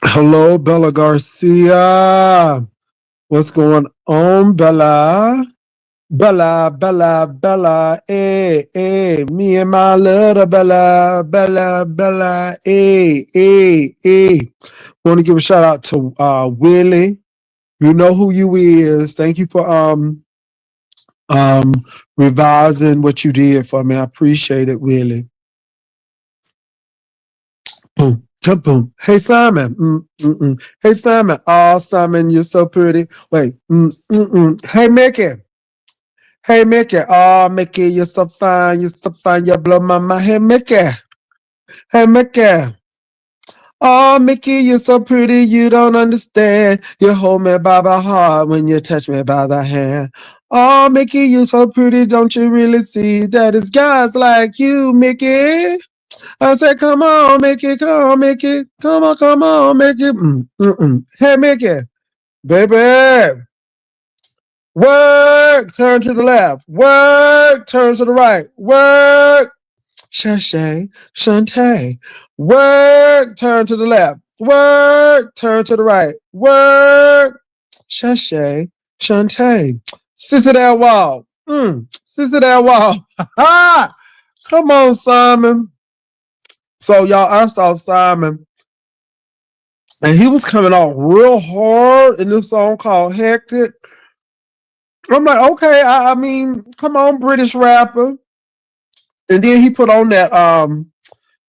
Hello, Bella Garcia. What's going on, Bella? Bella, me and my little Bella, Want to give a shout out to Willie. You know who you is. Thank you for um revising what you did for me. I appreciate it, Willie. Boom, jump, boom. Hey, Simon. Hey, Simon. Oh, Simon, you're so pretty. Wait. Hey, Mickey. Hey, Mickey. Oh, Mickey, you're so fine. You're so fine. You blow my mind. Hey, Mickey. Hey, Mickey. Oh, Mickey, you're so pretty. You don't understand. You hold me by the heart when you touch me by the hand. Oh, Mickey, you're so pretty. Don't you really see that it's guys like you, Mickey? I said, come on, Mickey, come on, Mickey. Come on, Mickey. Hey, Mickey, baby. Work, turn to the left. Work, turn to the right. Work, Shay, Shantae. Work, turn to the left. Work, turn to the right. Work, Shay, Shantae. Sit to that wall. Sit to that wall. Come on, Simon. So y'all, I saw Simon, and he was coming out real hard in this song called Hectic. I'm like, okay, I mean, come on, British rapper. And then he put on that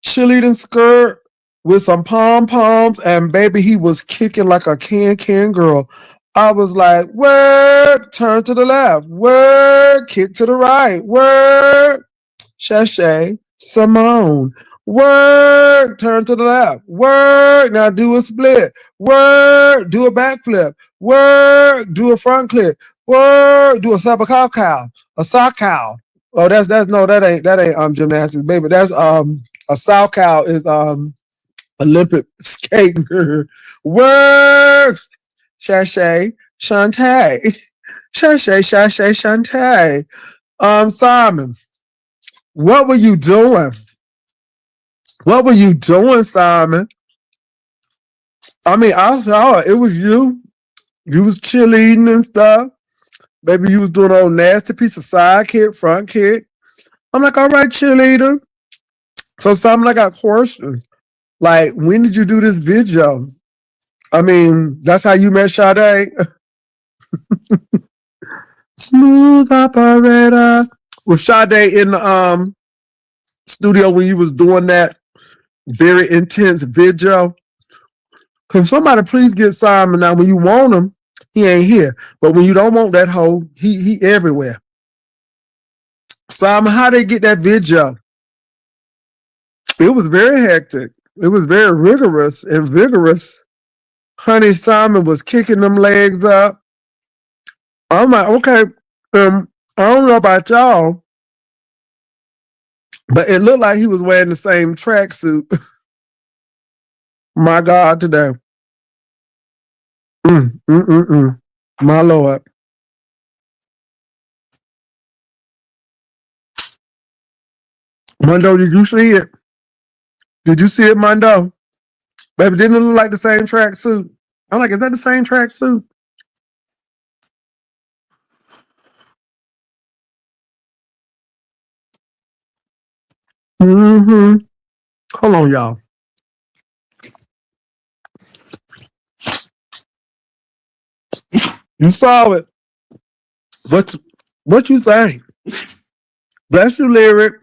cheerleading skirt with some pom poms, and baby, he was kicking like a can girl. I was like, work, turn to the left, work, kick to the right, work, Shay, Simone. Work, turn to the left. Work, now do a split. Work, do a backflip. Work, do a front clip. Work, do a cow. A sock cow. Oh, that's no, that ain't gymnastics, baby. That's a sow cow is Olympic skating. Work, Shay, Shantae. Shay, Shantae. Simon, what were you doing? What were you doing, Simon? I mean, I saw it. It was you. You was cheerleading and stuff. Maybe you was doing an old nasty piece of side kick, front kick. I'm like, all right, cheerleader. So, Simon, I got questions. Like, when did you do this video? I mean, that's how you met Sade? Smooth operator. With Sade in the studio when you was doing that very intense video. Can somebody please get Simon now? When you want him, he ain't here. But when you don't want that hoe, he everywhere. Simon, how they get that video? It was very hectic. It was very rigorous and vigorous. Honey Simon was kicking them legs up. I'm like, okay, I don't know about y'all, but it looked like he was wearing the same tracksuit. My God, today. My Lord. Mondo, did you see it? Did you see it, Mondo? Baby, didn't it look like the same tracksuit? I'm like, is that the same tracksuit? Hold on, y'all. You saw it. What you think? Bless you, Lyric.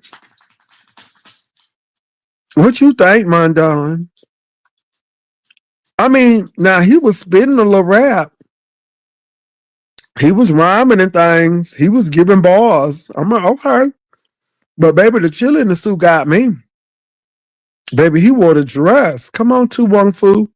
What you think, Mondo? I mean, now he was spitting a little rap. He was rhyming and things. He was giving bars. I'm like, okay. But baby, the chili in the suit got me. Baby, he wore the dress. Come on, Tu Wong Fu.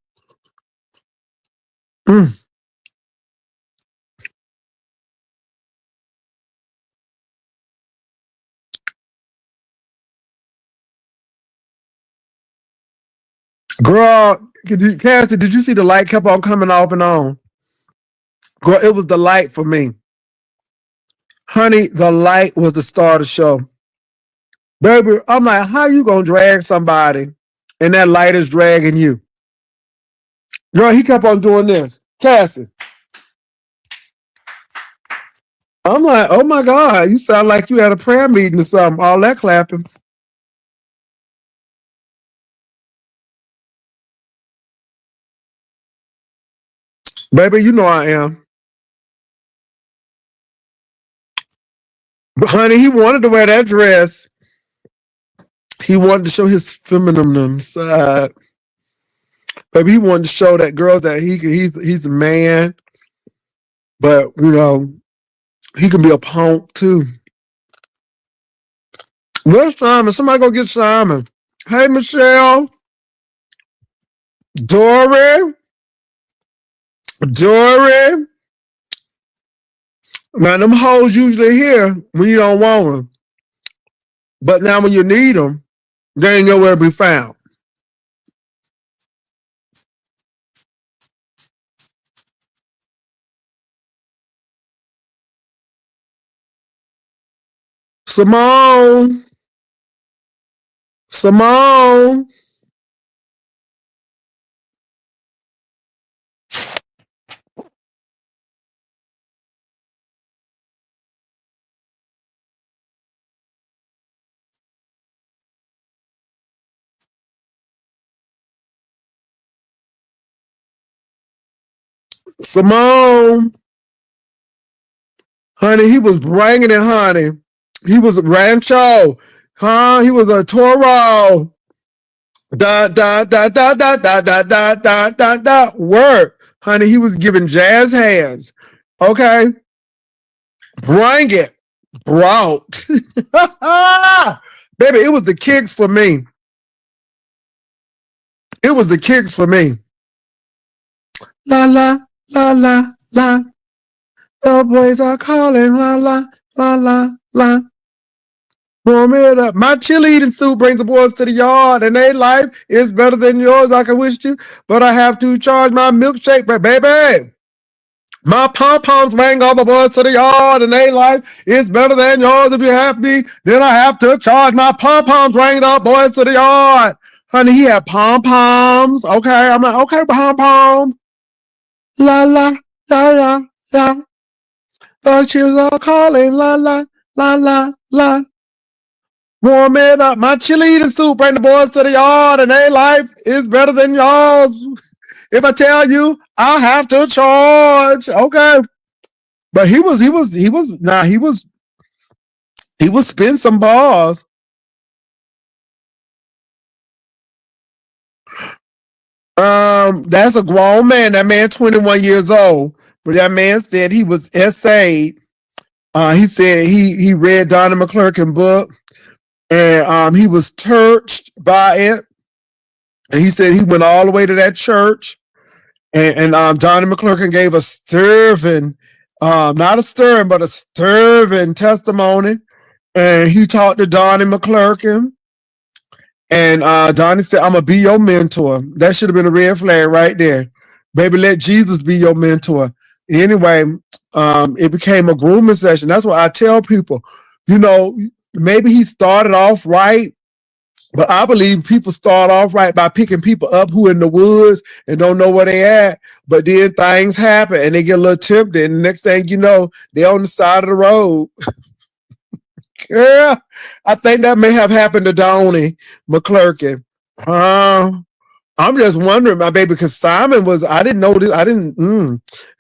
Girl, Cassie, did you see the light kept on coming off and on? Girl, it was the light for me. Honey, the light was the star of the show. Baby, I'm like, how you gonna drag somebody and that light is dragging you? Girl, he kept on doing this. Cassie. I'm like, oh my God, you sound like you had a prayer meeting or something. All that clapping. Baby, you know I am. But honey, he wanted to wear that dress. He wanted to show his feminine side. Baby, he wanted to show that girl that he's a man, but he can be a punk too. Where's Simon? Somebody go get Simon. Hey, Michelle. Dory. Dory. Now, them hoes usually here when you don't want them. But now when you need them, they ain't nowhere to be found. Simone. Simone. Simone. Honey, he was bringing it, honey. He was a Rancho. Huh? He was a Toro. Da da da da da da da da da da da. Work, honey. He was giving jazz hands. Okay, bring it, brought. Baby, it was the kicks for me. It was the kicks for me. La la la la la. The boys are calling. La la la la la. Warm it up. My cheerleading suit brings the boys to the yard, and their life is better than yours. I can wish you, but I have to charge my milkshake, baby. My pom poms bring all the boys to the yard, and their life is better than yours. If you happy, then I have to charge my pom poms bring the boys to the yard. Honey, he had pom poms. Okay, I'm like, okay, pom poms. La la la la la. The cheers are calling. La la la la la. Warm it up. My cheerleading suit bring the boys to the yard, and their life is better than yours. If I tell you, I'll have to charge. Okay. But he was spin some balls. That's a grown man. That man 21 years old. But that man said he was essayed. He said he read Donna McClurkin book, and he was touched by it. And he said he went all the way to that church, and Donnie McClurkin gave a stirring, not a stirring, but a stirring testimony. And he talked to Donnie McClurkin, and Donnie said, "I'm gonna be your mentor." That should have been a red flag right there, baby. Let Jesus be your mentor. Anyway, it became a grooming session. That's what I tell people. You know, maybe he started off right, but I believe people start off right by picking people up who in the woods and don't know where they at. But then things happen and they get a little tempted. And the next thing you know, they're on the side of the road. Yeah, I think that may have happened to Donnie McClurkin. Uh, I'm just wondering, my baby, because Simon was, I didn't know this. I didn't,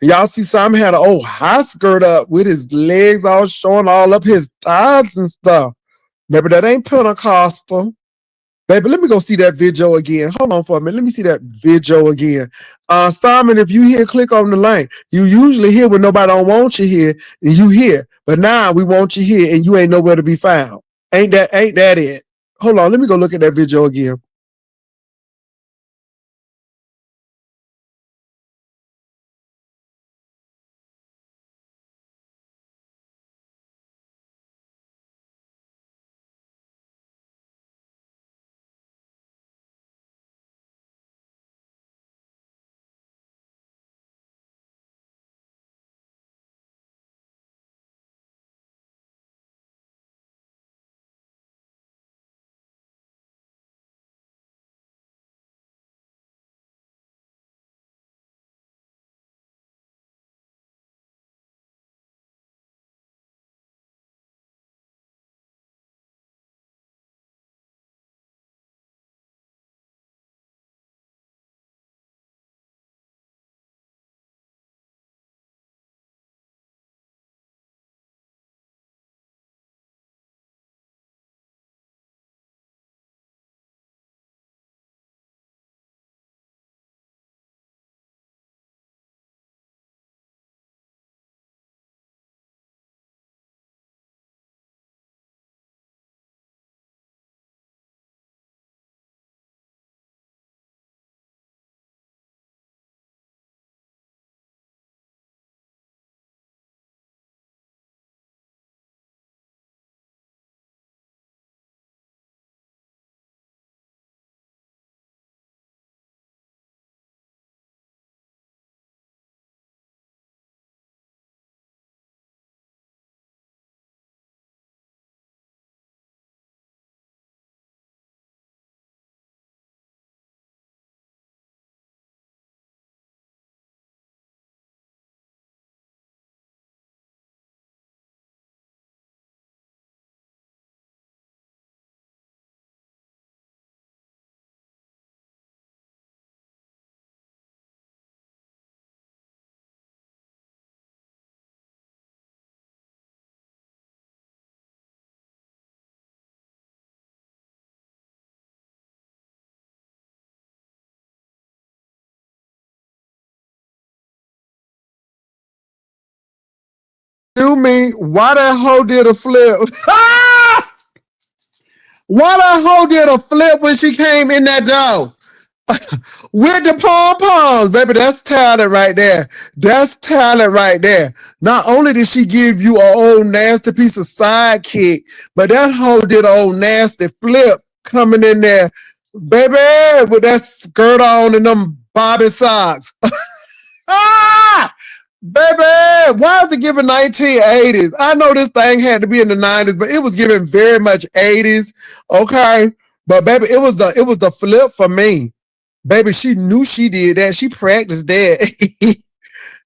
y'all see Simon had an old high skirt up with his legs all showing all up his thighs and stuff. Maybe that ain't Pentecostal. Baby, let me go see that video again. Hold on for a minute. Let me see that video again. Simon, if you here, click on the link. You usually here when nobody don't want you here, and you here. But now we want you here, and you ain't nowhere to be found. Ain't that it? Hold on, let me go look at that video again. you mean why that hoe did a flip? Why that hoe did a flip when she came in that door? With the pom poms, baby, that's talent right there. That's talent right there. Not only did she give you an old nasty piece of sidekick, but that hoe did an old nasty flip coming in there, baby, with that skirt on and them bobby socks. Ah! Baby, why is it giving 1980s? I know this thing had to be in the 90s, but it was giving very much 80s. Okay. But baby, it was the flip for me. Baby, she knew she did that. She practiced that.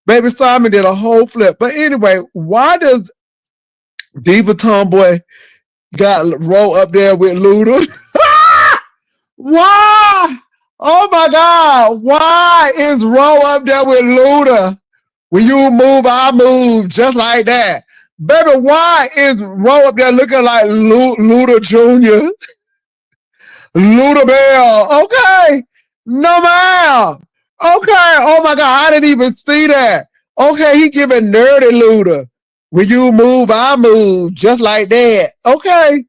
Baby Simon did a whole flip. But anyway, why does Diva Tomboy got roll up there with Luda? Why? Oh my God. Why is roll up there with Luda? When you move, I move just like that. Baby, why is roll up there looking like Luda Jr.? Luda Bell. Okay. No, ma'am. Okay. Oh my God. I didn't even see that. Okay. He giving nerdy Luda. When you move, I move just like that. Okay.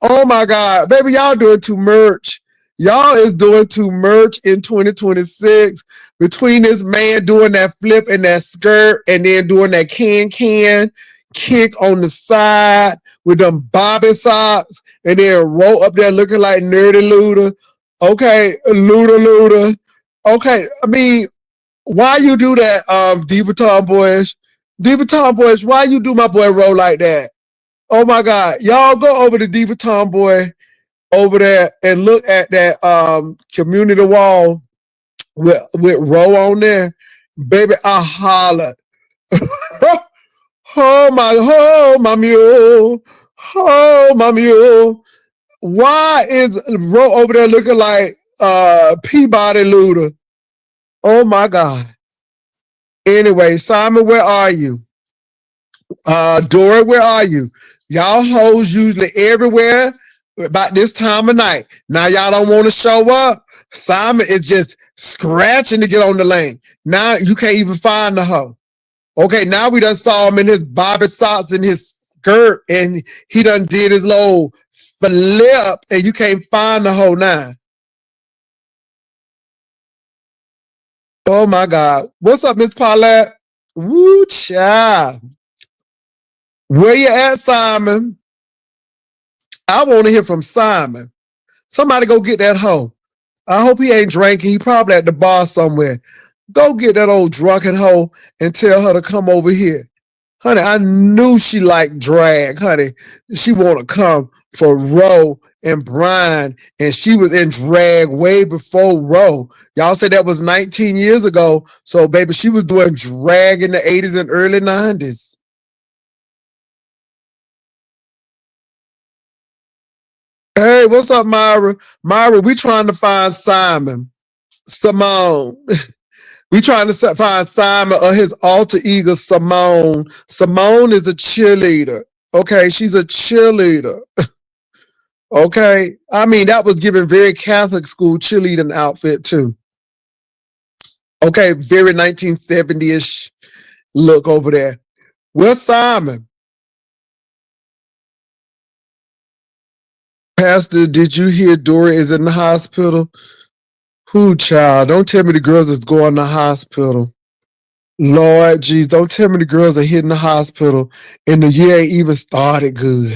Oh my God. Baby, y'all doing too much. Y'all is doing too much in 2026 between this man doing that flip and that skirt and then doing that can kick on the side with them bobby socks and then roll up there looking like nerdy Luda. Okay, Luda. Okay, I mean, why you do that, Diva Tomboyish? Diva Tomboyish, why you do my boy roll like that? Oh my God. Y'all go over to Diva Tomboy over there and look at that community wall with row on there. Baby, I hollered. Oh my mule. Oh my mule. Why is row over there looking like Peabody Luda? Oh my God. Anyway, Simon, where are you? Dory, where are you? Y'all hoes usually everywhere about this time of night. Now y'all don't want to show up. Simon is just scratching to get on the lane. Now you can't even find the hoe. Okay, now we done saw him in his bobby socks and his skirt, and he done did his little flip, and you can't find the hoe now. Oh my God. What's up, Miss Paulette? Woo, child. Where you at, Simon? I want to hear from Simon. Somebody go get that hoe. I hope he ain't drinking. He probably at the bar somewhere. Go get that old drunken hoe and tell her to come over here. Honey, I knew she liked drag, honey. She want to come for Roe and Brian, and she was in drag way before Roe. Y'all said that was 19 years ago. So, baby, she was doing drag in the 80s and early 90s. Hey, what's up, Myra? Myra, we trying to find Simone. We trying to find Simon or his alter ego, Simone. Simone is a cheerleader. Okay, she's a cheerleader. Okay, I mean that was given very Catholic school cheerleading outfit too. Okay, very 1970-ish look over there. Where's Simon? Pastor, did you hear Dory is in the hospital? Who, child? Don't tell me the girls is going to the hospital. Lord, jeez, don't tell me the girls are hitting the hospital and the year ain't even started good.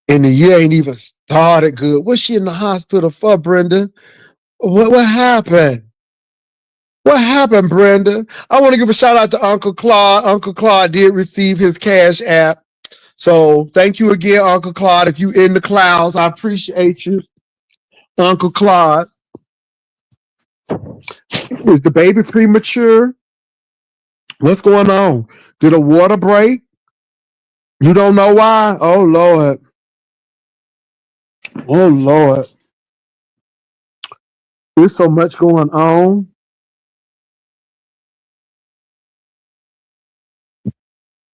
And the year ain't even started good. What's she in the hospital for, Brenda? What happened? What happened, Brenda? I want to give a shout out to Uncle Claude. Uncle Claude did receive his cash app. So thank you again, Uncle Claude. If you in the clouds, I appreciate you, Uncle Claude. Is the baby premature? What's going on? Did a water break? You don't know why? Oh, Lord. Oh, Lord. There's so much going on.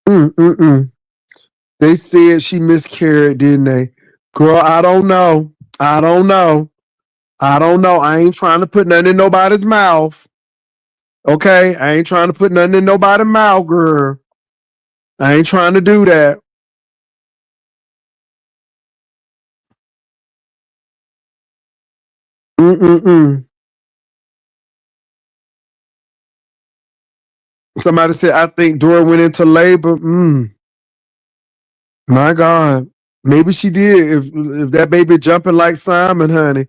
Mm-mm-mm. They said she miscarried, didn't they? Girl, I don't know. I don't know. I don't know. I ain't trying to put nothing in nobody's mouth. Okay? I ain't trying to put nothing in nobody's mouth, girl. I ain't trying to do that. Mm-mm-mm. Somebody said, I think Dora went into labor. My God. Maybe she did. If that baby jumping like Simon, honey.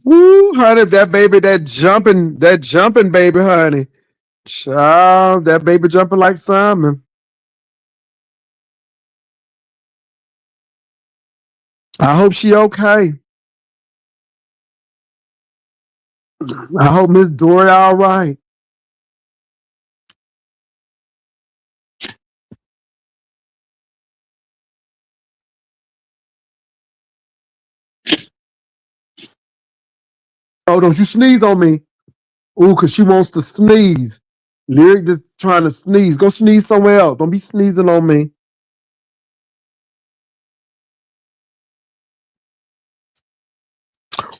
Woo, honey, if that jumping baby, honey. Child, that baby jumping like Simon. I hope she okay. I hope Miss Dory all right. Oh, don't you sneeze on me. Ooh, cause she wants to sneeze. Lyric just trying to sneeze. Go sneeze somewhere else. Don't be sneezing on me.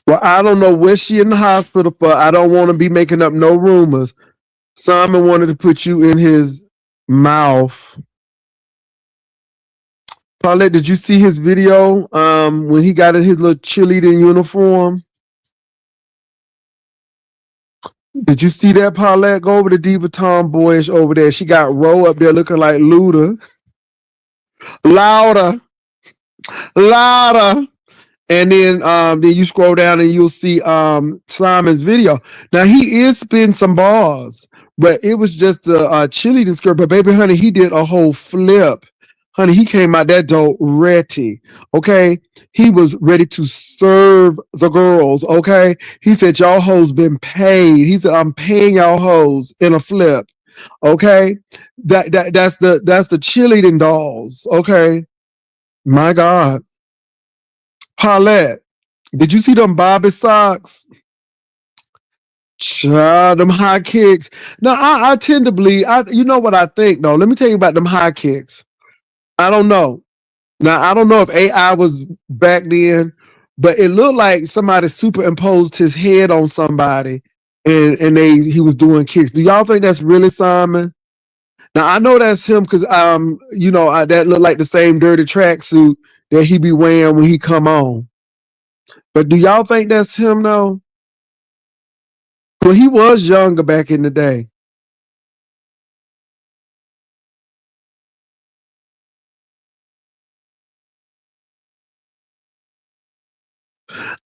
Well, I don't know where she in the hospital for. I don't want to be making up no rumors. Simon wanted to put you in his mouth. Paulette, did you see his video when he got in his little cheerleading uniform? Did you see that, Paulette? Go over to Diva Tomboyish over there. She got Ro up there looking like Luda. Louder, louder. And then you scroll down and you'll see Simon's video. Now he is spin some bars, but it was just a cheerleading skirt. But baby, honey, he did a whole flip. Honey, he came out that door ready. Okay, he was ready to serve the girls. Okay, he said y'all hoes been paid. He said I'm paying y'all hoes in a flip. Okay, that's the cheerleading dolls. Okay, my God, Paulette. Did you see them Bobby socks? Child, them high kicks. Now, I tend to believe, you know what I think, though? Let me tell you about them high kicks. I don't know. Now, I don't know if AI was back then, but it looked like somebody superimposed his head on somebody and he was doing kicks. Do y'all think that's really Simon? Now, I know that's him because, that looked like the same dirty tracksuit that he be wearing when he come on. But do y'all think that's him, though? Well, he was younger back in the day.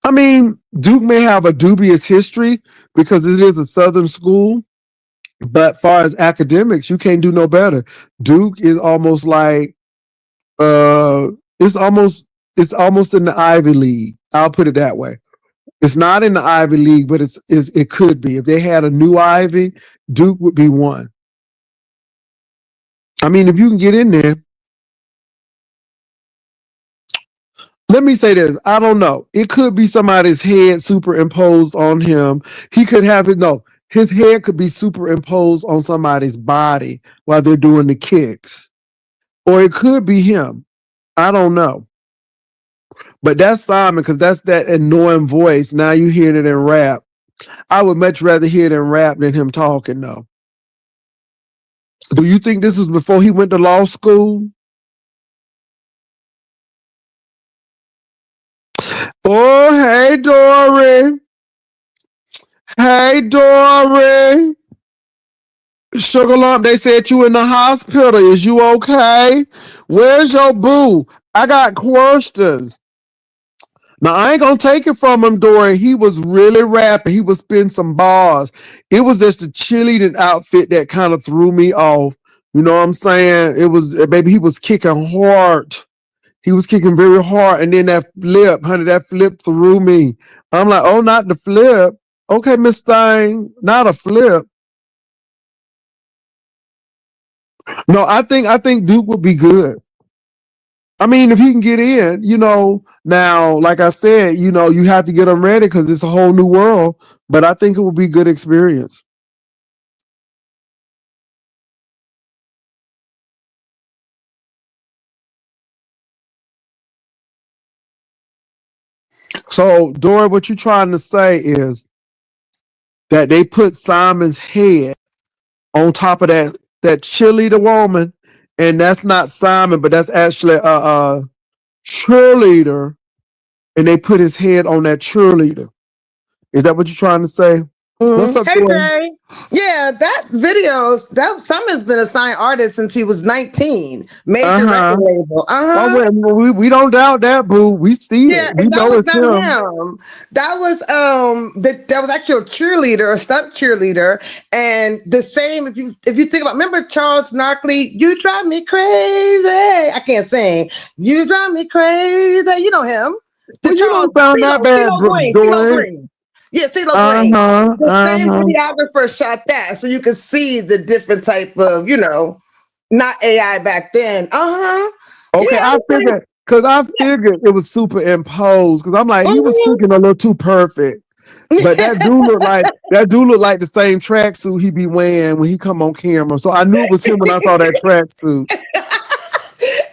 I mean, Duke may have a dubious history because it is a Southern school, but far as academics, you can't do no better. Duke is almost like uh it's almost it's almost in the Ivy League. I'll put it that way. It's not in the Ivy League, but it could be. If they had a new Ivy, Duke would be one. I mean, if you can get in there, let me say this. I don't know. It could be somebody's head superimposed on him. He could have it. No, his head could be superimposed on somebody's body while they're doing the kicks. Or it could be him. I don't know. But that's Simon because that's that annoying voice. Now you hear it in rap. I would much rather hear it in rap than him talking, though. Do you think this was before he went to law school? Oh, hey, Dory. Hey, Dory. Sugar Lump, they said you in the hospital. Is you okay? Where's your boo? I got questions. Now I ain't gonna take it from him, Dory. He was really rapping. He was spitting some bars. It was just the cheerleading outfit that kind of threw me off. You know what I'm saying? It was baby. He was kicking hard. He was kicking very hard, and then that flip, honey, that flip threw me. I'm like, oh, not the flip. Okay, Miss Thing, not a flip. No, I think Duke would be good. I mean, if he can get in, now, like I said, you have to get him ready because it's a whole new world. But I think it would be good experience. So, Dora, what you're trying to say is that they put Simon's head on top of that cheerleader woman, and that's not Simon, but that's actually a cheerleader, and they put his head on that cheerleader. Is that what you're trying to say? What's up, Hey Joy? Jay. Yeah, that video, that Summer's been a signed artist since he was 19. Uh Major record huh. label. Oh, Uh-huh. we don't doubt that, boo. We see Yeah, it. We and that know was it's not him. him. That was actually a cheerleader, a stunt cheerleader. And the same, if you think about, remember Charles Narkley, you drive me crazy. I can't sing. You drive me crazy. You know him. The Well, you Charles don't sound that bad, CeeLo Green. CeeLo Joy. Green. Yeah, CeeLo Uh Green. huh. The Uh same huh. videographer shot that. So you can see the different type of, not AI back then. Uh-huh. Okay, Yeah, I figured because I figured it was superimposed because I'm like he was mhm. speaking a little too perfect. But that do look like the same tracksuit he be wearing when he come on camera. So I knew it was him when I saw that tracksuit.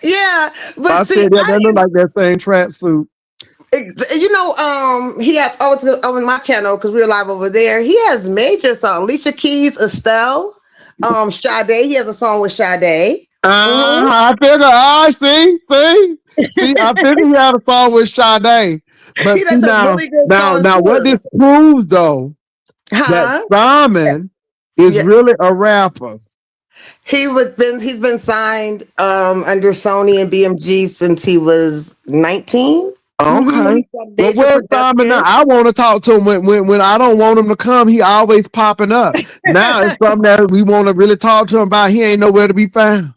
Yeah, but I see, said that looked like that same tracksuit. he has on my channel because we're live over there. He has major songs. Alicia Keys, Estelle, Sade. He has a song with Sade. Hmm. I figured. I see. I figured he had a song with Sade. But He see does some now, really good songs now, what too. this proves though that Huh? Simon is Yeah. really a rapper. He's been signed under Sony and BMG since he was 19. Mm-hmm. Okay. He's got Well, major where's Simon now? production. I want to talk to him when I don't want him to come. He always popping up. Now it's something that we want to really talk to him about. He ain't nowhere to be found.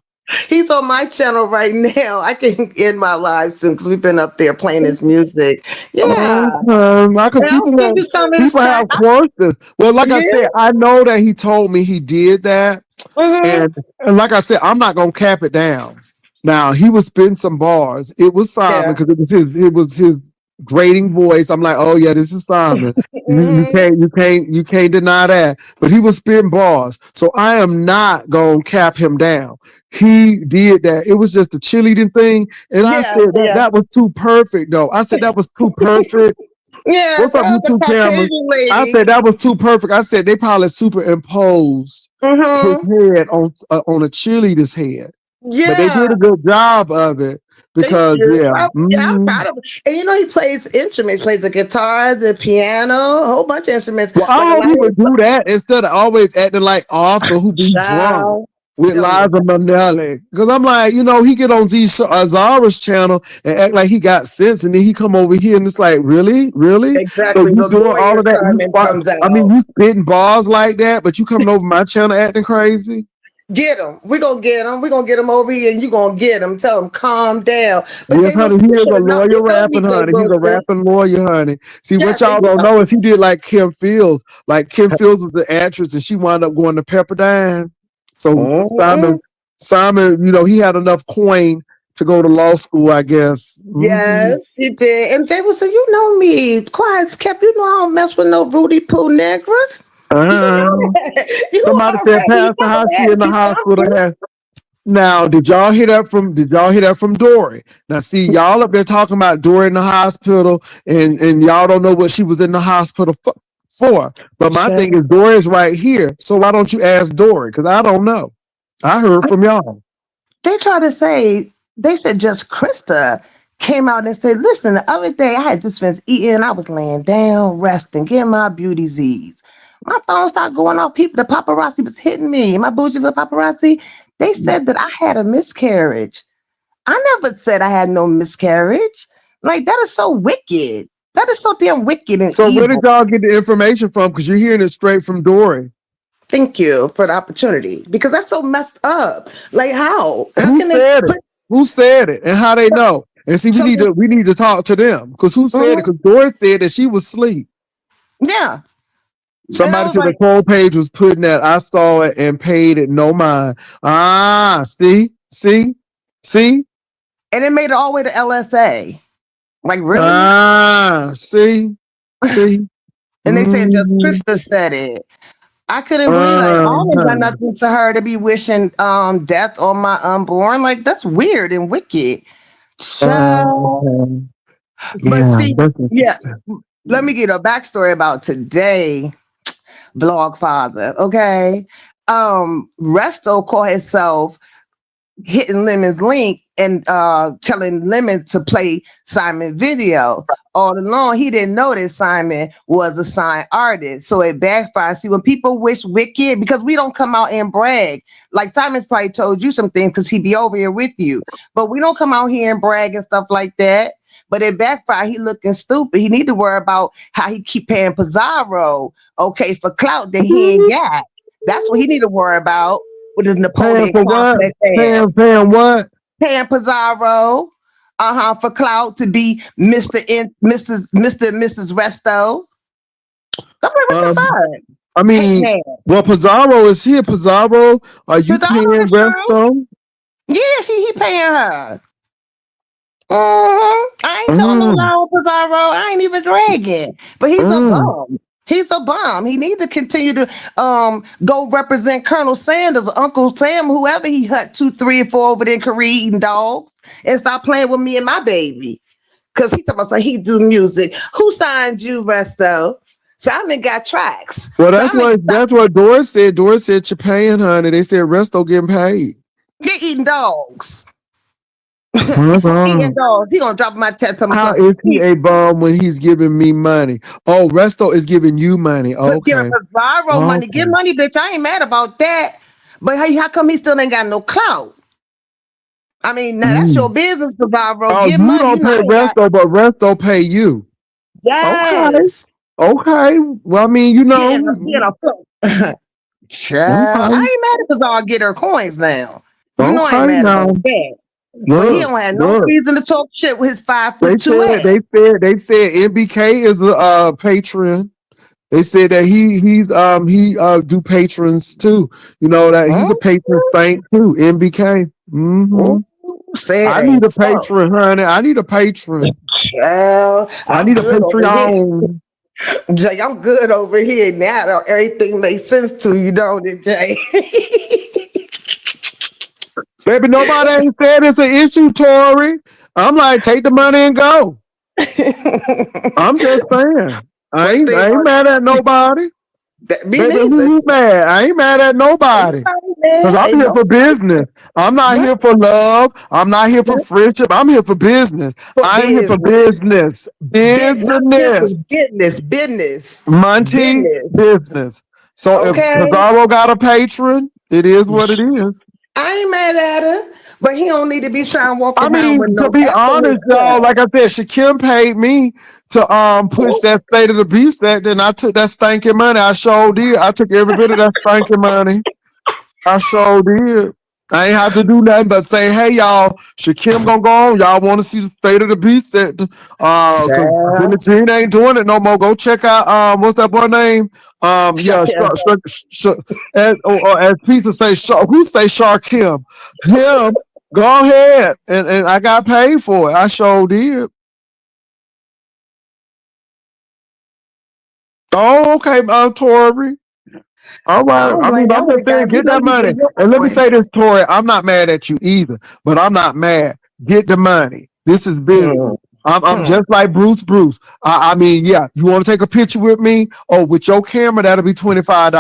He's on my channel right now. I can end my live soon because we've been up there playing his music. Yeah. Because And I'll send you some of his people track. have questions. Well, like I Yeah. said, I know that he told me he did that, Hmm. and like I said, I'm not gonna cap it down. Now he was spitting some bars. It was Simon Yeah. because it was his grating voice. I'm like, oh yeah, this is Simon. Hmm. You can't deny that. But he was spitting bars, so I am not gonna cap him down. He did that. It was just a cheerleading thing, and I Yeah. said Yeah. that was too perfect. Though I said that was too perfect. Yeah. What's up, That you was two a cameras? Caucasian I lady. said that was too perfect. I said they probably superimposed his Hmm. head on a cheerleader's head, but they did Yeah. a good job of it Thank because you. yeah. Yeah, I'm proud of him. And he plays instruments. He plays the guitar, the piano, a whole bunch of instruments. Well, Like I a hope lot he of would his do that instead of always acting like Oscar who be drunk child. with Tell me Liza about Minnelli. Because I'm like, he get on Zara's channel and act like he got sense, and then he come over here and it's like, really, really? So exactly you the doing all lawyer of that? Simon comes I mean, out. you spitting bars like that, but you coming over my channel acting crazy? Get him. We're gonna get him. We're gonna get him over here and you're gonna get him. Tell him calm down. But Yes, Jay honey, Wilson, he you is should a have known. lawyer You know me, rapping, Jay honey. He's a Wilson. rapping lawyer, honey. See, what Yes, and y'all don't know is he did like Kim Fields. Like Kim Fields was the actress, and she wound up going to Pepperdine. So mm-mm. Simon, he had enough coin to go to law school, I guess. Yes, he did. And Jay Wilson, you know me. Quiet's kept. You know I don't mess with no Rudy Poo Negras. You know Uh, that. You Somebody said, already Pastor, know how she that. in the Be hospital? something. Now, did y'all hear that from Dory? Now, see, y'all up there talking about Dory in the hospital, and y'all don't know what she was in the hospital for. But my thing is, Dory's right here. So why don't you ask Dory? Because I don't know. I heard from y'all. They try to say, they said just Krista came out and said, listen, the other day I had just finished eating. I was laying down, resting, getting my beauty Z's. My phone started going off. People, the paparazzi was hitting me. My bougie with paparazzi. They said that I had a miscarriage. I never said I had no miscarriage. Like, that is so wicked. That is so damn wicked and So where did evil. y'all get the information from? Because you're hearing it straight from Dory. Thank you for the opportunity because that's so messed up. Like, how? How Who can they said it? put Who said it? And how they know? And see, something? we need to talk to them. Because who said it? Mhm. Because Dory said that she was asleep. Yeah. And I Somebody was said the like, Nicole Page was putting that. I saw it and paid it no mind. See, and it made it all the way to LSA. Like, really? see. And they said just Mm, Krista said it. I couldn't believe like I ain't done uh, nothing to her to be wishing death on my unborn. Like that's weird and wicked. Child. uh, But yeah, see, that's yeah, interesting. let me get a backstory about today, Vlog Father. Okay. Resto called himself hitting Lemon's link and telling Lemon to play Simon video. All along, he didn't know that Simon was a signed artist. So it backfired. See, when people wish wicked, because we don't come out and brag. Like Simon's probably told you some things because he be over here with you. But we don't come out here and brag and stuff like that. But it backfired. He looking stupid. He need to worry about how he keep paying Pizarro, okay, for clout that he ain't got. That's what he need to worry about with his Paying Napoleon for what? complex ass. Paying what? Paying Pizarro, for clout to be Mr. and Mrs. Resto. I'm like, what the Um, fuck? I Hating mean, ass. well, Pizarro is here. Pizarro, are you Pizarro paying is true. Resto? Yeah, he paying her. I ain't telling no Mm, lie on Pizarro. I ain't even dragging. But he's a mm. bum. He's a bum. He needs to continue to go represent Colonel Sanders, Uncle Sam, whoever he hut 2, 3, and 4 over there in Korea eating dogs, and stop playing with me and my baby. Cause he talking about like he do music. Who signed you, Resto? Simon got tracks. Well, Simon that's what Doris said. Doris said you're paying, honey. They said Resto getting paid. they eating dogs. Eating Mhm. dogs. He gonna drop my text on How myself. is he a bum when he's giving me money? Oh, Resto is giving you money. Giving Okay. Pizarro money. Okay. Get money, bitch. I ain't mad about that. But how come he still ain't got no clout? I mean, now that's your Mm. business, Pizarro. Oh, Get you money. don't You know, pay I ain't got. Resto, but Resto pay you. Okay. Yes. Okay. Well, I mean, you Being know. a flip. Child, I Okay. ain't mad if Pizarro get her coins now. You know I ain't Okay. mad Now, about that. But he look, don't have no look. reason to talk shit with his 5 They foot two said, ass. MBK is a patron. They said that he do patrons too. You know that he's Huh? a patron saint too. MBK. Ooh, say it I need ain't a so. patron, honey. I need a patron. Child, I I'm need a good over here. Patreon. Jay, I'm good over here now. Everything makes sense to you, don't it, Jay? Baby, nobody ain't said it's an issue, Tori. I'm like, take the money and go. I'm just saying. One thing I ain't about mad at nobody. that, me Baby, who neither. you mad? I ain't mad at Ain't nobody. nobody Because mad. I'm Ain't here for nobody business. I'm not mad here for love. I'm not here for friendship. I'm here for business. for I'm here for business. business. Not Business. business, business, business, Monty, business. business. So if Okay? Pizarro got a patron, it is what it is. I ain't mad at her, but he don't need to be trying to walk I around with mean, to no be F in his honest, y'all, cup. like I said, Shakim paid me to push that State of the Beast set. Then I took that stinking money. I sure did. I took every bit of that stinking money. I sure did. I ain't have to do nothing but say, hey y'all, Shakim gonna go on. Y'all want to see the State of the Beast set? Cause Billie Child. Jean ain't doing it no more. Go check out what's that boy name? Shut Yeah, him. as people say, who say Sharkim? Him. Go ahead, and I got paid for it. I sure did. Oh, okay, Tori. All I right. don't I mean, blame you. I I'm would just have saying, got, get that you money. get your And let me coin. say this, Tori. I'm not mad at you either, but I'm not mad. Get the money. This is business. Hmm. I'm Hmm. just like Bruce. I mean, yeah, you want to take a picture with me? Oh, with your camera, that'll be $25.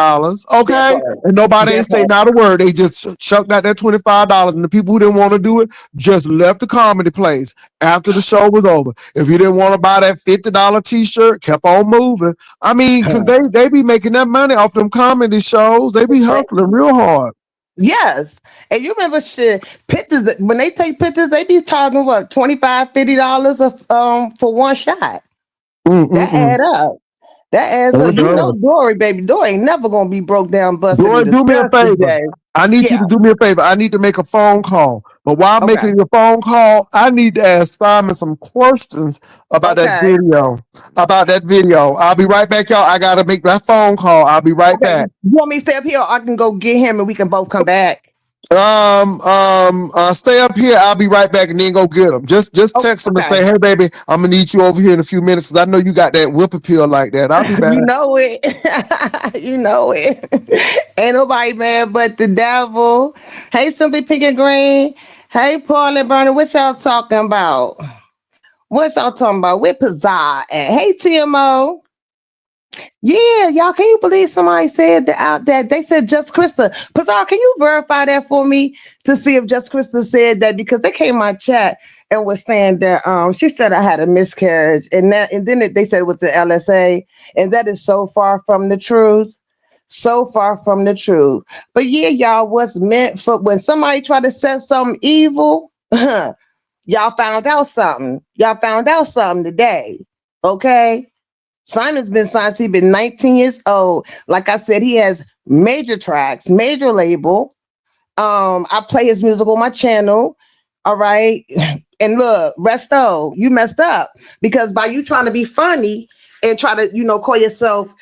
That Okay. part. And nobody That ain't say part. not a word. They just chucked out that $25. And the people who didn't want to do it just left the comedy place after the show was over. If you didn't want to buy that $50 t-shirt, kept on moving. I mean, because Huh. they be making that money off them comedy shows. They be hustling real hard. Yes. And you remember shit, pictures when they take pictures, they be charging what, $25, $50 for one shot. That Mm-mm-mm. add up. That adds Oh, up. it You know does. Dory, baby. Dory ain't never gonna be broke down busting Dory, in do me a disgust favor. today. I need you Yeah. to do me a favor. I need to make a phone call. But while I'm Okay. making your phone call, I need to ask Simon some questions about that Okay. video. About that video. I'll be right back, y'all. I gotta make that phone call. I'll be right Okay. back. You want me to stay up here or I can go get him and we can both come back? Stay up here. I'll be right back and then go get him. Just Oh, text him and okay. say, hey, baby, I'm gonna need you over here in a few minutes because I know you got that whip appeal like that. I'll be back. You know it. You know it. Ain't nobody mad but the devil. Hey, Simply Picking Green. Hey, Paul and Bernie. What y'all talking about? What y'all talking about? Where Pizzazz at? Hey, TMO. Yeah, y'all, can you believe somebody said that out that they said Just Krista? Pazar, can you verify that for me to see if Just Krista said that? Because they came in my chat and was saying that she said I had a miscarriage and then they said it was the LSA, and that is so far from the truth. So far from the truth. But yeah, y'all, what's meant for when somebody try to set something evil, y'all found out something. Y'all found out something today. Okay? Simon's been signed since he's been 19 years old. Like I said, he has major tracks, major label. I play his music on my channel. All right. And look, Resto, you messed up because by you trying to be funny and try to, call yourself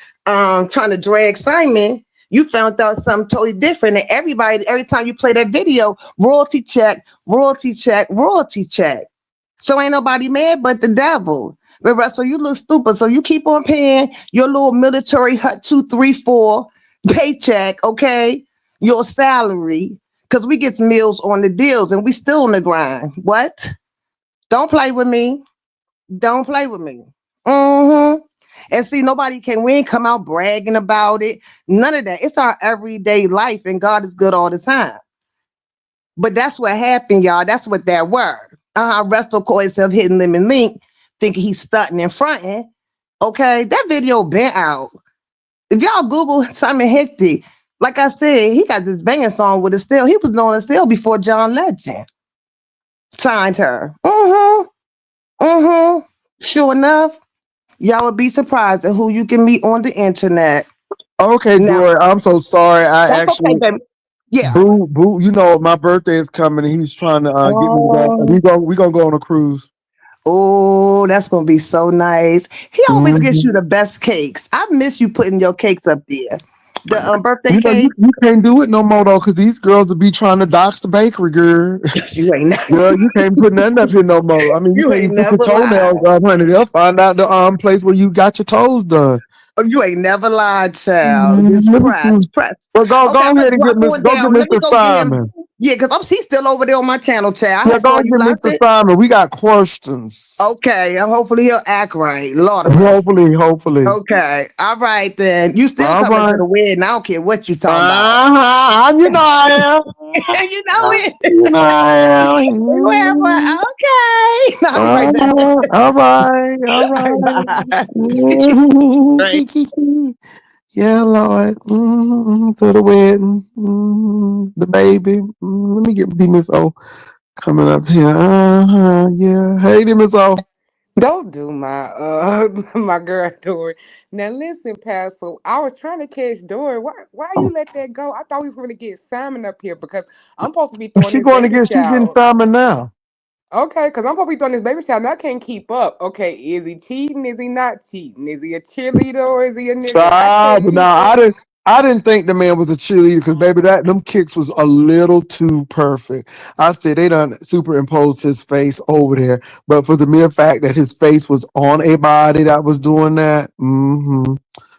trying to drag Simon, you found out something totally different. And everybody, every time you play that video, royalty check, royalty check, royalty check. So ain't nobody mad but the devil. But Russell, you look stupid. So you keep on paying your little military hut 2, 3, 4 paycheck, okay? Your salary. Cause we get meals on the deals and we still on the grind. What? Don't play with me. Don't play with me. Mm-hmm. And see, we ain't come out bragging about it. None of that. It's our everyday life, and God is good all the time. But that's what happened, y'all. That's what that were. Resto called himself hitting lemon link, thinking he's stunting and fronting. Okay, that video been out. If y'all Google Simon Hector, like I said, he got this banging song with Estelle. He was known Estelle before John Legend signed her. Mm-hmm. Sure enough, y'all would be surprised at who you can meet on the internet. Okay, Now, Dory, I'm so sorry. I that's okay, actually baby. Yeah. boo. You know my birthday is coming, and he's trying to get me to go. Oh, We gonna go on a cruise. oh, that's gonna be so nice. He always gets Mhm. you the best cakes. I miss you putting your cakes up there. The birthday You know cake. you can't do it no more though, cause these girls will be trying to dox the bakery, girl. You ain't Girl, you can't put nothing up here no more. I mean, you you can't ain't even put your never toenails lied. up, honey. They'll find out the place where you got your toes done. Oh, you ain't never lied, child. Just Let me press, see. press. Well, Okay, go I'm gonna ahead and drop on go get down. Let me Mr. go get him. Simon. Yeah, because he's still over there on my channel, child. I Yeah, had go saw and you get locked Mr. it. Simon. We got questions. Okay, and hopefully he'll act right. Lord of mercy. Hopefully. Okay, all right then. You still All coming to right. the wedding? I don't care what you talking about. You know I am. You know it. You know I Whoever. am. Okay. All right then. All right. All All right, right. bye. Right. Mhm. Yeah, Lord. To the wedding. The baby. Let me get Miss O coming up here. Yeah. Hey, Miss O. Don't do my my girl Dory. Now listen, Pastor. I was trying to catch Dory. Why you let that go? I thought we was gonna get Simon up here because I'm supposed to be throwing She this going to baby get, she getting shower. Simon now. Okay, because I'm supposed to be throwing this baby shower and I can't keep up. Okay, is he cheating? Is he not cheating? Is he a cheerleader or is he a nigga? I Stop. can't keep Now up. I didn't think the man was a cheerleader because baby, that them kicks was a little too perfect. I said they done superimposed his face over there, but for the mere fact that his face was on a body that was doing that,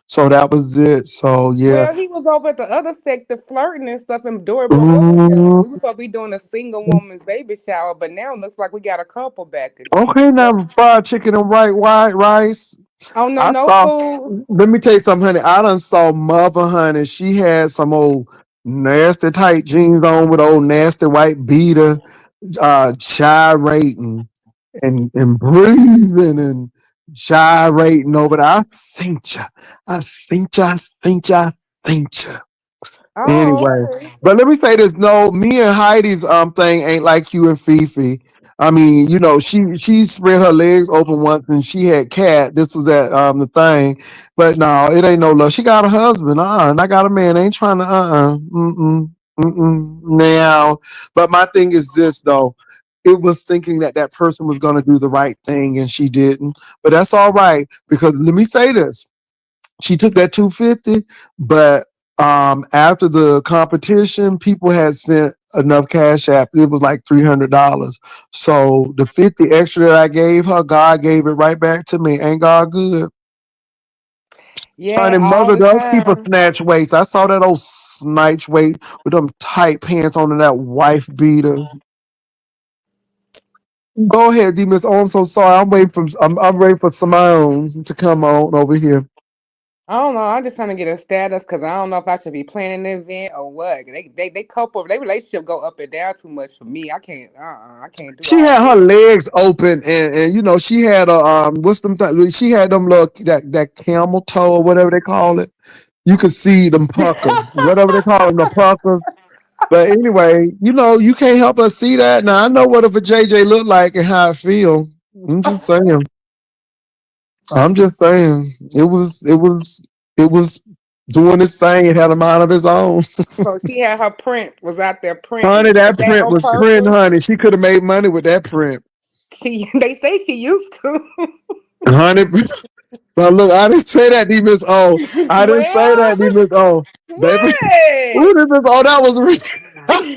so that was it. So yeah, Well, he was over at the other sector flirting and stuff, and Dory broke up with him. mm, We were supposed to be doing a single woman's baby shower, but now it looks like we got a couple back again. okay. Now fried chicken and white rice. Oh no, I no saw. food. Let me tell you something, honey. I done saw mother, honey. She had some old nasty tight jeans on with old nasty white beater, gyrating and breathing and gyrating over there. I seen you. I seen you. I seen you. I seen you. Oh, Anyway, okay. but let me say this: no, me and Heidi's thing ain't like you and Fifi. I mean, you know, she spread her legs open once and she had cat. This was at the thing, but no, it ain't no love. She got a husband, and I got a man. Ain't trying to now. But my thing is this though. It was thinking that that person was going to do the right thing and she didn't. But that's all right because let me say this: she took that 250, but after the competition, people had sent enough cash app. It was like $300. So the 50 extra that I gave her, God gave it right back to me. Ain't God good? Yeah, Honey, all mother the does keep a time. snatch waist. I saw that old snatch waist with them tight pants on and that wife beater. Go ahead, D Miss. Oh, I'm so sorry. I'm waiting for Simone to come on over here. I don't know. I'm just trying to get a status because I don't know if I should be planning an event or what. They couple their relationship go up and down too much for me. I can't. I can't do She all had her that. legs open, and you know she had a what's them she had them little that camel toe or whatever they call it. You could see them puckers, whatever they call them, the puckers. But anyway, you know you can't help but see that. Now I know what a JJ look like and how I feel. I'm just saying. I'm just saying. It was doing its thing. It had a mind of its own. So she had her print was out there Honey, printing. Was that that print on was print, purpose? honey. She could have made money with that print. They say she used to. Honey, but look, I didn't say that, D Miss O. I didn't say Well, that, D Miss O. Baby, what? ooh, this is, oh, that was real.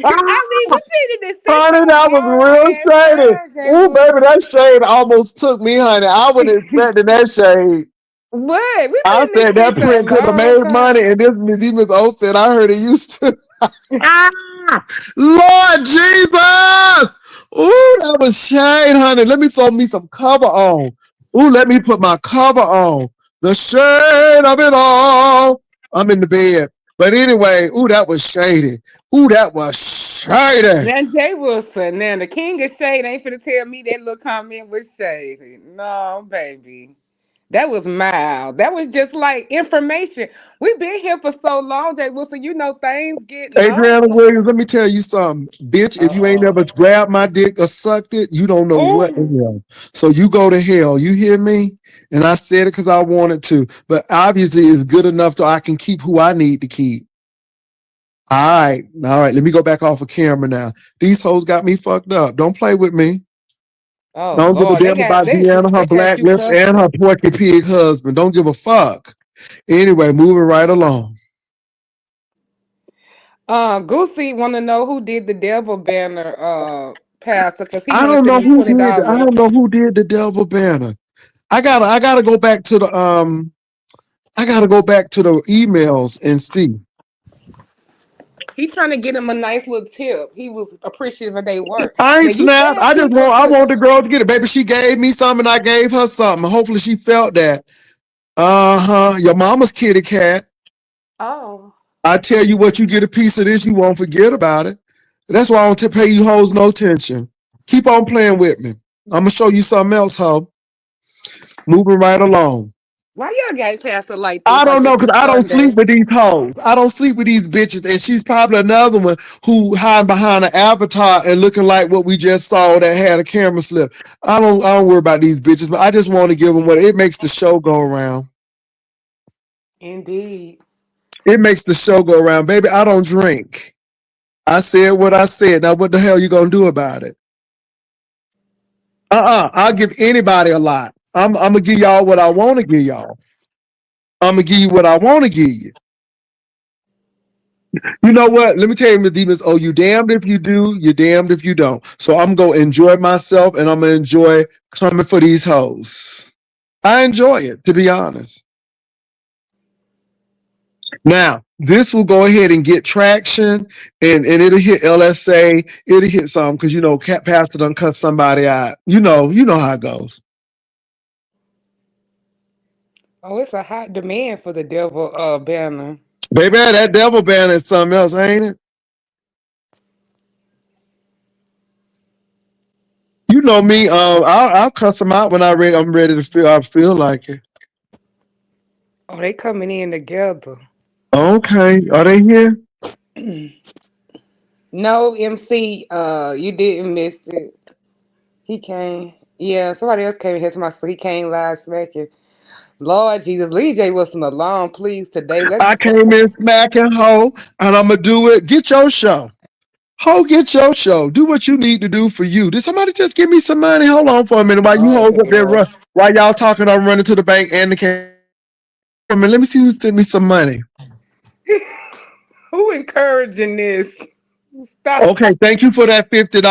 I mean, but you didn't say Honey, no that was hard real ass shady. words, Jay Ooh, baby, Wilson. that shade almost took me, honey. I wasn't expecting that shade. What? We've I been in said that existence a print could have long made money, time. and this D Miss O said, I heard it used to. Ah, Lord Jesus! Ooh, that was shade, honey. Let me throw me some cover on. Ooh, let me put my cover on. The shade of it all. I'm in the bed. But anyway, ooh, that was shady. Ooh, that was shady. Now Jay Wilson, now the king of shade ain't finna tell me that little comment was shady. No, baby. That was mild. That was just like information. We've been here for so long, Jay Wilson. You know things get Adriana known. Williams, let me tell you something. Bitch, if you ain't Uh never grabbed my dick or suckked it, you don't know what the oh. hell. So you go to hell. You hear me? And I said it because I wanted to. But obviously it's good enough so I can keep who I need to keep. All right. All right. Let me go back off of camera now. These hoes got me fucked up. Don't play with me. Oh I don't give a Lord, damn about they Deanna, her they got black you lips, fucked and her up. porky pig husband. Don't give a fuck. Anyway, moving right along. Goosey want to know who did the devil banner, pastor, because he I want to don't send know me who twenty did. I dollars. don't know who did the devil banner. I gotta go back to the I gotta go back to the emails and see. He trying to get him a nice little tip. He was appreciative of their work. I Now ain't you snapped. said I just people want I could. want the girl to get it. Baby, she gave me something, I gave her something. Hopefully she felt that. Uh-huh. Your mama's kitty cat. Oh, I tell you what, you get a piece of this, you won't forget about it. That's why I don't pay you hoes no attention. Keep on playing with me. I'm gonna show you something else, ho. Moving right along. why y'all guys pass it like I this? Like don't know this because is I don't sleep Sunday. with these hoes. I don't sleep with these bitches. And she's probably another one who hiding behind an avatar and looking like what we just saw that had a camera slip. I don't worry about these bitches, but I just want to give them what it makes the show go around. Indeed. It makes the show go around. Baby, I don't drink. I said what I said. Now what the hell you gonna do about it? I'll give anybody a lot. I'm gonna give y'all what I want to give y'all. I'm gonna give you what I want to give you. You know what? Let me tell you, Miss Demons. Oh, you damned if you do, you damned if you don't. So I'm gonna enjoy myself, and I'm gonna enjoy coming for these hoes. I enjoy it, to be honest. Now, this will go ahead and get traction, and it'll hit LSA. It'll hit something because you know, Cat Pastor done cut somebody out. You know how it goes. Oh, it's a hot demand for the devil banner. Baby, that devil banner is something else, ain't it? You know me. I'll cuss them out when I'm ready to feel. I feel like it. Oh, they coming in together. Okay, are they here? No, MC, you didn't miss it. He came. Yeah, somebody else came in here. Somebody, so he came last smacking. Lord Jesus, leave Jay Wilson alone, please. Today, I let's. came in smacking hoe, and I'm gonna do it. Get your show. Ho, get your show. Do what you need to do for you. Did somebody just give me some money? Hold on for a minute. While you Oh hoes up there Lord, while y'all talking, I'm running to the bank and the cash. Let me see who sent me some money. who encouraging this? Stop. Okay, thank you for that $50.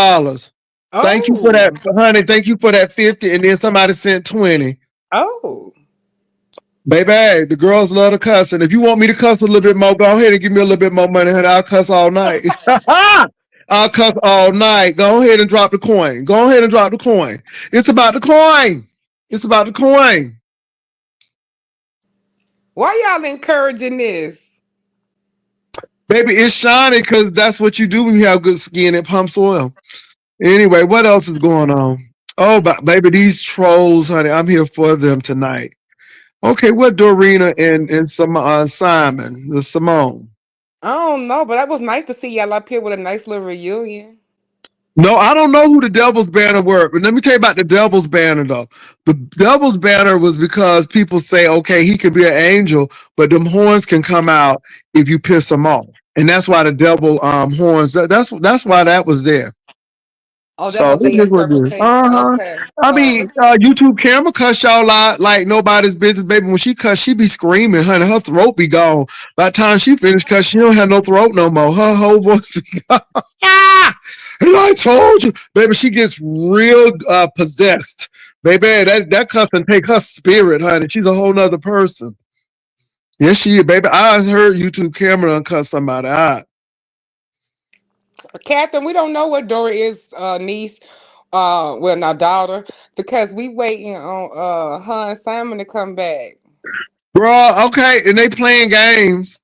Thank you for that, Oh, honey. Thank you for that 50, and then somebody sent 20. oh. Baby, the girls love to cuss, and if you want me to cuss a little bit more, go ahead and give me a little bit more money, honey. I'll cuss all night. I'll cuss all night. Go ahead and drop the coin. Go ahead and drop the coin. It's about the coin. It's about the coin. Why y'all encouraging this? Baby, it's shiny because that's what you do when you have good skin. It pumps oil. Anyway, what else is going on? Oh, but baby, these trolls, honey, I'm here for them tonight. Okay, what Dorina and some Simon, the Simone? I don't know, but that was nice to see y'all up here with a nice little reunion. No, I don't know who the Devil's Banner were, but let me tell you about the Devil's Banner though. The Devil's Banner was because people say, okay, he could be an angel, but them horns can come out if you piss him off, and that's why the devil horns. That's why that was there. Oh, that So was it the is what it is. interpretation. Okay. I mean, YouTube camera cuss y'all out like nobody's business, baby. When she cuss, she be screaming, honey. Her throat be gone. By the time she finished cuss, she don't have no throat no more. Her whole voice be gone. Ah! And I told you, baby, she gets real possessed. Baby, that cussing take her spirit, honey. She's a whole nother person. Yes, she is, baby. I heard YouTube camera cuss somebody out. Catherine, we don't know what Dora is niece, well, not daughter, because we waiting on her and Simon to come back. Bro, okay, and they playing games.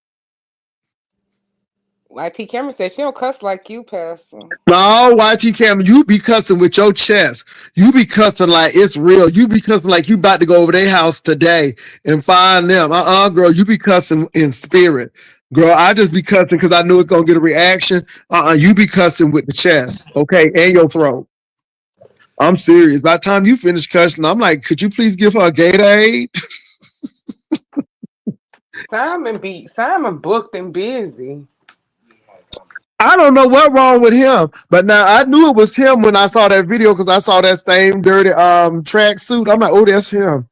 IT Cameron said she don't cuss like you, Pastor. No, YT Cam, you be cussing with your chest. You be cussing like it's real. You be cussing like you about to go over their house today and find them. Girl, you be cussing in spirit. Girl, I just be cussing because I knew it's gonna get a reaction. You be cussing with the chest, okay, and your throat. I'm serious. By the time you finish cussing, I'm like, could you please give her a Gatorade? Simon booked and busy. I don't know what wrong with him, but now I knew it was him when I saw that video because I saw that same dirty track suit. I'm like, oh, that's him.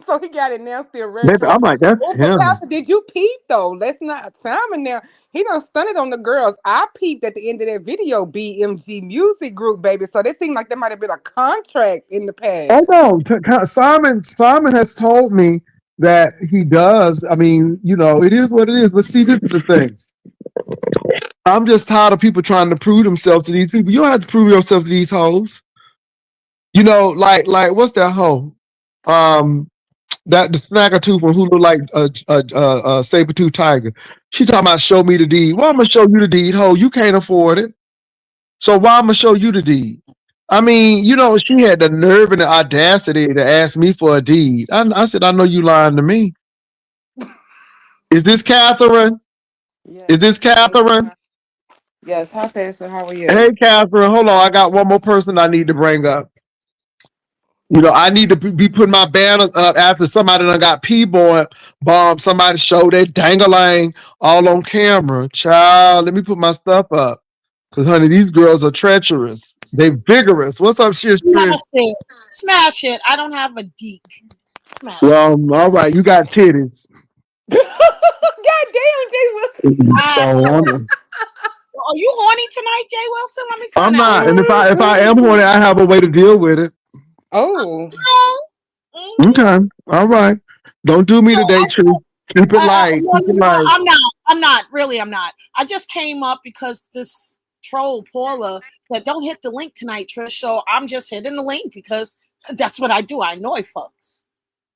So he got it now, still Maybe retro. I'm like, that's Oh, but him. Pastor, did you peep though? Let's not Simon now. He done stunted on the girls. I peeped at the end of that video, BMG Music Group, baby. So it seemed like there might have been a contract in the Oh past. no, Simon has told me that he does. I mean, it is what it is. But see, this is the thing. I'm just tired of people trying to prove themselves to these people. You don't have to prove yourself to these hoes. Like what's that hoe? That the snacker tooth one who look like a saber tooth tiger. She talking about show me the deed. Well, I'm gonna show you the deed, ho. You can't afford it. So why I'm gonna show you the deed? I mean, she had the nerve and the audacity to ask me for a deed. I said, I know you lying to me. Is this Catherine? Is Yes. this Catherine? Yes. Hi, Pastor. How are Hey, you? Catherine, hold on. I got one more person I need to bring up. I need to be putting my banner up after somebody done got bomb. Somebody showed that dangalang all on camera. Child, let me put my stuff up. Because, honey, these girls are treacherous. They vigorous. What's up, Trish? Smash it. Smash it. I don't have a deek. Smash it. Well, all right, you got titties. God damn, Jay Wilson. So I know. Are you horny tonight, Jay Wilson? Let me I'm find out. not. And if I am horny, I have a way to deal with it. Oh. No. Okay. All right. Don't do me So today, Trish. Keep it light. no, Keep it light. I'm not. I'm not. Really, I'm not. I just came up because this troll, Paula, said, don't hit the link tonight, Trish. So I'm just hitting the link because that's what I do. I annoy folks.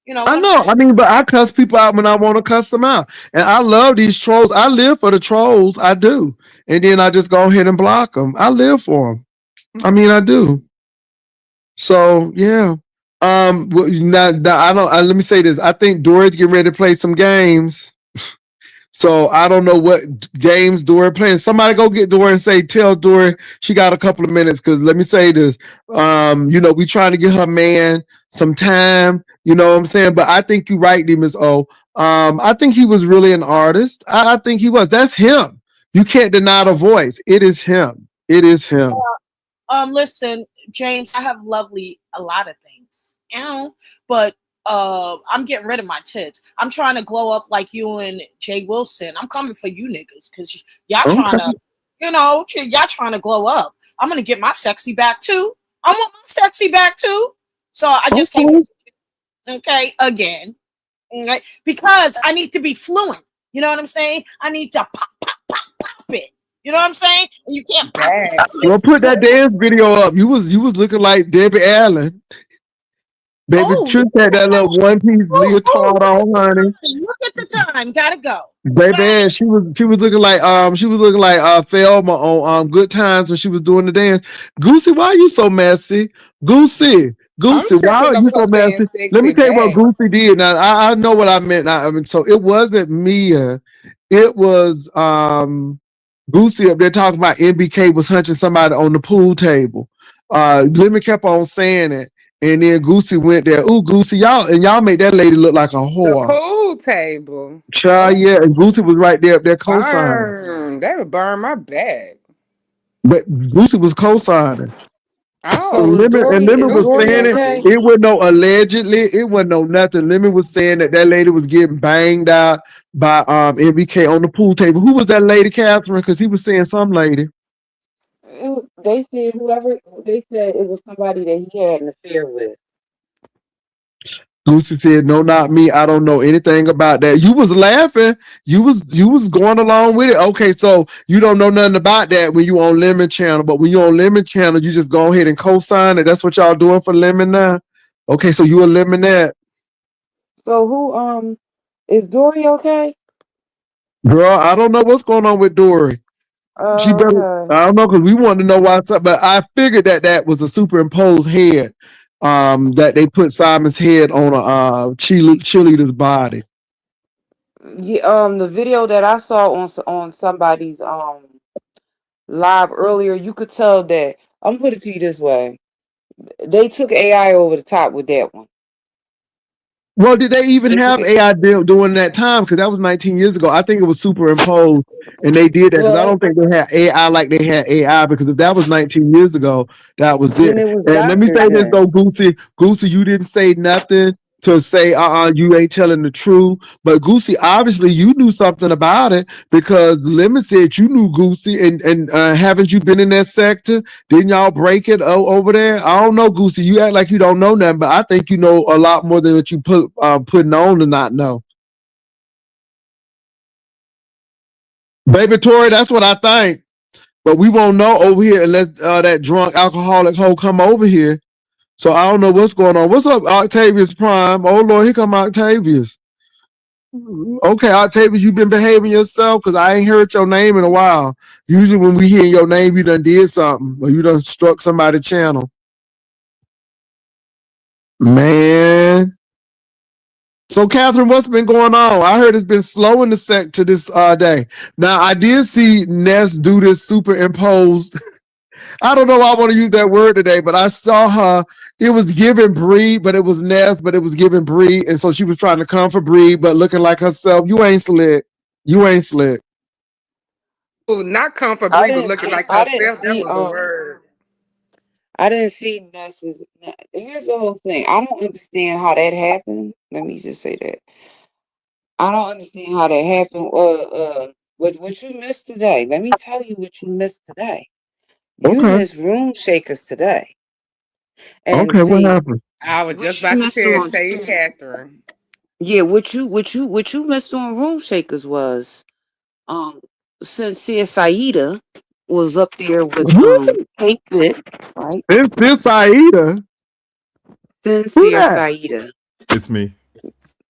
You know I what I'm know. saying? I mean, but I cuss people out when I want to cuss them out. And I love these trolls. I live for the trolls. I do. And then I just go ahead and block them. I live for them. I mean, I do. So, yeah. Now, I don't. Let me say this. I think Dory's getting ready to play some games. So I don't know what games Dory playing. Somebody go get Dory and tell Dory she got a couple of minutes. Cause let me say this. We trying to get her man some time. You know what I'm saying? But I think you're right, Miss O. I think he was really an artist. I think he was. That's him. You can't deny the voice. It is him. It is him. Listen, James, I have a lot of things, but I'm getting rid of my tits. I'm trying to glow up like you and Jay Wilson. I'm coming for you niggas because y'all trying to, y'all trying to glow up. I'm gonna get my sexy back too. I want my sexy back too. So I just came for you, okay, again, right? Because I need to be fluent. You know what I'm saying? I need to pop it. You know what I'm saying? And you can't pop it. Well, put that dance video up. You was looking like Debbie Allen. Baby Oh, Trish had that little one piece leotard look at on, honey. the time. Look at the time. Gotta go. Baby, she was looking like Thelma on Good Times when she was doing the dance. Goosey, why are you so messy? Goosey, I'm Goosey, why tripping are you over her so saying messy? Let me sexy tell you what back. Goosey did. Now I know what I meant. Now, I mean, so it wasn't Mia. It was Goosey up there talking about MBK was hunching somebody on the pool table. Lemon kept on saying it. And then Goosey went there. Ooh, Goosey, y'all made that lady look like a The whore. pool table. Child, Oh, yeah, and Boosie was right there up there co-signing. burn. That would burn my back. But Boosie was co-signing. Oh, So Lemon Is was Lucy Dory saying it. okay? messy. It wasn't no allegedly. It wasn't no nothing. Lemon was saying that lady was getting banged out by MBK on the pool table. Who was that lady, Catherine? Because he was saying some lady. They said whoever they said it was somebody that he had an affair with. Lucy said, "No, not me. I don't know anything about that." You was laughing. You was going along with it. Okay, so you don't know nothing about that when you on Lemon Channel, but when you on Lemon Channel, you just go ahead and co-sign it. That's what y'all doing for Lemon now. Okay, so you a Lemon that So who is Dory okay? girl. I don't know what's going on with Dory. She better. Okay. I don't know because we want to know why. But I figured that was a superimposed head. That they put Simon's head on a cheerleader's body. Yeah, the video that I saw on somebody's live earlier, you could tell that I'm gonna put it to you this way. They took AI over the top with that one. Well, did they even They took have it AI during that time? Because that was 19 years ago. I think it was superimposed, and they did that because I well, don't think they had AI like they had AI. Because if that was 19 years ago, that was it. then it was And let me doctors say this then. though, Goosey, you didn't say nothing to say you ain't telling the truth. But Goosey, obviously you knew something about it because Lemon said you knew Goosey, and haven't you been in that sector? Didn't y'all break it over there? I don't know, Goosey. You act like you don't know nothing, but I think you know a lot more than what you putting on to not know. Baby Tori, that's what I think. But we won't know over here unless that drunk alcoholic hoe come over here. So I don't know what's going on. What's up, Octavius Prime? Oh Lord, here come Octavius. Okay, Octavius, you been behaving yourself because I ain't heard your name in a while. Usually when we hear your name, you done did something or you done struck somebody's channel. Man. So, Catherine, what's been going on? I heard it's been slow in the sect to this day. Now, I did see Ness do this superimposed. I don't know why I want to use that word today, but I saw her. It was giving Bree, but it was Ness, but it was giving Bree. And so she was trying to come for Bree, but looking like herself. You ain't slick. You ain't slick. Ooh, not I comfortably, but didn't looking see. like I didn't herself. That see. was the word. I didn't see Ness's. Here's the whole thing. I don't understand how that happened. Let me just say that I don't understand how that happened. What you missed today? Let me tell you what you missed today. You Okay. missed room shakers today, and Okay. What see happened? I was just what you about to missed tell on. Shay Catherine. Yeah, what you missed on room shakers was um Sincere Saida was up there with Who? Cake Fit, right? It's this Aida. Who Sincere that? Saida. It's me.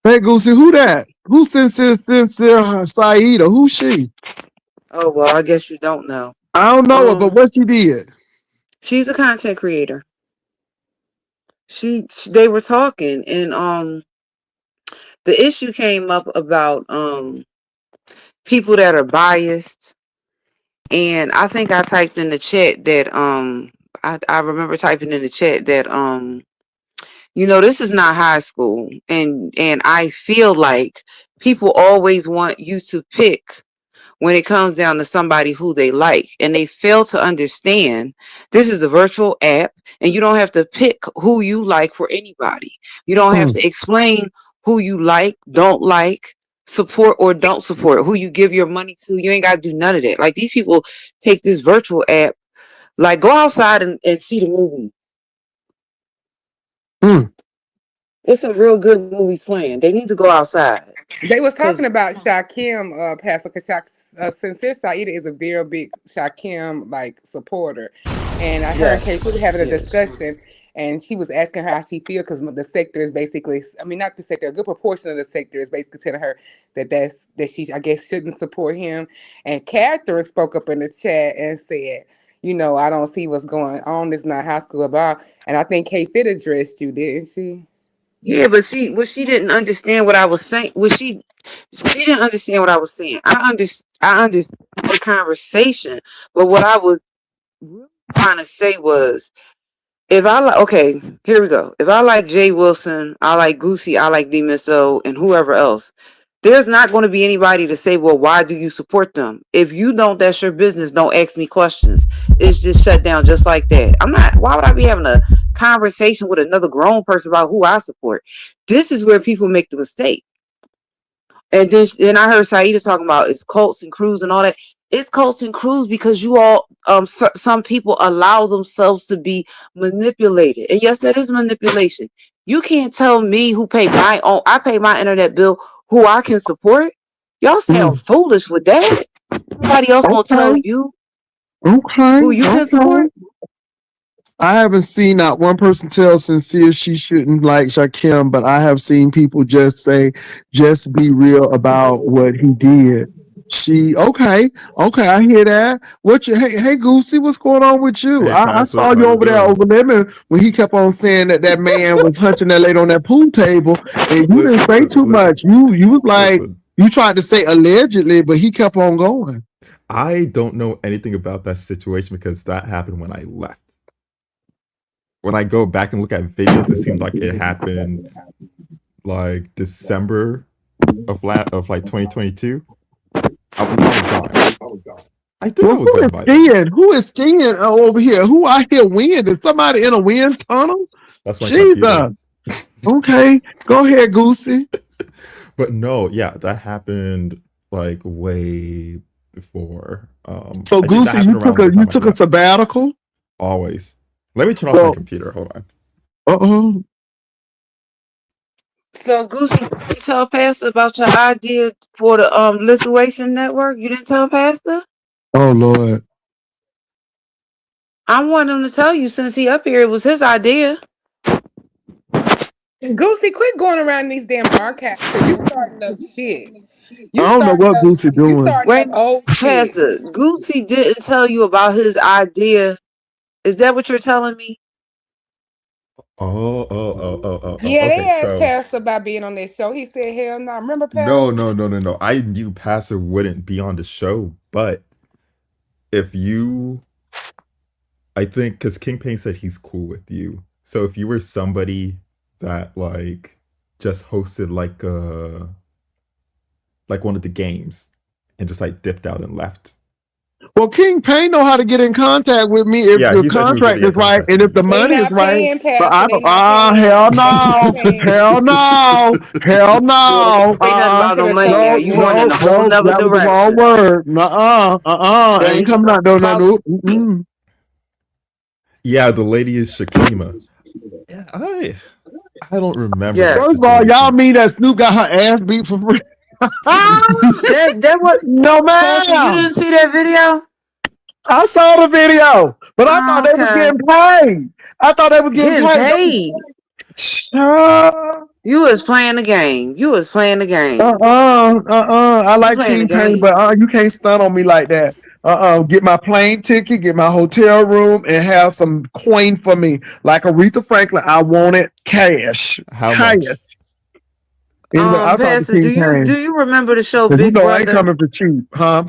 Hey, Goosey, who that? Who's sincere Saida? Who's she? Oh well, I guess you don't know. I don't know her, but Um, what she did? she's a content creator. They were talking, and the issue came up about people that are biased, and I think I typed in the chat that I remember typing in the chat that this is not high school, and I feel like people always want you to pick when it comes down to somebody who they like, and they fail to understand this is a virtual app and you don't have to pick who you like for anybody. You don't have Mm, to explain who you like, don't like, support or don't support, who you give your money to. You ain't got to do none of that. Like, these people take this virtual app, like, go outside and see the movie. mm. There's some real good movies playing. They need to go outside. They was talking Because about Shakim, Pastor, because Sincere Saida is a very big Shakim like supporter, and I heard K yes, Food having a yes. discussion, and she was asking her how she feel because the sector is basically, I mean, not the sector, a good proportion of the sector is basically telling her that she, I guess, shouldn't support him. And Catherine spoke up in the chat and said, I don't see what's going on. It's not high school about. And I think Kate Fit addressed you, didn't she? Yeah, but she didn't understand what I was saying. She didn't understand what I was saying. I understand the conversation, but what I was really trying to say was, if I like, okay, here we go. If I like Jay Wilson, I like Goosey, I like DMSO, and whoever else, there's not going to be anybody to say, well, why do you support them? If you don't, that's your business. Don't ask me questions. It's just shut down just like that. Why would I be having a conversation with another grown person about who I support? This is where people make the mistake. And then I heard Saida talking about it's cults and crews and all that. It's cults and crews because you all, some people allow themselves to be manipulated. And yes, that is manipulation. You can't tell me who pay my own. I pay my internet bill, who I can support. Y'all sound foolish with that. Nobody else gonna tell you who you can support. I haven't seen not one person tell Sincere she shouldn't like Shakim, but I have seen people just say, just be real about what he did. Okay, I hear that. Hey Goosey, what's going on with you? Hey, I Pastor, saw how you you over there doing? over lemon when he kept on saying that man was hunching that lady on that pool table, and you didn't say too much. You was like, Listen. you tried to say allegedly, but he kept on going. I don't know anything about that situation because that happened when I left. When I go back and look at videos, it seemed like it happened like December of like 2022. I was gone. I think I Well, was who gone is by then. skiing? Who is skiing over here? Who I hear wind? Is somebody in a wind tunnel? That's my Jesus. computer. Okay, go ahead, Goosey. But no, yeah, that happened like way before. So I think that Goosey, happened around the you time I took a left. sabbatical. Always. Let me turn off my So, computer. Hold on. oh, So Goosey, you didn't tell Pastor about your idea for the Lithuanian network. You didn't tell Pastor. oh Lord. I want him to tell you since he up here. It was his idea. Goosey, quit going around these damn archives because you starting up shit. I don't know what Goosey You doing. starting Wait, up old shit. Pastor, Gucci didn't tell you about his idea. Is that what you're telling me? Yeah, they Okay, asked so Pastor about being on that show. He said, hell no. Remember, no, Pastor? no, no, no, no. I knew Pastor wouldn't be on the show, but if you, I think, because King Payne said he's cool with you. So if you were somebody that just hosted like one of the games and just like dipped out and left. Well, King Payne know how to get in contact with me if Yeah, the he said he was gonna contract is get right contact and with if you. the They money is not right. paying, But Pastor. They not hell paying. They not no, paying. hell no, hell Yeah, they no, don't pay nothing I'm about no finna money tell now. him You going again. in a whole nother that was the wrong direction. word. I They ain't ain't coming out doing about nothing. Mm-mm. Yeah, the lady is Shakima. Yeah, I don't remember that yes. First of all, y'all situation. mean that Snoop got her ass beat for free? That what No, Pastor, you ma'am. didn't see that video? I saw the video, but I thought they was Okay. getting paid. I thought they was getting Getting paid. paid. Uh, You was playing the game. You was playing the game. I You like playing the King Payne, game. but you can't stun on me like that. Get my plane ticket, get my hotel room, and have some coin for me. Like Aretha Franklin, I want it cash. How Cash. much? Anyway, I'll talk to Pastor, King do Payne. you remember the show Because you Big know I ain't Brother? coming for cheap, huh?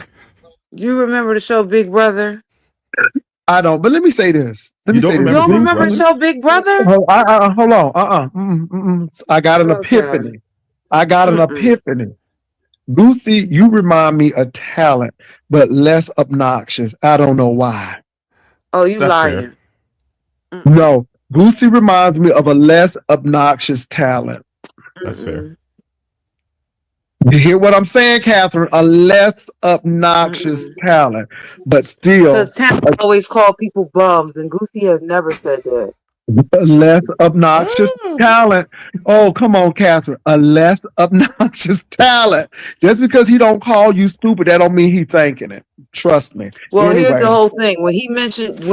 You remember the show Big Brother? I don't. But let me say this. Let You me don't say this. You remember don't Big remember the Brother? show Big Brother? Hold on. I got an Okay. epiphany. I got an Mm-mm. epiphany. Lucy, you remind me of talent, but less obnoxious. I don't know why. Oh, you That's fair. lying. Mm-mm. No, Lucy reminds me of a less obnoxious talent. That's fair. Mm-mm. You hear what I'm saying, Catherine? A less obnoxious Mm-mm. talent, but still Because talent always call people bums, and Goosey has never said that. a less obnoxious Oh, talent. Oh, come on, Catherine. A less obnoxious talent. Just because he don't call you stupid, that don't mean he thinking it. Trust me. Well, here's Anyway, the whole thing. When he mentioned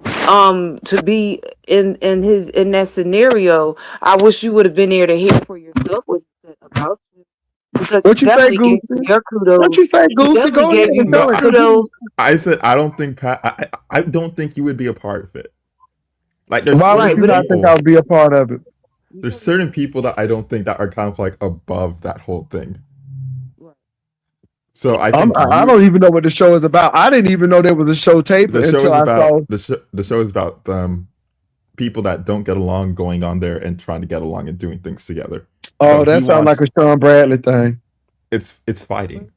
to be in that scenario. I wish you would have been there to hear for yourself what he said about you, because he What you say, definitely gave you Goosey? your What kudos. you say, He Goosey? definitely Go ahead gave you and your tell No, it, cause kudos. I said I don't think Pat. I don't think you would be a part of it. Like there's why would certain Right, you but not it, think I people. would be a part of it? There's certain people that I don't think that are kind of like above that whole thing. right. So I I'm, think I you. don't even know what the show is about. I didn't even know there was a show tape The show until is I about saw. the show is about people that don't get along going on there and trying to get along and doing things together. So Oh, he that sounds like wants a Sean Bradley thing. it's fighting.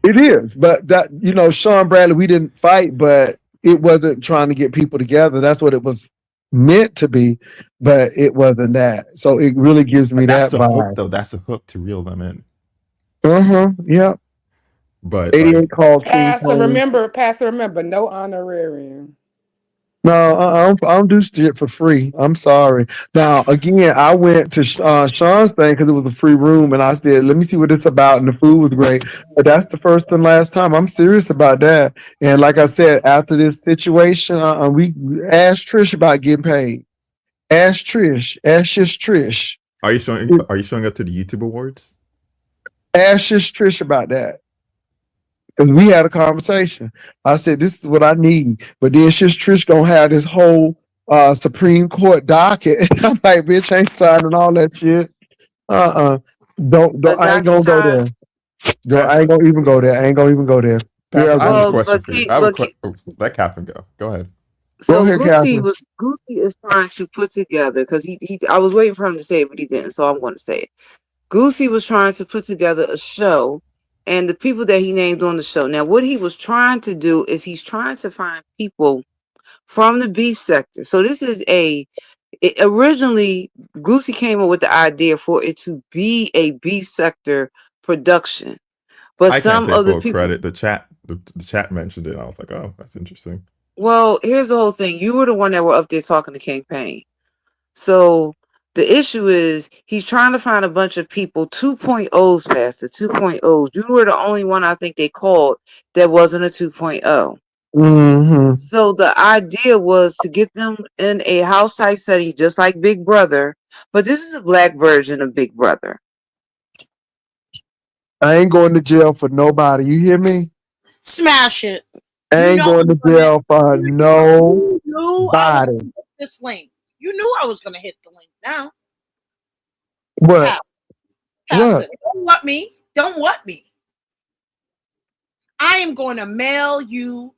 It is, but that Sean Bradley, we didn't fight, but it wasn't trying to get people together. That's what it was meant to be, but it wasn't that. So it really gives me That's that the hook vibe. though. That's the hook to reel them in. Yeah. But 88 like called King Pastor, Payne. remember, Pastor, remember, no honorarium. No, I don't do shit for free. I'm sorry. Now, again, I went to Sean's thing because it was a free room, and I said, "Let me see what it's about." And the food was great, but that's the first and last time. I'm serious about that. And like I said, after this situation, we asked Trish about getting paid. Ask Trish. Ask just Trish. are you showing up to the YouTube awards? Ask just Trish about that. Because we had a conversation. I said, this is what I need. But then she's Trish gonna have this whole Supreme Court docket. I'm like, bitch, I ain't signing all that shit. Uh-uh. A Don't I ain't gonna go DocuSign. there. Girl, Pass I ain't gonna even go there. I ain't gonna even go there. Pass. Yeah, I have a Well, Goosey. question but for you. King, I have a but question. Oh, let Catherine go. Go ahead. Go so ahead, Catherine. Goosey is trying to put together, because he I was waiting for him to say it, but he didn't, so I'm going to say it. Goosey was trying to put together a show, and the people that he named on the show. Now, what he was trying to do is he's trying to find people from the beef sector. So this is originally Goosey came up with the idea for it to be a beef sector production, but I can't some take of the full people. credit. The chat mentioned it. I was like, oh, that's interesting. Well, here's the whole thing. You were the one that were up there talking to King Payne. So the issue is he's trying to find a bunch of people, 2.0s, Pastor, 2.0s. You were the only one I think they called that wasn't a 2.0. Mm-hmm. So the idea was to get them in a house type setting, just like Big Brother, but this is a black version of Big Brother. I ain't going to jail for nobody. You hear me? Smash it. I You ain't know going I'm to gonna. jail for You knew I was nobody. gonna hit this link. You knew I was gonna hit the link. Now, What? pass, pass What? it. Don't want me. Don't want me. I am going to mail you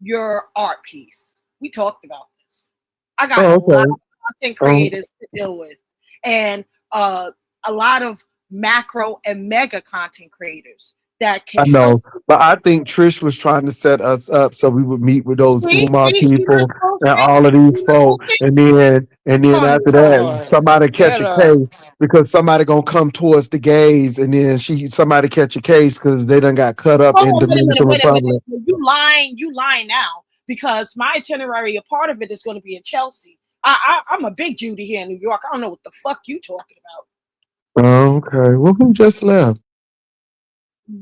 your art piece. We talked about this. I got a Oh, lot okay. of content Oh, creators to deal with, and a lot of macro and mega content creators that I can know, help. but I think Trish was trying to set us up so we would meet with those See, Umar see what people it's supposed and to be? all of these See what it's folk, supposed to be? and then Oh, after that, Lord. somebody catch Shut a up. case because somebody gonna come towards the gays, and then somebody catch a case because they done got cut up Hold in on, Dominican wait a minute. Republic. You lying now because my itinerary, a part of it is going to be in Chelsea. I'm a big Judy here in New York. I don't know what the fuck you talking about. Oh, okay, well, who just left?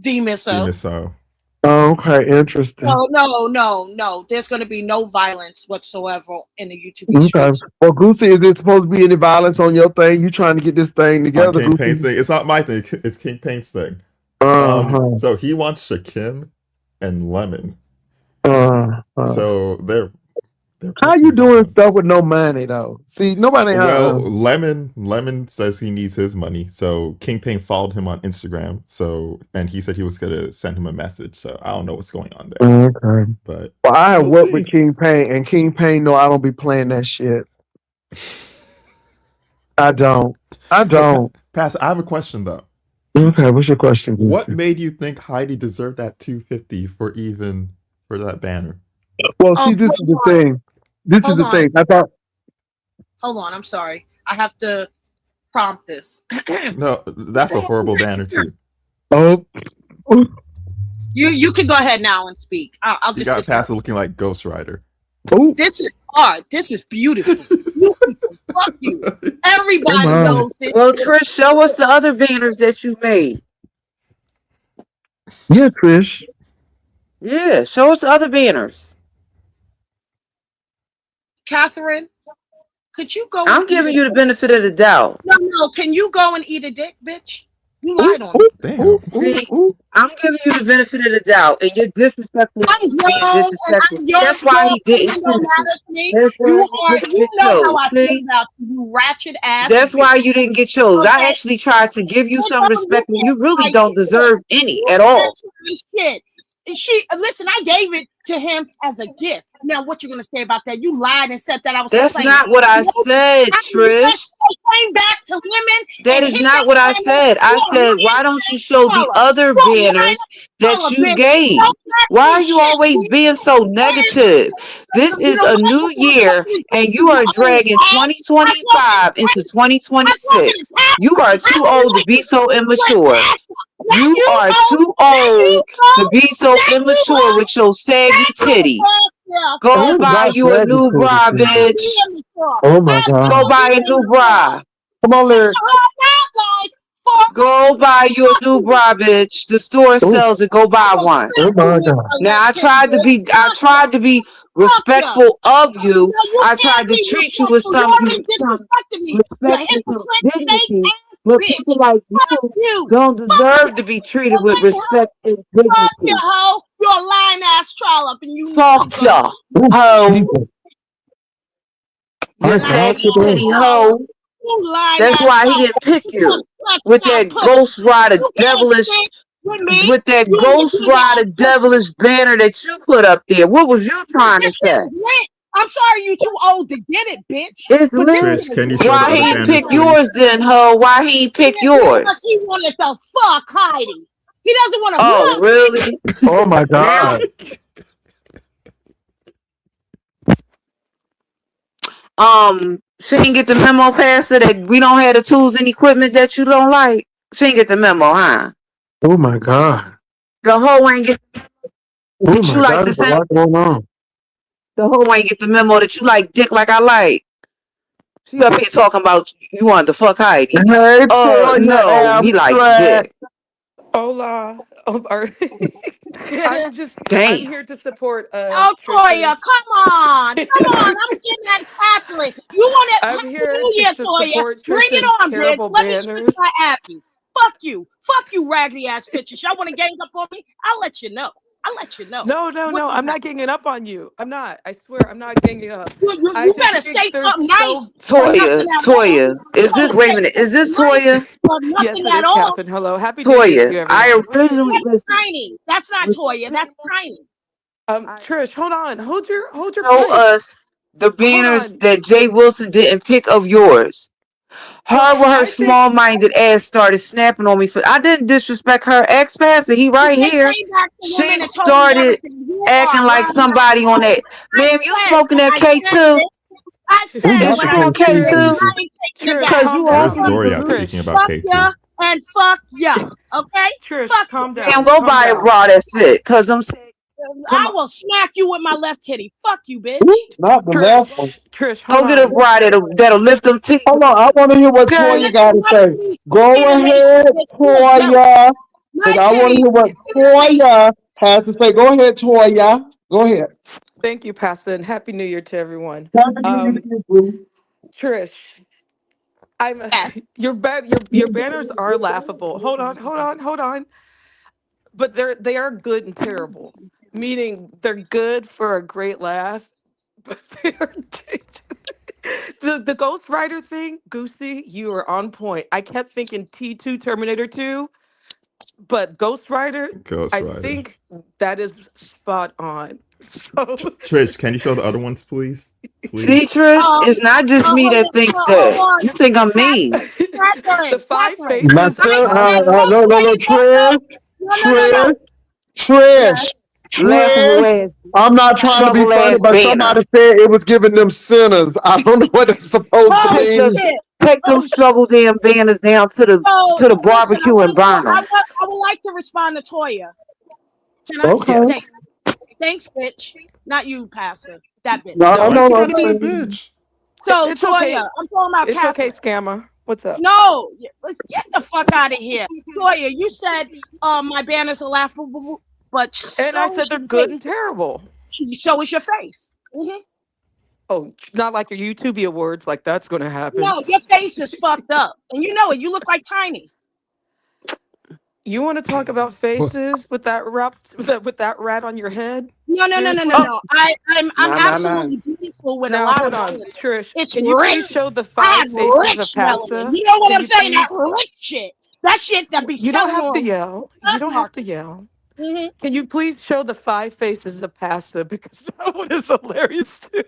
Demon so. Demon so. Oh, okay, interesting. No. There's going to be no violence whatsoever in the YouTube Okay, streets. well, Goosey, is it supposed to be any violence on your thing? You trying to get this thing On together, King Payne's Goosey? thing. It's not my thing. It's King Payne's thing. Uh-huh. So he wants Shakim and Lemon. Uh-huh. So they're How pretty you doing stuff violent. with no money though? See, nobody. Well, Lemon says he needs his money. So King Payne followed him on Instagram. So and he said he was gonna send him a message. So I don't know what's going on there, Okay. but Well, I have we'll worked with see. King Payne, and King Payne know I don't be playing that shit. I don't. I So don't. Pass. I have a question though. Okay, what's your question, What Goosey? made you think Heidi deserved that 250 for that banner? Well, Oh, see, this is the thing. This is hold the on, thing. I thought. hold on. I'm sorry. I have to prompt this. No, that's a horrible banner too. Oh, You can go ahead now and speak. I'll You just got sit here. Pass looking like Ghost Rider. oh, This is art. This is beautiful. Beautiful. Fuck you. oh Everybody my. knows this. Well, Trish, show us the other banners that you made. Yeah, Trish. Yeah, show us the other banners. Catherine, could you go and I'm eat giving a you the benefit of the doubt. no, can you go and eat a dick, bitch? You Ooh, lied on ooh, me. ooh, Damn. ooh, See, ooh. I'm giving you the benefit of the doubt, and you're disrespectful I'm being grown and disrespectful. I'm your That's why he didn't opinion don't choose you. matter to me. That's why you didn't You get know how chose. I feel See, about you, you ratchet ass that's bitch. why you didn't get chose. I Okay? actually tried to give you You some know you respect, and can't you really try don't shit. deserve any You at can't all. try shit. She listen, I gave it to him as a gift. Now what you gonna say about that? You lied and said that I was That's complaining. not what I No, said, I Trish. came back to women That and is hit that not what I hammer. said. I You're a said, lion why don't you show the collar. other You're a lion banners that collar, you bitch. gave? Don't ask Why me are you shit, always bitch. being so And negative? This you is know a what? new year, and you are dragging I told you 2025 into I told you to 2026. pass. You are I too would old to like be to so with immature. ass. Not You you, are ho. too Not you, old to ho. be so Not you, immature ho. with your saggy titties. Yeah, Go fuck Oh, buy not you a saggy new bra, titties, Jesus. be bitch. immature. Oh my Go God. buy a new bra. Come on, That's Lyric. how I'm not like Go buy you a new fuck bra, bitch. The store Oh, sells it. Go buy one. oh you my with God. your Now little titty, bitch. I tried to be Fuck ya. respectful of you. No, you I can't tried to be treat you with respectful. You already some disrespected me. You respect and some hypocrite, fake dignity. ass But people bitch. like Fuck you you. don't Fuck deserve ya. to be treated with Okay, respect and fuck you, dignity. hoe. You're a lying ass trollop and you need to Fuck go. ya, Oh, hoe. Jesus. You My Lying God, saggy ass today. titty trollop. hoe. You lying That's ass why he trollop. didn't pick You just you clutch with that that pussy. Ghost Rider You can't devilish stick with me. with that You and your Ghost big ass Rider pussy. devilish banner that you put up there. What was you trying to This shit say? is lit. I'm sorry you too old to get it, bitch. It's But this shit lit. Trish, is can you lit. show the Why other he ain't Thank banners, pick you. please? yours then, ho? Why he ain't pick Because yours? he wanted to fuck Heidi. He doesn't want to Oh, fuck. really? Oh my Now, God. she didn't get the memo, Pastor, that we don't have the tools and equipment that you don't like. She didn't get the memo, huh? Oh my God. The hoe ain't get Oh that you my like God. the There's a same. lot going on. The hoe ain't get the memo that you like dick like I like. She up here talking about you wanted to fuck Heidi. Hey, Toya No, he likes Abstract. dick. Hola. I'm Damn. here to support Oh, Toya, Trisha's. come on. Come on. I'm getting at Catherine. You want to I'm Happy here New Year, to Toya. support Bring it Trisha's on, bitch. terrible Let me switch banners. my happy. Fuck you. Fuck you, raggedy ass bitches. Y'all want to gang up on me? I'll let you know. I'll let you know No, no, what no. you I'm got. not ganging up on you. I'm not. I swear, I'm not ganging up. I You just better think say they're something so. nice or nothing Toya, at all. Toya, You is this? better Wait a say minute, is something this nice Toya? or Yes, nothing it at is, all. Catherine. Hello. Happy New Year to Toya, you, I everyone. originally That's listen. tiny. That's not Toya. That's tiny. I Trish, hold on. Hold your show pipe. us the Hold banners on. that Jay Wilson didn't pick of yours. Her Well, with her I think small-minded ass started snapping on me for. I didn't disrespect her ex-pastor. He You right just here. came back to She women and told me started everything. You acting are like lying ass somebody on hoe. that. Ma'am, you smoking that I K said too? it. I Oh, said You not what the I smoking case K too, said, and too? Jesus. I ain't taking it Trish, back. Cause calm you Where's down. ugly. Doria speaking Trish, about Fuck K2? ya and fuck ya. Okay? Trish, Fuck ya. calm Damn, down. go Calm buy a down. bra that fit. Cause I'm saying, Come I on, will smack you with my left titty. Fuck you, Ooh, bitch. not the left one. Trish, hold go get a on. bra that'll lift them titties. Hold on. I want to hear what Now Okay? Toya listen, got to my say. titties Go get elation, ahead, bitch. You are jealous. Toya. My Because I want to titties hear what get stimulation. Toya has to say. Go ahead, Toya. Go ahead. Thank you, Pastor, and Happy New Year to everyone. Happy New Year to Um, you, boo. Trish, I'm Yes. your banners are laughable. Hold on. But they are good and terrible. Meaning they're good for a great laugh, but they are the Ghost Rider thing, Goosey, you are on point. I kept thinking T2 Terminator 2, but Ghost Rider, Ghost I Rider. think that is spot on. So Trish, can you show the other ones, please? See, Please. Trish, it's not just me that thinks Hold that. on. You think I'm mean. the five Catherine. Not faces, I the sure. five said no, No, no, no. Toya, Trish, no. Trish, Yes. Trish, Laughable Trish. ass, I'm not trying to be trouble funny, ass but banner. somebody said it was giving them sinners. I don't know what it's supposed to Oh Take them, mean. shit. take them Oh shit. struggle damn banners down So to the listen, barbecue and burn them. I would like to respond to Toya. Can I? Okay. yes. Thanks. Thanks, bitch. Not you, Pastor. That No, bitch. I No, Why know. she I'm gotta be a saying. bitch? So it's okay. Toya, I'm talking about It's okay, Catherine. scammer. What's up? No, let's get the fuck out of here. Toya, you said my banners are laughable, but And I so is said they're your good face. and terrible. So is your face. Oh, not like your YouTube awards, like that's gonna happen. No, your face is fucked up, and you know it. You look like Tiny. You want to talk about faces with that rap with that rat on your head? No, no, no, no, no, Seriously? no. I'm No, no, no. absolutely beautiful with a Now lot of hold on, melanin. Trish. It's Can you please rich. show the I 5 have faces of rich melanin. Pasta? You know what Can I'm you saying? That please? rich shit. That shit that be You don't selling have to on yell. the You stock don't have to market. yell. Hmm. Can you please show the 5 faces of Pasta because that one is hilarious too.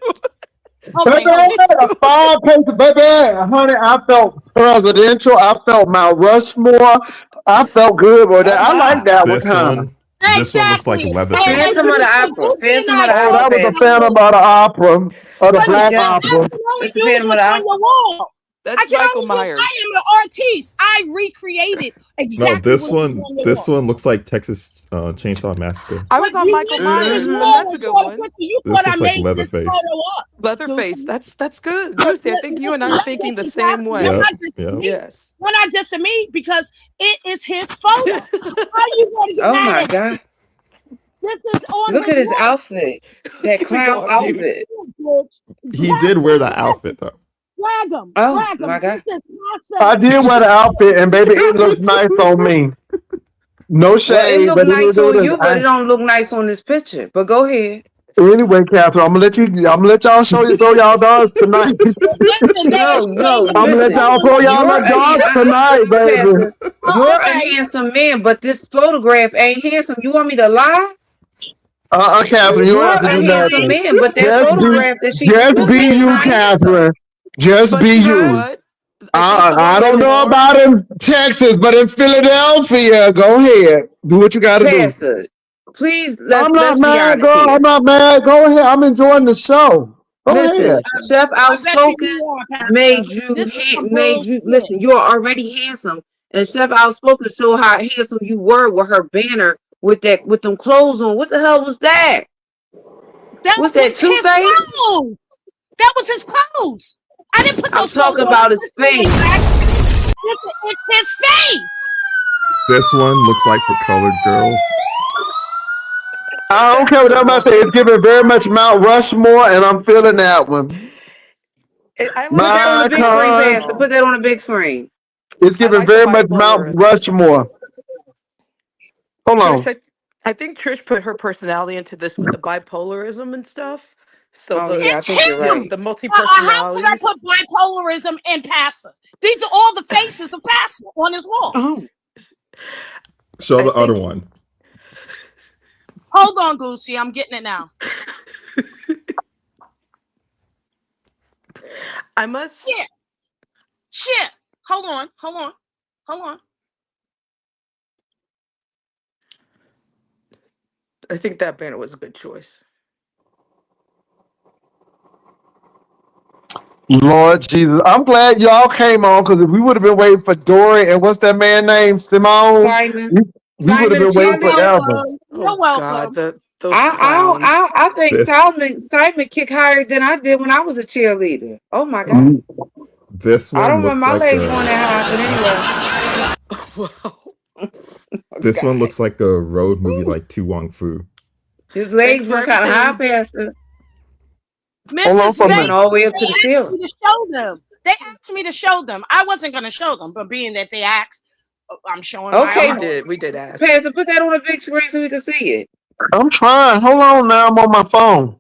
Okay, Baby, hold on. a 5 pages, baby, honey. I felt presidential. I felt Mount Rushmore. I felt good with that. Oh I like wow. that one This kind of. one looks like Exactly. And Leatherface. Phantom to of be the fair, Opera. Boosie and Phantom of I the Oh, Opera, that talked was a Pastor. about Phantom this. of the Opera of the But There you Black go. Opera. I can only It's the use Phantom of the what's on Opera. your wall. I That's can Michael only use. I Myers. am an artiste. I recreated No, exactly this what is one on your this wall. one looks like Texas Chainsaw Massacre. I But was on you Michael went to the Myers, Mm-hmm. and store that's a and good saw the one. picture. You This thought I looks like made this Leatherface. photo up, Leatherface. Goosey. That's good. But Goosey, I think you and I listen, are thinking the listen, same Pastor, you're way. Yep, not dissing yep. me. Yes. You're not dissing me because it is his photo. How you going to get Oh mad my at me? God. This is on Look his at his wall. outfit. That Let me go clown on mute. outfit. Bitch. He did wear that Drag outfit though. him. Oh Drag my him. This God. is I Casa. did wear the outfit, and baby, it looks nice on me. No Well, it shade, looked but nice on it you, but it don't look nice on this picture. But go ahead. anyway, Catherine, I'm gonna let you. I'm gonna let y'all show you throw y'all darts tonight. Listen, there No, is no, shade in I'm gonna this let listen. y'all photo. throw Let me y'all You're the show a you. darts tonight, baby. Pastor. You're a Okay. handsome man, but this photograph ain't handsome. You want me to lie? Catherine, you don't You're have to a do handsome nothing. man, but that Just be, photograph that she just be used is you, not handsome. Catherine. Just be But you know Huh? you. what? I think the one I with don't the know about horns. in Texas, but in Philadelphia, go ahead. Do what you got to do. Pastor, please I'm not let's be mad, honest girl. I'm here. not mad. Go ahead. I'm enjoying the show. Go Listen, ahead. Chef I bet you Outspoken you are, Pastor. This is some made you bullshit. listen. You're already handsome, and Chef Outspoken showed how handsome you were with her banner with them clothes on. What the hell was that? That Was that was Two his Face? clothes. That was his clothes. I didn't put I'm those clothes talking on. about his Listen, face. listen, it's his face. This one looks like for colored girls. I don't That's care what the everybody say. It's one. giving very much Mount Rushmore, and I'm feeling that one. I Put like that on the the My big screen, Pastor. cons. bipolarism. Put that on the big screen. It's I giving like the very much Mount bipolarism. Rushmore. Hold Trish, on. I think Trish put her personality into this with the bipolarism and stuff. So Oh yeah, I It's think you're him. right. the multi How could I personalities. put bipolarism and passive? These are all the faces of passive on his wall. Oh, Show I the other think one. Hold on, Goosey. I'm getting it now. I must. Shit. Shit. Hold on. Hold on. Hold on. I think that banner was a good choice. Lord Jesus. I'm glad y'all came on because if we would have been waiting for Dory and what's that man name? Simone, Simon, we would have Simon the been You're waiting cheerleader. forever. welcome. You're Oh God, welcome. those clowns. I think This Simon kicked higher than I did when I was a cheerleader. Oh my God. Mm. this I one don't remember looks my like legs a going that high, but anyway. Wow. Oh this one God. looks like a road movie Ooh, like Tu Wong Fu. His Thanks legs for went kind of high, everything. Pastor. Hold on Mrs. for a They Vegas, went minute. all the way up they to the asked ceiling. me to show them. They asked me to show them. I wasn't going to show them, but being that they asked, I'm showing my We Okay, art. did. We did ask. Pastor, put that on a big screen so we can see it. I'm trying. Hold on now. I'm on my phone.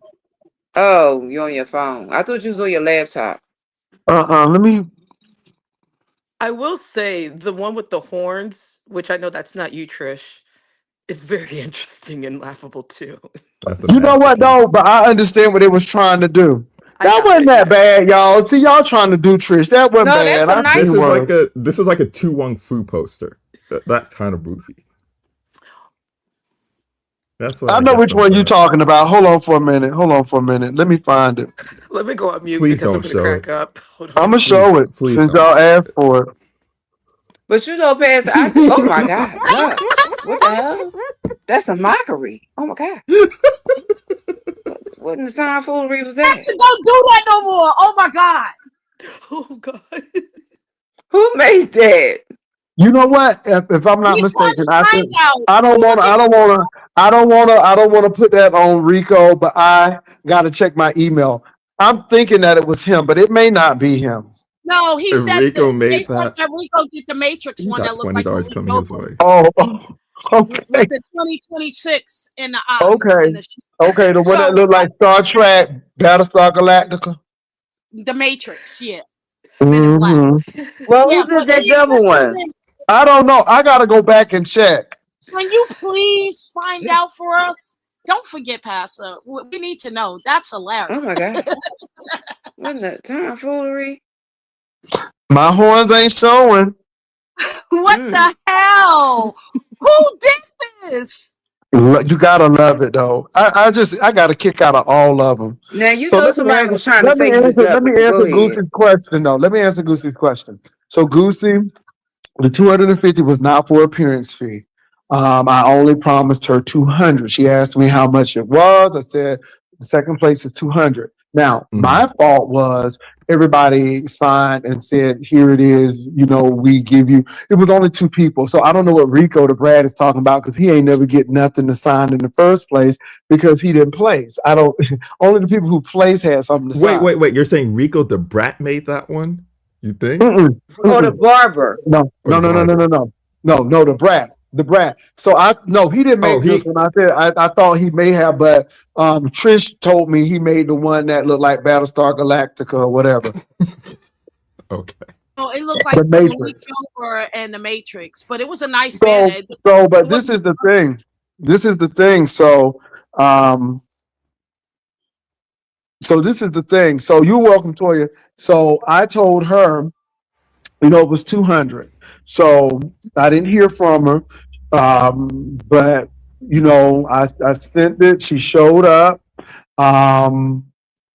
Oh, you're on your phone. I thought you was on your laptop. Let me. I will say the one with the horns, which I know that's not you, Trish, is very interesting and laughable too. That's a You know what though? masterpiece. But I understand what they was trying to do. I That got wasn't it. that Yeah. bad, y'all. See, y'all trying to do Trish. That wasn't No, that's bad. I some see This nice you is one. were. like a Tu Wong Fu poster. That kind of movie. That's what I I know get which from one you that. talking about. Hold on for a minute. Hold on for a minute. Let me find it. Let me go on mute Please because I'm don't gonna show crack it. up. Hold I'm on. gonna show it Please since don't y'all show asked for it. But you know, Pastor, oh my God, what? What the hell? That's a mockery. Oh my God. What in the tomfoolery was I that? said, don't do that no more. Oh my God. Oh God. Who made that? You know what? If I'm not We're trying mistaken, to I find think out I don't who want to. the I don't want to. I don't want to. I don't want to put that on Rico. But I got to check my email. I'm thinking that it was him, but it may not be him. No, he If said that Rico they made said that, that Rico did the Matrix he one got that looked $20 like Malik coming his Yoba way. Oh, with okay, the 2026 in the eye okay, in the okay. The one that so looked like Star Trek, Battlestar Galactica. the Matrix, yeah, Men in Black. Hmm. Well, Yeah, who but did that double here's the one? thing. I don't know. I gotta go back and check. Can you please find out for us? Don't forget, Pastor. We need to know. That's hilarious. Oh my God. What the tomfoolery? My horns ain't showing. What Mm. the hell? Who did this? You gotta love it though. I got a kick out of all of them. Now you So know somebody was trying to say you was let me double. Go answer ahead. Goosey's question though. Let me answer Goosey's question. So Goosey, the 250 was not for appearance fee. I only promised her 200. She asked me how much it was. I said the second place is 200. Now, Mm. my fault was everybody signed and said, here it is. You know, we give you, it was only two people. So I don't know what Rico the Brad is talking about because he ain't never get nothing to sign in the first place because he didn't place. I don't, only the people who place had something to Wait, sign. wait, wait. You're saying Rico the Brat made that one? You think? Mm-mm, Oh, the mm-mm. barber. No, Or the no, no, no, no, no, barber? no, no, no. The brat. So I no, he didn't Oh, make this he. one. I said I thought he may have, but Trish told me he made the one that looked like Battlestar Galactica or whatever. Okay. Oh, it looked The like the Malik Matrix. Yoba and the Matrix, but it was a nice banner. So so, It but this wasn't. is the thing. This is the thing. Um, so this is the thing. So you're welcome, Toya. So I told her, it was 200. So I didn't hear from her. But I sent it. She showed up. Um,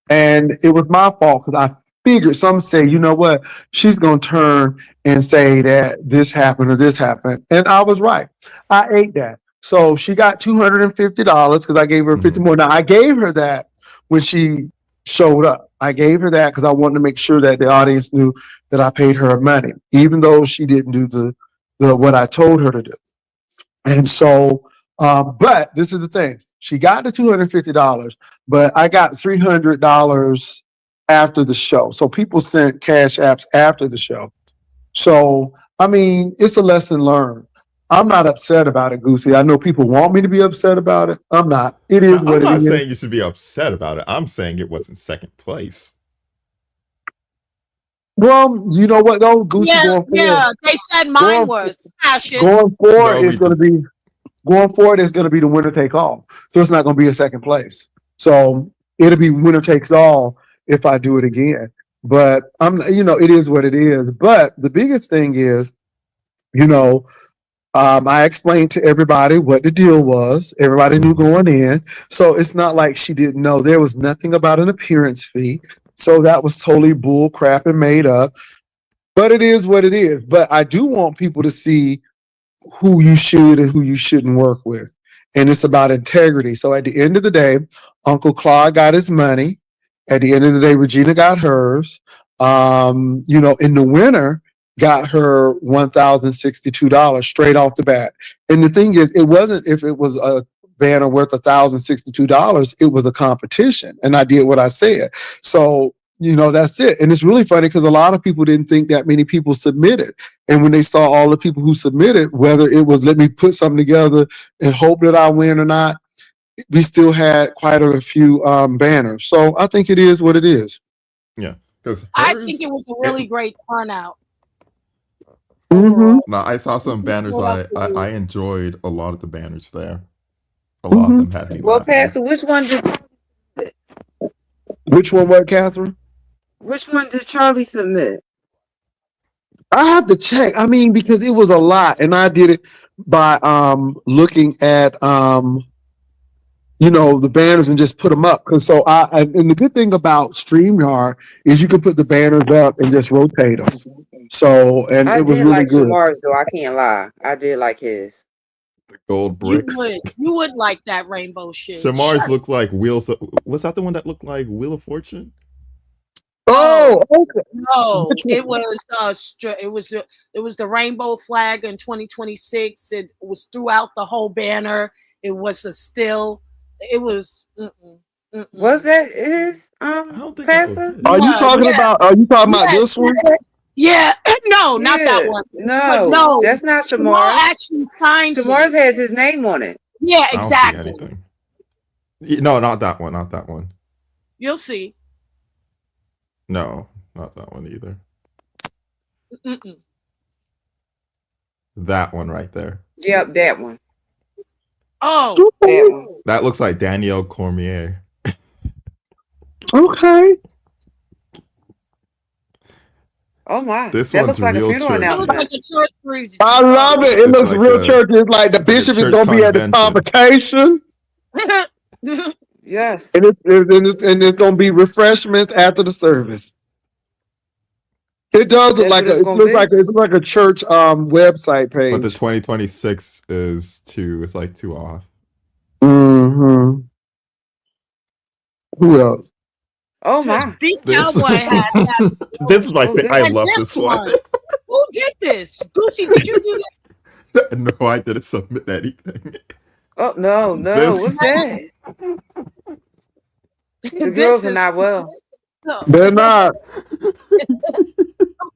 and it was my fault because I figured some say, you know what, she's gonna turn and say that this happened or this happened. And I was right. I ate that. So she got $250 because I gave her 50 Mhm. more. Now I gave her that when she showed up. I gave her that because I wanted to make sure that the audience knew that I paid her money, even though she didn't do the what I told her to do. And so, but this is the thing. She got the $250, but I got $300 after the show. So people sent cash apps after the show. So, I mean, it's a lesson learned. I'm not upset about it, Goosey. I know people want me to be upset about it. I'm not. It is Now, I'm what it not is. saying you should be upset about it. I'm saying it was in second place. Well, you know what though, Goosey, Yeah, going forward, yeah. They said mine going was passion. going forward No, is we going to did. be going forward is going to be the winner take all. So it's not going to be a second place. So it'll be winner takes all if I do it again. But it is what it is. But the biggest thing is, you know, I explained to everybody what the deal was. Everybody knew Mhm. going in. So it's not like she didn't know. There was nothing about an appearance fee. So that was totally bull crap and made up. But it is what it is. But I do want people to see who you should and who you shouldn't work with. And it's about integrity. So at the end of the day, Uncle Claude got his money. At the end of the day, Regina got hers. In the winter, got her $1,062 straight off the bat. And the thing is, it wasn't if it was a banner worth $1,062, it was a competition. And I did what I said. So, that's it. And it's really funny because a lot of people didn't think that many people submitted. And when they saw all the people who submitted, whether it was let me put something together and hope that I win or not, we still had quite a few banners. So I think it is what it is. Yeah, because I think hers. it was a It, really great turnout Mm-hmm. overall. now I saw some People banners. showed up I to enjoyed a lot of the banners there. A lot of Mm-hmm. them had me Well, laughing. Pastor, Which one, what, Catherine? which one did Charlie submit? I have to check. I mean, because it was a lot, and I did it by looking at the banners and just put them up. Because and the good thing about StreamYard is you can put the banners up and just rotate them. So, and I it was did really like good. Shamar's though. I can't lie. I did like his. The gold you bricks. would like that rainbow shit. Shamar's Shut looked like wheels. Was that the one that looked like Wheel of Fortune? Oh, No, okay. no, Which one? it was the rainbow flag in 2026. It was throughout the whole banner. It was a still. It was. Mm-mm. Was Mm-mm. that his I don't think that was pastor? it. Are you Yeah, talking yeah, about? Are you talking about yes, this one? yeah. No, not that Yeah. one. But No, no, that's not Jamal Shamar's. actually signs Shamar's it. has his name on it. Yeah, I don't see exactly. anything. No, not that one. Not that one. You'll see. No, not that one either. Mm-mm. That one right there. Yep, that one. Oh, That one. That looks like Danielle Cormier. Okay. Oh my. This That one's looks like a real funeral it looks churchy. like announcement. a church preach. I love it. It It's looks like real a churchy. It's like the it's like a bishop is church gonna be at the convention. convocation, Yes. and it's gonna be refreshments after the service. It does look That's like what it's it gonna looks be. like a church website But the page. 2026 is too. It's like too off. Mm-hmm. Who else? Oh my. These This cowboy hats have this is my Oh favorite. I and love this this one. one. Who did this? Gucci, did you do No, I didn't submit anything. Oh no, no. This What's that? that? The This girls are is not well. no. They're not.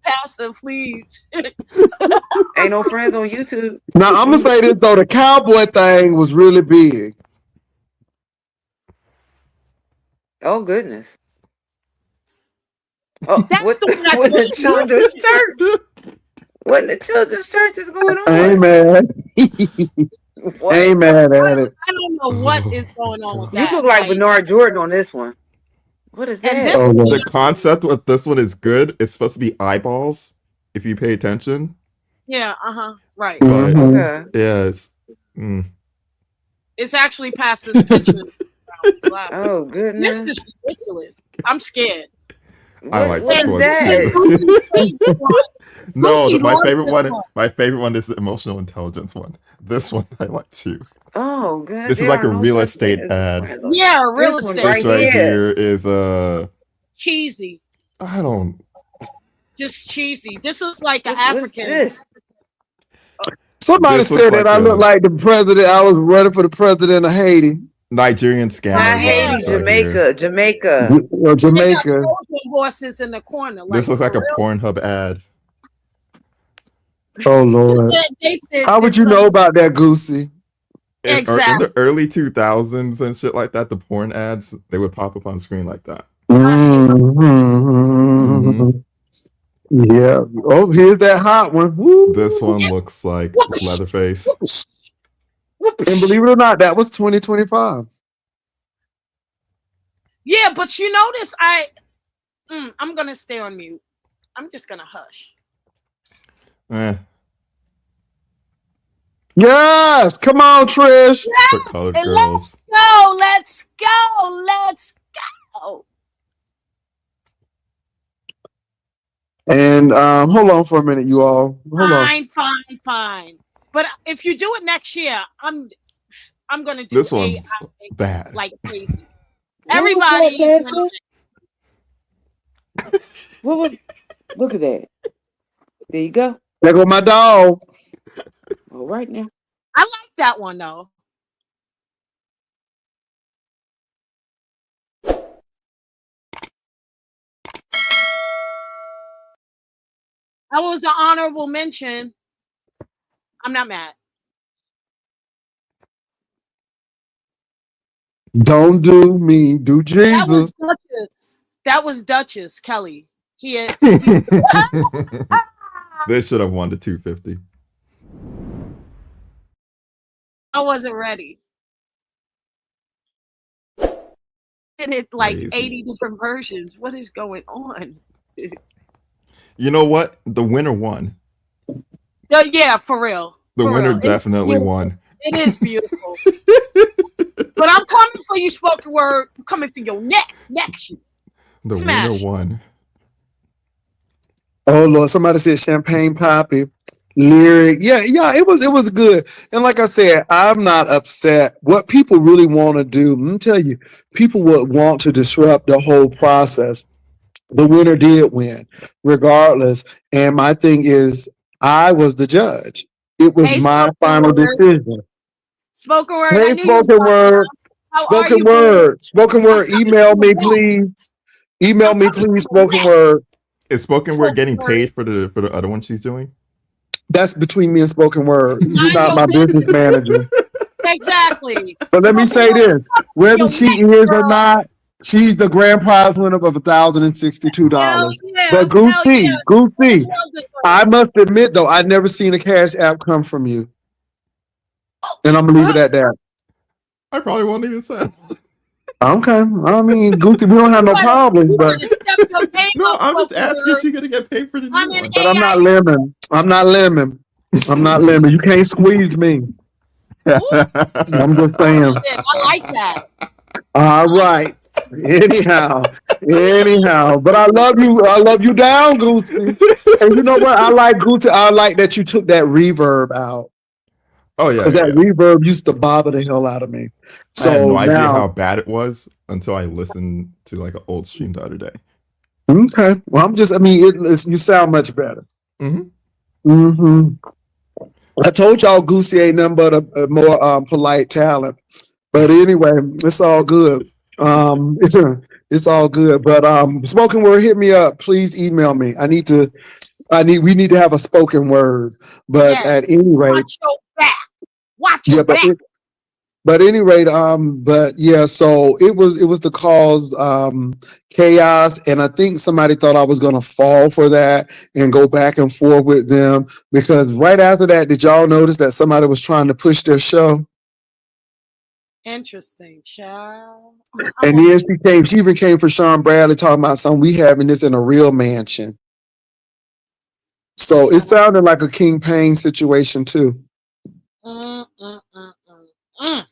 Pastor, please. Ain't no friends on YouTube. Now I'm gonna say this though, the cowboy thing was really big. Oh goodness. Oh, That's what the one I what thought the she wanted. children's church? What in the children's church is going on? Amen. What? Amen at it. I don't know what is going on with You that. look like Bernard Jordan on this one. What is And that? this Oh, one, The concept of this one is good. It's supposed to be eyeballs if you pay attention. yeah, right. But Mhm. Okay. yeah, it's It's actually Pastor's picture. Oh This goodness. is ridiculous. I'm scared. I like What this is one This is that? too. Gucci's favorite one. No, Gucci my loves favorite this one. one. My favorite one is the emotional intelligence one. This one I like too. Oh god. This is There like are a no real such estate thing as ad. friends. Yeah, real This one estate. This right right here. here is Cheesy. I don't. Just cheesy. This is like an What's African. this? Somebody This looks said that like I look a like the president. I was running for the president of Haiti Nigerian Not scammer Yeah. Haiti, vibes right here. Jamaica. or And they got Jamaica. Trojan horses in the corner. This Like, looks for like a real. Pornhub ad. Oh Lord. They said, How would did you know someone about that, Goosey? In exactly? the early 2000s and shit like that, the porn ads they would pop up on screen like that. Mhm. Yeah. Oh, here's that hot one. Woo. This one looks like Leatherface. And believe it or not, that was 2025. Yeah, but you notice I'm gonna stay on mute. I'm just gonna hush. Eh, Yes. Come on, Trish. for colored And girls. let's go. And hold on for a minute, you all. Hold on. Fine. But if you do it next year, I'm gonna do This one's AI bad. like crazy. What was Everybody that, is gonna What was look at that. There you go. There go my dog. All right now. I like that one though. That was an honorable mention. I'm not mad. Don't do me, do Jesus. That was Duchess Kelly. This should have won the 250. I wasn't ready. And it like Crazy. 80 different versions. What is going on? You know what? The winner won. Yeah, for real. The For winner real. It's definitely beautiful. won. It is beautiful. But I'm coming for you, spoken word. I'm coming for your neck. Next. The Smash. winner won. Oh Lord, somebody said champagne poppy. Lyric. Yeah, it was good. And like I said, I'm not upset. What people really want to do, let me tell you, people would want to disrupt the whole process. The winner did win, regardless. And my thing is, I was the judge. It was Hey, my spoken final word. decision. Spoken word. I Hey, knew you spoken were word. How are Spoken you, boo? word. Spoken I'm word. coming Email to the me, net. please. Email I'm me, coming please. to the Spoken net. word. Is spoken word Spoken getting word. paid for the other one she's doing? That's between me and spoken word. You're Mind not your my business business. manager. Exactly. But let me Spoken say word. this: To whether your she neck, is or girl. not, she's the grand prize winner of Hell $1,062. yeah. But Hell Goofy, yeah. It was Goofy, wonderful. I must admit though, I never seen a cash app come from you, and I'm gonna leave it at that. I probably won't even say. Okay, I mean, Gucci, we don't have no problem, You but better step your game No, up, I'm just spoken asking. Is word. she gonna get paid for the I'm new an one? I'm AI. not lemon. I'm not lemon. I'm not lemon. You can't squeeze me. Ooh, I'm just oh saying. shit. I like that. All I like right. Anyhow. But I love you. I love you down, Gucci. And you know what? I like Gucci. I like that you took that reverb out. Oh yeah, Because yeah, that yeah. reverb used to bother the hell out of me. I had So no idea now, how bad it was until I listened to like an old stream the other day. okay. Well, I mean, you sound much better. Mm-hmm. Hmm. I told y'all Goosey ain't nothing but a more polite talent. But anyway, it's all good. It's all good. But spoken word, hit me up. Please email me. We need to have a spoken word. But at yes. any rate, Watch your back. Watch yeah, your back. but any rate, but yeah, so it was to cause chaos, and I think somebody thought I was gonna fall for that and go back and forth with them because right after that, did y'all notice that somebody was trying to push their show? Interesting, child. I'm And on then mute. she even came for Sean Bradley talking about something we having this in a real mansion. So it Child. sounded like a King Payne situation too. Mm, mm, mm, mm, mm.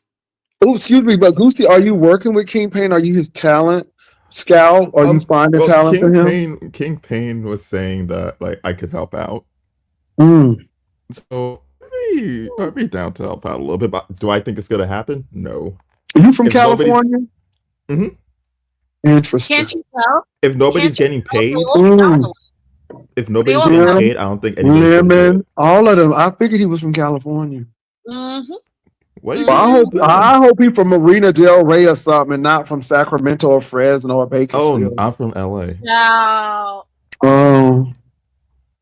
Oh, excuse me, but Gucci, are you working with King Payne? Are you his talent scout? Are you finding Well, talent for him? King Payne was saying that like I could help out, Mm. so I'd be down to help out a little bit. But do I think it's gonna happen? No. Are you from If nobody's, California? Mhm. Interesting. Can't you tell? If nobody's Can't you getting tell? They paid, all sound Mm. alike. if They nobody's all getting sound. Him, paid, I don't think anybody's gonna do it. Lemon, all of them. I figured he was from California. Mm-hmm. What do you Well, think I I hope would Mm-hmm. do? I hope he from Marina Del Rey or something, and not from Sacramento or Fresno or Oh, Bakersfield. I'm from LA. Now, Oh,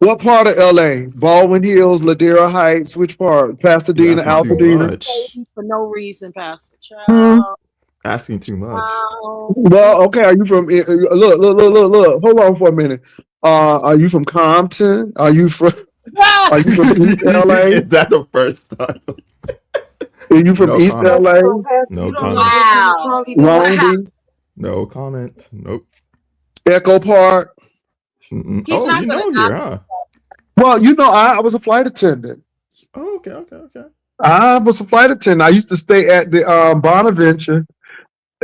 what part of LA? Baldwin Hills, Ladera Heights. Which part? You're Pasadena, asking too Altadena. much. for no reason, Pastor. Hmm. Child. Asking too much. Child. Well, okay. Are you from? Look. Hold on for a minute. Are you from Compton? Are you from? Ah! Are you from East LA? Is that the first time? Are you from No East comment. LA? You No don't know comment. what kind of Wow. song he Long doing? Wow. Beach, No comment. Nope. Echo Park. Mm-mm. He's Oh, not you gonna know knock here, huh? Well, I was a flight attendant. Oh, okay, okay, okay. I was a flight attendant. I used to stay at the Bonaventure,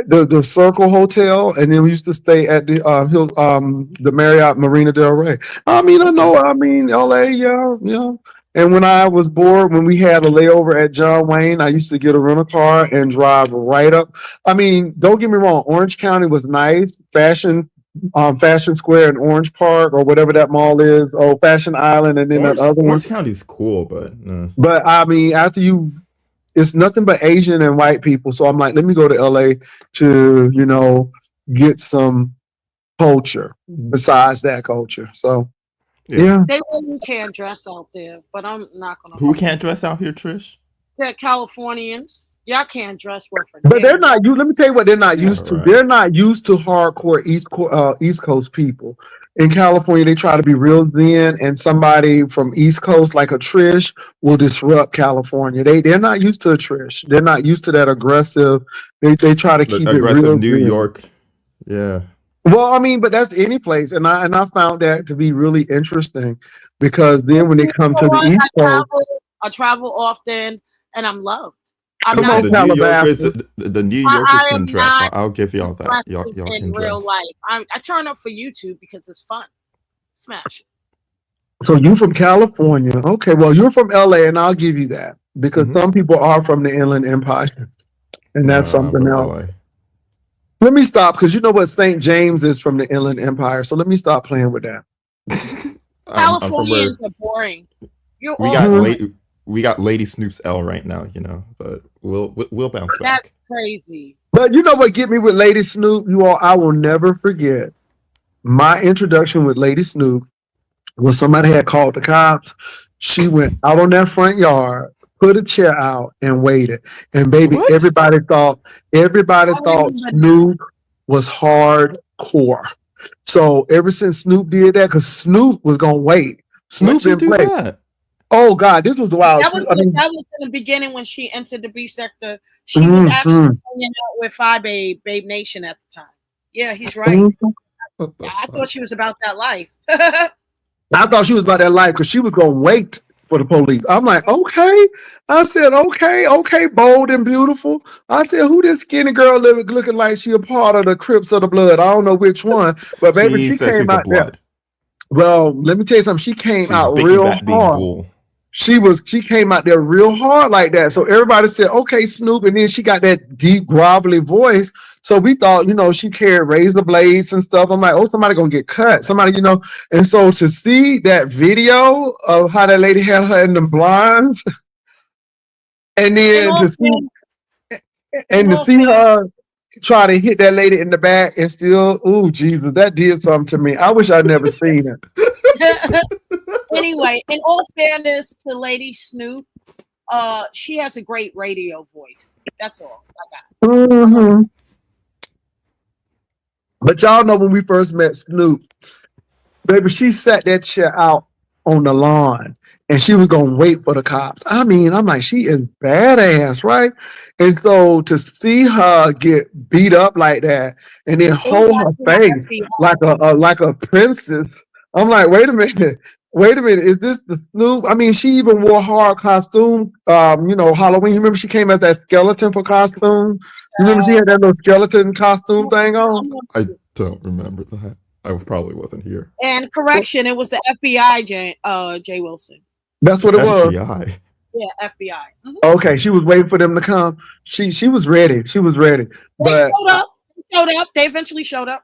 the Circle Hotel, and then we used to stay at the Marriott Marina Del Rey. I mean, I Okay. know. I mean, LA, yeah, yeah. And when I was bored, when we had a layover at John Wayne, I used to get a rental car and drive right up. I mean, don't get me wrong. Orange County was nice. Fashion Square in Orange Park or whatever that mall is. Oh, Fashion Island, and then that other one. Orange County's cool, but But I mean, it's nothing but Asian and white people. So I'm like, let me go to LA to, get some culture besides that culture. So yeah. yeah. They really can't dress out there, but I'm not gonna Who hold can't dress out here, Trish? They're Californians. Y'all can't dress worth a But they're damn. not you. Let me tell you what they're not Yeah, used to. right. They're not used to hardcore East Coast people. In California, they try to be real zen, and somebody from East Coast like a Trish will disrupt California. They're not used to a Trish. They're not used to that aggressive. They try to The keep it aggressive real New zen. York. Yeah. Well, I mean, but that's any place, and I found that to be really interesting because then when they You come know to the what? East Coast, I travel often, and I'm loved. I'm come Listen, not. on, the New Yorkers, Calabasas. the New Yorkers I can am dress. not I'll give y'all that. aggressive Y'all in can real dress. life. I turn up for YouTube because it's fun. Smash it. So you from California? Okay, well you're from LA, and I'll give you that because Mm-hmm. some people are from the Inland Empire, and that's No, I'm something from else. LA. Let me stop because you know what St. James is from the Inland Empire. So let me stop playing with that. I'm from where Californians are boring. You're we all got Mhm. boring. lady we got Lady Snoop's L right now, but we'll bounce That back. crazy. But you know what get me with Lady Snoop? You all, I will never forget my introduction with Lady Snoop when somebody had called the cops. She went out on that front yard, put a chair out, and waited. And baby, What? everybody I thought remember that. Snoop was hardcore. So ever since Snoop did that, because Snoop was gonna wait. When'd Snoop she didn't do play. that? Oh God, this was wild. That was I mean, that was in the beginning when she entered the B sector. She was actually mhm, hanging out with Babe Nation at the time. Yeah, he's right. mhm. What the I fuck? thought she was about that life. I thought she was about that life because she was gonna wait for the police. I'm like, okay. I said, okay, bold and beautiful. I said, who this skinny girl looking like she a part of the Crips of the Blood? I don't know which one, but baby, She she says she's came the out there. blood. Well, let me tell you something. She came She's out Biggie real Bat being hard. bull. She came out there real hard like that. So everybody said, okay, Snoop. And then she got that deep, grovelly voice. So we thought, she carried razor blades and stuff. I'm like, oh, somebody gonna get cut. Somebody. And so to see that video of how that lady had her in the blinds, and In then all in to all see fairness, her try to hit that lady in the back and still, ooh, Jesus, that did something to me. I wish I'd never seen it. anyway, in all fairness to Lady Snoop, she has a great radio voice. That's all I got. I love Mhm. But y'all know when we first met Snoop, baby, she sat that chair out on the lawn and she was gonna wait for the cops. I mean, I'm like, she is badass, right? And so to see her get beat up like that and then it was hold her actually the face FBI. like a princess, I'm like, wait a minute, is this the Snoop? I mean, she even wore hard costume. Halloween. You remember she came as that skeleton for costume. You remember she had that little skeleton costume thing on. I don't remember that. I probably wasn't here. And correction, it was the FBI, Jay Wilson. That's what it was. FBI. Yeah, FBI. Okay, she was waiting for them to come. She was ready. She was ready. They But showed up. They showed up. They eventually showed up.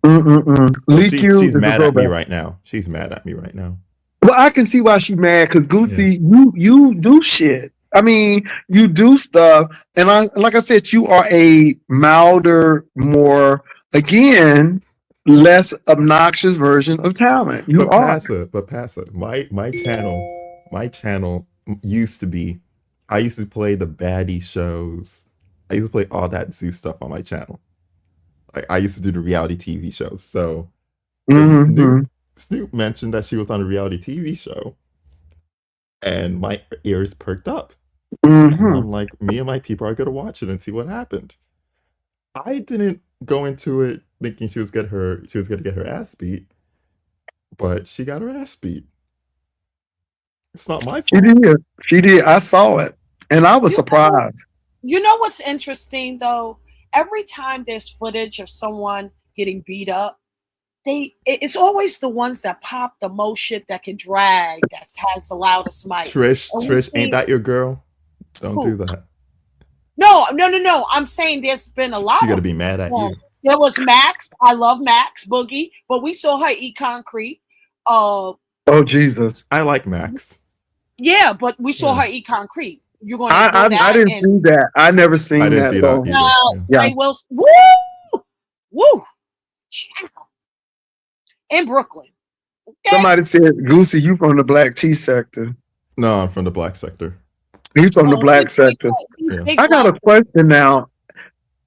Oh, Lee she's Q she's is a mad at me throwback. right now. She's mad at me right now. Well, I can see why she mad because Yeah. Goosey, you do shit. I mean, you do stuff, and like I said, you are a milder, more again, less obnoxious version of talent. You But are. pass it. But pass it. My channel used to be. I used to play the baddie shows. I used to play all that zoo stuff on my channel. I used to do the reality TV shows. So if Hmm. Snoop mentioned that she was on a reality TV show, and my ears perked up, and Hmm. I'm like, me and my people are gonna watch it and see what happened. I didn't go into it thinking she was gonna get her ass beat, but she got her ass beat. It's not my She fault. did. She did. I saw it, and I was You know, surprised. you know what's interesting though? Every time there's footage of someone getting beat up, it's always the ones that pop the most shit that can drag that has the loudest mics. And we Trish, ain't see that your girl? Don't do who? that. No. I'm saying there's been a She lot gonna of be mad at them. you. There was Max. I love Max Boogie, but we saw her eat concrete. Uh, Oh Jesus. I like Max. yeah, but we saw Yeah. her eat concrete. You're going to I, ignore I that? didn't And see that. I never I seen didn't that. see that So either. now, Yeah. yeah. Jay Wilson, woo, child, in Brooklyn. Okay, Somebody said, Goosey, you from the black tea sector. No, I'm from the black sector. You from the oh, black sector. he's Yeah. big I got black. a question now.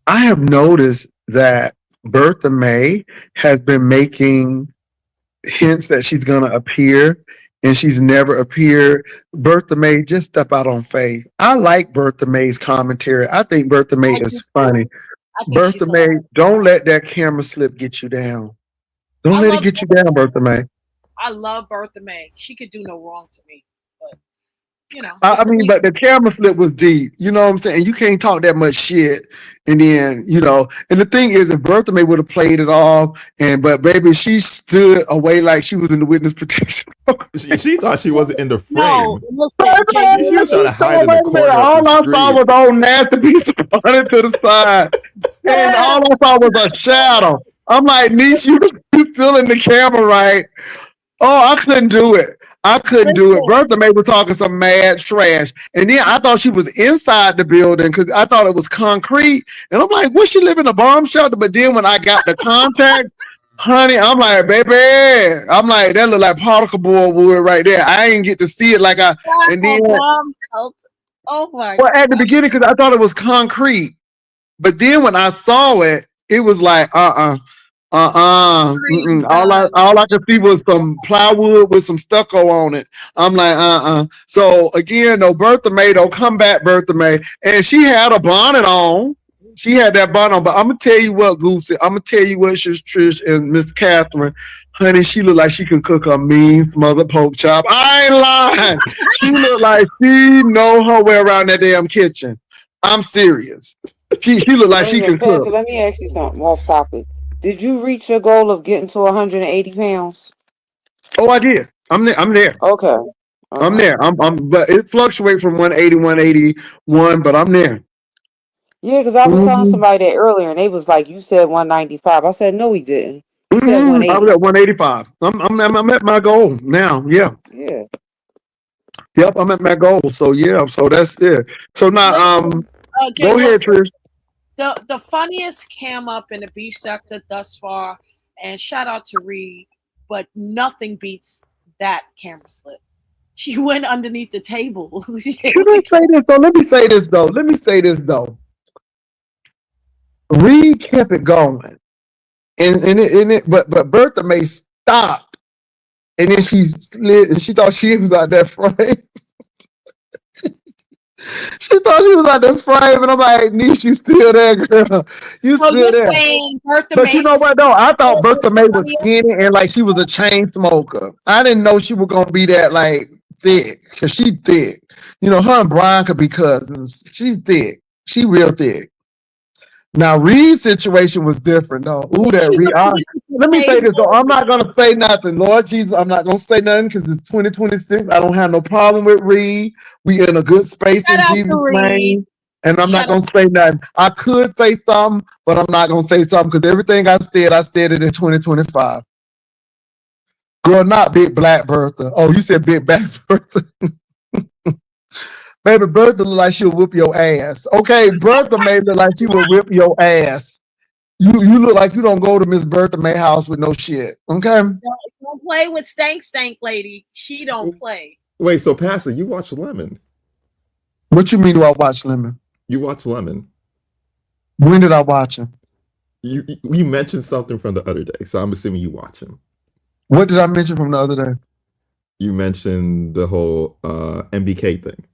I have noticed that Bertha May has been making hints that she's gonna appear and she's never appeared. Bertha May, just step out on faith. I like Bertha May's commentary. I think Bertha May I do is too. funny. I think Bertha she's May, hilarious. don't let that camera slip get you down. Don't I let it love get you down, Bertha May. I love Bertha May. She could do no wrong to me, but I it's the mean, but reason. the camera slip was deep. You know what I'm saying? You can't talk that much shit. And then, and the thing is, if Bertha May would have played it off, but baby, she stood away like she was in the witness protection. She thought she wasn't in the No, frame. listen, Jay She was trying to So hide in the wait a minute. corner of the All I saw screen. was old nasty piece of running to the side. And all I saw was a shadow. I'm like, niece, you still in the camera, right? Oh, I couldn't do it. I couldn't do it. Listen, Bertha May was talking some mad trash. And then I thought she was inside the building because I thought it was concrete. And I'm like, what, she live in a bomb shelter? But then when I got the contacts, honey, I'm like, baby. I'm like, that look like particle board wood right there. I ain't get to see it like I, that's and a then, bomb shelter. Oh my well, at the god. beginning, because I thought it was concrete. But then when I saw it, it was like, Green All I could see was some plywood with some stucco on it. I'm like, So again, though, Bertha May, though, come back, Bertha May. And she had a bonnet on. She had that bonnet on. But I'm gonna tell you what, Goosey. I'm gonna tell you what, Trish and Miss Catherine. Honey, she looked like she could cook a mean smothered pork chop. I ain't lying. She looked like she know her way around that damn kitchen. I'm serious. She looked like Wait a she minute, can cook. Pastor, let me ask you something off topic. Did you reach your goal of getting to 180 pounds? Oh, I did. I'm there. I'm there. Okay. I'm Okay. there. But it fluctuates from 180, 181, but I'm there. Yeah, because I was telling Mm-hmm. somebody that earlier, and they was like, "You said 195." I said, "No, he didn't. He said Mm-hmm. I was 180." at 185. I'm at my goal now. Yeah. Yeah. Yep. I'm at my goal. So yeah. So that's it. So now, Listen, Jay go ahead, Wilson, Trish. the funniest cam up in the B sector thus far, and shout out to Reed, but nothing beats that camera slip. She went underneath the table. Can I say this though? Let me say this though. Reed kept it going, but Bertha May stopped, and then she slid, and she thought she was out that frame. She thought she was out there frame, and I'm like, Niche, you still there, girl. You So still you're there. saying Bertha But you know Mason what, though? I thought was Bertha May was funnier? skinny and like she was a chain smoker. I didn't know she was going to be that, like, thick, because she thick. You know, her and Brian could be cousins. She's thick. She real thick. Now, Reed's situation was different, though. Ooh, And that she Reed. went underneath the Let me say this, though. table. I'm not going to say nothing. Lord Jesus, I'm not going to say nothing because it's 2026. I don't have no problem with Reed. We in a good space Shout in out to Jesus' Reed. name. And I'm not Shout out. going to say nothing. I could say something, but I'm not going to say something because everything I said it in 2025. Girl, not Big Black Bertha. Oh, you said Big Black Bertha. Baby, Bertha look like she'll whip your ass. Okay, Bertha may look like she will whip your ass. You look like you don't go to Miss Bertha May house with no shit. Okay? Don't play with Stank lady. She don't play. Wait, so Pastor, you watch Lemon? What you mean do I watch Lemon? You watch Lemon? When did I watch him? You mentioned something from the other day, so I'm assuming you watch him. What did I mention from the other day? You mentioned the whole MBK thing.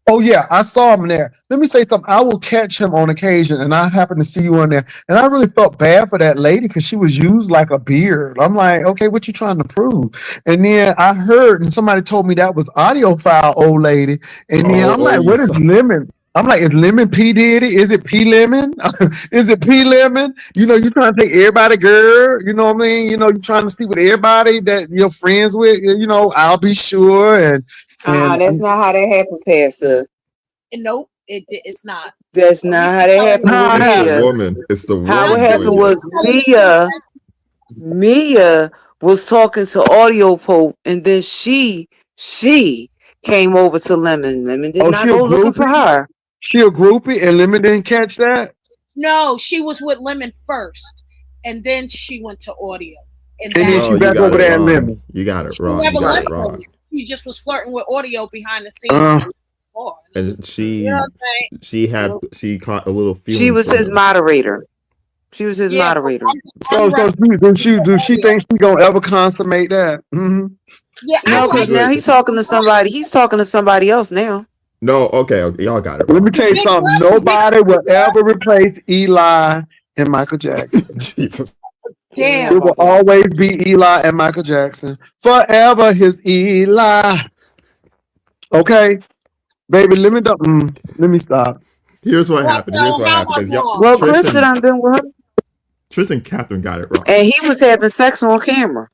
Oh yeah, I saw him there. Let me say something. I will catch him on occasion, and I happen to see you on there. And I really felt bad for that lady because she was used like a beard. I'm like, okay, what you trying to prove? And then I heard, and somebody told me that was audio file, old lady. And then I'm like, You what is saw. Lemon? I'm like, is Lemon P Diddy? Is it P Lemon? Is it P Lemon? You know, you trying to take everybody, girl. You know what I mean? You know, you trying to sleep with everybody that you're friends with. You know, I'll be sure. And That's not how that happened, Pastor. And nope, it's not. That's At not least how you that tell happened with how it It's the happened? Mia. woman. It's the How woman it Pastor, happened doing was it. Mia was talking to Audio Pope, and then she came over to Lemon. Lemon did Oh, not she a go looking for groupie? her. She a groupie and Lemon didn't catch that? No, she was with Lemon first, and then she went to Audio, and And then that's No, she you back got over it there at wrong. Lemon. You got it she wrong. You never got left it Lemon. wrong. She just was flirting with Audio behind the scenes. Uh, Before. And You know what I'm saying? she caught a little She feelings was from his him. moderator. She was his Yeah, moderator. so I'm do she Audio. think she gonna ever consummate that? Mm-hmm. Yeah, No, I'm Wait, like, because now wait. he's talking to somebody. He's talking to somebody else now. No, okay, y'all got it Let me wrong. tell you something. Nobody will ever replace Eli and Michael Jackson. Jesus. We don't know damn. It will about that. always be Eli and Michael Jackson. Forever his Eli. Okay? Baby, let me stop. Here's what What? happened. Here's So what how am happened. I Because wrong? Well, Trish Krista and done been with her, Catherine got it wrong. and he was having sex on camera.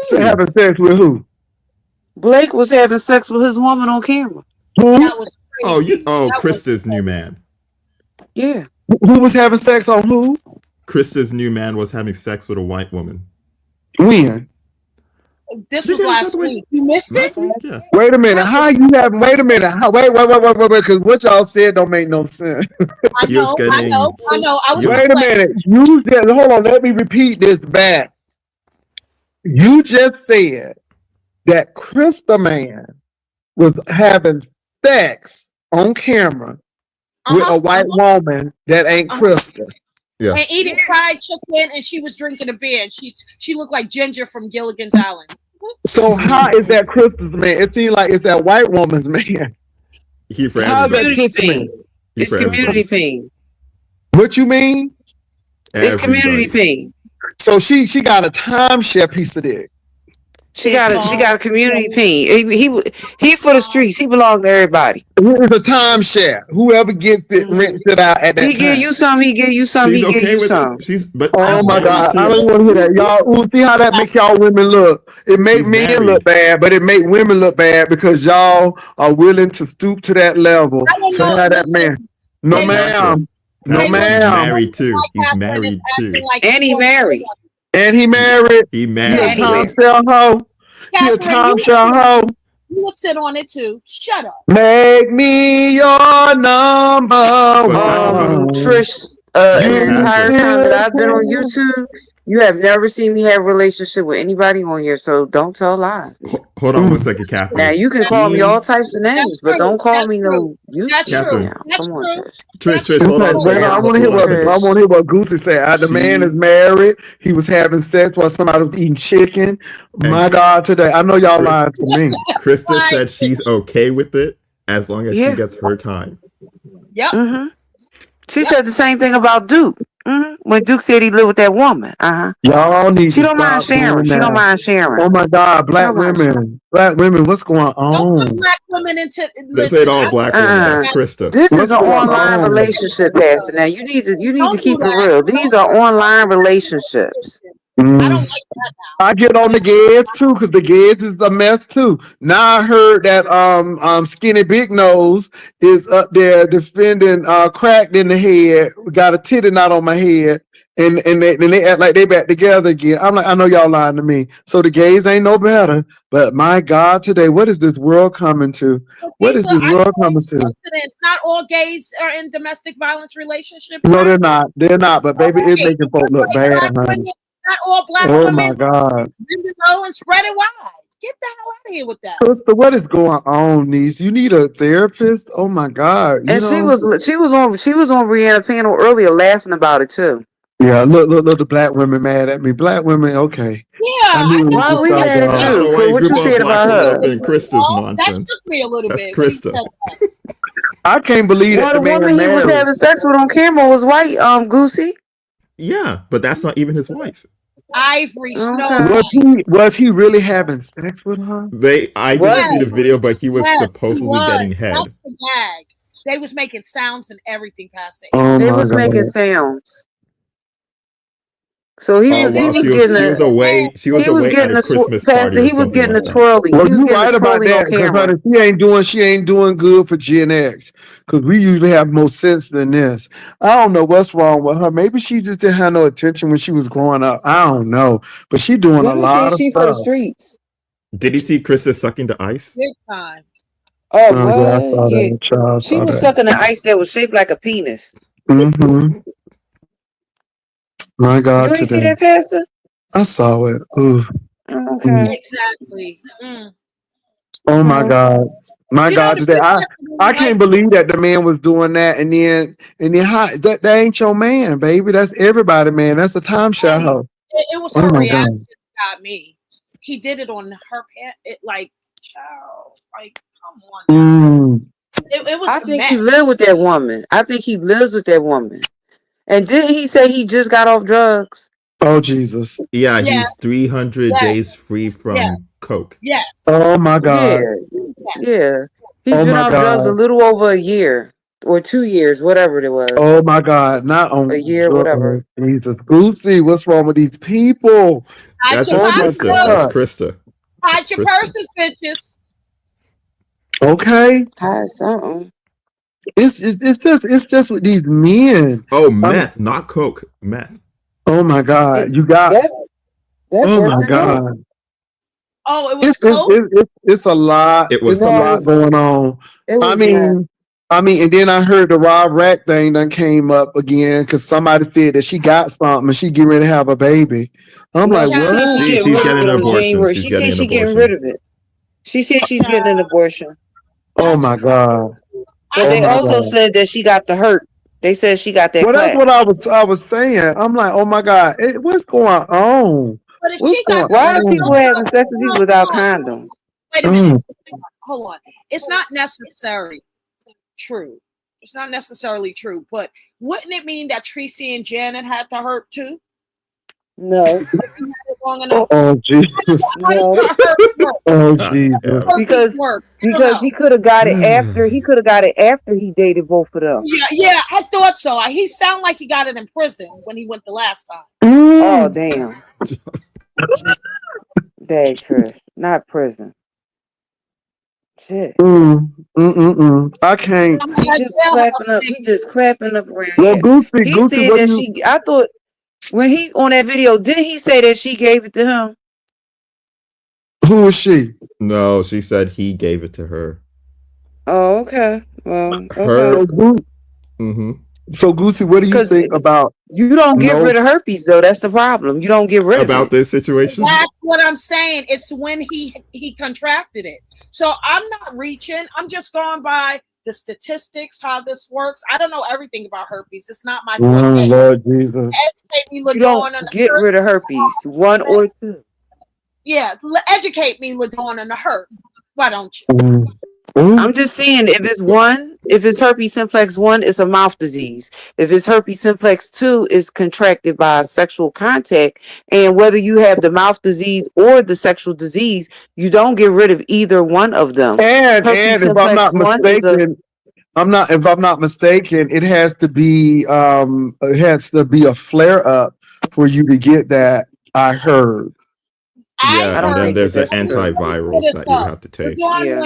So Who? having sex with who? Blake was having sex with his woman on camera. Who? That was crazy. That was Krista's new man. Yeah. Who was having sex on who? Krista's new man was having sex with a white woman. When? This She was gave us last that week. You missed it? last week. Yeah. Wait a minute. How you having? Wait a minute. Wait. Because what y'all said don't make no sense. I He was know, I know, getting. I know. I was You gonna Wait a play. minute. You said, hold on. Let me repeat this back. You just said that Krista man was having sex on camera Uh with huh. a white woman that ain't Uh-huh. Krista. And yes. eating fried chicken, and she was drinking a beer. And she looked like Ginger from Gilligan's Island. So how is that Krista's man? It seems like it's that white woman's man. He for It's How's that everybody. community Krista man? pain. He It's for community everybody. pain. What you mean? It's community Everybody. pain. So she got a timeshare piece of dick. She Big got a bone. community pain. He for the streets. He belong to everybody. It's a timeshare. Whoever gets it Mhm. rents it out at that He give time. you some. He give you some. She's He give okay you with it. some. But I Oh he's don't my want married God. I too. don't want to hear that. Y'all see how that make y'all women look. It make He's men look married. bad, but it make women look bad because y'all are willing to stoop to that level I don't to know. have that man. Listen, No That's Jay not Wilson, true. ma'am. No That's Jay not. Wilson, He's ma'am. married too. my He's Catherine is married acting too. like And she he wants to married. live. And he He married. he He a And married he too. married. timeshare hoe. He a Catherine, timeshare hoe. you will sit on it too. Shut up. Make me your number But that's what one. Trish, in that's the You entire Catherine. time that I've been on still YouTube, you have never seen me have a relationship with anybody on here. So don't tell lies. Hold on can. 1 second, Now Catherine. you can call me all He types of That's names, but true. don't call That's me true. no That's YouTube true. Catherine. now. That's Come on, true. Trish. Trish. That's Trish. true. Hold on Okay, a wait, second. I Now, want to Hold hear on a what second. I Trish. want to hear what Goosey said. The man is She married. He was having sex while somebody was eating chicken. and My God, today I know y'all Chris lying to me. Krista Right. said she's okay with it as long as she Yeah. gets her time. Yep. Mm-hmm. She Yep. said the same thing about Duke. When Duke said he lived with that woman. Y'all need She to don't mind stop sharing. doing She don't that. mind sharing. Oh my God, She don't mind sharing. black women, what's going Don't put on? black women into. This ain't Listen, all I don't black like women. That's Uh-uh. that. Krista. This is What's an going online on? relationship, Pastor. Now you need to Don't do keep it that. real. These are online relationships. I Mm. don't like that I get on the Geds too, because the Geds is a mess too. Now I heard that Skinny Big Nose is up there defending cracked in the head, got a titty knot on my head, and they act like they back together again. I'm like, I know y'all lying to me. So the gays ain't no better. But my God, today, what is this world coming to? now. What is These are. this I world know coming to? it's not all gays are in domestic violence relationships. No, they're Right. not. They're not. But baby, it's Right. making folk look bad, Black honey. women. Not all black Oh my women. God. Bend it low and spread it wide. Get the hell out of here with that. Krista, what is going on, niece? You need a therapist? Oh my God. You And she know? was on Brianna panel earlier laughing about it too. Yeah, look, the black women mad at me. Black women, okay. Yeah, I I knew it was Why just we know. mad something at I wrong. don't you? know why you What group you all said black about women her? up in Krista's That nonsense. shook me a little That's bit when he said Krista. that. I can't believe that Well, the the man woman he was married. having sex with on camera was white, Goosey. Yeah, but that's not even his wife. Ivory Snow Okay. White. Was he really having sex with her? I didn't Was see the he? Yes, video, but he was yes, he supposedly was. getting That's head. the gag. They was making sounds and everything past it. It Oh was They my was making God. sounds. So he Oh was they he well, was was she was getting she a was making away. She was he was away at getting a a Christmas pastor. party or He was something getting a like that. twirly. Well, He was you getting a right about twirly on that, because camera. honey, she ain't doing good for Gen X. Because we usually have more sense than this. I don't know what's wrong with her. Maybe she just didn't have no attention when she was growing up. I don't know. But she doing a Women lot think of she for the stuff. streets. Did you see Krista sucking the ice? big time. Oh, Oh yeah, I what? saw Yeah. that. Child She saw was that. sucking the ice that was shaped like a penis. Mm-hmm. My You God, ain't see today. that, Pastor? I saw it. Ooh. Mm. Okay. Exactly. Oh my Okay. God. My You know God, the today. people I, that really I like can't believe that the man was doing that, and then how, that ain't your man, baby. That's everybody, man. That's a timeshare hey, house. it was Oh her my reaction God. that got me. He did it on her pant. It like, child, like, come on now. Mm. It was I a think mess. he lived with that woman. I think he lives with that woman. And didn't he say he just got off drugs? Oh Jesus. Yeah, Yeah, he's 300 yes, days free from yes, coke. yes, Oh my God. Yeah. yes. Yeah. He's Oh been my off drugs a God. little over a year or 2 years, whatever it was. Oh my God. Not A on year, drugs. whatever. Jesus. Goosey, what's wrong with these people? Hide That's your just Oh my Krista. pocketbook, That's God. Krista. hide your Krista. purses, bitches. Okay. Hide something. It's just with these men. Oh, Um, meth, not coke. Meth. oh my It, God. You got. that Oh works my in coke. God. Oh, it was cold. It's a lot. It was It's a No, lot going on. it I was not. mean, and then I heard the Rob Rack thing done came up again because somebody said that she got something and she getting ready to have a baby. I'm No, like, she said what? she getting she's rid of getting it an on abortion. January. She's She getting said an she getting rid abortion. of it. She said she's Child, getting an abortion. Oh that's my crazy. god. But I Oh they think my also god. said that she got the hurt. They said she got that Well, that's clap. what I was saying. I'm like, oh my god, what's going on? But if What's she got going the Why are hurt, on? people having sex with people without hold on. condoms? Wait a minute. Mm, Hold on. It's not necessarily true. It's not necessarily true. But wouldn't it mean that Tracy and Janet had the hurt too? No, Because he had it long enough. oh Jesus. How does no, the hurt work? Oh God Jesus. damn. Herpes because work? I don't because know. he could have got it after. it. He could have got it after he dated both of them. Yeah, I thought so. He sounded like he got it in prison when he went the last time. Oh Mm, damn, dag Trish, not prison. Shit. I can't. He just clapping up. He just clapping up around Well, here. He Gucci, said what do that you she. I thought when he on that video, didn't he say that she gave it to him? who is she? No, she said he gave it to her. Oh, okay. Well, okay. Her. So Gucci, Mm-hmm. so Gucci, what do you Because think about you don't get no? rid of herpes though. That's the problem. You don't get rid of About it. this situation. That's what I'm saying. It's when he contracted it. So I'm not reaching. I'm just going by the statistics, how this works. I don't know everything about herpes. It's not my forte. Lord Jesus. Educate me, You don't Ladorn, on the get hurt. rid of herpes. One or two. Yeah, educate me, Ladorn, on the hurt. Why don't you? Mm, mm, I'm just saying, if it's herpes simplex 1, it's a mouth disease. If it's herpes simplex 2, it's contracted by sexual contact. And whether you have the mouth disease or the sexual disease, you don't get rid of either one of them. Herpes and if I'm simplex not 1 is a mistaken, if I'm not mistaken, it has to be a flare up for you to get that, I heard. I Yeah, I and don't then think that there's the that's let me true. pull antivirals this that you up. have to take. Ladorn, Yeah.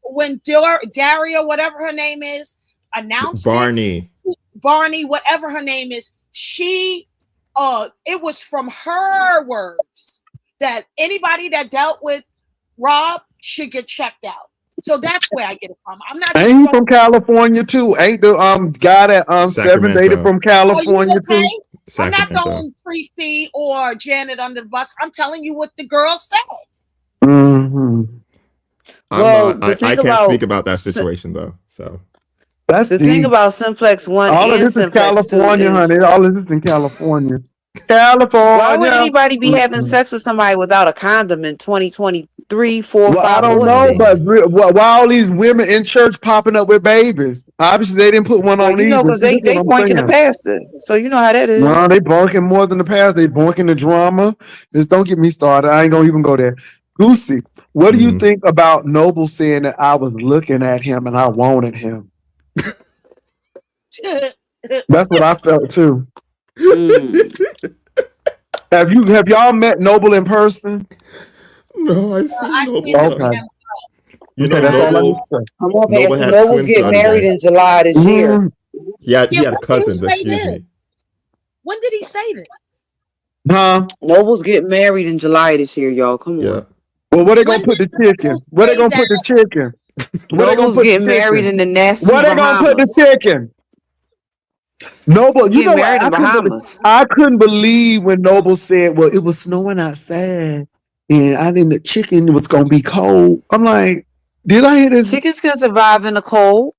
when Daria, whatever her name is, announced it, Barney. Barney, whatever her name is, it was from her words that anybody that dealt with Rob should get checked out. So that's where I get it from. I'm not just Ain't he throwing. from California too? Ain't the guy that Seven dated Sacramento. from Oh, you California too? okay? I'm not Sacramento. throwing Tracy or Janet under the bus. I'm telling you what the girl said. Hmm. I'm Well, not I can't speak about that situation though. So That's the thing deep. about simplex 1 All of and this is simplex 2 California, is honey. All of this is in California. why would California. anybody be having Mm-mm. sex with somebody without a condom in 2023, 4, Well, I 5, don't or know, but 6? why all these women in church popping up with babies? Obviously, they didn't put one Well, on either. because See, this is what they I'm boinking the saying. pastor. So you know how that No, is. they bonking more than the past. They bonking the drama. Just don't get me started. I ain't gonna even go there. Goosey, what do you mhm. think about Noble saying that I was looking at him and I wanted him? That's what I felt too. Mm. Have y'all met Noble in person? No, I've seen I Noble seen him. Okay. though. You Okay, know, that's all I need Noble to say. Come on, Noble Pastor. had Nobles twins the get other married day. in July this year. Mhm. He had Yeah, when did he cousins, say excuse this? me. When did he say this? Huh? Nobles get married in July this year, y'all. Come Yeah. on. Well, where they When gonna put did the Noble chicken? Where they say gonna that? put the chicken? Where they gonna Nobles put the get married chicken? in the Nassau, Where they gonna put the Bahamas. chicken? Noble, He you getting know what? married in Bahamas. I couldn't believe when Noble said, "Well, it was snowing outside, and I think the chicken was gonna be cold." I'm like, did I hear this? Chickens can survive in the cold.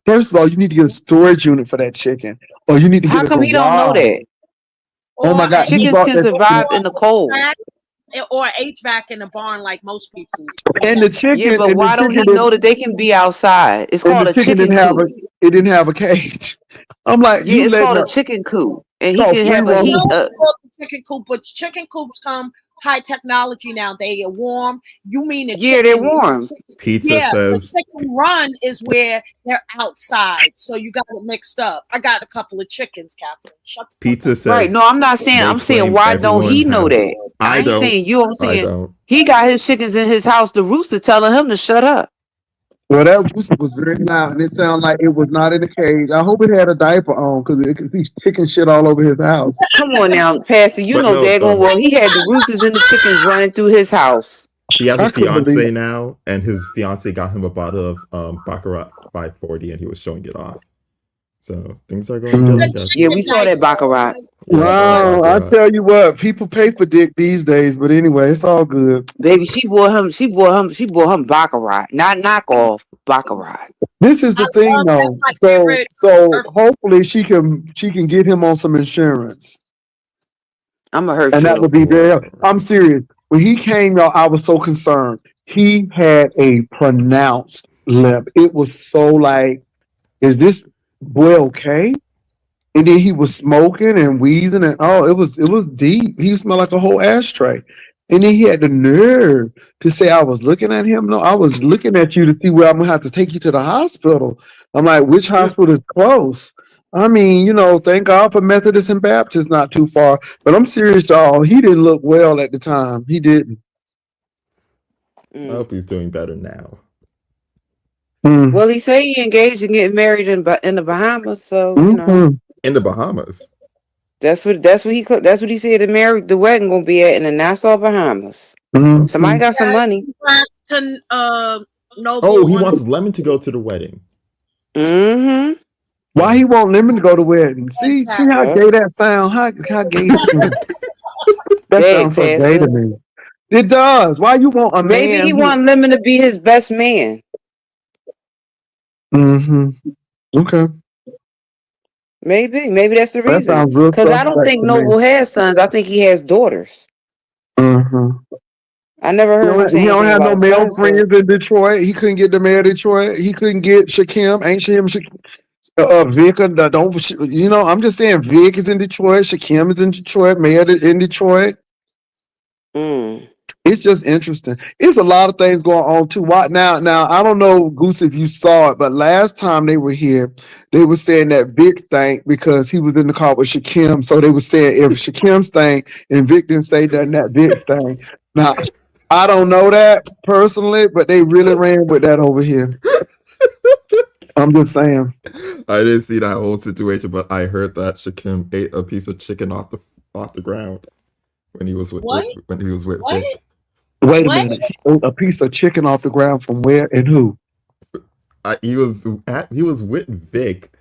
First of all, you need to get a storage unit for that chicken, or you need to get How a come he don't know garage. that? Oh my Or God, he Chickens bought can that, survive in the cold. or HVAC in the barn like most people. and Yeah. the Yeah, chicken, but and the why don't chicken, he know that they can be outside? It's and called the a chicken chicken didn't have coop. it didn't have a cage. I'm like, Yeah, you it's letting called a up? chicken coop, and It's he called can free have a roll. heat. No, it's called the chicken coop, but chicken coops come high technology now. They are warm. You mean the Yeah, they're chicken? warm. Pizza Yeah, the says chicken run is where they're outside. So you got it mixed up. I got a couple of chickens, Catherine. Shut the fuck Pizza up. Right. says No, I'm not saying. they I'm saying claim why don't everyone he know had that? I I ain't don't. saying you. I'm I saying don't. he got his chickens in his house. The rooster telling him to shut up. Well, that rooster was very loud, and it sounded like it was not in a cage. I hope it had a diaper on because it could be chicken shit all over his house. Come on now, Pastor. You But know no, daggone well he had the roosters and the chickens running through his house. He has a I couldn't believe fiance now, and his fiance got him a bottle of Baccarat 540, and he was showing it off. So things are going good, I it. The guess. Yeah, we chicken saw diet that Baccarat. Yeah, I saw the Wow, I Baccarat. tell you what, people pay for dick these days, but anyway, it's all good. Baby, she bought him Baccarat. Not knockoff, Baccarat. This is I the thing love that's though. my So favorite. so hopefully she can get him on some insurance. I'ma hurt And that you. would be there. Or I'm serious. When he came, y'all, I was so concerned. He had a pronounced lip. It was so like, is this boy okay? And then he was smoking and wheezing, and oh, it was deep. He smelled like a whole ashtray. And then he had the nerve to say I was looking at him. No, I was looking at you to see where I'm gonna have to take you to the hospital. I'm like, which hospital is close? I mean, thank God for Methodist and Baptist not too far. But I'm serious, y'all. He didn't look well at the time. He didn't. I Mm. hope he's doing better now. Mm, Well, he say he engaged and getting married in the Bahamas, so mm, In the Bahamas. that's what he said. The wedding gonna be at in the Nassau Bahamas. Somebody mm. got some money. Congrats to Oh, Noble he on wants Lemon to go to the wedding. Mm-hmm. Why he won't let me go to wedding? See how Yep. gay that sound? How gay? That Dag sounds so gay to Pastor. me. It does. Why you want a Maybe man he who? want Lemon to be his best man. Mm-hmm. Okay. Maybe that's the That reason. sounds real Cause I don't suspect think to me. Noble has sons. I think he has daughters. Mm-hmm. I never He heard him don't, say he don't anything have about no a male son. So, friends in Detroit. He couldn't get the mayor of Detroit. He couldn't get Shakim. Ain't Vic? Don't I'm just saying Vic is in Detroit. Shakim is in Detroit. Mayor in Detroit. mm. It's just interesting. It's a lot of things going on too. Why now I don't know, Goose, if you saw it, but last time they were here, they were saying that Vic stank because he was in the car with Shakim. So they were saying if Shakim stank and Vic didn't say that, that Vic stank. Now I don't know that personally, but they really ran with that over here. I'm just saying. I didn't see that whole situation, but I heard that Shakim ate a piece of chicken off the ground when he was with, what? when he was with What? Vic. Wait a What? minute. He ate a piece of chicken off the ground from where and who? He was with Vic.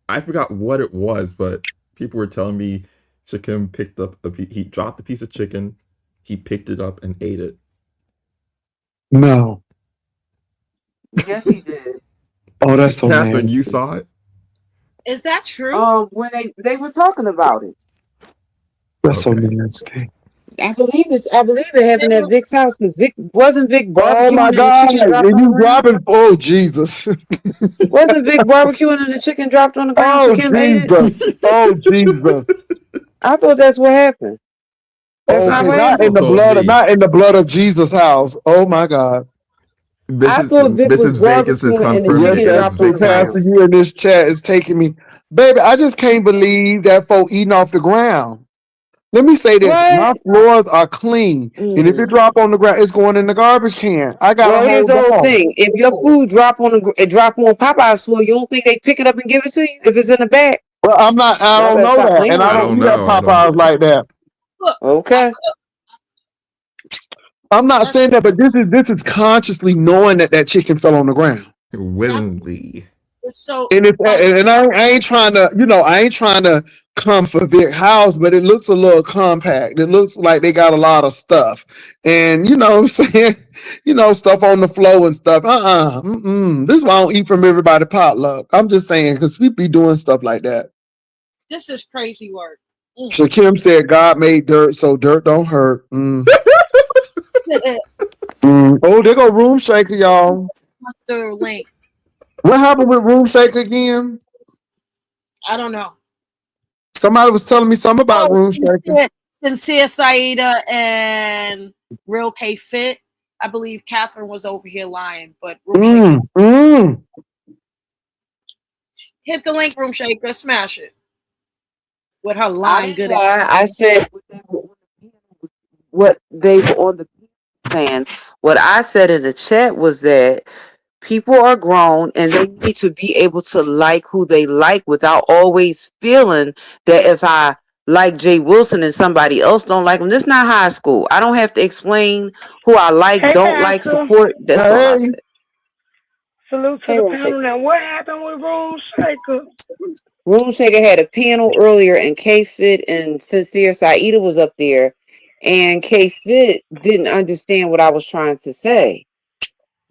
I forgot what it was, but people were telling me Shakim picked up he dropped a piece of chicken, he picked it up and ate it. No. Yes, he did. Oh, that's so Catherine, nasty. you saw it? Is that true? When they were talking about it, That's so Okay. nasty. I believe it happened at Vic's house because Vic Oh my barbecuing and the God. chicken dropped And on the you ground. dropping, oh Jesus. Wasn't Vic barbecuing and the chicken dropped on the ground? Oh Shakim ate it. Jesus. Oh Jesus. I thought that's what happened. That's That's not Okay, what what not in people happened. the told blood of me. not in the blood of Jesus' house. Oh my God. I Mrs. thought Vic was Mrs. Vegas is barbecuing and the Yes, confirming chicken it that's is dropped on true, the Vic's Pastor. ground. house. You in this chat is taking me. Baby, I just can't believe that folk eating off the ground. Let me say this. My What? floors are clean. And if it Mm. drop on the ground, it's going in the garbage can. I got a Well, here's whole the whole dog. thing. If your food drop on Popeye's floor, you don't think they pick it up and give it to you if it's in the bag? Well, I Y'all don't better know stop that. playing And I I around don't don't here. eat at know. I don't Popeyes know. like that. Look, Okay. I'm not let's. saying that, but this is consciously knowing that that chicken fell on the ground. That's Willingly. so. And Um, I ain't trying to, I ain't trying to come for Vic House, but it looks a little compact. It looks like they got a lot of stuff, and what I'm saying, stuff on the floor and stuff. This is why I don't eat from everybody potluck. I'm just saying because we be doing stuff like that. this is crazy work. Mm. Shakim said God made dirt, so dirt don't hurt. Oh, there go Room Shaker, y'all. What's the link? What happened with Room Shaker again? I don't know. Somebody was telling me something about Oh, Room Shaker. Sincere Saida and Real K Fit. I believe Catherine was over here lying, but Room Shaker. Mm, mm. Hit the link, Room Shaker. Smash it with her I lying didn't good ass. lie. I said what they were on the saying. What I said in the chat was that people are grown and they need to be able to like who they like without always feeling that if I like Jay Wilson and somebody else don't like him. This not high school. I don't have to explain who I like, Hey, don't like, Pastor. support. That's all I Hey, said. Salute to Hey, the Room Shaker. panel. Now, what happened with Room Shaker? Room Shaker had a panel earlier, and K Fit and Sincere Saida was up there, and K Fit didn't understand what I was trying to say.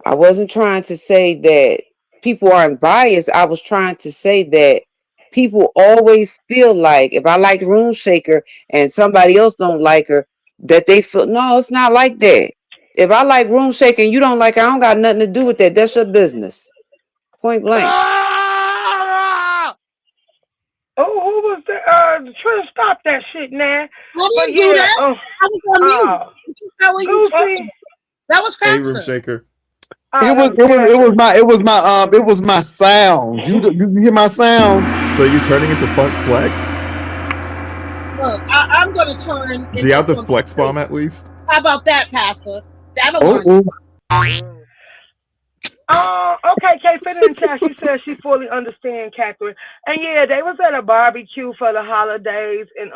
I wasn't trying to say that people aren't biased. I was trying to say that people always feel like if I like Room Shaker and somebody else don't like her, that they feel no, it's not like that. If I like Room Shaker and you don't like her, I don't got nothing to do with that. That's your business. Point blank. Ah! Oh, who was the trying to stop that shit now? I But didn't do yeah, that. I was on mute. uh, What the hell are you talking Lucy. about? That was Hey, Room Patson. Shaker. it That was was it was it was Pastor. my it was my it was my sounds. You hear my sounds? So you turning into Funk Flex? Look, I'm going to turn Do you into have the something flex bomb crazy. at least? How about that, Pastor? That'll Oh, learn you. oh. Okay, Kay fit in the chat. She says she fully understands Catherine. And yeah, they was at a barbecue for the holidays and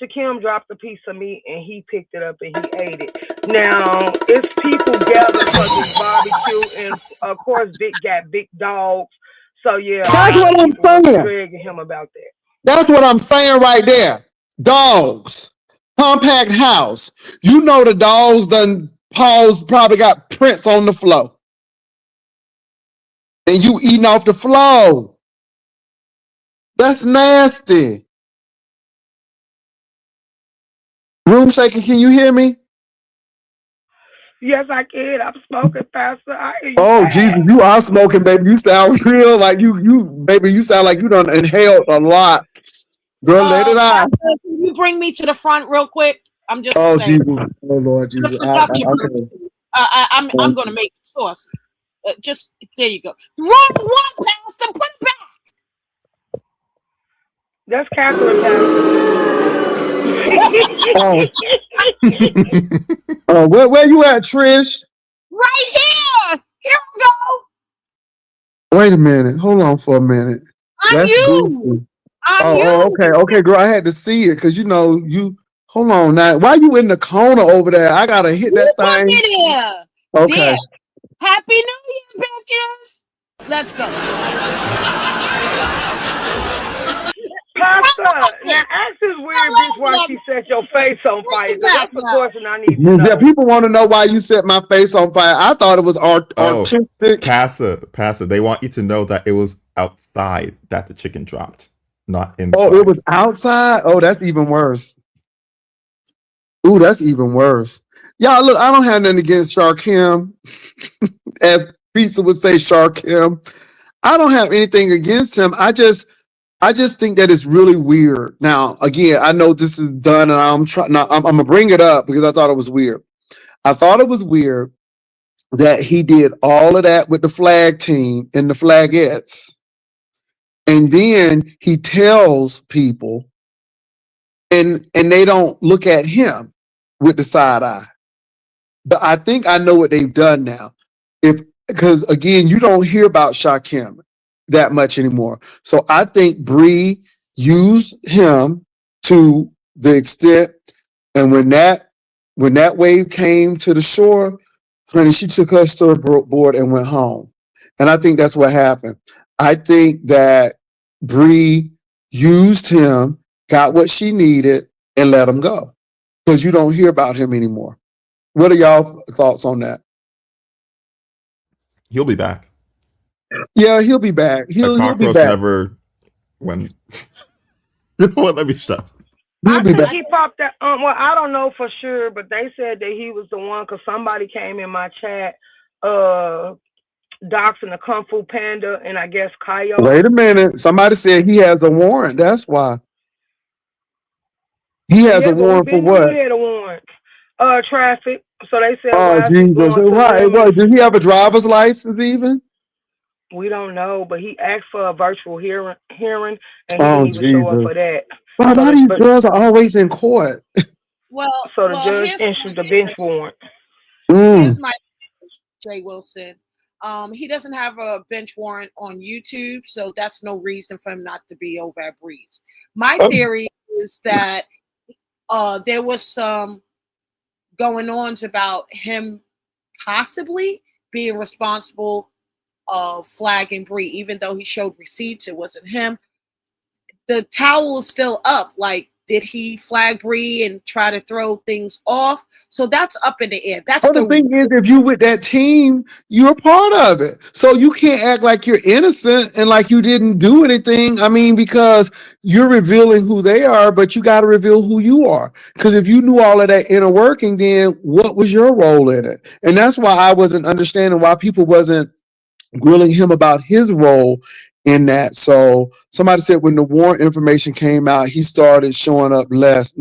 Shakim dropped a piece of meat and he picked it up and he ate it. Now it's people gathered for this barbecue and of course Vic got big dogs. So yeah, a That's lot of what I'm people was saying. dragging him about that. That's what I'm saying right there. Dogs, compact house. You know the dogs done paws probably got prints on the floor, and you eating off the floor. That's nasty. Room shaker, can you hear me? Yes, I can. I'm smoking, Pastor. I hear you Oh Jesus, bad. you are smoking, baby. You sound real like baby. You sound like you done inhaled a lot. Girl, let it out. Pastor, can you bring me to the front real quick? I'm just Oh saying. Jesus. Oh Lord For the Jesus. production Okay. purposes. I'm going to make it saucy. Just there you go. Wrong one, Pastor. Put it back. That's Catherine, Pastor. Oh, where you at, Trish? Right here. Here we go. Wait a minute. Hold on for a minute. I'm That's you. goofy. I'm Oh, you. okay, girl. I had to see it because you know you. Hold on now. Why you in the corner over there? I gotta hit You that put thing. me there. Okay. There. Happy New Year, bitches. Let's go. Pastor, now ask this weird bitch Don't why laugh at she me. set your face on Bring fire, it because back that's the now. question I need to Yeah, know. people want to know why you set my face on fire. I thought it was Oh, artistic. Passa. They want you to know that it was outside that the chicken dropped, not Oh, it inside. was outside. Oh, that's even worse. Ooh, that's even worse. Y'all, look, I don't have nothing against Sharkim, as pizza would say, Sharkim. I don't have anything against him. I just think that it's really weird. Now, again, I know this is done, and I'm trying. I'm gonna bring it up because I thought it was weird. I thought it was weird that he did all of that with the flag team and the flagettes, and then he tells people, and they don't look at him with the side eye. But I think I know what they've done now. If because again, you don't hear about Shakim that much anymore. So I think Bree used him to the extent, and when that wave came to the shore, honey, she took her surfboard and went home. And I think that's what happened. I think that Bree used him, got what she needed, and let him go because you don't hear about him anymore. What are y'all thoughts on that? He'll be back. Yeah, he'll be back. A He'll be cockroach back. never when you know what, let me stop. He'll I be think back. he popped that. Well, I don't know for sure, but they said that he was the one because somebody came in my chat, uh, doxing the Kung Fu Panda and I guess Coyote. Wait a minute. Somebody said he has a warrant. That's why. He has a Yeah, but we warrant for been knew what? he had a warrant. Traffic. So they said, Oh, why is he Jesus. going to Why? women? What? Did he have a driver's license even? We don't know, but he asked for a virtual hearing, and he Oh, didn't even show up Jesus. for that. So Why the these but girls are always in court? so the judge issued the bench warrant. Mm. Here's my Jay Wilson. He doesn't have a bench warrant on YouTube, so that's no reason for him not to be over at Breeze. My theory is that there was some going ons about him possibly being responsible of flagging Bree, even though he showed receipts, it wasn't him. The towel is still up. Like, did he flag Bree and try to throw things off? So that's up in the air. That's The thing is, if you with that team, you're a part of it. So you can't act like you're innocent and like you didn't do anything. I mean, because you're revealing who they are, but you got to reveal who you are. Because if you knew all of that inner working, then what was your role in it? And that's why I wasn't understanding why people wasn't grilling him about his role in that. So somebody said when the warrant information came out, he started showing up less.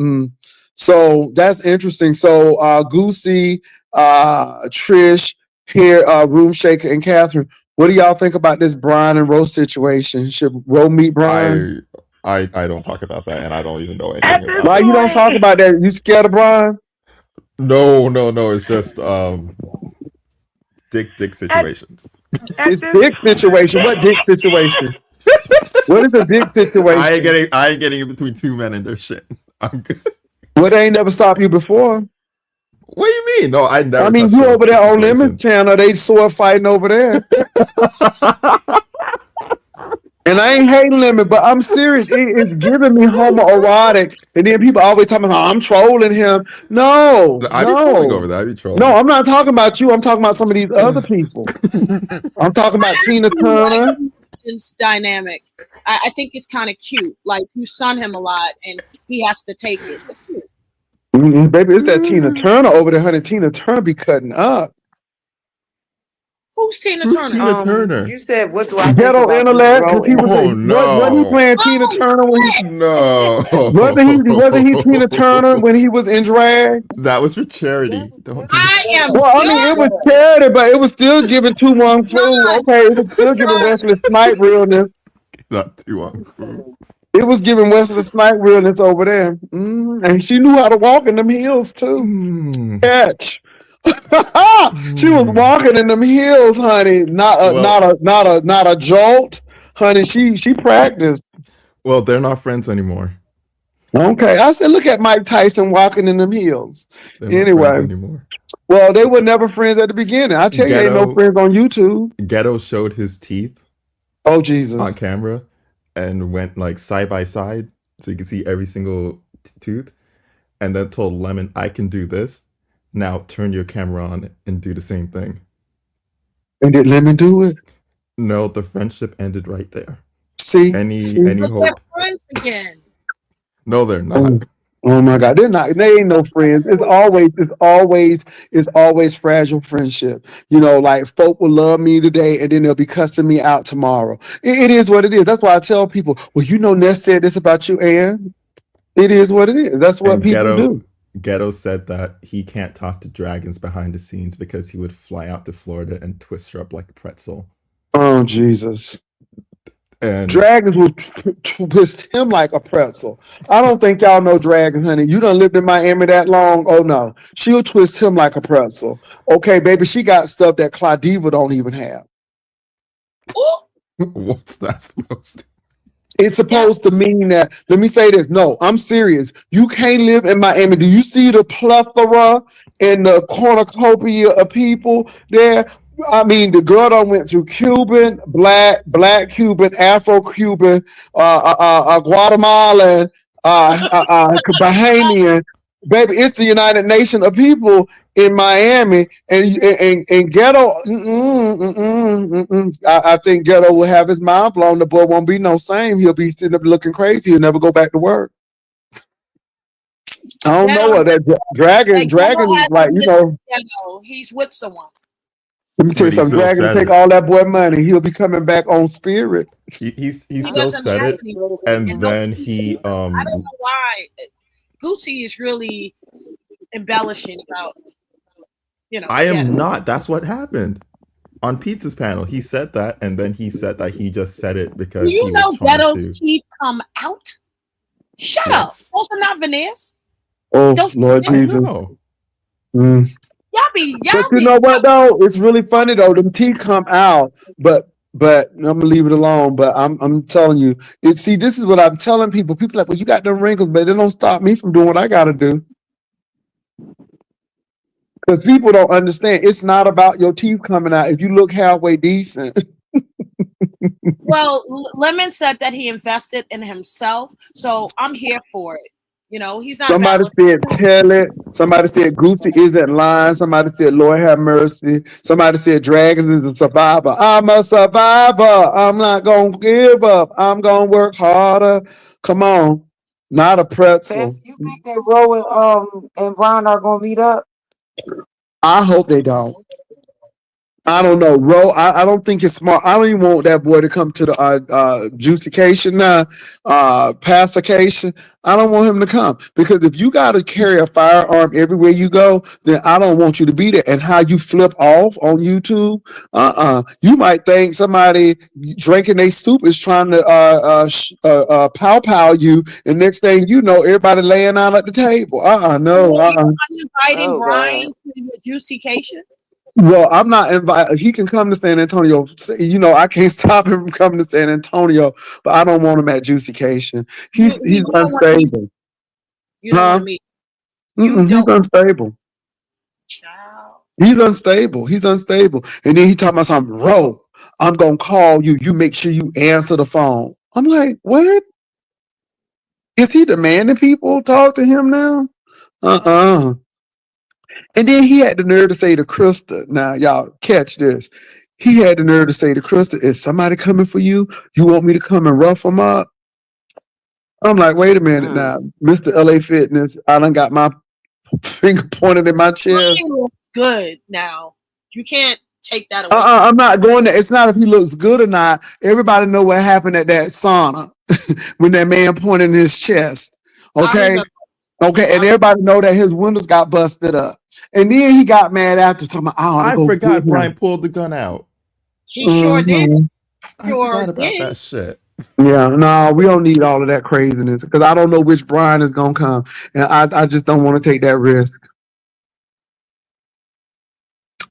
So that's interesting. So Goosey, Trish, here, Room Shaker, and Catherine, what do y'all think about this Brian and Rose situation? Should Rose meet Brian? I don't talk about that, and I don't even know At anything this about Why it. you don't talk point, about that? You scared of Brian? No. It's just dick situations. at It's this dick situation. What dick situation? What is a dick I ain't situation? getting in between two men and their shit. I'm good. Well, they ain't never stopped you before. What do you mean? No, I I never mean, touched you those over there on Lemons situations. channel, they sword fighting over there. And I ain't hating Lemon, but I'm serious. It's giving me homoerotic. And then people always talking about, I'm trolling him. No, I be trolling over no. that. I be No, trolling. I'm not talking about you. I'm talking about some of these other people. I'm talking about Tina actually like Turner. this dynamic. I think it's kind of cute. Like, you son him a lot, and he has to take it. It's cute. Baby, it's that Tina Turner over there, honey. Tina Turner be cutting up. Who's Tina Who's Turner? Tina Turner? You said, what do I think Ghetto about this intellect, because role? he was Oh wasn't he no. playing Tina Oh Turner when shit! No. wasn't he Tina Turner when he was in drag? That was for charity. Don't do I am Well, I mean, it was done. charity, but it was still giving 2 1 food. Done. Okay, it was still giving Wesley Snipe realness. that too on food. It was giving Wesley Snipe realness over there. And she knew how to walk in them heels too. Hmm. Catch. She was Hmm. walking in them heels, honey. Well, Not a jolt, honey. She practiced. they're not friends anymore. Okay, I said, look at Mike Tyson walking in them heels. They're not friends Anyway, anymore. well, they were never friends at the beginning. I tell you, ain't no Ghetto friends on YouTube. Ghetto showed his teeth Oh on Jesus. camera and went like side by side so you can see every single tooth, and then told Lemon, I can do this. Now turn your camera on and do the same thing. And did Lemon do it? No, the friendship ended right there. See? Any See? But they're hope? friends again. No, they're Oh, not. oh my God. They're not, they ain't no friends. It's always fragile friendship. You know, like folk will love me today and then they'll be cussing me out tomorrow. It is what it is. That's why I tell people, well, you know, Ness said this about you, and it is what it is. That's what And people do. Ghetto said that he can't talk to dragons behind the scenes because he would fly out to Florida and twist her up like a pretzel. Oh, Jesus. And Dragons will twist him like a pretzel. I don't think y'all know dragons, honey. You done lived in Miami that long. Oh no, she'll twist him like a pretzel. Okay, baby, she got stuff that Claudiva don't even have. Ooh, what's that supposed to? It's supposed to mean that. Let me say this. No, I'm serious. You can't live in Miami. Do you see the plethora and the cornucopia of people there? I mean, the girl done went through Cuban, black Cuban, Afro Cuban, Guatemalan, Bahamian. Baby, it's the United Nations of people in Miami, and Ghetto. I think Ghetto will have his mind blown. The boy won't be no same. He'll be sitting up looking crazy. He'll never go back to work. I don't know Ghetto, what that like, dragon, Ghetto has like, you know. Ghetto. He's with someone. Let me tell you But he something. still Dragon will said take it. all that boy money. He'll be coming back on spirit. He He still doesn't said have it, any. and And don't then believe he it. I don't know why. Gucci is really embellishing about, I am Ghetto. not. That's what happened on Pizza's panel. He said that, and then he said that he just said it Do because you he was know trying Ghetto's to. teeth come out? Shut up. Yes, Those are not veneers. Oh, Those Lord I Jesus. know. Mm. y'all But you know be what though? It's really funny though. Them teeth come out, but But I'm gonna leave it alone. But I'm telling you, see, this is what I'm telling people. People like, well, you got them wrinkles, but it don't stop me from doing what I gotta do. Because people don't understand. It's not about your teeth coming out. If you look halfway decent, Well, Lemon said that he invested in himself, so I'm here for it. He's not somebody battling. said tell it. Somebody said Gucci isn't lying. Somebody said Lord have mercy. Somebody said Dragons is a survivor. I'm a survivor. I'm not gonna give up. I'm gonna work harder. Come on, not a pretzel. Pastor, you think that Roe and Brian are gonna meet up? I hope they don't. I don't know, Ro. I don't think it's smart. I don't even want that boy to come to the juicecation now, pacification. I don't want him to come because if you got to carry a firearm everywhere you go, then I don't want you to be there. And how you flip off on YouTube, you might think somebody drinking they soup is trying to pow you, and next thing you know, everybody laying out at the table. No, Well, you're inviting Oh God. Brian to the juicecation. Well, I'm not invited. He can come to San Antonio. I can't stop him from coming to San Antonio, but I don't want him at Juicycation. He's You don't want to meet. unstable, You don't want huh? to meet. You He's don't, unstable. child. He's unstable. He's unstable. And then he talking about something. Ro, I'm gonna call you. You make sure you answer the phone. I'm like, what? Is he demanding people talk to him now? Uh-uh. And then he had the nerve to say to Krista, now y'all catch this. He had the nerve to say to Krista, is somebody coming for you? You want me to come and rough them up? I'm like, wait a minute Mm. now, Mr. LA Fitness. I done got my finger pointed in my chest. Brian looks good now. You can't take that away from I'm not going there. It's not if he looks good or not. Everybody know what happened at that sauna when that man pointed in his chest. I Okay. remember. Okay. And I, everybody know that his windows got busted up. And then he got mad after talking about, I ought to I go get forgot him. Brian pulled the gun out. he sure did. Mhm. I Sure forgot about did. that shit. Yeah, no, we don't need all of that craziness because I don't know which Brian is gonna come, and I just don't want to take that risk.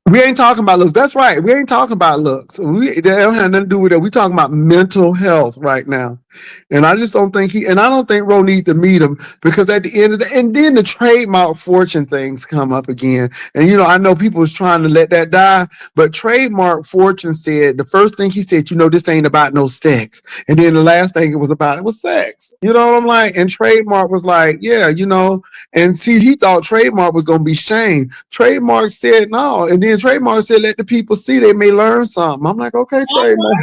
We ain't talking about looks. That's right. We ain't talking about looks. That don't have nothing to do with it. We talking about mental health right now. And I just don't think and I don't think Ro need to meet him because at the end of and then the trademark fortune things come up again. And I know people was trying to let that die, but trademark fortune said the first thing he said, this ain't about no sex. And then the last thing it was sex. You know what I'm like? And trademark was like, yeah, and see, he thought trademark was gonna be shame. Trademark said no, and then Trademark said, "Let the people see; they may learn something." I'm like, okay, Trademark.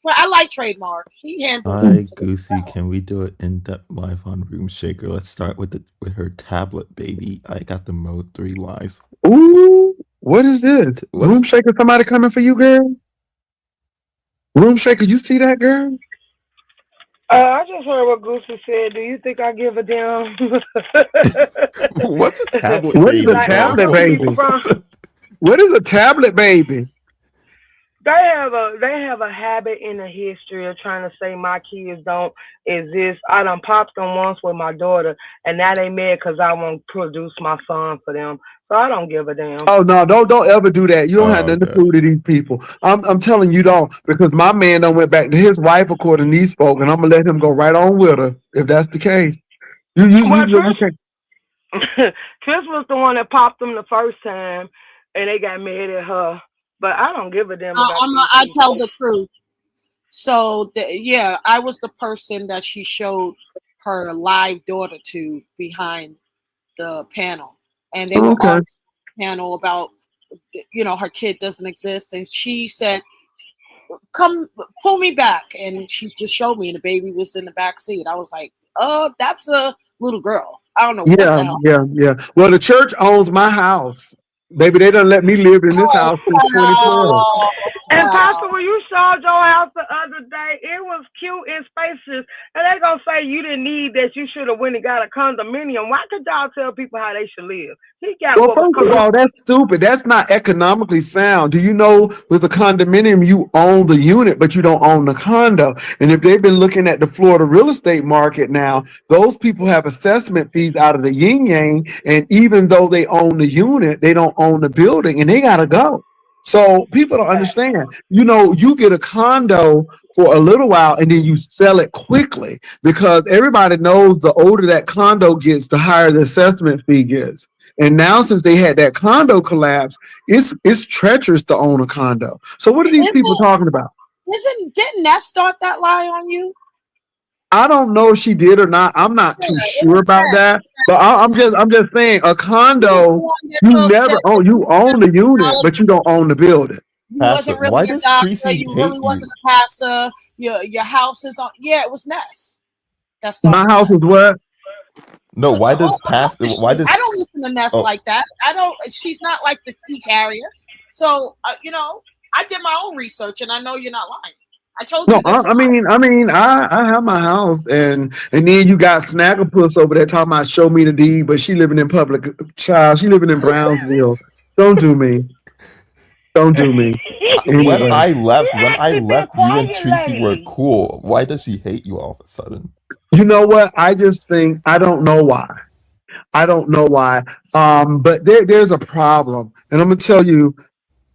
Well, I like Trademark. He handles Hi, himself Goosey. well. Can we do it in depth live on Room Shaker? Let's start with her tablet, baby. I got the mode 3 lives. Ooh, what is this? Room What's shaker? Somebody coming for you, girl? Room shaker, you see that, girl? I just heard what Goosey said. Do you think I give a damn? what's a tablet What is She a baby, like tablet answer Pastor? me baby? from. What is a tablet baby? They have a habit in the history of trying to say my kids don't exist. I done popped them once with my daughter, and now they mad because I won't produce my son for them. So I don't give a damn. Oh no, don't ever do that. You don't have Oh, nothing to okay. prove to these people. I'm telling you don't, because my man done went back to his wife according to these folk, and I'm gonna let him go right on with her if that's the case. Well, You can't. Trish was the one that popped them the first time, and they got mad at her. But I don't give a damn about these I tell people. the truth. So yeah, I was the person that she showed her live daughter to behind the panel, and they were Okay. arguing the panel about her kid doesn't exist, and she said, "Come pull me back," and she just showed me, and the baby was in the back seat. I was like, "Oh, that's a little girl. I don't know what Yeah, the hell." yeah, yeah. Well, the church owns my house. Baby, they done let me live in this Oh, house since 2012. And child. Pastor, when you showed your house the other day, it was cute and spacious. And they gonna say you didn't need that. You should have went and got a condominium. Why could y'all tell people how they should live? He got Well, what was first of called. all, that's stupid. That's not economically sound. Do you know with a condominium, you own the unit, but you don't own the condo? And if they've been looking at the Florida real estate market now, those people have assessment fees out of the yin yang. And even though they own the unit, they don't own the building and they got to go. So people don't understand. You know, you get a condo for a little while and then you sell it quickly because everybody knows the older that condo gets, the higher the assessment fee gets. And now since they had that condo collapse, it's treacherous to own a condo. So what are these people Isn't talking about? didn't Ness start that lie on you? I don't know if she did or not. I'm not Yeah, too it sure was about that. But I'm just saying a he was the condo, one that you told said never that own, you own the unit, but you don't own the building. you Pastor, wasn't why really a does doctor, Tracy you really hate wasn't you? a pastor, your house is on. Yeah, it was Ness that My started house that. was what? No, why does I love Pastor? this Why shit. I does? don't listen to Ness Oh, like that. I don't. She's not like the tea carrier. So I did my own research, and I know you're not lying. I told No, you this. I have my house, and then you got Snagglepuss over there talking about show me the deed, but she living in public. Child, she living in Brownsville. Don't do me. Don't do me. when Anyway, when I Ashley, been left, you and quiet Tracy were lately. cool. Why does she hate you all of a sudden? you know what? I just think I don't know why. I don't know why. But there's a problem, and I'm gonna tell you.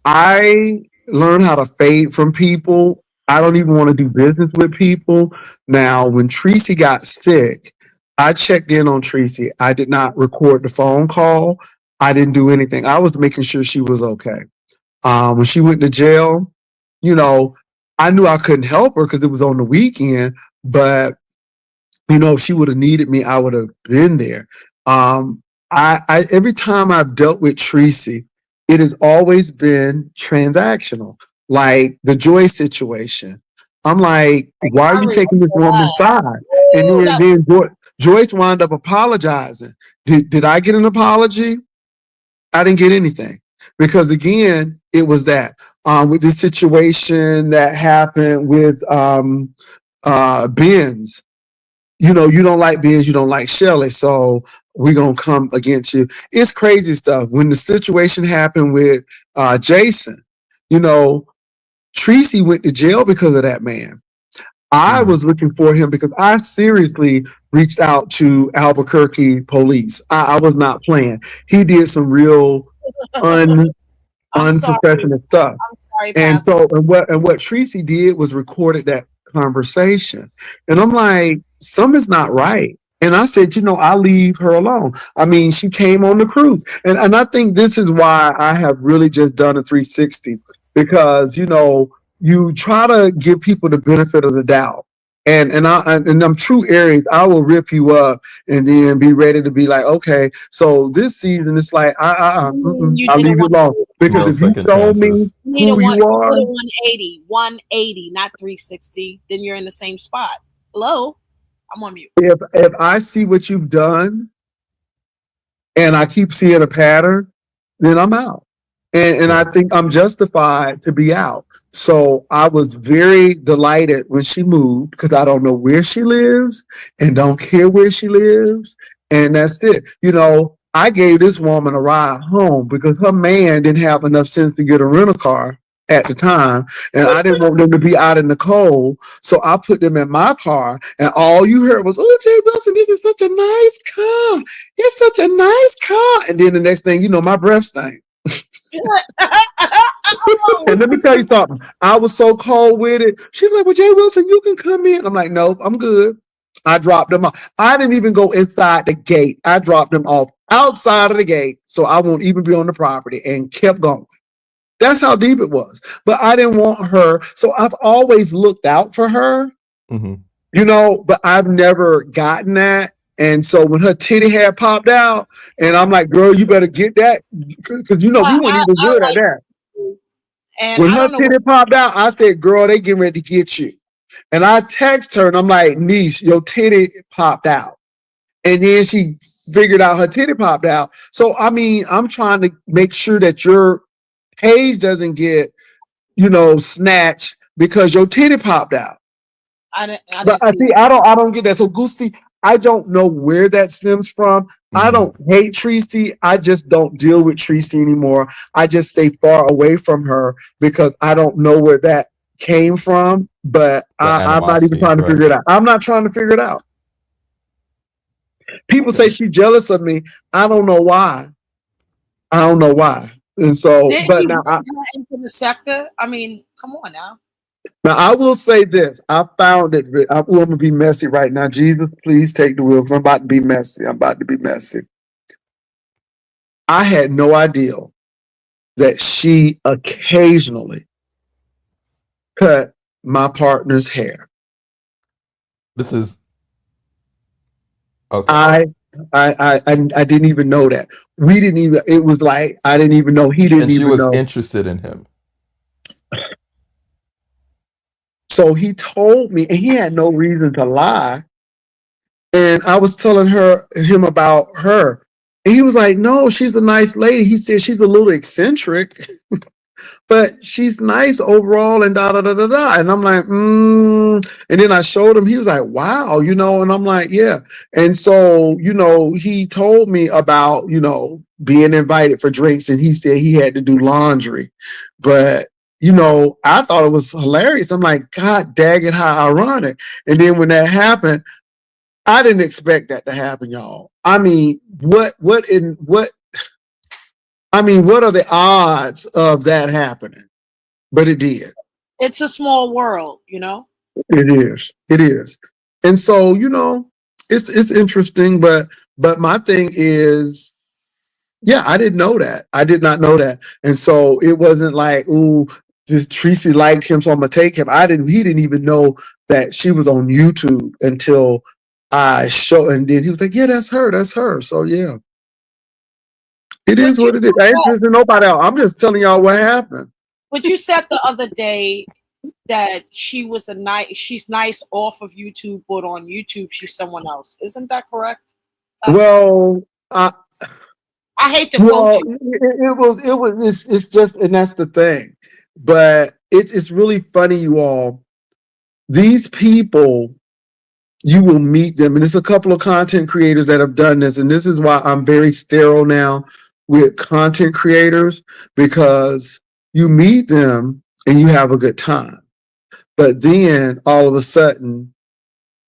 I learned how to fade from people. I don't even want to do business with people. Now, when Tracy got sick, I checked in on Tracy. I did not record the phone call. I didn't do anything. I was making sure she was okay. When she went to jail, you know, I knew I couldn't help her because it was on the weekend, but if she would have needed me, I would have been there. I every time I've dealt with Tracy, it has always been transactional, like the Joy situation. I'm like, why are I you remember taking this woman's that. side? And Ooh, then Joyce wound up apologizing. Did I get an apology? I didn't get anything because again, it was that with the situation that happened with Benz. You don't like Biz, you don't like Shelly, so we're gonna come against you. It's crazy stuff. When the situation happened with Jason, you know, Tracy went to jail because of that man. I Hmm. was looking for him because I seriously reached out to Albuquerque police. I was not playing. He did some real un I'm sorry. unprofessional stuff. I'm sorry, And Pastor. so, and what Tracy did was recorded that conversation. And I'm like, something's not right. And I said, I'll leave her alone. I mean, she came on the cruise. And I think this is why I have really just done a 360 because, you try to give people the benefit of the doubt. And I'm true Aries, I will rip you up and then be ready to be like, okay, so this season it's like, You I'll did a leave you alone. Because No if you second show me chances. who you you are, did a 180, not 360. Then you're in the same spot. Hello, I'm on mute. if I see what you've done and I keep seeing a pattern, then I'm out. And I Yeah. think I'm justified to be out. So I was very delighted when she moved because I don't know where she lives and don't care where she lives. And that's it. I gave this woman a ride home because her man didn't have enough sense to get a rental car at the time. And I didn't want them to be out in the cold. So I put them in my car. And all you heard was, oh, Jay Wilson, this is such a nice car. It's such a nice car. And then the next thing you know, my breath stank. And let me tell you something. I was so cold with it. She was like, well, Jay Wilson, you can come in. I'm like, nope, I'm good. I dropped them off. I didn't even go inside the gate. I dropped them off outside of the gate so I won't even be on the property and kept going. That's how deep it was. But I didn't want her. So I've always looked out for her, Hmm. but I've never gotten that. And so when her titty hair popped out, and I'm like, girl, you better get that. Because, we weren't even I good at like that. you, and When I her don't know what. titty popped out, I said, girl, they getting ready to get you. And I text her and I'm like, niece, your titty popped out. And then she figured out her titty popped out. So, I mean, I'm trying to make sure that your page doesn't get, snatched because your titty popped out. I But didn't see see, that. I don't get that. So Goosey, I don't know where that stems from. I Hmm. don't hate Tracy. I just don't deal with Tracy anymore. I just stay far away from her because I don't know where that came from. But The I'm not even animosity, trying to right? figure it out. I'm not trying to figure it out. People say Okay. she's jealous of me. I don't know why. I don't know why. And so, Didn't but he bring her into the sector? I mean, come on now. now I will say this. I found it. I'm going to be messy right now. Jesus, please take the wheel because I'm about to be messy. I'm about to be messy. I had no idea that she occasionally cut my partner's hair. This is okay. I I didn't even know that. We didn't even. It was like I didn't even know. He didn't And she even was know. interested in him. So he told me, and he had no reason to lie. And I was telling him about her, and he was like, "No, she's a nice lady." He said she's a little eccentric, but she's nice overall, and da da da da da. And I'm like, And then I showed him. He was like, wow, and I'm like, yeah. And so, he told me about, being invited for drinks, and he said he had to do laundry. But, I thought it was hilarious. I'm like, God dang it, how ironic. And then when that happened, I didn't expect that to happen, y'all. I mean, what are the odds of that happening? But it did. It's a small world, you know? It is. It is. And so, it's interesting, but my thing is, yeah, I didn't know that. I did not know that. And so it wasn't like, ooh, this Tracy liked him, so I'm gonna take him. He didn't even know that she was on YouTube until I showed, and then he was like, yeah, that's her, that's her. So yeah. It is But you what it is. I ain't pissing nobody out. I'm just telling y'all what happened. but you said the other day that she's nice off of YouTube, but on YouTube she's someone else. Isn't that correct? Well, I hate to quote well, you. it's just, and that's the thing. But it's really funny, you all. These people, you will meet them, and there's a couple of content creators that have done this, and this is why I'm very sterile now with content creators, because you meet them and you have a good time. But then all of a sudden,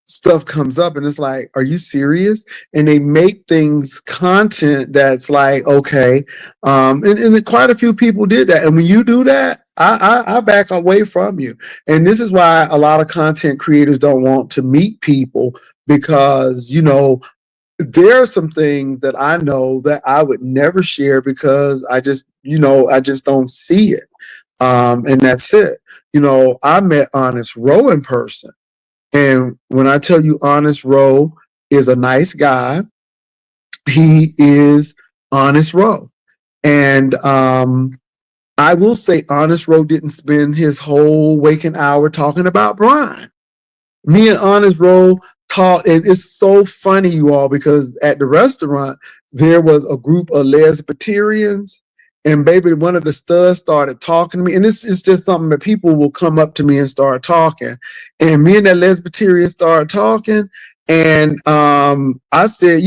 stuff comes up and it's like, are you serious? And they make things content that's like, okay. And quite a few people did that. And when you do that, I back away from you. And this is why a lot of content creators don't want to meet people, because, there are some things that I know that I would never share because I just don't see it. And that's it. I met Honest Row in person. And when I tell you Honest Row is a nice guy, he is Honest Row. And I will say Honest Row didn't spend his whole waking hour talking about Brian. Me and Honest Row talked, and it's so funny, you all, because at the restaurant, there was a group of lesbiterians, and baby, one of the studs started talking to me. And this is just something that people will come up to me and start talking. And me and that lesbiterian started talking. And I said,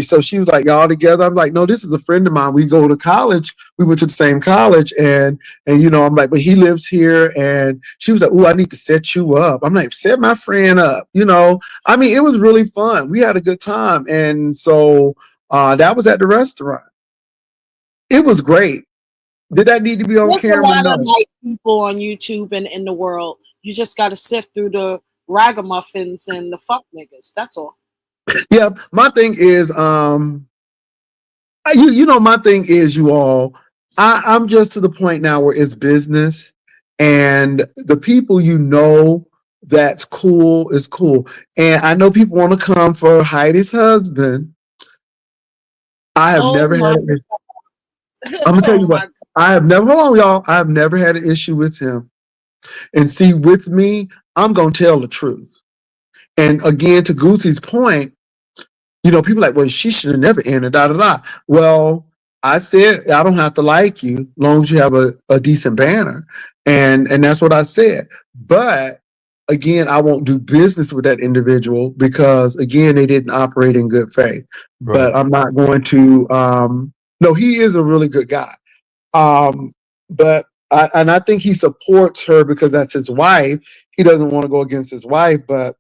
so she was like, y'all together? I'm like, no, this is a friend of mine. We go to college. We went to the same college. And I'm like, but he lives here. And she was like, oh, I need to set you up. I'm like, set my friend up. I mean, it was really fun. We had a good time. And so that was at the restaurant. It was great. Did that need to be on There's a camera? lot of No. nice people on YouTube and in the world. You just got to sift through the ragamuffins and the fuck niggas. That's all. Yeah, my thing is, my thing is, you all, I'm just to the point now where it's business, and the people that's cool is cool. And I know people want to come for Heidi's husband. I have Oh never had my an issue. I'm gonna tell oh you what, my hold on, y'all. I have never had an issue with him. And see, with me, I'm gonna tell the truth. And again, to Goosey's point, people like, well, she should have never entered, da da da. Well, I said I don't have to like you, as long as you have a decent banner, and that's what I said. But again, I won't do business with that individual because again, they didn't operate in good faith. Right. But I'm not going to. No, he is a really good guy. But I think he supports her because that's his wife. He doesn't want to go against his wife, but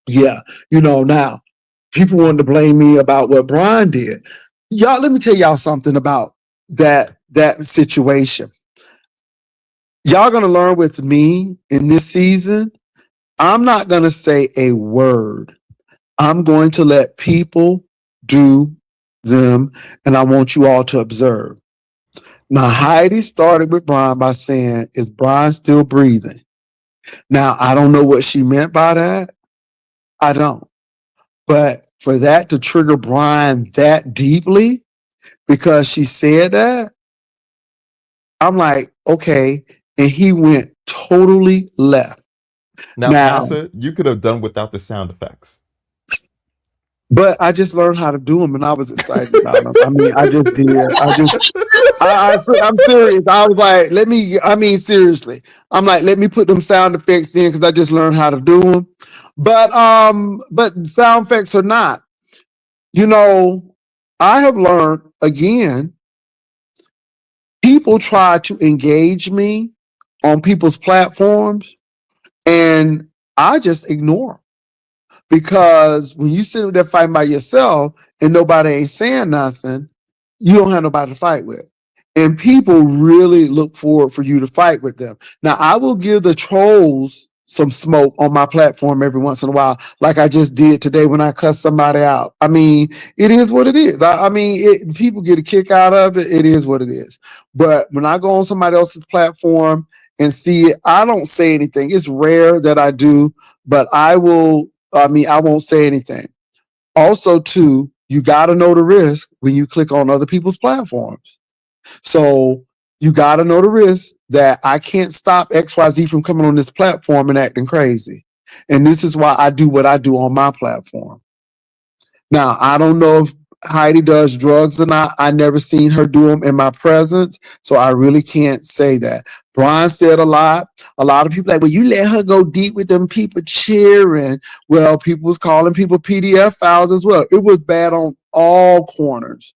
yeah, now people wanted to blame me about what Brian did. Y'all, let me tell y'all something about that that situation. Y'all gonna learn with me in this season. I'm not gonna say a word. I'm going to let people do them, and I want you all to observe. Now, Heidi started with Brian by saying, "Is Brian still breathing?" Now, I don't know what she meant by that. I don't. But for that to trigger Brian that deeply because she said that, I'm like, okay. And he went totally left. Now, Now, Pastor, you could have done without the sound effects. but I just learned how to do them and I was excited about them. I mean, I just did. I'm serious. I was like, seriously. I'm like, let me put them sound effects in because I just learned how to do them. But sound effects or not, you know, I have learned again, people try to engage me on people's platforms and I just ignore them. Because when you sit there fighting by yourself and nobody ain't saying nothing, you don't have nobody to fight with. And people really look forward for you to fight with them. Now, I will give the trolls some smoke on my platform every once in a while, like I just did today when I cussed somebody out. I mean, it is what it is. People get a kick out of it. It is what it is. But when I go on somebody else's platform and see it, I don't say anything. It's rare that I do, but I won't say anything. Also, too, you got to know the risk when you click on other people's platforms. So you got to know the risk that I can't stop XYZ from coming on this platform and acting crazy. And this is why I do what I do on my platform. Now, I don't know if Heidi does drugs or not. I never seen her do them in my presence, so I really can't say that. Brian said a lot. A lot of people like, well, you let her go deep with them people cheering. Well, people was calling people PDF files as well. It was bad on all corners.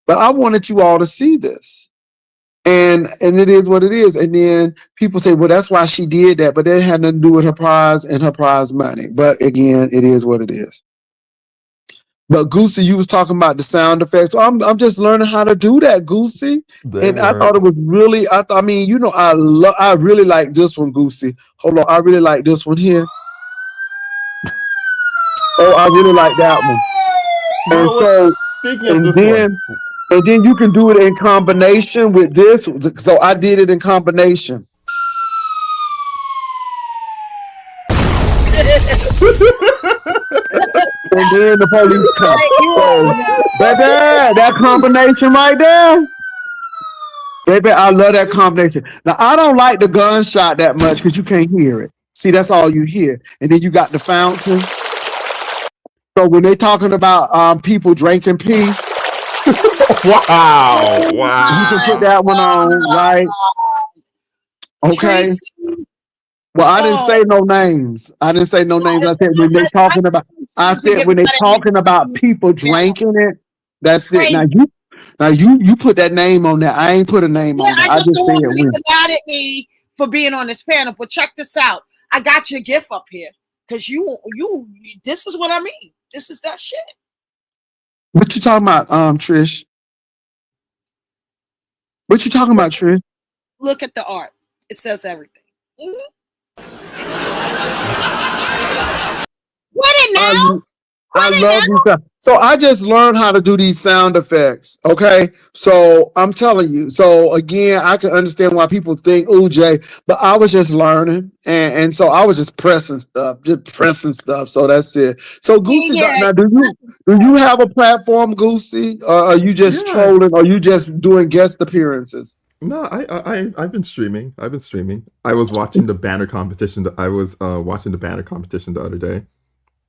But I wanted you all to see this. And it is what it is. And then people say, well, that's why she did that, but that had nothing to do with her prize and her prize money. But again, it is what it is. But Goosey, you was talking about the sound effects. So I'm just learning how to do that, Goosey. They And I thought work. it was really. I really like this one, Goosey. Hold on, I really like this one here. Oh, I really like that one. You And know what? so, Speaking of and this one, then, and then you can do it in combination with this. So I did it in combination. And then the police come. Hey, you So, are baby, that combination right there. Baby, I love that combination. Now, I don't like the gunshot that much because you can't hear it. See, that's all you hear. And then you got the fountain. So when they talking about people drinking pee, wow, oh you can put wow. my that one on, right? God. Okay. Tracy. Well, I didn't Oh, say no names. I didn't say no names. I said when they I talking about. I refuse to said give when they credit talking about people to drinking it. That's it. Tracy. Now you put that name on there. I ain't put a name Yeah, on there. I I just just don't said want you to when. get mad at me for being on this panel. But check this out. I got your gift up here. Because this is what I mean. This is that shit. What you talking about, Trish? What you talking Look, about, Trish? look at the art. It says everything. Mhm. What it I now? I What it love these now? sound. So I just learned how to do these sound effects. Okay. So I'm telling you. So again, I can understand why people think, oh Jay, but I was just learning. And so I was just pressing stuff, just pressing stuff. So that's it. So Goosey, Yeah, now you pressing do stuff. you have a platform, Goosey? Or are you just Yeah. trolling? Or are you just doing guest appearances? No, I've been streaming. I've been streaming. I was watching the banner competition. I was watching the banner competition the other day,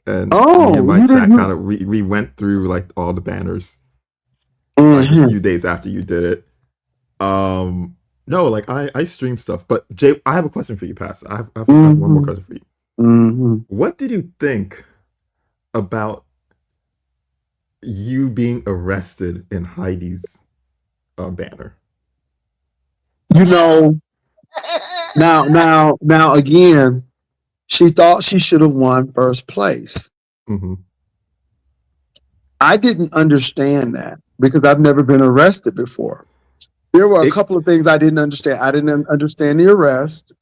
and me and Oh, my you chat didn't kind of we went through like all the banners like a you few days after you did it. No, like I stream stuff. But Jay, I have a question for you, Pass. I have one more mm-hmm, question for you. mm-hmm. What did you think about you being arrested in Heidi's banner? You know, now again, she thought she should have won first place. Mm-hmm. I didn't understand that because I've never been arrested before. There were a It couple of things I didn't understand. I didn't understand the arrest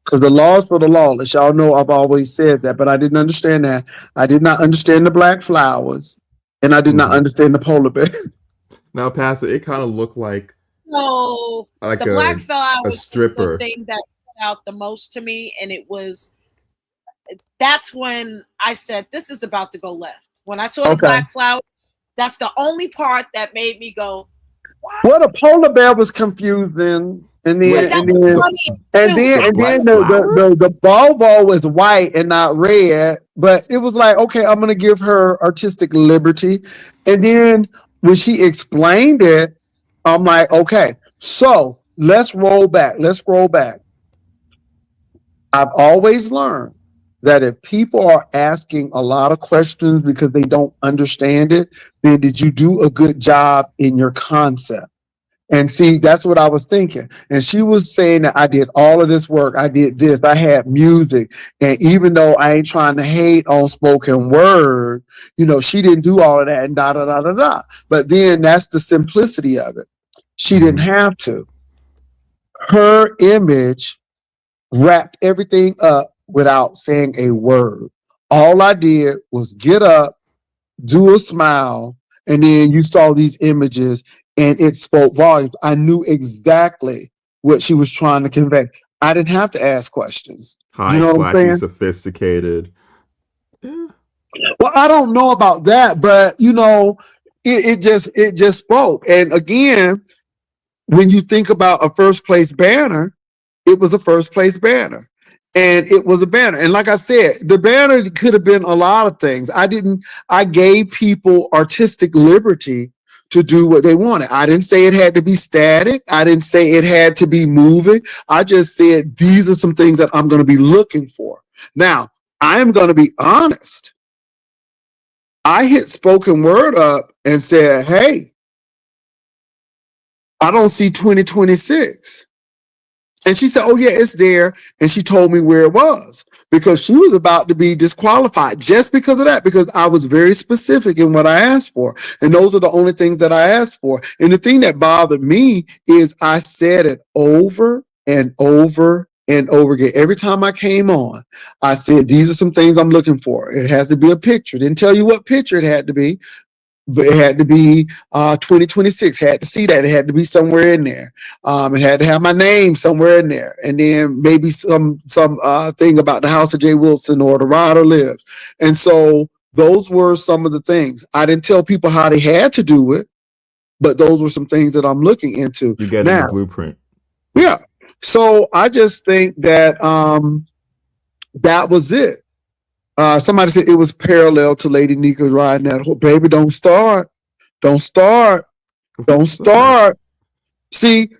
because the law is for the lawless. Y'all know I've always said that, but I didn't understand that. I did not understand the black flowers, and I did not mhm. understand the polar bear. Now, Pastor, it kind of looked So like the black flower a was just the stripper. thing that stood out the most to me, and that's when I said this is about to go left. When I saw the Okay. black flower, that's the only part that made me go, "What?" Well, the polar bear was confusing, and But then Wait, that and was then funny and too. then the and black then flower? the Volvo was white and not red. But it was like, okay, I'm gonna give her artistic liberty. And then when she explained it, I'm like, okay, so let's roll back. Let's scroll back. I've always learned that if people are asking a lot of questions because they don't understand it, then did you do a good job in your concept? And see, that's what I was thinking. And she was saying that I did all of this work. I did this. I had music. And even though I ain't trying to hate on spoken word, she didn't do all of that and da da da da da. But then that's the simplicity of it. She didn't Hmm. have to. Her image wrapped everything up without saying a word. All I did was get up, do a smile, and then you saw these images and it spoke volumes. I knew exactly what she was trying to convey. I didn't have to ask questions. You High, know what I'm classy, saying? sophisticated. Yeah. Well, I don't know about that, but it just spoke. And again, when you think about a first place banner, it was a first place banner. And it was a banner. And like I said, the banner could have been a lot of things. I gave people artistic liberty to do what they wanted. I didn't say it had to be static. I didn't say it had to be moving. I just said these are some things that I'm going to be looking for. Now, I am going to be honest. I hit spoken word up and said, hey, I don't see 2026. And she said, oh, yeah, it's there. And she told me where it was because she was about to be disqualified just because of that, because I was very specific in what I asked for. And those are the only things that I asked for. And the thing that bothered me is I said it over and over and over again. Every time I came on, I said, these are some things I'm looking for. It has to be a picture. Didn't tell you what picture it had to be, but it had to be 2026. Had to see that. It had to be somewhere in there. It had to have my name somewhere in there, and then maybe some thing about the house of Jay Wilson or the rider lives. And so those were some of the things. I didn't tell people how they had to do it, but those were some things that I'm looking into You're getting the now. blueprint. Yeah. So I just think that that was it. Somebody said it was parallel to Lady Nika riding that horse. Baby, don't start. Don't start. Don't What's that? start. See,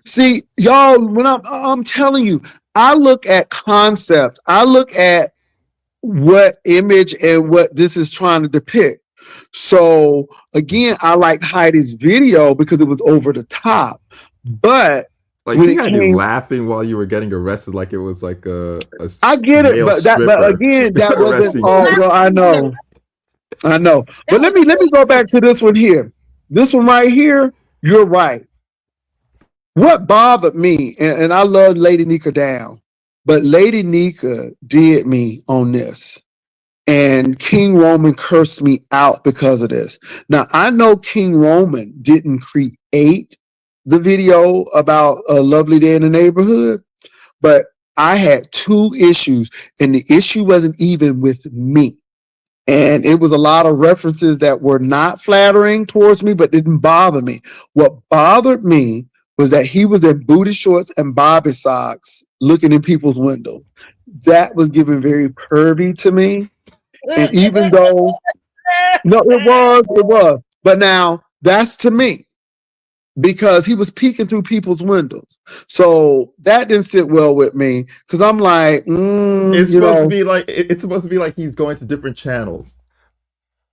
y'all, when I'm telling you, I look at concepts. I look at what image and what this is trying to depict. So again, I liked Heidi's video because it was over the top. But Like when she it had you came, laughing while you were getting arrested, like it was like a I get it, male but stripper again, that wasn't arresting all. you. Well, I know. That But let was me go back to this one here. This one right here. You're right. What bothered me, and I love Lady Nika down, but Lady Nika did me on this. And King Roman cursed me out because of this. Now, I know King Roman didn't create the video about a lovely day in the neighborhood, but I had two issues, and the issue wasn't even with me. And it was a lot of references that were not flattering towards me, but didn't bother me. What bothered me was that he was in booty shorts and bobby socks looking in people's windows. That was given very pervy to me. And even though, no, it was. But now that's to me because he was peeking through people's windows. So that didn't sit well with me because I'm like, It's supposed to be like it's supposed to be like he's going to different channels.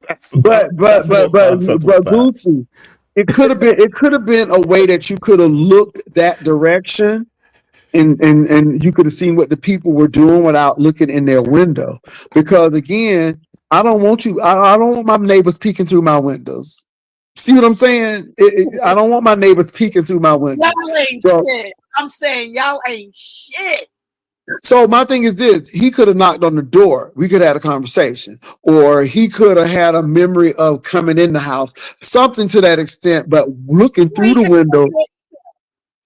That's the whole concept with but that. Bootsy, it could have been a way that you could have looked that direction and you could have seen what the people were doing without looking in their window. Because again, I don't want my neighbors peeking through my windows. See what I'm saying? I don't want my neighbors peeking through my window. Y'all ain't So, shit. I'm saying y'all ain't shit. so my thing is this: he could have knocked on the door. We could have had a conversation, or he could have had a memory of coming in the house, something to that extent. But looking Well, through the window,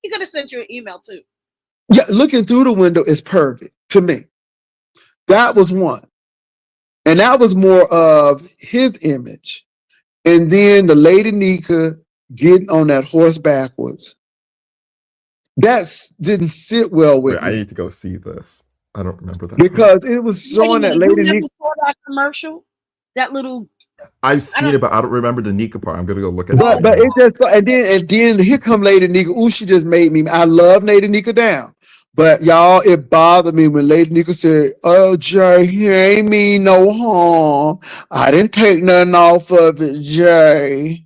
he could have sent you an email too. yeah, looking through the window is perfect to me. That was one, and that was more of his image. And then the lady Nika getting on that horse backwards. That didn't sit well Wait, with I me need to go see this. I don't remember that part. because it was Wait a showing that minute, you lady never Nika. saw that commercial? That little I've I seen don't it, but I don't remember the Nika part. I'm gonna go look at it oh But again. it just and then here come Lady Nika. Ooh, she just made me. I love Lady Nika down. But y'all, it bothered me when Lady Nika said, "Oh, Jay, he ain't mean no harm. I didn't take nothing off of it, Jay."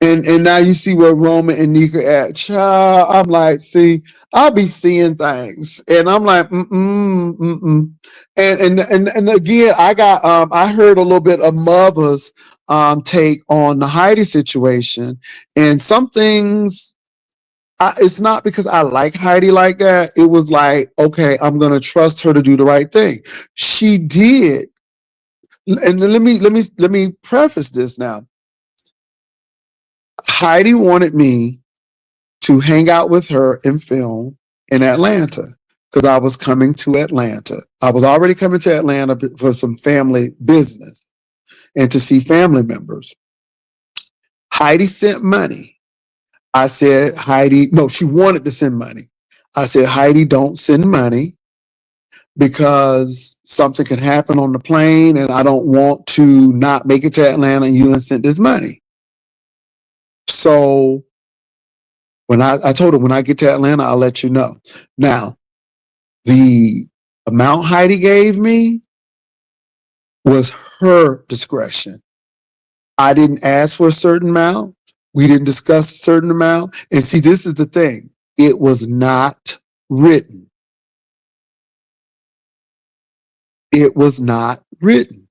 And now you see where Roman and Nika at. Child, I'm like, see, I'll be seeing things. And I'm like, mm-mm. And again, I heard a little bit of mother's take on the Heidi situation. And some things it's not because I like Heidi like that. It was like, okay, I'm gonna trust her to do the right thing. She did. And let me preface this now. Heidi wanted me to hang out with her and film in Atlanta because I was coming to Atlanta. I was already coming to Atlanta for some family business and to see family members. Heidi sent money. I said, Heidi, no, she wanted to send money. I said, Heidi, don't send money because something can happen on the plane and I don't want to not make it to Atlanta and you didn't send this money. So when I told her when I get to Atlanta, I'll let you know. Now, the amount Heidi gave me was her discretion. I didn't ask for a certain amount. We didn't discuss a certain amount. And see, this is the thing. It was not written. It was not written.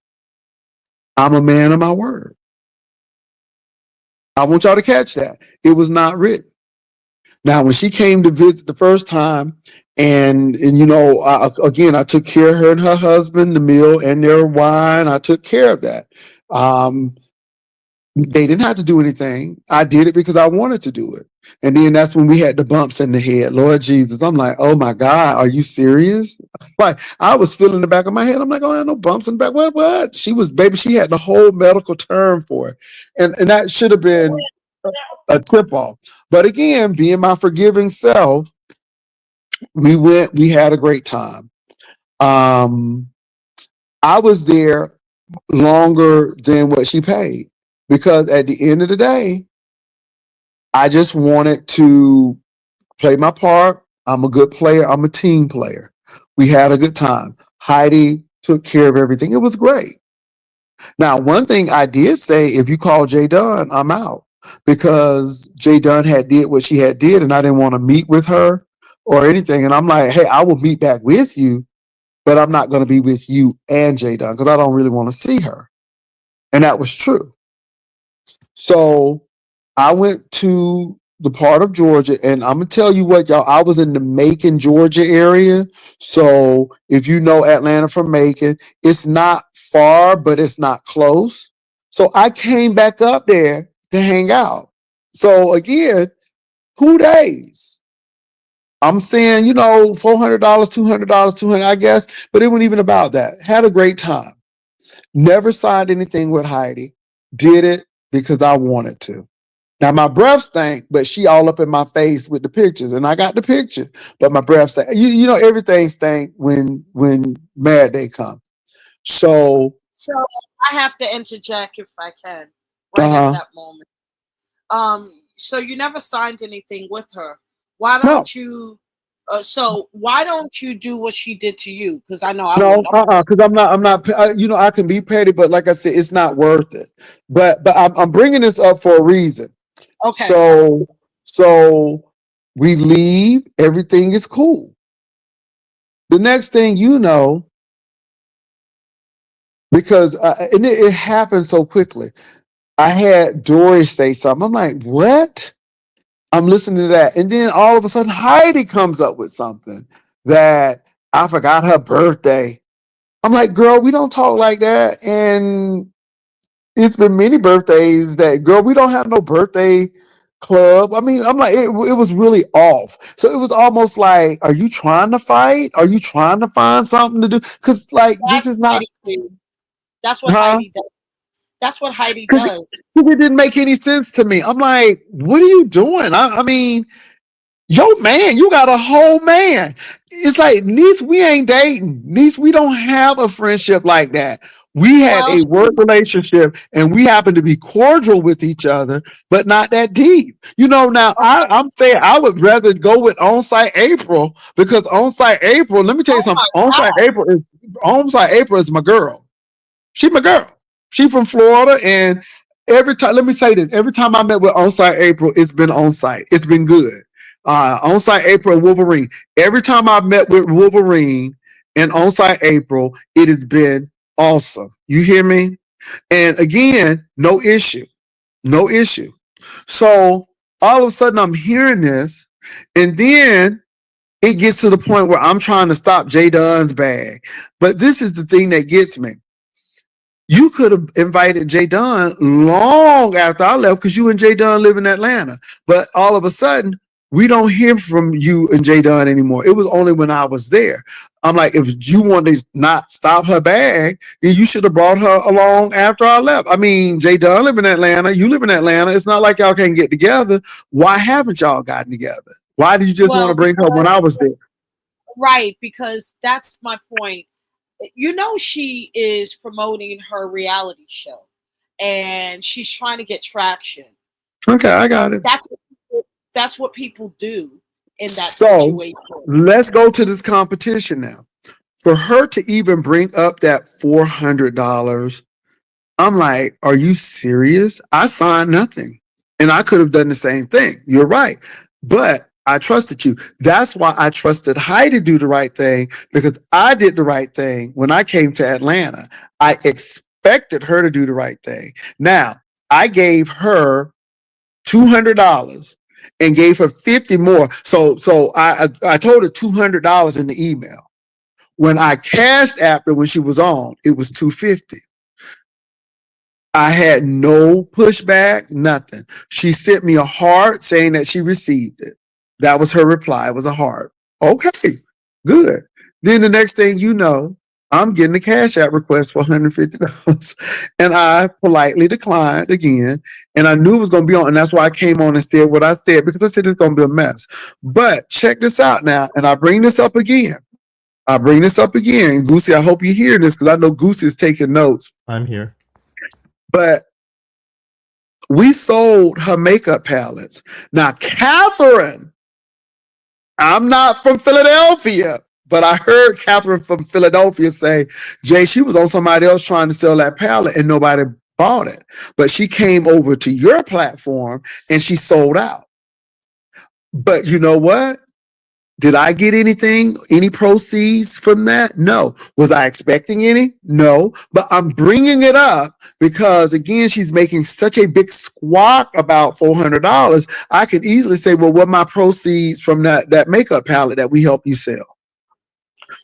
I'm a man of my word. I want y'all to catch that. It was not written. Now, when she came to visit the first time, and you know, again, I took care of her and her husband, the meal and their wine. I took care of that. Um, they didn't have to do anything. I did it because I wanted to do it. And then that's when we had the bumps in the head. Lord Jesus, I'm like, oh my God, are you serious? Like I was feeling the back of my head. I'm like, oh, I had no bumps in the back. What? She was, baby. She had the whole medical term for it, and that should have been a tip off. But again, being my forgiving self, we went. We had a great time. Um, I was there longer than what she paid because at the end of the day, I just wanted to play my part. I'm a good player. I'm a team player. We had a good time. Heidi took care of everything. It was great. Now, one thing I did say, if you call Jay Dunn, I'm out because Jay Dunn had did what she had did, and I didn't want to meet with her or anything. And I'm like, hey, I will meet back with you, but I'm not going to be with you and Jay Dunn because I don't really want to see her. And that was true. So I went to the part of Georgia, and I'm gonna tell you what, y'all. I was in the Macon, Georgia area. So if you know Atlanta from Macon, it's not far, but it's not close. So I came back up there to hang out. So again, 2 days. I'm saying, you know, $400, $200, 200, I guess, but it wasn't even about that. Had a great time. Never signed anything with Heidi. Did it because I wanted to. Now my breath stank, but she all up in my face with the pictures, and I got the picture. But my breath stank. You know everything stank when Mad Day come. So So I have to interject if I can, right at uh that moment. So you never signed anything with her. Why no, don't you? So why don't you do what she did to you? Because I know I would. no, because I'm not. You know, I can be petty, but like I said, it's not worth it. But I'm bringing this up for a reason. Okay. So we leave. Everything is cool. The next thing you know, because and it happened so quickly. I had Dory say something. I'm like, what? I'm listening to that. And then all of a sudden, Heidi comes up with something that I forgot her birthday. I'm like, girl, we don't talk like that. And it's been many birthdays that, girl, we don't have no birthday club. I mean, I'm like, it was really off. So it was almost like, are you trying to fight? Are you trying to find something to do? Because, like, this That's is not, Heidi too. That's what huh? Heidi does. That's what Heidi Because does. it didn't make any sense to me. I'm like, what are you doing? I mean, yo, man, you got a whole man. It's like, niece, we ain't dating. Niece, we don't have a friendship like that. We had Well, a work relationship and we happen to be cordial with each other, but not that deep. You know, now okay. I'm saying I would rather go with on-site April because on-site April, let me tell you Oh something. my God. On-site April is my girl. She my girl. She from Florida, and every time, let me say this: every time I met with On-Site April, it's been on site. It's been good. On-Site April and Wolverine. Every time I've met with Wolverine and On-Site April, it has been awesome. You hear me? And again, no issue, no issue. So all of a sudden, I'm hearing this, and then it gets to the point where I'm trying to stop Jay Dunn's bag. But this is the thing that gets me. You could have invited Jay Dunn long after I left because you and Jay Dunn live in Atlanta. But all of a sudden, we don't hear from you and Jay Dunn anymore. It was only when I was there. I'm like, if you want to not stop her bag, then you should have brought her along after I left. I mean, Jay Dunn live in Atlanta. You live in Atlanta. It's not like y'all can't get together. Why haven't y'all gotten together? Why did you just want to Well, bring her when I was there? right, because that's my point. You know, she is promoting her reality show and she's trying to get traction. Okay, I got it. That's that's what people do in that So situation. let's go to this competition now. For her to even bring up that $400, I'm like, are you serious? I signed nothing. And I could have done the same thing. You're right. But I trusted you. That's why I trusted Heidi to do the right thing because I did the right thing when I came to Atlanta. I expected her to do the right thing. Now, I gave her $200 and gave her 50 more. So I told her $200 in the email. When I cashed after when she was on, it was 250. I had no pushback, nothing. She sent me a heart saying that she received it. That was her reply. It was a heart. Okay, good. Then the next thing you know, I'm getting a cash app request for $150. And I politely declined again. And I knew it was going to be on. And that's why I came on and said what I said, because I said it's going to be a mess. But check this out now. And I bring this up again. Goosey, I hope you hear this because I know Goosey is taking notes. I'm here. But we sold her makeup palettes. Now, Catherine, I'm not from Philadelphia, but I heard Catherine from Philadelphia say, Jay, she was on somebody else trying to sell that palette and nobody bought it. But she came over to your platform and she sold out. But you know what? Did I get anything, any proceeds from that? No. Was I expecting any? No. But I'm bringing it up because, again, she's making such a big squawk about $400. I could easily say, well, what my proceeds from that makeup palette that we help you sell?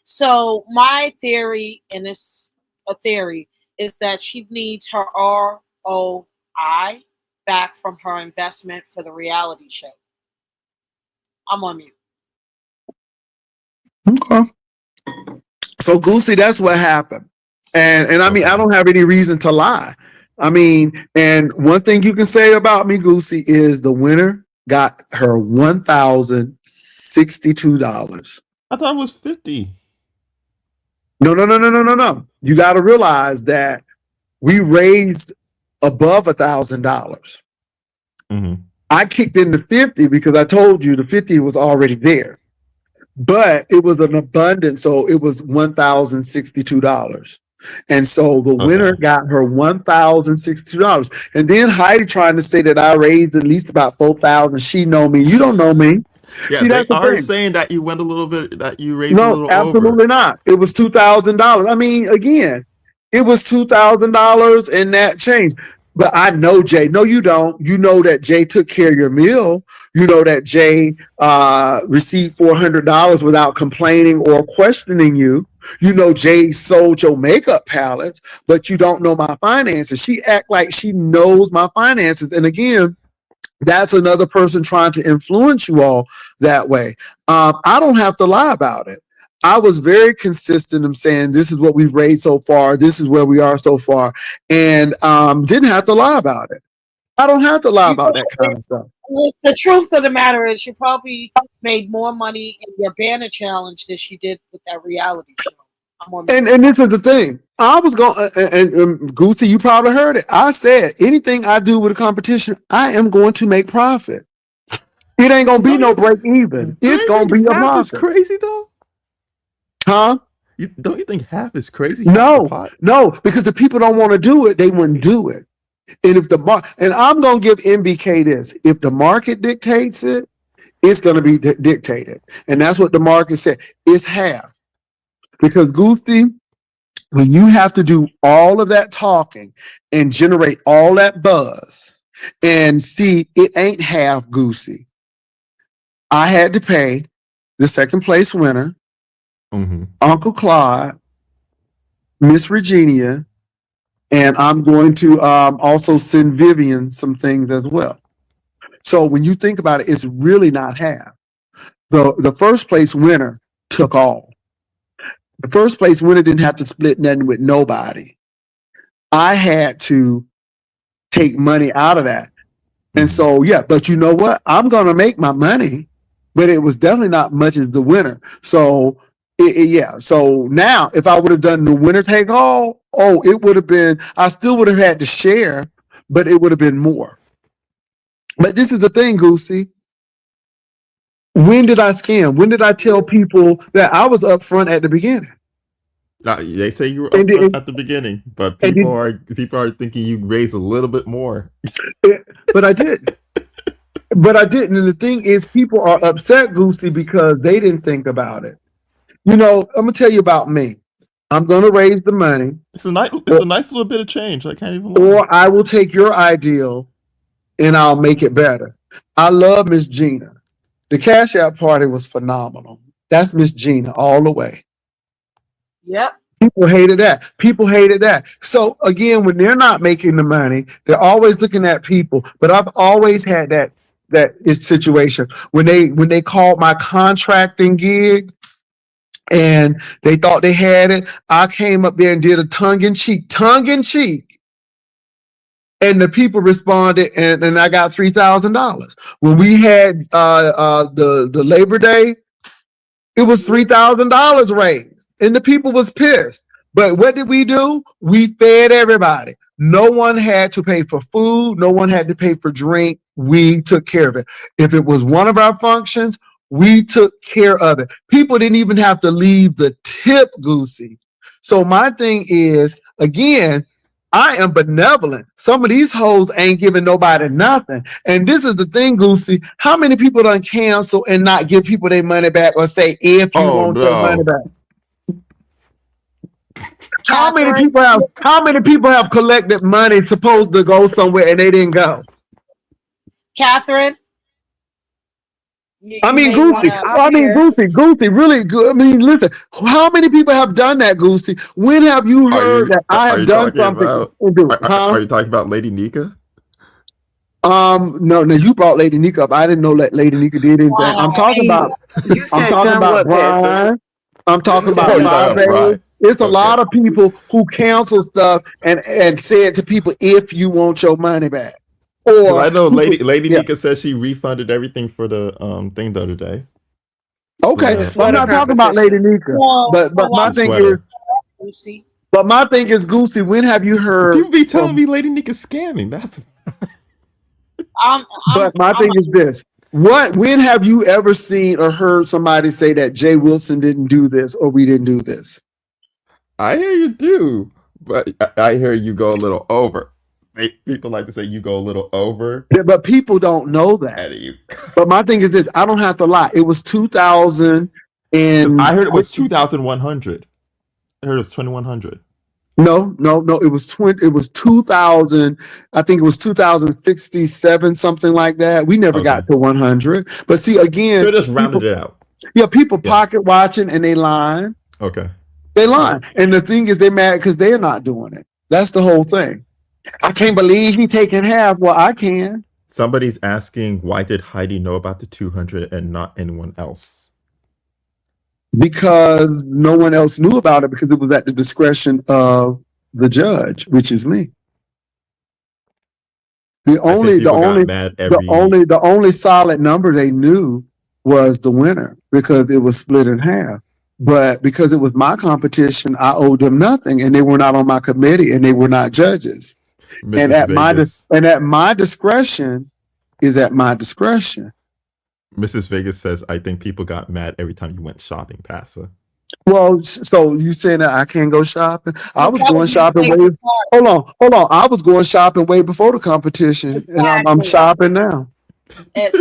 So my theory, and it's a theory, is that she needs her ROI back from her investment for the reality show. I'm on mute. Okay. So, Goosey, that's what happened. And I mean, I don't have any reason to lie. I mean, and one thing you can say about me, Goosey, is the winner got her $1,062. I thought it was 50. No. You got to realize that we raised above $1,000. Mm-hmm. I kicked in the 50 because I told you the 50 was already there, but it was an abundance. So it was $1,062. And so the winner got her $1,062. And then Heidi trying to say that I raised at least about 4,000. She know me. You don't know me. Yeah, See, they that's the are thing. saying that you went a little bit, that you raised a No, little absolutely over. not. It was $2,000. I mean, again, it was $2,000 and that changed. But I know Jay. No, you don't. You know that Jay took care of your meal. You know that Jay received $400 without complaining or questioning you. You know Jay sold your makeup palettes, but you don't know my finances. She act like she knows my finances. And again, that's another person trying to influence you all that way. I don't have to lie about it. I was very consistent in saying this is what we've raised so far. This is where we are so far, and didn't have to lie about it. I don't have to lie You about that kind of stuff. the truth of the matter is, she probably made more money in your banner challenge than she did with that reality show. I'm on And this is the thing. I was going, and Gucci, you probably heard it. I said anything I do with a competition, I am going to make profit. It ain't gonna be Don't no you break even. don't It's you gonna be think a half is profit, crazy though? huh? Don't you think half is crazy? Half the No, pot? no, because the people don't want to do it, they wouldn't do it. And if and I'm gonna give MBK this: if the market dictates it, it's gonna be dictated, and that's what the market said. It's half because Goofy, when you have to do all of that talking and generate all that buzz, and see, it ain't half Goosey. I had to pay the second place winner, Mm-hmm. Uncle Claude, Miss Regina, and I'm going to also send Vivian some things as well. So when you think about it, it's really not half. The first place winner took all. The first place winner didn't have to split nothing with nobody. I had to take money out of that. And Mm-hmm. so, yeah, but you know what? I'm going to make my money, but it was definitely not much as the winner. So, yeah. So now, if I would have done the winner take all, oh, it would have been, I still would have had to share, but it would have been more. But this is the thing, Goosey. When did I scam? When did I tell people that I was upfront at the beginning? They say you were And, upfront did, at the beginning, but and people are thinking you raised a little bit more. but I didn't. But I didn't. And the thing is, people are upset, Goosey, because they didn't think about it. You know, I'm gonna tell you about me. I'm gonna raise the money, It's a nice little bit of change. I can't even lie. or I will take your ideal and I'll make it better. I love Miss Gina. The Cash App party was phenomenal. That's Miss Gina all the way. Yep. People hated that. People hated that. So again, when they're not making the money, they're always looking at people. But I've always had that situation when they called my contracting gig and they thought they had it. I came up there and did a tongue in cheek, and the people responded, and I got $3,000. When we had the Labor Day, it was $3,000 raised, and the people was pissed. But what did we do? We fed everybody. No one had to pay for food. No one had to pay for drink. We took care of it. If it was one of our functions, we took care of it. People didn't even have to leave the tip, Goosey. So my thing is, again, I am benevolent. Some of these hoes ain't giving nobody nothing. And this is the thing, Goosey. How many people done cancel and not give people their money back or say, if you Oh want your money no. back? Catherine, How many people have collected money supposed to go somewhere and they didn't go? Catherine, I you mean, may want Goosey. to. I'm here. Goosey, really good. I mean, listen, how many people have done that, Goosey? When have you heard that I Are have you done talking something about and do it? Huh? are you talking about Lady Nika? No, you brought Lady Nika up. I didn't know that Lady Nika did anything. I'm Wow. talking Hey, about you said done what, Pastor? Brian. I'm talking Oh, about you're talking about Bobby. Brian. It's a Okay. lot of people who cancel stuff and said to people, if you want your money back. Because Or I know people, Lady yeah. Nika says she refunded everything for the thing the other day. For Okay. The the I'm sweater not talking about Lady competition. Nika. Well, But well, my the thing is, sweater. Lucy. Goosey, when have you heard People be telling from me Lady Nika's scamming. That's I'm, I'm, but my I'm. thing is this. When have you ever seen or heard somebody say that Jay Wilson didn't do this or we didn't do this? I hear you do, but I hear you go a little over. People like to say you go a little over, But people don't know that. and you. But my thing is this: I don't have to lie. It was 2000 'Cause and I heard it was 2,100. I heard it was 2,100. No, no, no. It was 20. It was 2000. I think it was 2067, something like that. We never Okay. got to 100. But see, So again, it just rounded people, it out. yeah, people Yeah. pocket watching and they lying. Okay. They All right. lying, and the thing is, they mad because they're not doing it. That's the whole thing. I can't believe he taking half. Well, I can Somebody's asking, why did Heidi know about the 200 and not anyone else? because no one else knew about it because it was at the discretion of the judge, which is me. The I think only, the people got only, mad the every. only, the only solid number they knew was the winner because it was split in half. But because it was my competition, I owed them nothing, and they were not on my committee, and they were not judges. And Mrs. Vegas. at my discretion is at my discretion. Mrs. Vegas says, I think people got mad every time you went shopping, Passa. Well, so you saying that I can't go shopping? I Look, was that going was my shopping way. favorite part. Hold on. I was going shopping way before the competition, and I'm Exactly. shopping now,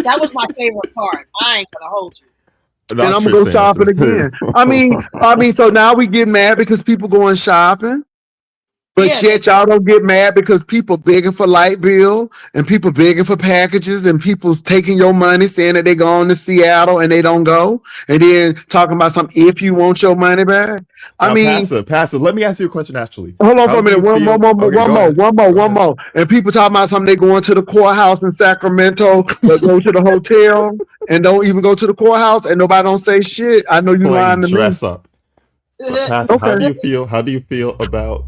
That was my favorite part. I ain't gonna hold you. and Not I'm true, gonna go Sam. shopping again. So now we get mad because people going shopping. But Yeah, yet y'all don't get mad because people begging for light bill and people begging for packages and people's taking your money saying that they going to Seattle and they don't go and then talking about something if you want your money back. I Now, mean, Passa, let me ask you a question actually. hold on for How a do minute. you feel? Okay, go ahead. Go One ahead. more. And people talking about something they going to the courthouse in Sacramento, but go to the hotel and don't even go to the courthouse and nobody don't say shit. I know you Playing lying to me. dress up. But Passa, how do Okay. you feel? How do you feel about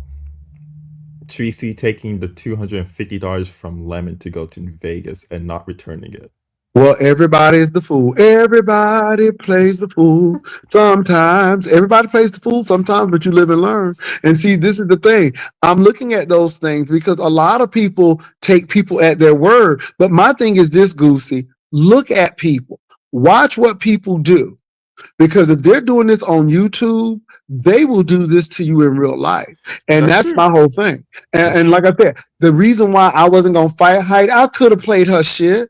Tracy taking the $250 from Lemon to go to Vegas and not returning it? Well, everybody's the fool. Everybody plays the fool sometimes. Everybody plays the fool sometimes, but you live and learn. And see, this is the thing. I'm looking at those things because a lot of people take people at their word. But my thing is this, Goosey. Look at people. Watch what people do. Because if they're doing this on YouTube, they will do this to you in real life. And That's that's true. my whole thing. That's And true. like I said, the reason why I wasn't going to fight Heidi, I could have played her shit.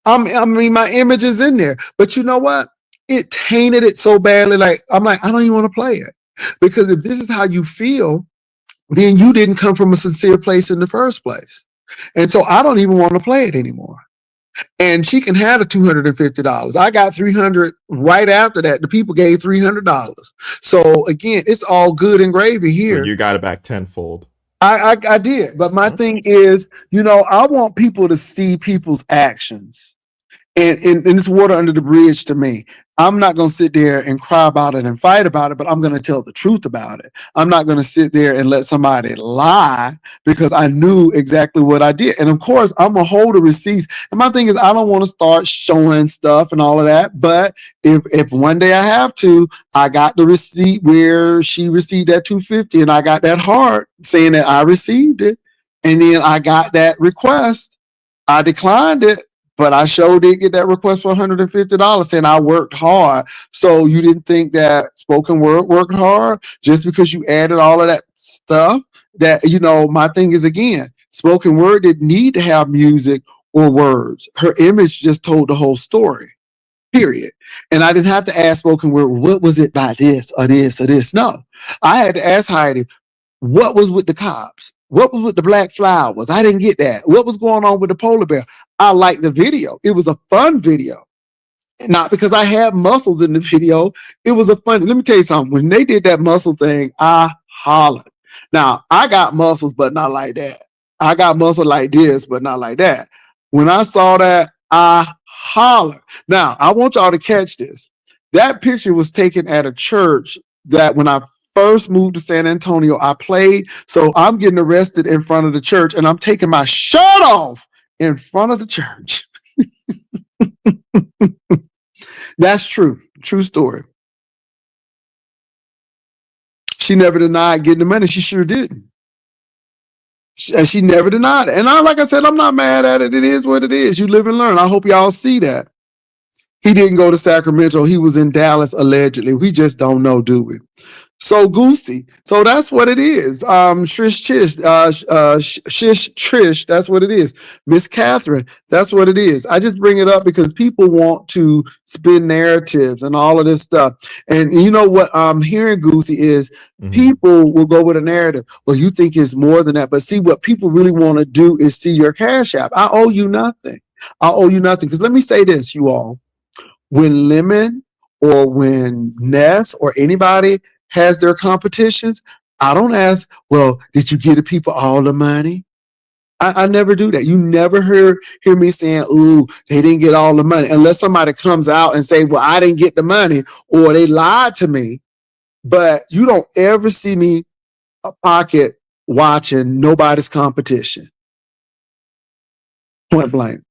I mean, my image is in there. But you know what? It tainted it so badly. Like, I'm like, I don't even want to play it. Because if this is how you feel, then you didn't come from a sincere place in the first place. And so I don't even want to play it anymore. And she can have the $250. I got 300 right after that. The people gave $300. So again, it's all good and gravy So here. you got it back tenfold. I did. But my thing is, I want people to see people's actions. And it's water under the bridge to me. I'm not going to sit there and cry about it and fight about it, but I'm going to tell the truth about it. I'm not going to sit there and let somebody lie because I knew exactly what I did. And of course, I'm going to hold the receipts. And my thing is, I don't want to start showing stuff and all of that. But if one day I have to, I got the receipt where she received that $250 and I got that heart saying that I received it. And then I got that request. I declined it, but I sure did get that request for $150 saying I worked hard. So you didn't think that spoken word worked hard just because you added all of that stuff? That, my thing is, again, spoken word didn't need to have music or words. Her image just told the whole story. Period. And I didn't have to ask spoken word, what was it by this or this or this? No. I had to ask Heidi, what was with the cops? What was with the black flowers? I didn't get that. What was going on with the polar bear? I liked the video. It was a fun video. Not because I had muscles in the video. It was a fun. Let me tell you something. When they did that muscle thing, I hollered. Now, I got muscles, but not like that. I got muscle like this, but not like that. When I saw that, I hollered. Now, I want y'all to catch this. That picture was taken at a church that when I first moved to San Antonio, I played. So I'm getting arrested in front of the church and I'm taking my shirt off in front of the church. That's true. True story. She never denied getting the money. She sure didn't. She never denied it. And like I said, I'm not mad at it. It is what it is. You live and learn. I hope y'all see that. He didn't go to Sacramento. He was in Dallas allegedly. We just don't know, do we? So Goosey. So that's what it is. Trish Chish, Shish Trish, that's what it is. Miss Catherine, that's what it is. I just bring it up because people want to spin narratives and all of this stuff. And you know what I'm hearing, Goosey, is Mhm. people will go with a narrative. Well, you think it's more than that. But see, what people really want to do is see your cash app. I owe you nothing. I owe you nothing. Because let me say this, you all. When Lemon or when Ness or anybody has their competitions, I don't ask, well, did you give the people all the money? I never do that. You never hear me saying, ooh, they didn't get all the money, unless somebody comes out and say, well, I didn't get the money or they lied to me. But you don't ever see me pocket watching nobody's competition. Point blank.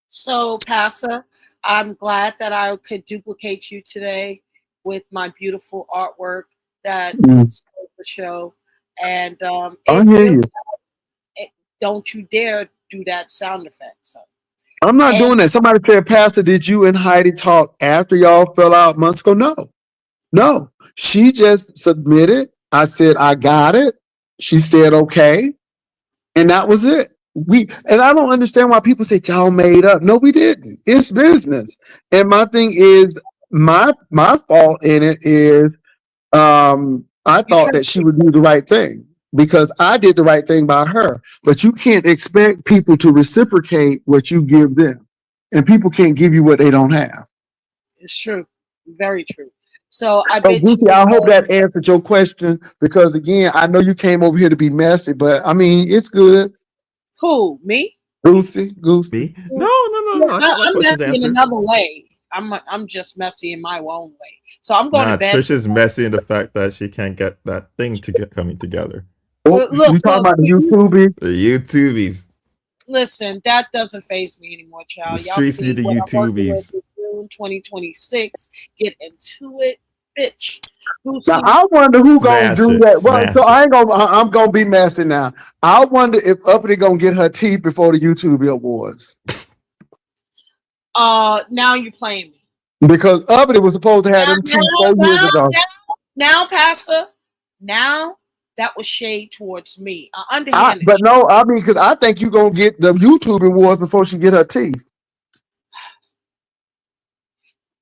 So, Pastor, I'm glad that I could duplicate you today with my beautiful artwork that Mm, stole the show. And I it hear really, you. don't you dare do that sound effect. So, I'm not and doing that. Somebody said, Pastor, did you and Heidi talk after y'all fell out months ago? No. No, she just submitted. I said, I got it. She said, okay. And that was it. And I don't understand why people say y'all made up. No, we didn't. It's business. And my thing is, my fault in it is I you thought turned that she would do the right thing because I did the right thing by her. But you can't expect people to reciprocate what you give them. And people can't give you what they don't have. it's true, very true. So I So, bet Goofy, you, I hope that answered your question because, again, I know you came over here to be messy, but I mean, it's good. who me? Goosey, Goosey. Me? No, no, no, no. I got my I'm questions messy in answered. another way. I'm just messy in my own way. So I'm going to Nah, bed. Trish is messy in the fact that she can't get that thing to get coming together. Oh, Look, look, you talking look. about the YouTubies? The YouTubies. Listen, that doesn't phase me anymore, The child. Y'all streets need see the what I'm working with YouTubies. in June 2026. Get into it, bitch. Now, Boosie. I wonder who gonna Smash do it. that. Well, so Smash it. I ain't gonna, I'm gonna be messy now. I wonder if Uppity gonna get her teeth before the YouTube Awards Now you're playing me. because Uppity was supposed to have Now, them now, teeth 4 years now, ago. now, Pastor. Now that was shade towards me. Underhanded. But no, I mean, because I think you gonna get the YouTube Awards before she get her teeth.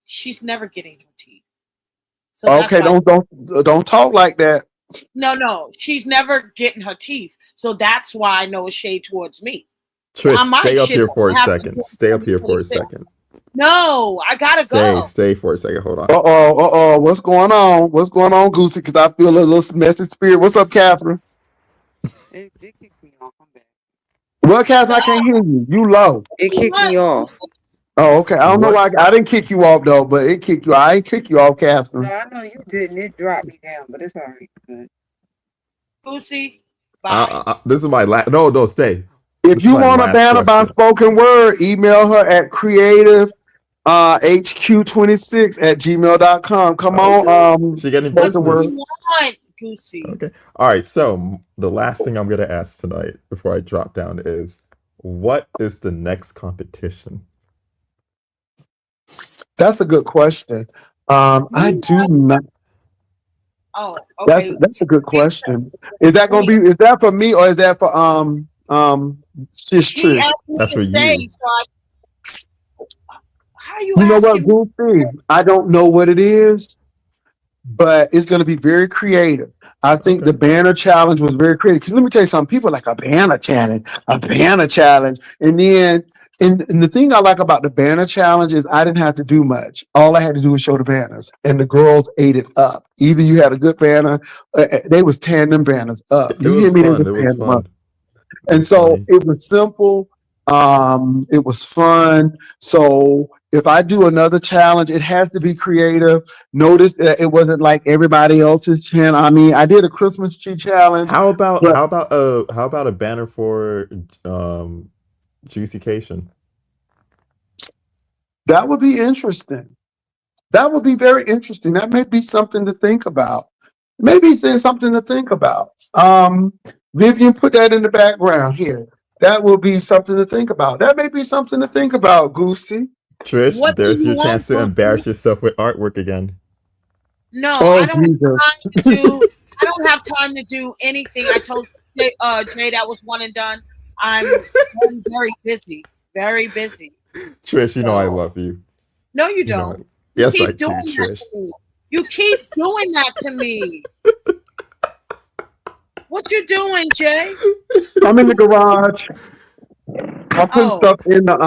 She's never getting her teeth. So that's Okay, why. don't talk like that. No. She's never getting her teeth. So that's why I know it's shade towards me. Trish, I might stay up shit here on for what a happened second. in Stay up here for a 2026. second. No, I gotta go. Stay for a second. Hold on. What's going on? What's going on, Goosey? Because I feel a little messy spirit. What's up, Catherine? It kicked me off. I'm back. Well, Catherine, No, I can't hear you. You low. It kicked what? me off. Oh, okay. I don't know why What's I didn't kick you off though, but it kicked you. I ain't kick you off, No, Catherine. I know you didn't. It dropped me down, but it's all right. Good. Boosie, bye. this is my last. No, no, stay. If This is you my want a last banner by question. spoken word, email her at creative hq26 at gmail.com. Come on, Okay, she getting What spoken do word. business. you want, Goosey? Okay. All right. So the last thing I'm gonna ask tonight before I drop down is, what is the next competition? That's a good question. I You do want? not. Oh, That's okay. that's a good He question. Is that gonna be? he Is that for me or is that for Shish he Trish? asked me That's to for stay, you, so how are you You know what, asking me? Goofy? I don't know what it is, but it's going to be very creative. I think the okay? banner challenge was very creative. Because let me tell you something, people are like a banner challenge. And the thing I like about the banner challenge is I didn't have to do much. All I had to do was show the banners, and the girls ate it up. Either you had a good banner, they was tearing them banners up. It You hear was me? They fun. was It was tearing them up. fun. It And was so funny. it was simple. It was fun. So if I do another challenge, it has to be creative. Notice that it wasn't like everybody else's channel. I mean, I did a Christmas tree challenge, but How about a banner for um Juicycation? that would be interesting. That would be very interesting. That may be something to think about. Maybe there's something to think about. Vivian, put that in the background here. That will be something to think about. That may be something to think about, Goosey. Trish, What do there's you your want, chance to Boosie? embarrass yourself with artwork again. No, Oh I don't Jesus. have time to do. I don't have time to do anything. I told Jay that was one and done. I'm very busy, very busy. Trish, you know I So love you. no, you You know don't. it. You Yes, I keep do, doing that Trish. to me. You keep doing that to me. What you doing, Jay? I'm in the garage. I'm putting Oh, stuff in the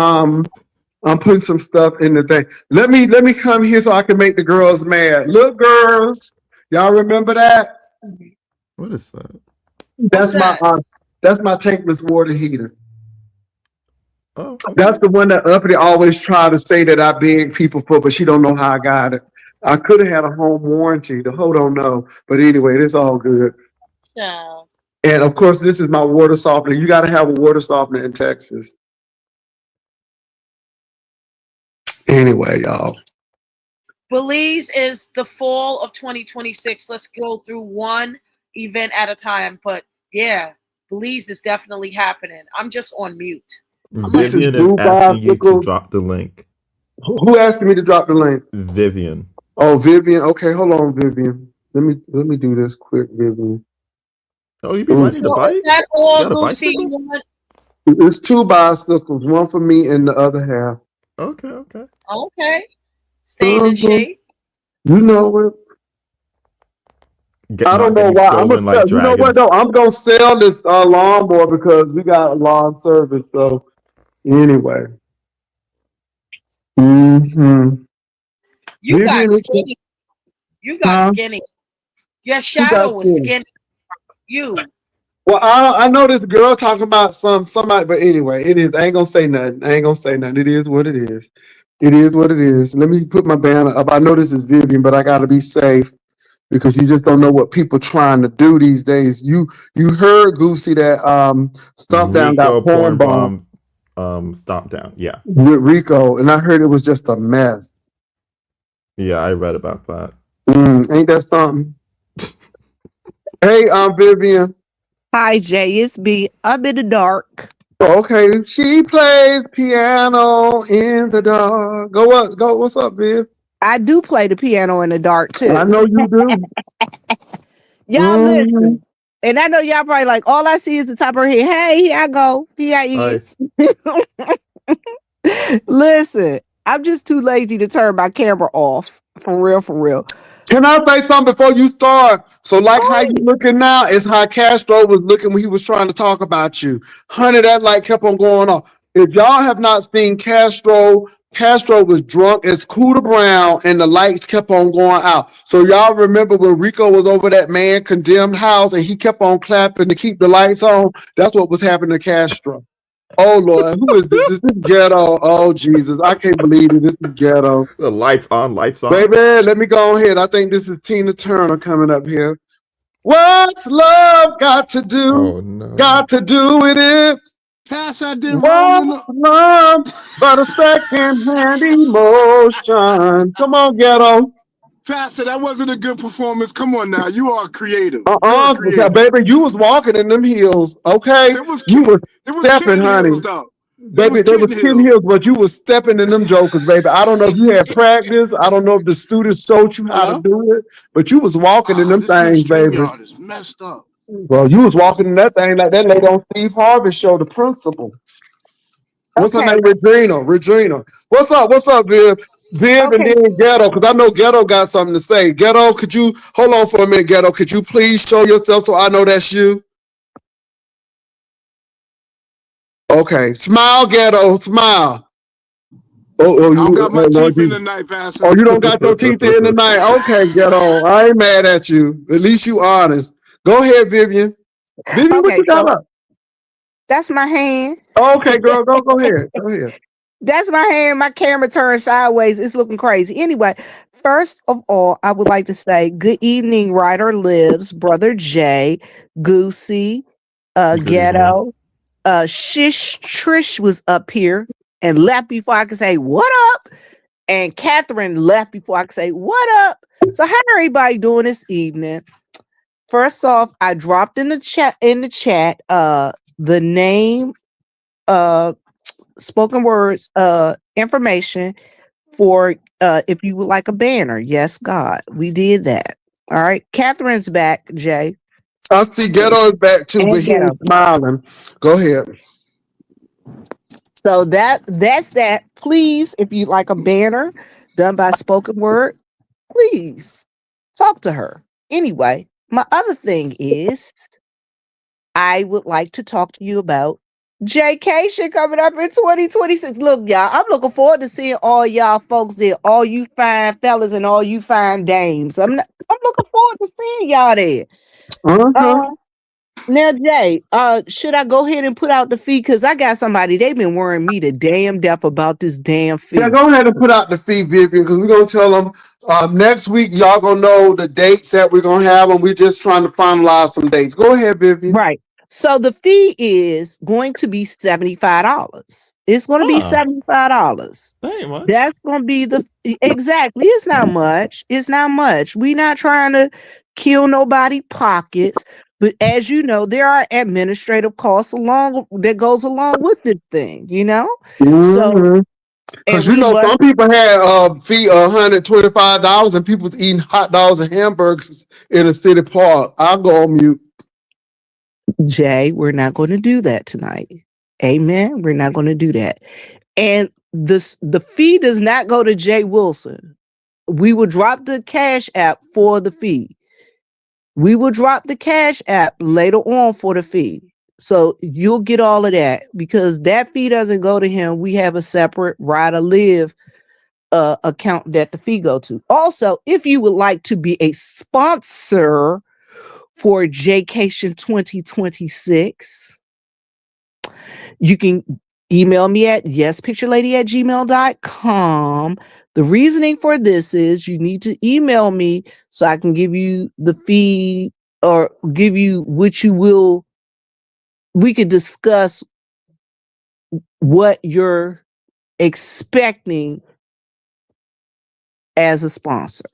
I'm putting some stuff in the thing. Let me come here so I can make the girls mad. Look, girls, y'all remember that? What is that? what's That's my that? that's my tankless water heater. Oh, That's okay. the one that Uppity always try to say that I beg people for, but she don't know how I got it. I could have had a home warranty. The hoe don't know, but anyway, it's all good. Yeah. And of course, this is my water softener. You got to have a water softener in Texas. Anyway, y'all. Belize is the fall of 2026. Let's go through one event at a time. But yeah, Belize is definitely happening. I'm just on mute. I'm like, This is Vivian is Blue asking you to Bicycle. drop the link. Who asked me to drop the link? Vivian. Oh, Vivian. Okay, hold on, Vivian. Let me do this quick, Vivian. Oh, you be riding the so is bike? that You all, got a Goosey? You bicycle? want? It's two bicycles, one for me and the other half. Okay, okay. Okay. Staying in Mhm. shape. You know it. I don't Not know getting why. I'm gonna stolen like sell. You know what dragons. though? I'm gonna sell this lawnmower because we got a lawn service. So anyway. Mm-hmm. You got Vivian is skinny. You got huh? skinny. Your Who got shadow was skinny? skinny. You. Well, I know this girl talking about somebody, but anyway, it is. I ain't gonna say nothing. I ain't gonna say nothing. It is what it is. It is what it is. Let me put my banner up. I know this is Vivian, but I gotta be safe because you just don't know what people trying to do these days. You heard Goosey that Stump Down got Rico porn porn bomb bomb stomp down. Yeah. with Rico, and I heard it was just a mess. Yeah, I read about that. Ain't that something? Hey, Vivian. Hi, Jay. It's me. I'm in the dark. Okay, she plays piano in the dark. Go up, go. What's up, Viv? I do play the piano in the dark I too. know you do. Y'all Mm-hmm. listen. And I know y'all probably like, all I see is the top of her head. Hey, here I go. Here I Nice. is. Listen, I'm just too lazy to turn my camera off. For real, for real. Can I say something before you start? So, like how you Oh, looking now is how Castro was looking when he was trying to talk about you. Honey, that light kept on going on. If y'all have not seen Castro, Castro was drunk as Cooter Brown, and the lights kept on going out. So y'all remember when Rico was over that man condemned house, and he kept on clapping to keep the lights on. That's what was happening to Castro. Oh Lord, who is this? This is ghetto. Oh Jesus, I can't believe it. This is ghetto. The lights on, lights off. Baby, let me go ahead. I think this is Tina Turner coming up here. What's love got to do? Oh no. Got to do with it. Pass that did wrong in the What's love but a second-hand emotion? Come on, ghetto. Pastor, that wasn't a good performance. Come on now. You are creative. You're a Because creative. baby, you was walking in them heels, okay? You was There was stepping, kitten honey. heels though. There Baby, was they was kitten 10 heels. heels, but you was stepping in them jokers, baby. I don't know if you had practice. I don't know if the students showed you how to Hello? do it, but you was walking in Ah, them this new things, baby. StreamYard is messed up. Well, you was walking in that thing like that lady on Steve Harvey show, the principal. What's her okay. name? Regina. Regina. What's up? What's up, Viv? Viv and Okay. then Ghetto, because I know Ghetto got something to say. Ghetto, could you hold on for a minute, Ghetto? Could you please show yourself so I know that's you? Okay. Smile, Ghetto. Smile. I don't got my Oh Lord teeth in Jesus. tonight, Oh, Pastor. you don't got your teeth in tonight. Okay, Ghetto. I ain't mad at you. At least you honest. Go ahead, Vivian. Vivian, what Okay. you got So up? that's my hand. Okay, girl, go ahead. Go ahead. That's my hand. My camera turned sideways. It's looking crazy. Anyway, first of all, I would like to say good evening, Ryder Lives, Brother Jay, Goosey, Good evening. Ghetto. Shish Trish was up here and left before I could say what up. And Catherine left before I could say what up. So how everybody doing this evening? First off, I dropped in the chat the name spoken words information for if you would like a banner. Yes, God, we did that. All right. Catherine's back, Jay. I see Ghetto is back too, but And he ain't Ghetto. smiling. Go ahead. So that's that. Please, if you like a banner done by spoken word, please talk to her. Anyway, my other thing is I would like to talk to you about Jaycation coming up in 2026. Look, y'all, I'm looking forward to seeing all y'all folks there, all you fine fellas and all you fine dames. I'm looking forward to seeing y'all there. Uh-huh. Now, Jay, should I go ahead and put out the fee? Because I got somebody, they've been worrying me to damn death about this damn Yeah, fee. go ahead and put out the fee, Vivian, because we're gonna tell them next week. Y'all gonna know the dates that we're gonna have, and we're just trying to finalize some dates. Go ahead, Vivian. Right. So the fee is going to be $75. It's going to be Huh. $75. That ain't much. That's going to be exactly. It's not much. It's not much. We're not trying to kill nobody pockets, but as you know, there are administrative costs along that goes along with this thing. So Mm-hmm. and Because you we know must some people had fee $125, and people was eating hot dogs and hamburgers in a city park. I'll go on mute. Jay, we're not going to do that tonight. Amen. We're not going to do that. And the fee does not go to Jay Wilson. We will drop the cash app for the fee. We will drop the cash app later on for the fee. So you'll get all of that because that fee doesn't go to him. We have a separate Rider Live account that the fee go to. Also, if you would like to be a sponsor for Jaycation 2026, you can email me at yespicturelady@gmail.com. The reasoning for this is you need to email me so I can give you the fee or give you what you will. We could discuss what you're expecting as a sponsor.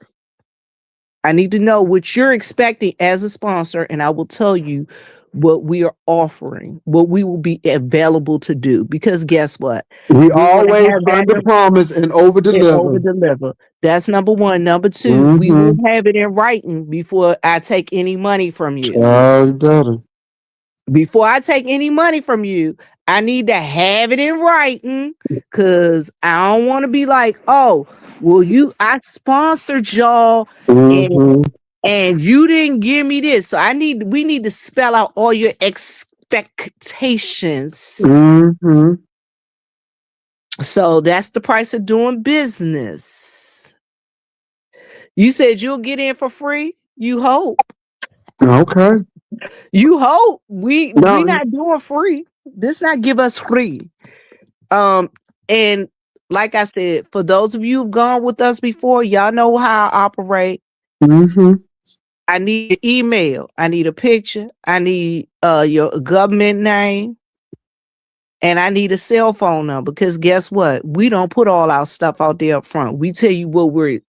I need to know what you're expecting as a sponsor, and I will tell you what we are offering, what we will be available to do. Because guess what? We We want to always have that under promise and over and over deliver. deliver. That's number one. Number two, we will Mm-hmm. have it in writing before I take any money from you. Oh, you better. Before I take any money from you, I need to have it in writing because I don't want to be like, oh, well, I sponsored y'all and Mm-hmm. and you didn't give me this. So we need to spell out all your expectations. Mm-hmm. So that's the price of doing business. You said you'll get in for free. You hope. Okay. You hope. We No. not doing free. This not give us free. And like I said, for those of you who've gone with us before, y'all know how I operate. Mm-hmm. I need an email. I need a picture. I need your government name. And I need a cell phone number because guess what? We don't put all our stuff out there up front. We tell you what we're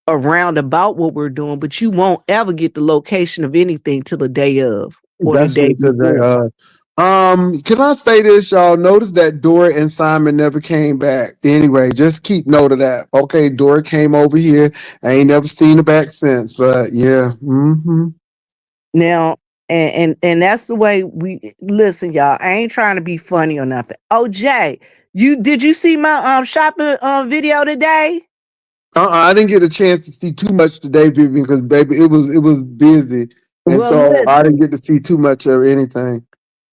around about what we're doing, but you won't ever get the location of anything till the day of or the That's day it today. before. Can I say this, y'all? Notice that Dora and Simon never came back. Anyway, just keep note of that. Okay, Dora came over here. I ain't never seen her back since. But yeah. Mm-hmm. Now, and that's the way we listen, y'all. I ain't trying to be funny or nothing. Oh, Jay, did you see my shopping video today? I didn't get a chance to see too much today, Vivian, because baby, it was busy, and Well, so I didn't listen, get to see too much of anything.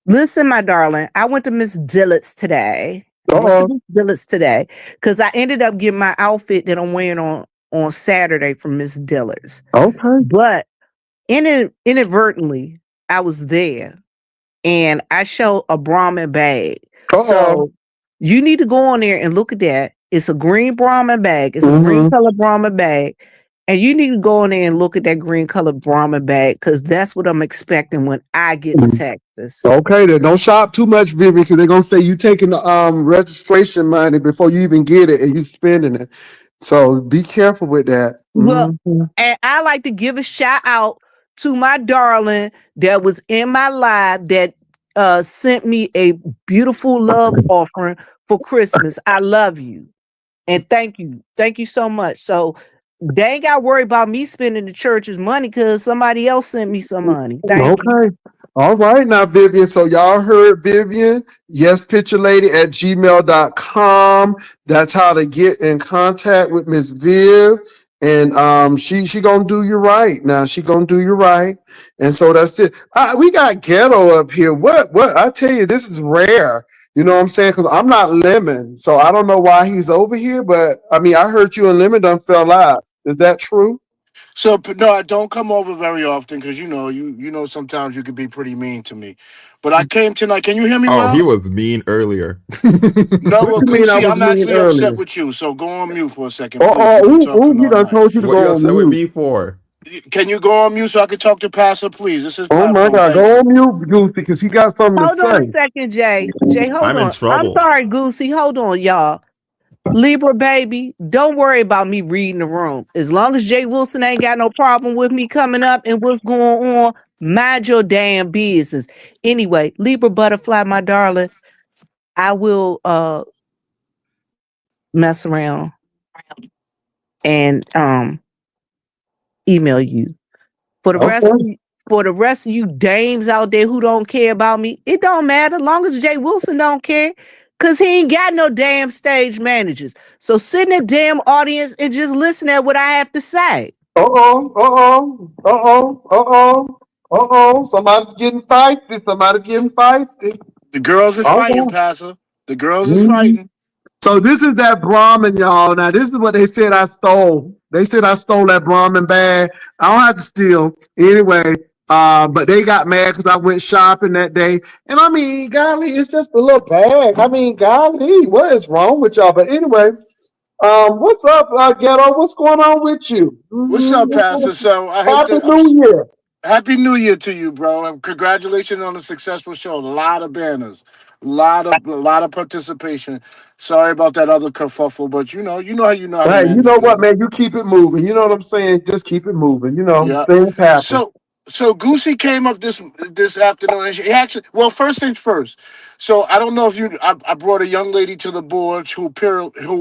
listen, my darling. I went to Miss Dillard's today. I went to Uh Miss Dillard's today because I ended up getting my outfit that I'm wearing on Saturday from Miss Dillard's. Okay. But inadvertently, I was there and I show a Brahmin bag. Uh-oh. So you need to go on there and look at that. It's a green Brahmin bag. It's a green Mm-hmm. color Brahmin bag. And you need to go on there and look at that green colored Brahmin bag because that's what I'm expecting when I get to Texas. Okay, then don't shop too much, Vivian, because they're gonna say you taking the registration money before you even get it and you spending it. So be careful with that. Well, and I like to give a shout out to my darling that was in my live that sent me a beautiful love offering for Christmas. I love you. And thank you so much. So they ain't got to worry about me spending the church's money because somebody else sent me some money. Thank you. Okay. All right now, Vivian. So y'all heard Vivian. Yes, picture lady at gmail.com. That's how to get in contact with Miss Viv. And she gonna do you right. Now she gonna do you right. And so that's it. We got ghetto up here. What I tell you, this is rare. You know what I'm saying? Because I'm not Lemon. So I don't know why he's over here, but I mean I heard you and Lemon done fell out. Is that true? So no, I don't come over very often because you know sometimes you can be pretty mean to me. But I came tonight. Can you hear me Oh, he well? was mean earlier. No, What well, you mean I Goosey, was I'm mean actually upset earlier? with you. So go on mute for a second, Oh, please. oh, You've been talking he all done night. told you to What you go on upset with mute. me for? Can you go on mute so I can talk to Pastor, please? This is Oh my platform. God, Thank go you. on mute, Goose, because he got something to Hold on a say. second, Jay. Jay, hold I'm in on. I'm trouble. sorry, Goosey. Hold on, y'all. Libra baby, don't worry about me reading the room. As long as Jay Wilson ain't got no problem with me coming up and what's going on, mind your damn business. Anyway, Libra butterfly, my darling, I will mess around and email you. For the rest Okay. of you, for the rest of you dames out there who don't care about me, it don't matter. Long as Jay Wilson don't care. Cause he ain't got no damn stage managers. So sit in the damn audience and just listen at what I have to say. Uh-oh, Somebody's getting feisty. Somebody's getting feisty. The girls is fighting, Okay. Pastor. The girls is Mhm. fighting. So this is that Brahmin, y'all. Now this is what they said I stole. They said I stole that Brahmin bag. I don't have to steal anyway. But they got mad because I went shopping that day. And I mean, golly, it's just a little bag. I mean, golly, what is wrong with y'all? But anyway, what's up, Ghetto? What's going on with you? What's up, Pastor? So I hate Happy to. New Year. Happy New Year to you, bro. And congratulations on a successful show. A lot of banners, a lot of participation. Sorry about that other kerfuffle, but you know how to Hey, you manage know what, business. man? You keep it moving. You know what I'm saying? Just keep it moving. You know, Yeah. things happen. So Goosey came up this afternoon, and she actually. Well, first things first. So I don't know if you. I brought a young lady to the board who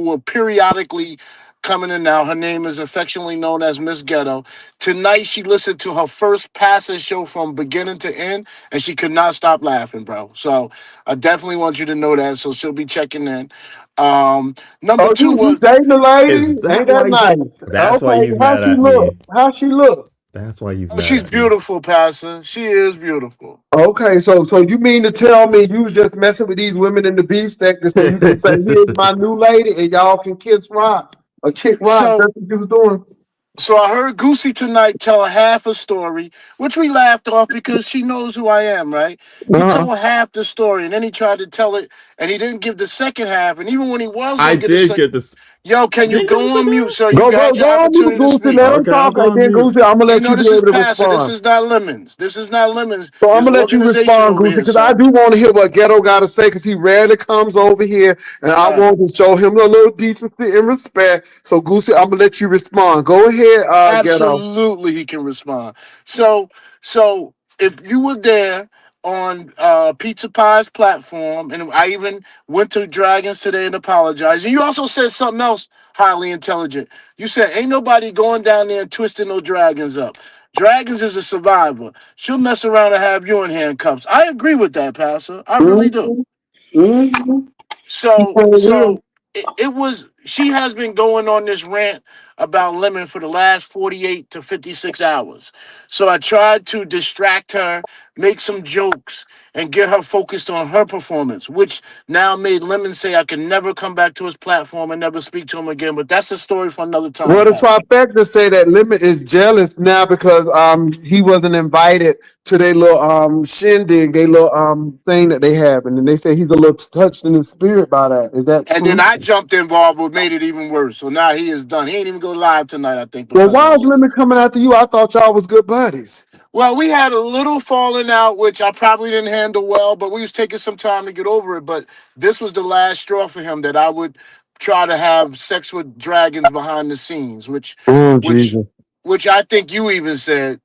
will periodically come in and out. Her name is affectionately known as Miss Ghetto. Tonight she listened to her first passer show from beginning to end, and she could not stop laughing, bro. So I definitely want you to know that. So she'll be checking in. Number Oh, two you was dating the lady? Is that Ain't that why he's nice? that's why Okay, he's how mad she at look? me? How she look? That's why he's oh, mad she's at me. beautiful, Pastor. She is beautiful. Okay, so you mean to tell me you was just messing with these women in the beefsteak just so you can say, here's my new lady, and y'all can kiss rocks or kick rocks? So That's what you was doing. So I heard Goosey tonight tell half a story, which we laughed off because she knows who I am, right? He Uh-huh. told half the story and then he tried to tell it and he didn't give the second half. And even when he was I going to get the did second, get this. yo, can you Didn't give go us a on mute, gas? sir? You Go, go, had go your on mute, opportunity to Goosey. speak. Let him Okay, I'll talk, go and on then mute. Goosey, I'm gonna You let know, you be this is able to Pastor. This respond. is not Lemons. This is not Lemons. So I'm There's gonna let you organization respond, over Goosey, here, because I sir. do want to hear what Ghetto got to say, because he rarely comes over here, and I Right. want to show him a little decency and respect. So, Goosey, I'm gonna let you respond. Go ahead, Ghetto. Absolutely, he can respond. So if you were there on Pizza Pie's platform, and I even went to Dragons today and apologized, and you also said something else highly intelligent. You said, "Ain't nobody going down there and twisting no dragons up. Dragons is a survivor. She'll mess around and have you in handcuffs." I agree with that, Pastor. I really do. Mm-hmm. Mm-hmm. He So sure will. so it was she has been going on this rant about Lemon for the last 48 to 56 hours. So I tried to distract her, make some jokes, and get her focused on her performance, which now made Lemon say I can never come back to his platform and never speak to him again. But that's a story for another Well, time, the Pastor. trifecta say that Limit is jealous now because he wasn't invited to their little shindig, their little thing that they have, and then they say he's a little touched in the spirit by that. Is that And then true? I jumped involved, what made it even worse. So now he is done. He ain't even go live tonight, I think, Well, because of why is all of this. Limit coming after you? I thought y'all was good buddies. Well, we had a little falling out, which I probably didn't handle well, but we was taking some time to get over it. But this was the last straw for him that I would try to have sex with dragons behind the scenes, Oh which, Jesus! which I think you even said.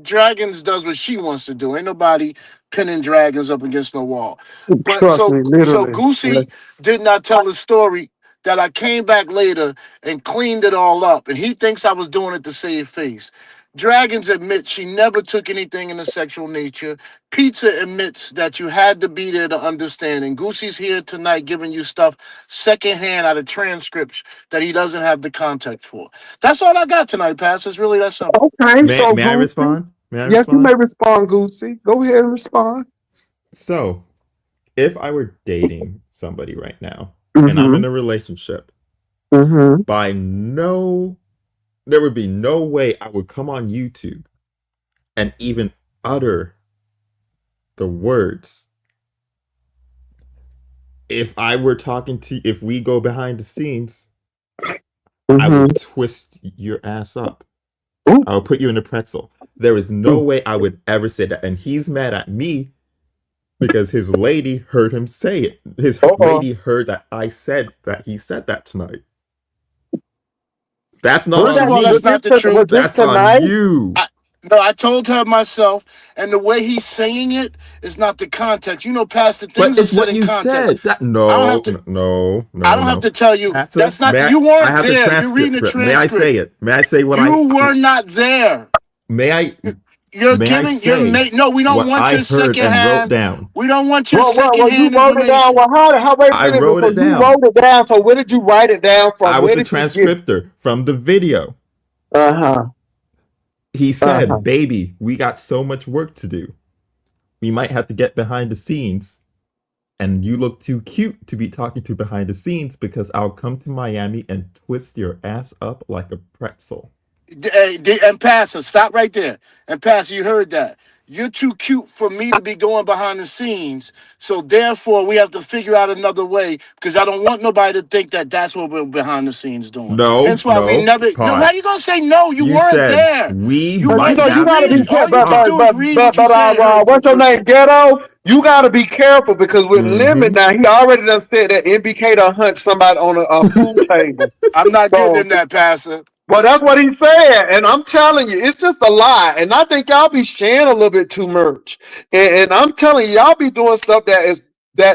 Dragons does what she wants to do. Ain't nobody pinning dragons up against no wall. But Trust so me, so literally. Goosey did not tell the story. that I came back later and cleaned it all up. And he thinks I was doing it to save face. Dragons admits she never took anything in a sexual nature. Pizza admits that you had to be there to understand. And Goosey's here tonight giving you stuff secondhand out of transcripts that he doesn't have the context for. That's all I got tonight, Pastor. It's really that simple. Okay, May so may I Goosey. respond? May I Yes, you may respond? respond, Goosey. Go ahead and respond. So, if I were dating somebody right now and I'm Mm-hmm. in a relationship, Mm-hmm. there would be no way I would come on YouTube and even utter the words. If we go behind the scenes, I will Mm-hmm. twist your ass up. Ooh, I will put you in a pretzel. There is no ooh. way I would ever say that. And he's mad at me because his lady heard him say it. His Uh-oh. lady heard that I said that he said that tonight. That's not Was First on of that all, was that's me. this not the was truth. this That's on tonight? you. I, no, I told her myself, and the way he's saying it is not the context. You know, Pastor, But things are it's said what in you context. said. That I don't have no, to. no, I no, don't have no. to tell you. Pastor, That's not. You I weren't have the there. You're reading transcript. the May I say transcript. it? May I say what I? You were not there. May I? You're May I giving. You're say no. We don't what want I your heard and wrote secondhand. down? We don't want your Well, you secondhand wrote it down. information. Well, how wait a I minute wrote before it you down. wrote it down. So where did you write it down from? I was Where the did you get? transcriptor from the video. Uh-huh. He Uh-huh. said, "Baby, we got so much work to do. We might have to get behind the scenes, and you look too cute to be talking to behind the scenes because I'll come to Miami and twist your ass up like a pretzel." And Pastor, stop right there. And Pastor, you heard that. You're too cute for me to be going behind the scenes. So therefore, we have to figure out another way because I don't want nobody to think that that's what we're behind the scenes doing. No, Hence why we no, never. No, why are pause. you gonna say no? You You weren't said there. we You But weren't. might you Just have gotta read be it. to. All careful. you can do is read what you said. What's your name, Ghetto? You gotta be careful because with Lemon Mm-hmm. now, he already done said that MBK done hunt somebody on a pool table. I'm not getting So in that, Pastor. well, that's what he said, and I'm telling you, it's just a lie. And I think y'all be sharing a little bit too much. And I'm telling you, y'all be doing stuff that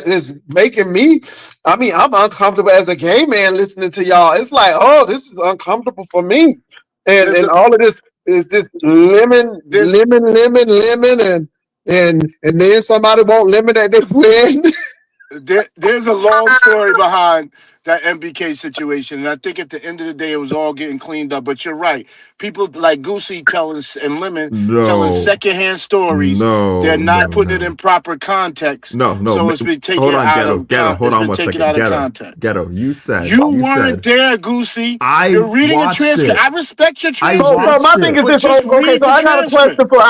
is making me. I mean, I'm uncomfortable as a gay man listening to y'all. It's like, oh, this is uncomfortable for me. And There's and a all of this is this lemon, there's and then somebody won't lemon at their wedding. there's a long story behind that MBK situation, and I think at the end of the day, it was all getting cleaned up. But you're right. People like Goosey telling and Lemon telling No, secondhand stories. They're no, not no, putting it no, in proper context, no, no. so it's been Hold taken on, out ghetto, of ghetto. Hold it's on been one taken second, out of ghetto, context. ghetto. You You weren't said there, Goosey. I You're reading a watched transcript. I it. respect your I So transcripts, my watched thing it. is but this. just Okay, read so the I got a transcript. question for.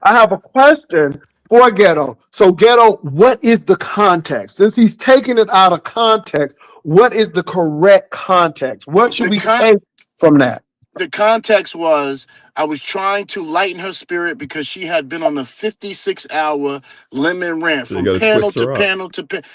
I have a question for Ghetto. So Ghetto, what is the context? Since he's taking it out of context, what is the correct context? What should The we con- take from that? the context was I was trying to lighten her spirit because she had been on a 56-hour lemon rant So you from got to panel twist to her up. panel to panel.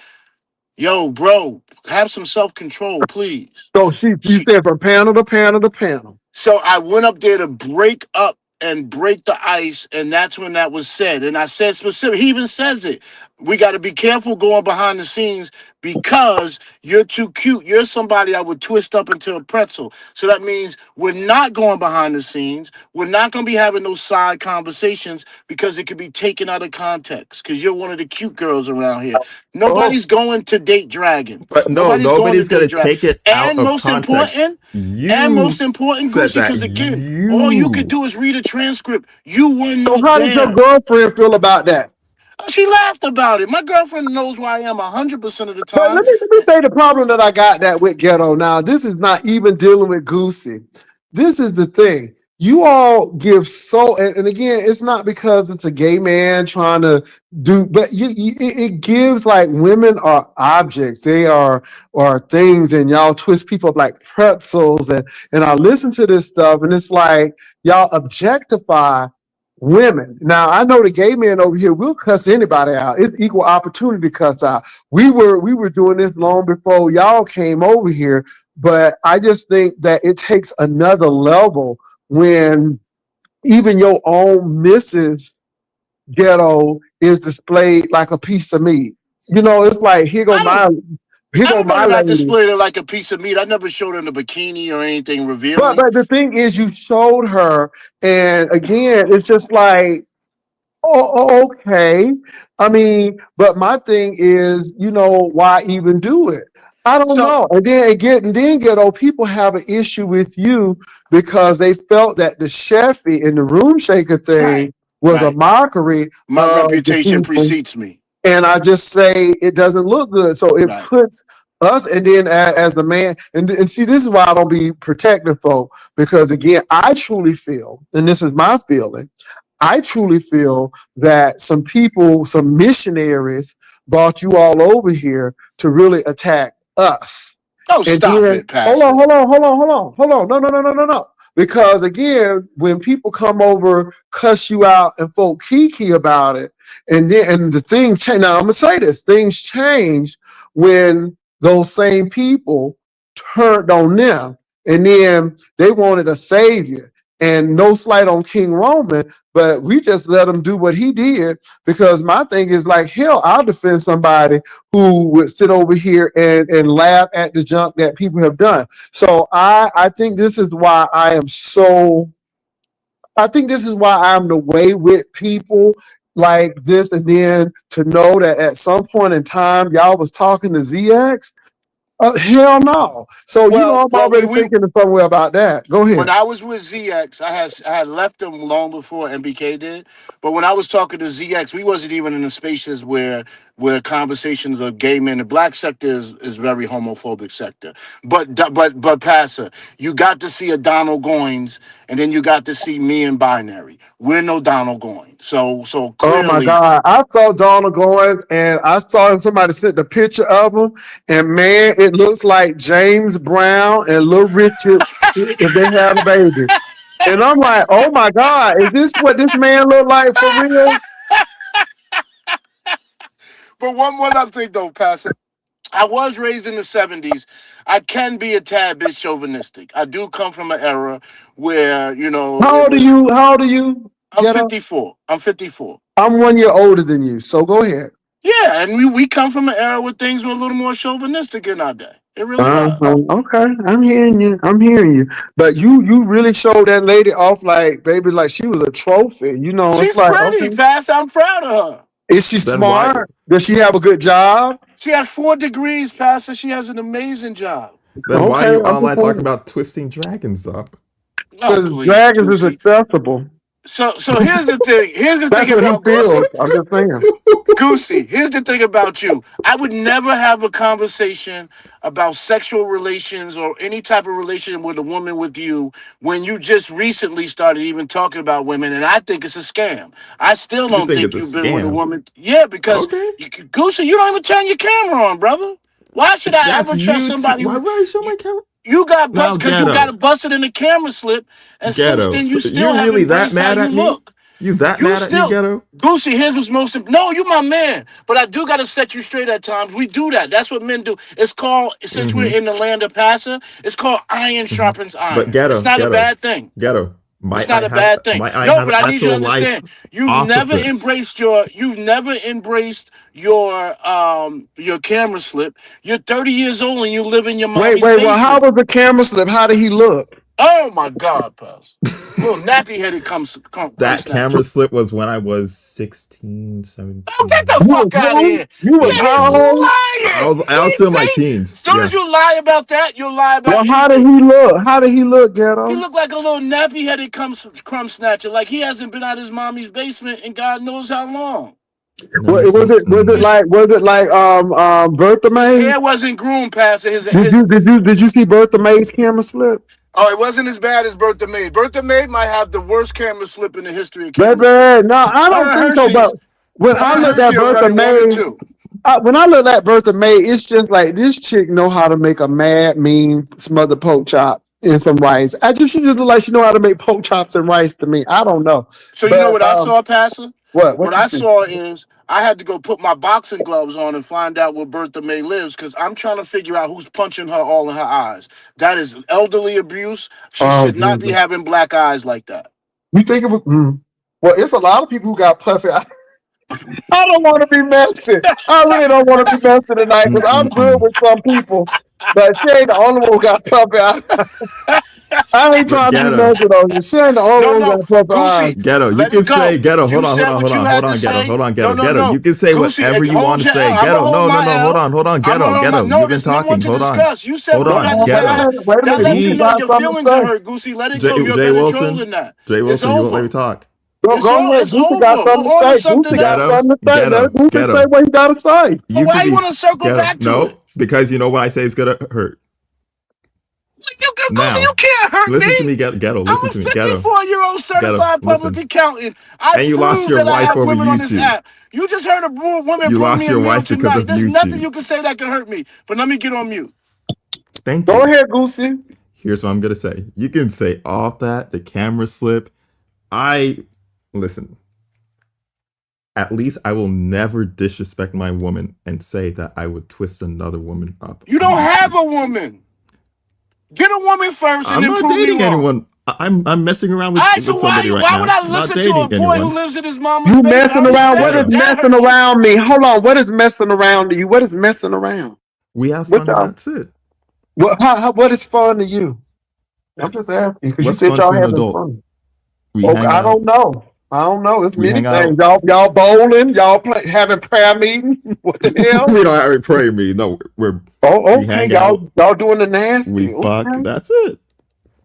Yo, bro, have some self-control, please. So you She said from panel to panel to panel. So I went up there to break up and break the ice, and that's when that was said. And I said specific. He even says it. We got to be careful going behind the scenes because you're too cute. You're somebody I would twist up into a pretzel. So that means we're not going behind the scenes. We're not going to be having those side conversations because it could be taken out of context. Because you're one of the cute girls around here. Oh, Nobody's going to date Dragon. But no, Nobody's going to nobody's date gonna Dragon. take it out And of most context. important, You said Goosey, that. because again, all you could You. do is read a transcript. You were so not how does your there. girlfriend feel about that? She laughed about it. My girlfriend knows who I am 100% of the But time. let me say the problem that I got that with Ghetto. Now, this is not even dealing with Goosey. This is the thing. You all give so, and again, it's not because it's a gay man trying to do, but it gives like women are objects. They are things, and y'all twist people up like pretzels. And I listen to this stuff, and it's like y'all objectify women. Now, I know the gay men over here will cuss anybody out. It's equal opportunity to cuss out. We were doing this long before y'all came over here, but I just think that it takes another level when even your own Mrs. Ghetto is displayed like a piece of meat. You know, it's like here go I don't. Here I go don't know my that I lady. displayed her like a piece of meat. I never showed her in a bikini or anything But revealing. but the thing is, you showed her, and again, it's just like, okay. I mean, but my thing is, why even do it? I don't So know. And then ghetto people have an issue with you because they felt that the Sheffy and the room shaker right, thing was a right. mockery My of the reputation people. precedes me. And I just say it doesn't look good. So it Right. puts us, and then as a man, and see, this is why I don't be protective folk, because again, I truly feel, and this is my feeling, I truly feel that some people, some missionaries brought you all over here to really attack us. Oh, And stop then, it, Pastor. hold on. No. Because again, when people come over, cuss you out, and folk kiki about it, and the things change. Now I'm gonna say this: things change when those same people turned on them, and then they wanted a savior. And no slight on King Roman, but we just let him do what he did, because my thing is like, hell, I'll defend somebody who would sit over here and laugh at the junk that people have done. So I think this is why I'm the way with people like this. And then to know that at some point in time, y'all was talking to ZX. Hell no. So, Well, I'm well, we already we thinking of somewhere about that. Go when ahead. I was with ZX, I had left them long before MBK did. But when I was talking to ZX, we wasn't even in the spaces where conversations of gay men. The black sector is very homophobic sector. But Pastor, you got to see a Donald Goines, and then you got to see me and Binary. We're no Donald Goines. So Oh my clearly, God. I saw Donald Goins, and I saw somebody sent a picture of him, and man, it looks like James Brown and Little Richard if they had a baby. And I'm like, oh my God, is this what this man look like for real? but one other thing though, Pastor. I was raised in the 70s. I can be a tad bit chauvinistic. I do come from an era where, How it old are was. you? How old are you? I'm Ghetto? 54. I'm 54. I'm 1 year older than you. So go ahead. Yeah, and we come from an era where things were a little more chauvinistic in our day. It really was. Okay, I'm hearing you. I'm hearing you. But you really showed that lady off like, baby, like she was a trophy. It's She's like, pretty, okay. Pastor. I'm proud of her. Is she Then why smart? Does she have a good job? She has 4 degrees, Pastor. She has an amazing job. are Okay, you I'm just online talking saying. about twisting dragons up? Oh, Because please, dragons is Goosey. accessible. So here's the thing. Here's the thing That's what he about Goosey. feels. I'm just saying. Goosey, here's the thing about you. I would never have a conversation about sexual relations or any type of relation with a woman with you when you just recently started even talking about women, and I think it's a scam. I still You don't think it's think a you've been with a scam? woman. Yeah, because Okay. Goosey, you don't even turn your camera on, brother. Why should I That's ever trust you too. somebody Why who would I show you, my camera? you got Now, busted because you ghetto. got busted in the camera slip, and since Ghetto. then So you still you're have really that embraced how mad you at me? look. You that You mad at me, still, ghetto? Goosey, here's what's most, no, you my man, but I do got to set you straight at times. We do that. That's what men do. It's called, since we're Mm-hmm. in the land of Passer, it's called iron Mm-hmm. sharpens But iron. It's ghetto, not a ghetto, bad thing. ghetto. It's not a bad thing. Might I No, have but an I need you to actual life understand. You've off of never this? embraced your camera slip. You're 30 years old and you live in your mommy's Wait. Well, how basement. was the camera slip? How did he look? Oh my God, Paz. Little nappy headed come That camera snatcher. slip was when I was 16, Oh, get 17. the You was fuck out of who? here. You was Yeah. He's how old? lying. I was He still in my say, teens. as soon as Yeah. you lie about that, you'll lie about Well, how did anything. he look? How did he look, He Ghetto? looked like a little nappy headed crumb snatcher. Like he hasn't been out his mommy's basement in God knows how long. Well, Nice. Just was it like Bertha his May? hair wasn't groomed past it. Did His you did you did you see Bertha May's camera slip? Oh, it wasn't as bad as Bertha May. Bertha May might have the worst camera slip in the history of camera Baby, slips. no, I Her don't and think so. But Hershey's, when her I and looked at Hershey are Bertha very one and May, two. when I looked at Bertha May, it's just like this chick know how to make a mad, mean, smothered pork chop and some rice. She just look like she know how to make pork chops and rice to me. I don't know, So you know but what I saw, Pastor? what? What What you I see? saw is I had to go put my boxing gloves on and find out where Bertha May lives because I'm trying to figure out who's punching her all in her eyes. That is elderly abuse. She Oh, should not be Jesus. having black eyes like that. You think it was? Well, it's a lot of people who got puffy eyes. I don't want to be messy. I really don't want to be messy tonight because I'm good Mm-mm-mm. with some people, but she ain't the only one who got puppy eyes. I ain't But trying to be ghetto, messy though. She ain't the only No, one who no, got puppy eyes. Goosey, ghetto. You let can it say go. ghetto. Hold You on, hold said on, hold what you on, had hold to on, ghetto, say. hold on, No, ghetto, no, ghetto. no. You can say Goosey, whatever you want hold to your say, L. I'm ghetto. gonna hold No, no, my no. Hold L. on, hold on, I'm ghetto, gonna hold my. ghetto. No, You've been there's no more talking. to Hold on, discuss. You said hold what you Well, had on, to say. ghetto. wait a minute. That lets Goosey me He, know got your something to feelings are say. hurt, Goosey. Let it go. You're Jay better troll Wilson, than that. Jay It's Wilson. You won't let me over. talk. Go ahead. It's Goosey got over. something We're to on to say. something Goosey got else. Ghetto, something to say. Let ghetto, Goosey say ghetto. what he got to say. But You why could you be want to circle ghetto. back to No, it? because you know what I say is gonna hurt. Goosey, you Now, can't hurt listen to me. me, ghetto. I'm Listen a to me, ghetto, 54-year-old ghetto. certified public Listen. accountant. I And you lost prove your that I wife have over women on this YouTube. app. You just heard a woman You bring me lost a your meal wife because tonight. of There's nothing YouTube. you can say that can hurt me. But let me get on mute. Thank Go you. ahead, Goosey. Here's what I'm gonna say. You can say all that, the camera slip. I listen. At least I will never disrespect my woman and say that I would twist another woman up You on don't have YouTube. a woman. Get a woman first and I'm then not prove me dating wrong. anyone. I'm messing around All right, so with somebody right why would now. I I'm not listen to a dating boy who anyone. lives in his mama's You basement? I messing already around. said What is it. Ghetto. That messing hurt you. around me? Hold on. What is messing around to you? What is messing around? We have What fun and y'all? that's it. What is fun to you? I'm just asking because you What's said fun y'all for an having adult? fun. We Oh, hang I out. don't know. I don't know. It's We many hang things. out. Y'all bowling. Y'all having prayer meeting. What the hell? We don't have a prayer meeting. No, Oh, we okay. hang out. Y'all doing the We nasty. fuck. Okay. That's it.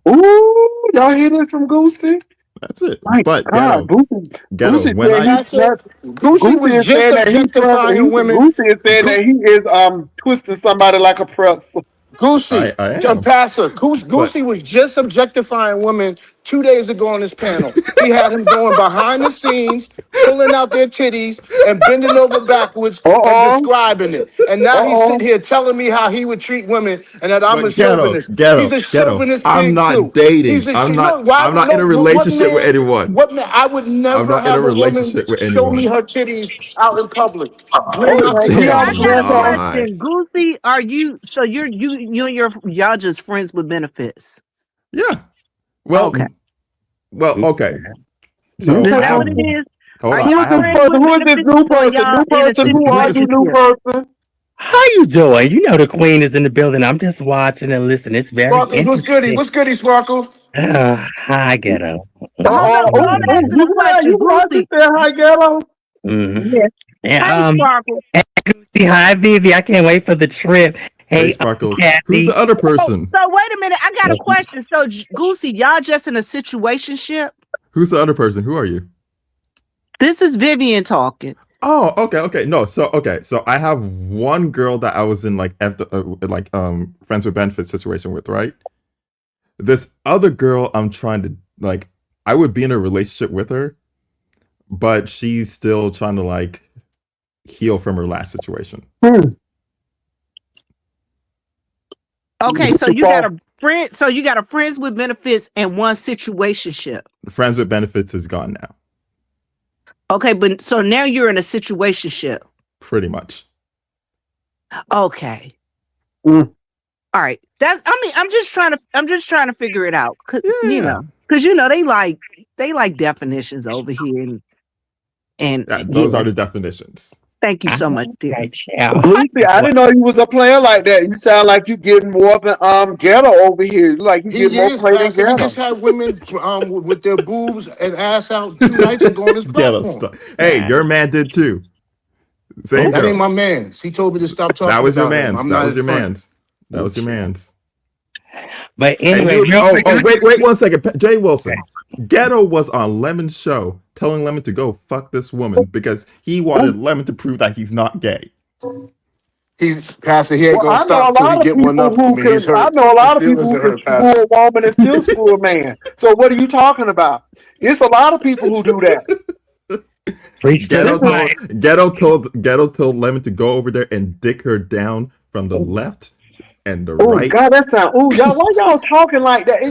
Ooh, y'all hear this from Goosey? That's it. My But God, Goosey. ghetto. Goosey When said I he's Pastor, not. Goosey Goosey was is just saying that objectifying women. Goosey is saying that Goose, he is twisting somebody like a pretzel. Goosey, I am. Pastor, But Goosey was just objectifying women 2 days ago on this panel. He had him going behind the scenes, pulling out their titties and bending over backwards Uh and oh. describing it. And Uh now he's sitting oh. here telling me how he would treat women and that I'm a ghetto, chauvinist. He's ghetto, a ghetto. chauvinist I'm pig too. not He's dating. a no. Why I'm would not in no? a What relationship with man? anyone. What man? I would I'm never not in a have a woman relationship with show me anyone. her titties out in public. We're Okay. not the So Damn I same. got a Okay. lie. question. Goosey, are you so you and your y'all just friends with benefits? Yeah. Well, Okay. okay. So Is I that have. what Okay. it is? Hold Are on. Who y'all I is this have. friends person? with Who is this benefits new or person? y'all New in a person. Who are you, new situationship? person? How you doing? You know the queen is in the building. I'm just watching and listening. It's very Sparkles, what's goody? interesting. What's goody, Sparkles? I get up. Hold on, so Oh, I'm oh, asking a question. you right. You Goosey. said hi, ghetto. Mm-hmm. Yes. Hey, Yeah, Sparkle. Goosey, hi, Vivi. I can't wait for the trip. Hey, Hey, Sparkles. Who's the Kathy. other So, person? so wait a minute. I got a question. So Goosey, y'all just in a situationship? Who's the other person? Who are you? This is Vivian talking. Oh, okay. No, so okay. So I have one girl that I was in friends with benefits situation with, right? This other girl, I'm trying to like. I would be in a relationship with her, but she's still trying to heal from her last situation. Hmm. Okay, so Too you got far. a friend. So you got a friends with benefits and one situationship. Friends with benefits is gone now, Okay, but so now you're in a situationship. pretty much. Okay. Mm. All right. That's. I mean, I'm just trying to figure it out. Yeah, Because they like definitions over here, and yeah. those are the definitions. Thank you I so much, dear. like child. Lucy, I didn't know you was a player like that. You sound like you getting more than ghetto over here. Like you He get more is, play than Pastor. He just ghetto. had women with their boobs and ass out 2 nights ago on his Ghetto platform. stuff. Hey, your man did too. Same That ain't girl. my man. He told me to stop That talking was your about him. man's. I'm That not was his your friend. man's. That was your man's. But And anyway, you, real quick, wait 1 second. Jay Wilson. Ghetto was on Lemon's show telling Lemon to go fuck this woman because he wanted Lemon to prove that he's not gay. He's Pastor. He ain't Well, gonna I know a stop till he lot of get one people up on who me. can. He's I hurt. know a His lot of people feelings who are can hurt, screw Pastor. a woman and still screw a man. So what are you talking about? It's a lot of people who do that. preach to the choir. Ghetto told Lemon to go over there and dick her down from the left and the Oh right. God, that sound. Oh y'all, why y'all talking like that?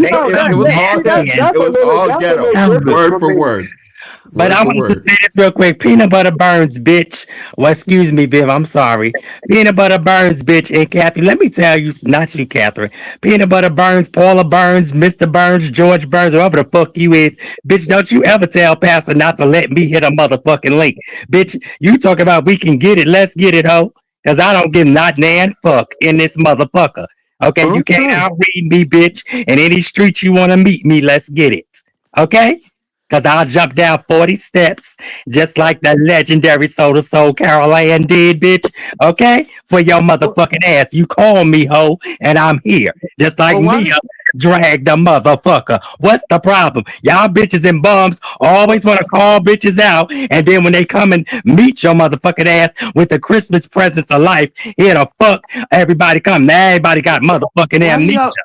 They No, are It was see all nasty that and it that's a was little all that's a little ghetto, selfish. different word for for me. word. But Word I for wanted to word. say this real quick. Peanut butter burns, bitch. Well, excuse me, Viv. I'm sorry. Peanut butter burns, bitch. And Kathy, let me tell you, not you, Catherine. Peanut butter burns, Paula Burns, Mr. Burns, George Burns, whoever the fuck you is. Bitch, don't you ever tell Pastor not to let me hit a motherfucking link. Bitch, you talk about we can get it. Let's get it, ho. Because I don't give not nan fuck in this motherfucker. Okay, you can't Okay. outread me, bitch. In any street you want to meet me, let's get it. Okay? Because I'll jump down 40 steps, just like the legendary Soda Soul Carol Ann did, bitch. Okay? For your Well, motherfucking ass. You call me hoe, and I'm here. Just like well, why did Mia dragged the motherfucker. What's the problem? Y'all bitches and bums always want to call bitches out, and then when they come and meet your motherfucking ass with the Christmas presents of life, here the fuck everybody come. Now everybody got motherfucking why do amnesia. y'all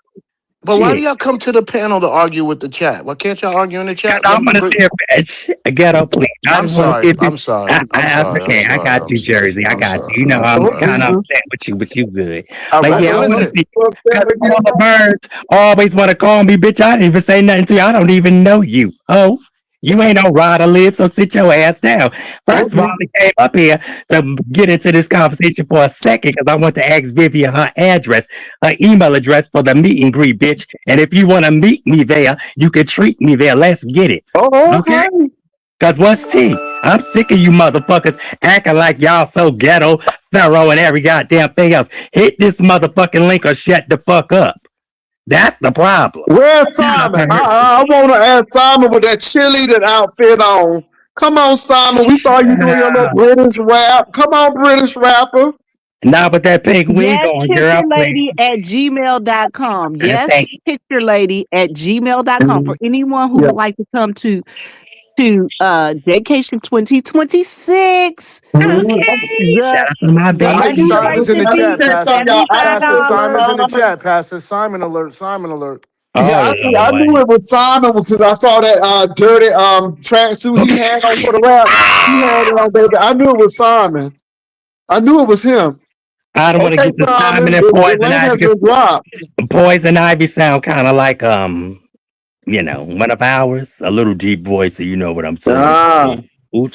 why do Shit. y'all come to the panel to argue with the chat? Why can't y'all argue in the chat? I'm gonna say it, ghetto, please. I I'm just want to sorry. get this. I'm sorry. I'm That's sorry. I'm okay. I sorry. got you, Jersey. I I'm got you. sorry. You know, I'm I'm sorry. kind of Okay. upset with you, but you good. All But right. yeah, Well, I want to listen. see Upset because all again the now? birds always want to call me, bitch. I didn't even say nothing to you. I don't even know you. Oh. You ain't no rider live, so sit your ass down. First of all, Okay. I came up here to get into this conversation for a second because I want to ask Vivian her address, her email address for the meet and greet, bitch. And if you want to meet me there, you can treat me there. Let's get it. Oh, Okay? okay. Cause what's T? I'm sick of you motherfuckers acting like y'all so ghetto, thorough, and every goddamn thing else. Hit this motherfucking link or shut the fuck up. That's the problem. Where's Shut up, Simon? Kurt. I want to ask Simon with that cheerleader outfit on. Come on, Simon. We saw you doing your little British rap. Come on, British rapper. Now with that pink wig Yes, on, girl, please. picturelady@gmail.com. Yes, Thank picturelady@gmail.com for you. anyone who Yeah. would like to come to Vacation 2026. Okay. Shout The out to my the I think baby. Simon's in registration the I fee chat, is checked Pastor. on y'all Pastor access. Simon's in the Uh, chat. Pastor Simon alert. Simon alert. yeah, Oh I knew Lord. it was Simon because I saw that dirty tracksuit he had on for the rap. He had it on, baby. I knew it was Simon. I knew it was him. I don't want to Okay, get to Simon Simon, and the Poison link Ivy has because been dropped. Poison Ivy sound kind of like one of ours, a little deep voice, so you know what I'm saying. Ah. Ooh,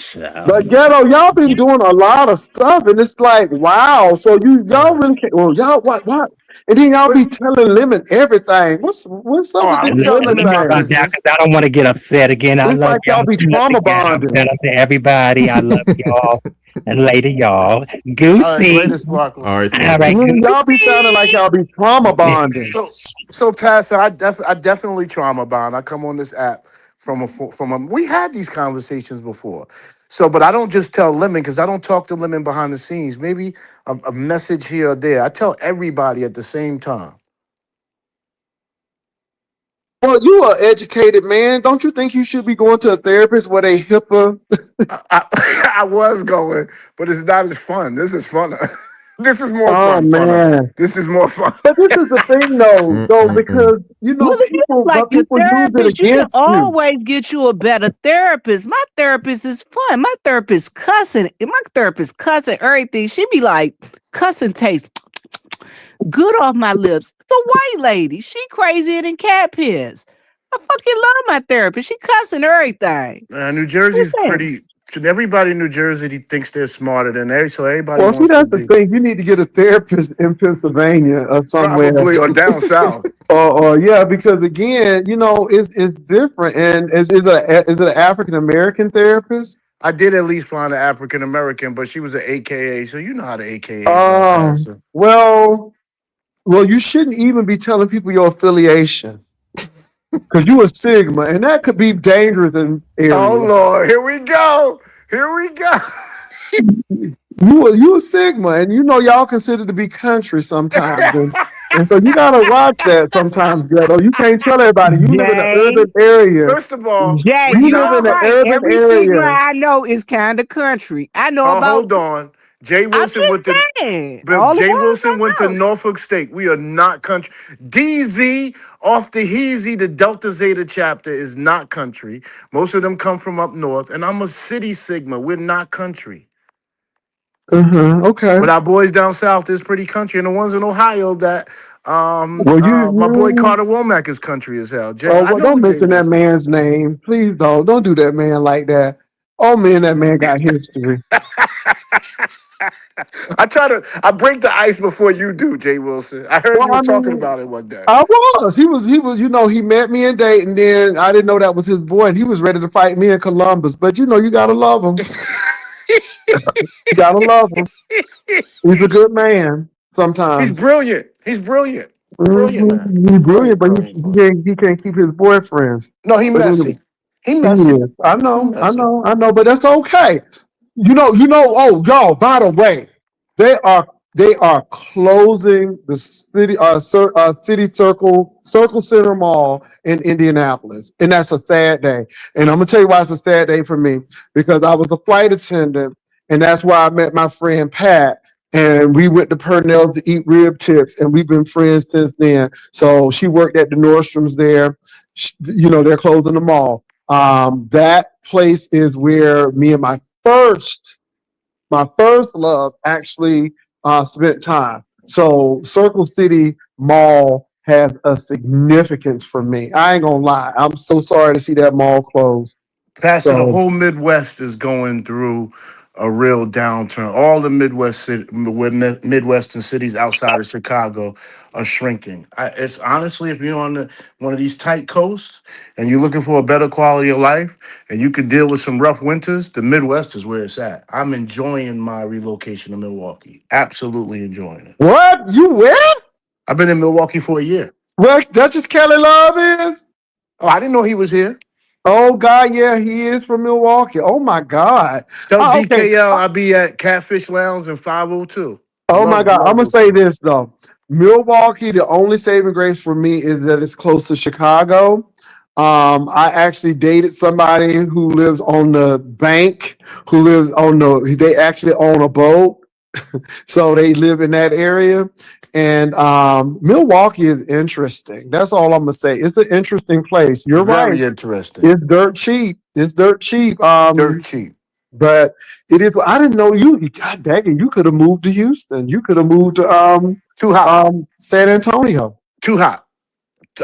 But child. ghetto, y'all been doing a lot of stuff, and it's like, wow. So y'all really can't. Well, y'all what? And then y'all But be telling Lemon everything. What's oh, up with I this don't Let, tell Lemon let Lemon me my calm thing? down business. because I don't want to get upset again. I It's love like y'all y'all be too much trauma again. I'm bonding. shout out to everybody. I love y'all. And later, y'all. All right, Goosey. later, Sparkle. All right, All right, Sparkle. Y'all be sounding like Goosey. y'all be trauma bonding. So Pastor, I definitely trauma bond. I come on this app from a. We had these conversations before. So, but I don't just tell Lemon because I don't talk to Lemon behind the scenes. Maybe a message here or there. I tell everybody at the same time. Well, you are educated man. Don't you think you should be going to a therapist where they HIPAA? I was going, but it's not as fun. This is funner. This is more Oh fun. Funner. man. This is more fun. But this is the thing though, Mm-mm-mm. because Well, if you people, like but your people use it therapist, you can against you. always get you a better therapist. My therapist is fun. My therapist cussing. My therapist cussing everything. She be like, cussing tastes good off my lips. It's a white lady. She crazier than cat piss. I fucking love my therapist. She cussing everything. New What's Jersey's that? pretty. Everybody in New Jersey thinks they're smarter than so everybody Well, see, wants to that's the be thing. You need to get a therapist in Pennsylvania or somewhere, probably or down south. or yeah, because again, it's different. And is it an African American therapist? I did at least find an African American, but she was an AKA, so you know how the AKAs are, Um, Pastor. well, you shouldn't even be telling people your affiliation because you a Sigma, and that could be dangerous in Oh areas. Lord, here we go. Here we go. You a Sigma, and y'all considered to be country sometimes, and so you gotta watch that sometimes, ghetto. You can't tell everybody you live in an Jay, urban area. First of all, Jay, we You you live not. are in an right. urban Every Sigma area. I know is kind of country. I know Oh, about. hold on. Jay I'm Wilson went just to saying. but All the Jay ones Wilson went to I know. Norfolk State. We are not country. DZ off the Heezy, the Delta Zeta chapter is not country. Most of them come from up north, and I'm a city Sigma. We're not country. Okay. But our boys down south is pretty country, and the ones in Ohio that Well, My boy Carter Womack is country as hell. oh, I well, know don't who Jay mention that Wilson. man's name. Please don't. Don't do that man like that. Oh, man, that man got history. I break the ice before you do, Jay Wilson. I heard Well, you were I talking mean, about it one day. I was. He was, he met me in Dayton, then I didn't know that was his boy, and he was ready to fight me in Columbus. But you gotta love him. You gotta love him. He's a good man He's sometimes. brilliant. He's brilliant. Brilliant man. He's brilliant, Brilliant, but brilliant, brilliant. he can't keep his boyfriends. No, he But anyway, messy. He he messy. is. I He know, messy. but that's okay. Oh, y'all, by the way, they are they are closing the city Circle Center Mall in Indianapolis, and that's a sad day. And I'm gonna tell you why it's a sad day for me, because I was a flight attendant, and that's where I met my friend Pat. And we went to Purnell's to eat rib tips, and we've been friends since then. So she worked at the Nordstroms there. They're closing the mall. That place is where me and my first love actually spent time. So Circle City Mall has a significance for me. I ain't gonna lie. I'm so sorry to see that mall close. Pastor, the So whole Midwest is going through a real downturn. All the Midwestern cities outside of Chicago are shrinking. It's honestly, if you're on one of these tight coasts and you're looking for a better quality of life and you could deal with some rough winters, the Midwest is where it's at. I'm enjoying my relocation to Milwaukee. Absolutely enjoying it. what? You where? I've been in Milwaukee for a year. Where Duchess Kelly Love is? Oh, I didn't know he was here. Oh God, yeah, he is from Milwaukee. Oh my God. Tell Okay. DKL I'll be at Catfish Lounge in 502. Oh my God. I'm Love gonna those say people. this though. Milwaukee, the only saving grace for me is that it's close to Chicago. I actually dated somebody who lives on the bank, they actually own a boat. So they live in that area. And Milwaukee is interesting. That's all I'm gonna say. It's an interesting place. You're right. Very interesting. It's dirt cheap. It's dirt cheap. Dirt cheap. But it is. I didn't know you. God dang it! You could have moved to Houston. You could have moved to Too hot. San Antonio. Too hot.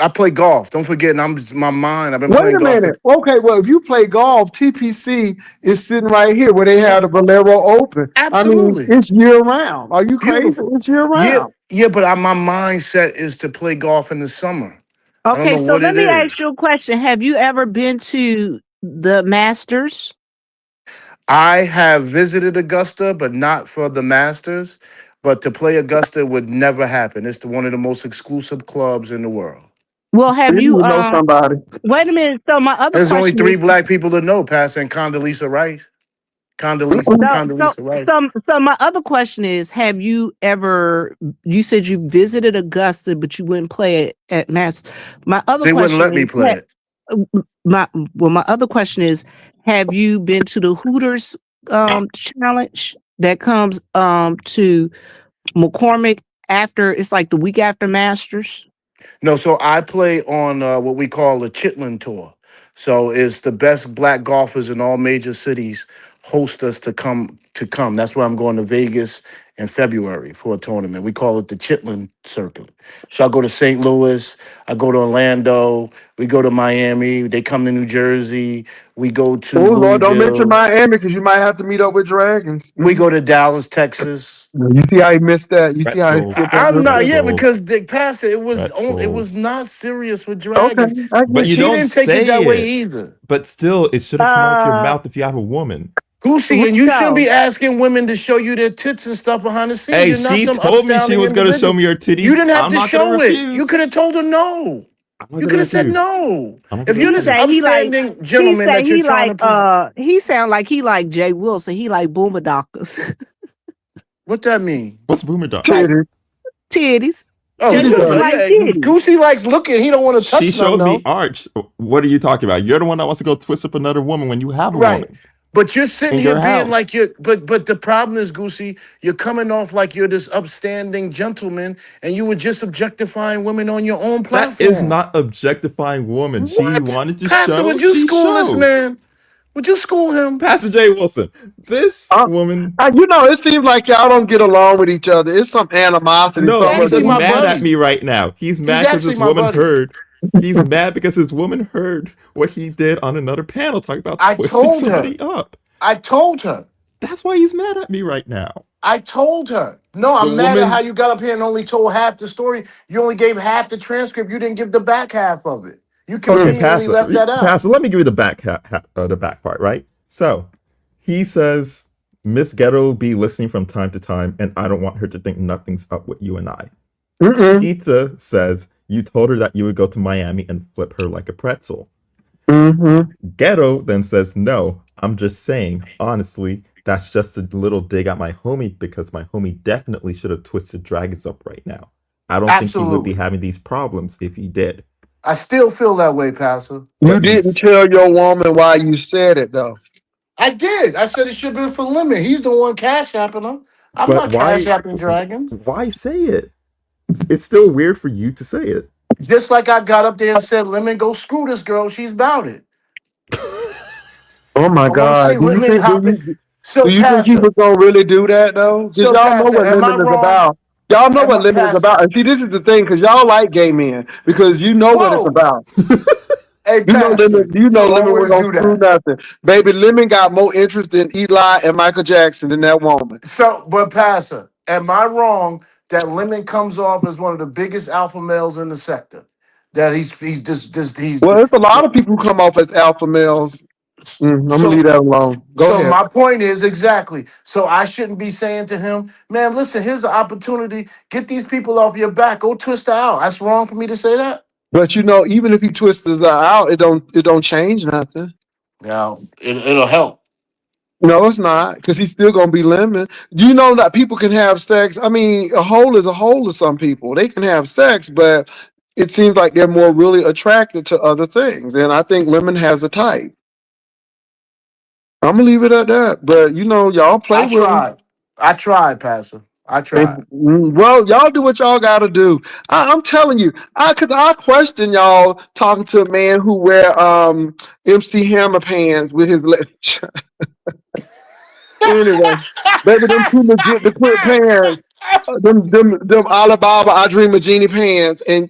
I play golf. Don't forget, and my mind. I've been Wait playing a golf minute. for Okay, well, if you play golf, TPC is sitting right here where they have the Valero Open. I mean, absolutely it's year round. Are you crazy? beautiful. It's year Yeah, round. yeah, but my mindset is to play golf in the summer. I don't Okay, know so what let it me ask is. you a question. Have you ever been to the Masters? I have visited Augusta, but not for the Masters. But to play Augusta would never happen. It's one of the most exclusive clubs in the world. Well, have Maybe you you know somebody. wait a minute. So my other There's only question three is black people to know, passing Condoleezza Rice. so so Condoleezza Rice. so my other question is, have you ever, you said you visited Augusta but you wouldn't play it at Mass. My other They wouldn't question let me is play it. my other question is, have you been to the Hooters challenge that comes to McCormick after, it's like the week after Masters? No, so I play on what we call a Chitlin tour. So it's the best black golfers in all major cities host us to come. That's why I'm going to Vegas in February for a tournament. We call it the Chitlin Circuit. So I go to St. Louis, I go to Orlando, we go to Miami, they come to New Jersey, we go to Oh Lord, don't mention Louisville, Miami because you might have to meet up with dragons. we go to Dallas, Texas. You see how he missed that? You see how he Pretzels. skipped that I'm good not, yeah, one? Pretzels. because they passed it. It was Pretzels. not serious with Okay, dragons. I But get you She you. don't didn't take it that say way it. either. But still, it should have come out of your Uh mouth if you have a woman. Goosey, and you shouldn't Rico. be asking women to show you their tits and stuff behind the scenes. Hey, You're not she some told me she upstanding was going to show individual. me her You titties. didn't have I'm to not going to show it. You refuse. could have told her no. I'm not You going could to have said refuse. no. I'm not If going to you're He this say refuse. he like upstanding gentleman that you're trying to present, he sound like he like Jay Wilson. He like boomer dockers. what that mean? What's boomer dog? Like Titties. titties. Oh, Jay Titties Wilson are. like yeah. titties. Goosey likes looking. He don't want to She touch them showed me though. arch. What are you talking about? You're the one that wants to go twist up another woman when you have a Right. woman But you're sitting in here your being house. like but the problem is, Goosey, you're coming off like you're this upstanding gentleman and you were just objectifying women on your own That is platform. not objectifying woman. She What? wanted to Pastor, show. would you She school this showed. man? Would you school him? Pastor Jay Wilson. This Uh, woman. it seems like y'all don't get along with each other. It's some animosity He's No, somewhere. he's actually just my mad at buddy. me right now. He's He's mad because actually his my woman buddy. heard. He's mad because his woman heard what he did on another panel talking about I twisting told her. somebody up. I told her. That's why he's mad at me right now. I told her. No, The I'm mad at how woman, you got up here and only told half the story. You only gave half the transcript. You didn't give the back half of it. You Okay, conveniently left that out. Pastor. Let me give you the back part. Right. So he says Miss Ghetto be listening from time to time, and I don't want her to think nothing's up with you and I. mm-mm, Pizza says you told her that you would go to Miami and flip her like a pretzel. mm-hmm. Ghetto then says, no, I'm just saying, honestly, that's just a little dig at my homie because my homie definitely should have twisted dragons up right now. I don't think he would be Absolutely. having these problems if he did. I still feel that way, Pastor. You But didn't he's tell your woman why you said it though. I did. I said it should be for Lemon. He's the one cash apping him. I'm but not cash apping dragons. why say it? It's still weird for you to say it. Just like I got up there and said, Lemon, go screw this girl. She's about it. Oh my I want to see God. Lemon hop it. Do So, you think he Pastor. was gonna really do that though? Because So, y'all know Pastor, what am I lemon is wrong? about. Y'all know Am what I, lemon is Pastor? about. And see, this is the thing, because y'all like gay men, because you know what it's Whoa. about. Hey, Lemon, Pastor, you lemon was always gonna do screw that. nothing. Baby, lemon got more interest in Eli and Michael Jackson than that woman. So, but Pastor, am I wrong that Lemon comes off as one of the biggest alpha males in the sector? That he's just he's Well, there's a lot of people who come off as alpha males. I'm gonna leave so that alone. Go so ahead. my point is exactly. So I shouldn't be saying to him, man, listen, here's an opportunity. Get these people off your back. Go twist her out. That's wrong for me to say that. But even if he twists it out, it don't change nothing. Yeah, it'll help. No, it's not, because he's still gonna be lemon. You know that people can have sex. I mean, a hole is a hole to some people. They can have sex, but it seems like they're more really attracted to other things. And I think lemon has a type. I'm gonna leave it at that. But y'all play I with him. tried. I tried, Pastor. I tried. Well, y'all do what y'all gotta do. I'm telling you, cause I question y'all talking to a man who wear MC Hammer pants with his anyway. Baby, them too legit to quit pants. Them Alibaba I Dream of Genie pants, and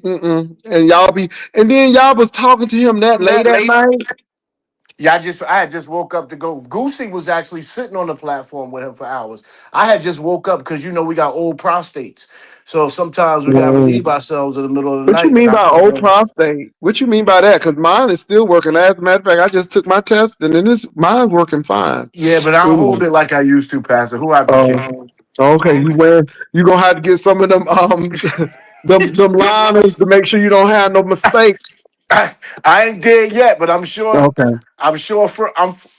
y'all be, and then y'all was talking to him that late That at late. night. Yeah, I had just woke up to go. Goosey was actually sitting on the platform with him for hours. I had just woke up because we got old prostates, so sometimes we gotta relieve Mm. ourselves in the middle of the What you night. And mean I by couldn't old go. prostate? What you mean by that? Because mine is still working. As a matter of fact, I just took my test, and then mine's working fine. Yeah, but I don't Anyway. hold it like I used to, Pastor. Who I be kidding? Okay, you gonna have to get some of them them liners to make sure you don't have no mistakes. I ain't there yet, but I'm sure. Okay. I'm sure.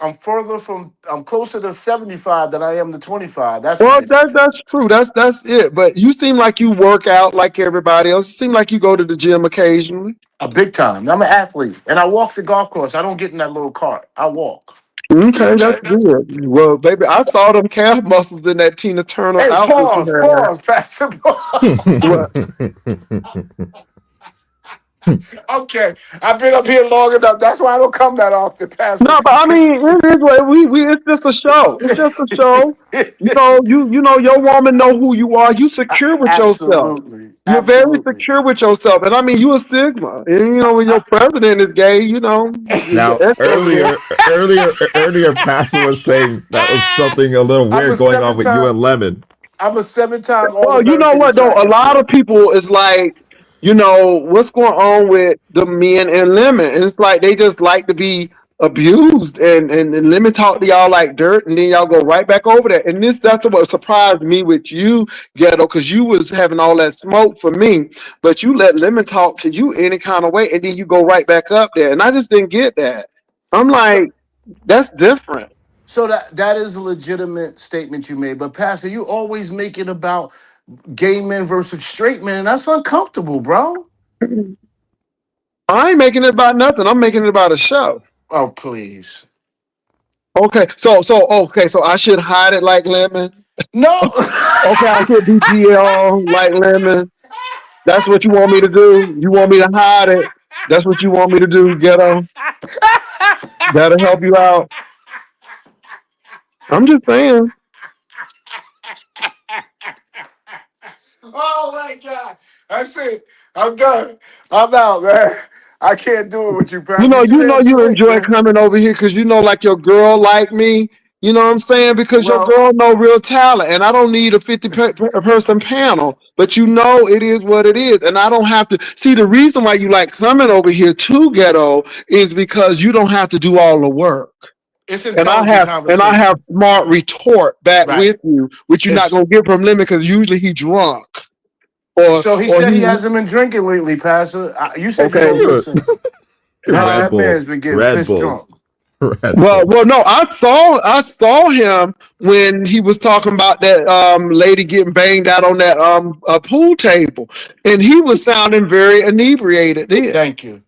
I'm further from. I'm closer to 75 than I am to 25. That's for Well, damn sure. that's true. That's it. But you seem like you work out like everybody else. You seem like you go to the gym occasionally. A big time. I'm an athlete, and I walk the golf course. I don't get in that little cart. I walk. Okay, that's good. Well, baby, I saw them calf muscles in that Tina Turner Hey, outfit you had. pause, Pastor. What? Okay, I've been up here long enough. That's why I don't come that often, Pastor. No, but I mean, it is what we. It's just a show. It's just a show. Your woman know who you are. You secure with yourself. Absolutely, You're very absolutely. secure with yourself, and I mean, you a Sigma. And when your president is gay, the Now, echo is. earlier, Pastor was saying that was something a little I'm a weird going on seven with you time. and Lemon. I'm a 7-time All Well, you know American in what though? A track and lot field. of people is like, what's going on with the men and lemon? And it's like they just like to be abused, and lemon talk to y'all like dirt, and then y'all go right back over there. And that's what surprised me with you, Ghetto, because you was having all that smoke for me, but you let lemon talk to you any kind of way, and then you go right back up there. And I just didn't get that. I'm So, like, that's different. so that is a legitimate statement you made, but Pastor, you always make it about gay men versus straight men, and that's uncomfortable, bro. I ain't making it about nothing. I'm making it about a show. Oh, please. Okay, so I should hide it like lemon. No. Okay, I should be GL like lemon. That's what you want me to do. You want me to hide it. That's what you want me to do, Ghetto. That'll help you out. I'm just saying. Oh my God. That's it. I'm done. I'm out, man. I can't do it with you, Pastor. You're too damn You slick, enjoy man. coming over here because like your girl like me. You know what I'm saying? Because your Well, girl know real talent, and I don't need a 50 person panel. But it is what it is, and I don't have to see the reason why you like coming over here to Ghetto is because you don't have to do all the work. it's And intelligent I conversation. have smart retort back Right. with you, which you're not It's gonna get from Lemon because usually he drunk or so he or said he he hasn't been drinking lately, Pastor. You said you okay. don't Dude, listen. Red That man's Bulls. been getting Red piss Bulls. drunk. Red Well, Bulls. no, I saw him when he was talking about that lady getting banged out on that pool table, and he was sounding very inebriated. Then Thank you.